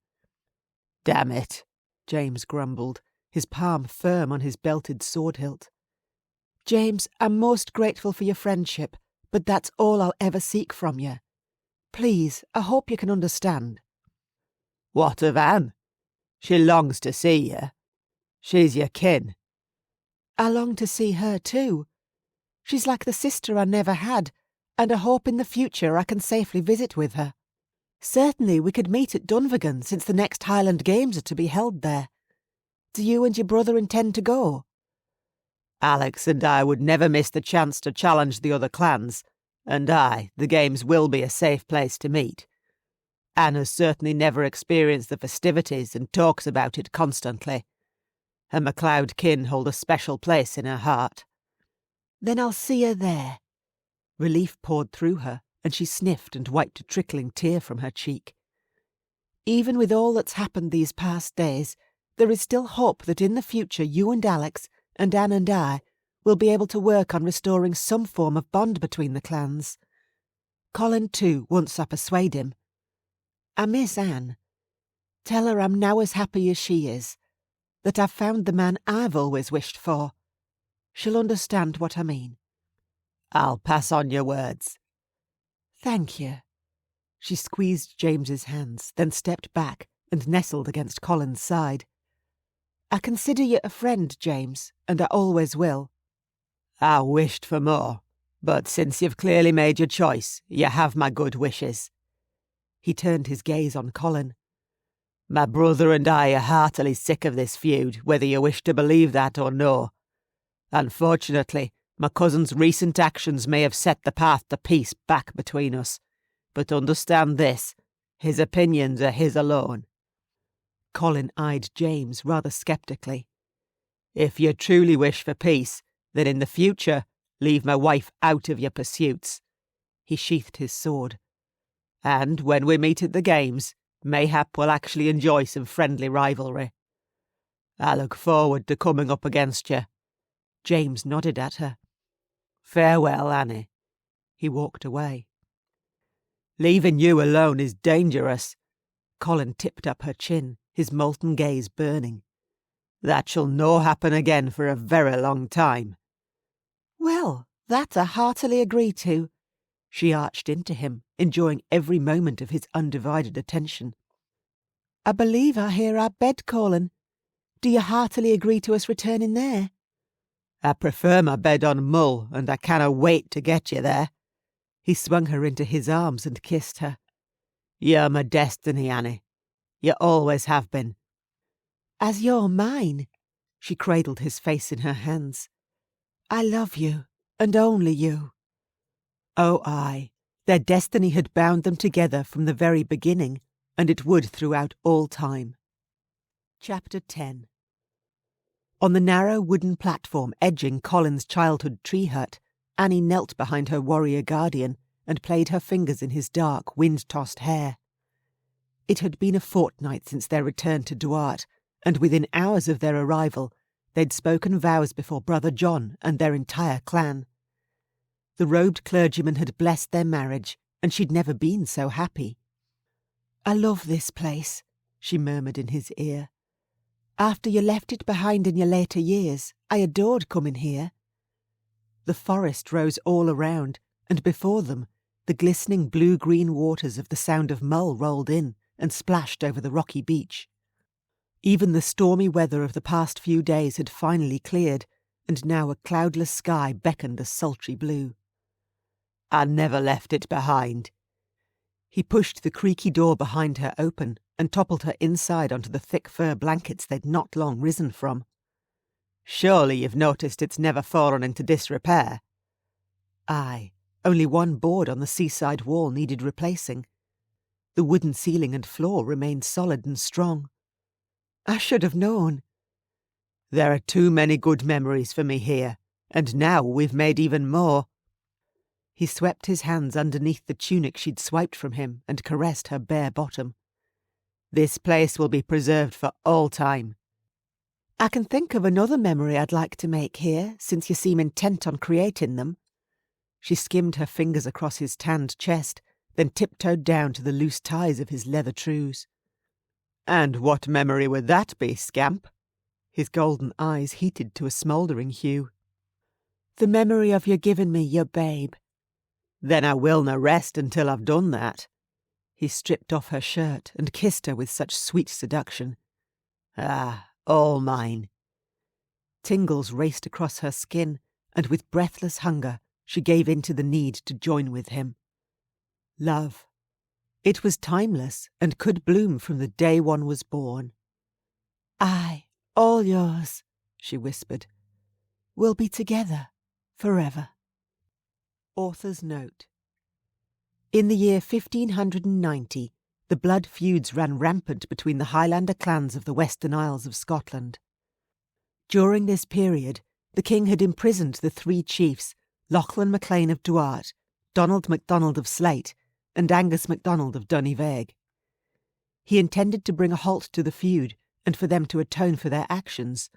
Damn it, James grumbled, his palm firm on his belted sword hilt. James, I'm most grateful for your friendship, but that's all I'll ever seek from you. Please, I hope you can understand. What of Anne? She longs to see you. She's your kin. I long to see her too. She's like the sister I never had, and I hope in the future I can safely visit with her. Certainly we could meet at Dunvegan, since the next Highland Games are to be held there. Do you and your brother intend to go? Alex and I would never miss the chance to challenge the other clans, and the Games will be a safe place to meet. Anne has certainly never experienced the festivities and talks about it constantly. Her MacLeod kin hold a special place in her heart. Then I'll see her there. Relief poured through her, and she sniffed and wiped a trickling tear from her cheek. Even with all that's happened these past days, there is still hope that in the future you and Alex, and Anne and I, will be able to work on restoring some form of bond between the clans. Colin, too, once I persuade him. I miss Anne. Tell her I'm now as happy as she is, that I've found the man I've always wished for. She'll understand what I mean. I'll pass on your words. Thank you. She squeezed James's hands, then stepped back and nestled against Colin's side. I consider you a friend, James, and I always will. I wished for more, but since you've clearly made your choice, you have my good wishes. He turned his gaze on Colin. My brother and I are heartily sick of this feud, whether you wish to believe that or no. Unfortunately, my cousin's recent actions may have set the path to peace back between us, but understand this, his opinions are his alone. Colin eyed James rather sceptically, If you truly wish for peace, then in the future leave my wife out of your pursuits." He sheathed his sword. "And when we meet at the games, mayhap we'll actually enjoy some friendly rivalry. I look forward to coming up against you." James nodded at her. "Farewell, Annie." He walked away. "Leaving you alone is dangerous." Colin tipped up her chin, his molten gaze burning. "That shall no happen again for a very long time." "Well, that I heartily agree to." She arched into him, enjoying every moment of his undivided attention. "I believe I hear our bed calling. Do you heartily agree to us returning there?" "I prefer my bed on Mull, and I canna wait to get you there." He swung her into his arms and kissed her. "You're my destiny, Annie. You always have been." "As you're mine." She cradled his face in her hands. "I love you, and only you." Oh, aye, their destiny had bound them together from the very beginning, and it would throughout all time. Chapter 10. On the narrow wooden platform edging Colin's childhood tree hut, Annie knelt behind her warrior guardian and played her fingers in his dark, wind-tossed hair. It had been a fortnight since their return to Duart, and within hours of their arrival, they'd spoken vows before Brother John and their entire clan. The robed clergyman had blessed their marriage, and she'd never been so happy. "I love this place," she murmured in his ear. "After you left it behind in your later years, I adored coming here." The forest rose all around, and before them, the glistening blue-green waters of the Sound of Mull rolled in and splashed over the rocky beach. Even the stormy weather of the past few days had finally cleared, and now a cloudless sky beckoned a sultry blue. "I never left it behind." He pushed the creaky door behind her open and toppled her inside onto the thick fur blankets they'd not long risen from. "Surely you've noticed it's never fallen into disrepair?" Aye, only one board on the seaside wall needed replacing. The wooden ceiling and floor remained solid and strong. "I should have known." "There are too many good memories for me here, and now we've made even more." He swept his hands underneath the tunic she'd swiped from him and caressed her bare bottom. "This place will be preserved for all time." "I can think of another memory I'd like to make here, since you seem intent on creating them." She skimmed her fingers across his tanned chest, then tiptoed down to the loose ties of his leather trews. "And what memory would that be, scamp?" His golden eyes heated to a smouldering hue. "The memory of your giving me your babe." "Then I willna rest until I've done that." He stripped off her shirt and kissed her with such sweet seduction. "Ah, all mine." Tingles raced across her skin, and with breathless hunger she gave in to the need to join with him. Love. It was timeless and could bloom from the day one was born. "Aye, all yours," she whispered. "We'll be together forever." Author's note. In the year 1590, the blood feuds ran rampant between the Highlander clans of the Western Isles of Scotland. During this period, the king had imprisoned the three chiefs, Lachlan MacLean of Duart, Donald MacDonald of Slate, and Angus MacDonald of Duniveg. He intended to bring a halt to the feud and for them to atone for their actions,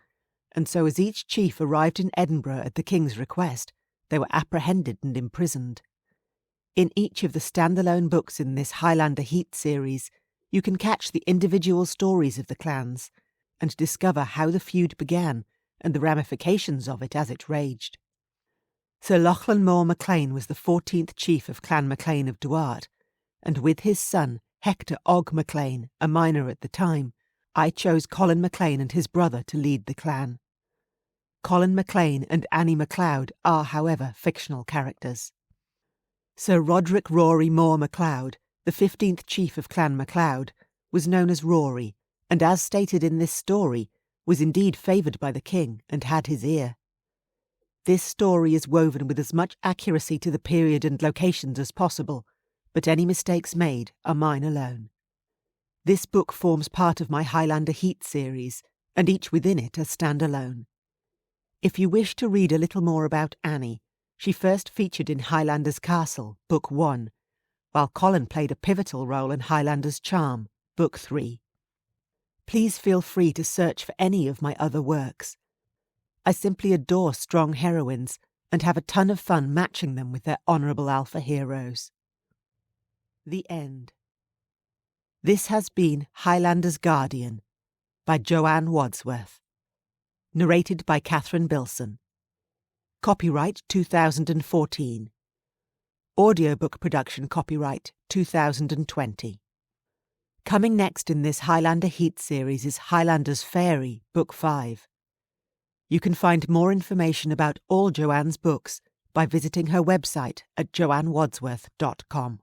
and so as each chief arrived in Edinburgh at the king's request, they were apprehended and imprisoned. In each of the standalone books in this Highlander Heat series, you can catch the individual stories of the clans and discover how the feud began and the ramifications of it as it raged. Sir Lachlan Mór MacLean was the 14th chief of Clan MacLean of Duart, and with his son, Hector Og MacLean, a minor at the time, I chose Colin MacLean and his brother to lead the clan. Colin MacLean and Annie MacLeod are, however, fictional characters. Sir Roderick Rory Mór MacLeod, the 15th chief of Clan MacLeod, was known as Rory, and as stated in this story, was indeed favoured by the king and had his ear. This story is woven with as much accuracy to the period and locations as possible, but any mistakes made are mine alone. This book forms part of my Highlander Heat series, and each within it a standalone. If you wish to read a little more about Annie, she first featured in Highlander's Castle, Book 1, while Colin played a pivotal role in Highlander's Charm, Book 3. Please feel free to search for any of my other works. I simply adore strong heroines and have a ton of fun matching them with their honourable alpha heroes. The End. This has been Highlander's Guardian by Joanne Wadsworth. Narrated by Catherine Bilson. Copyright 2014. Audiobook production copyright 2020. Coming next in this Highlander Heat series is Highlander's Fairy, Book 5. You can find more information about all Joanne's books by visiting her website at joannewadsworth.com.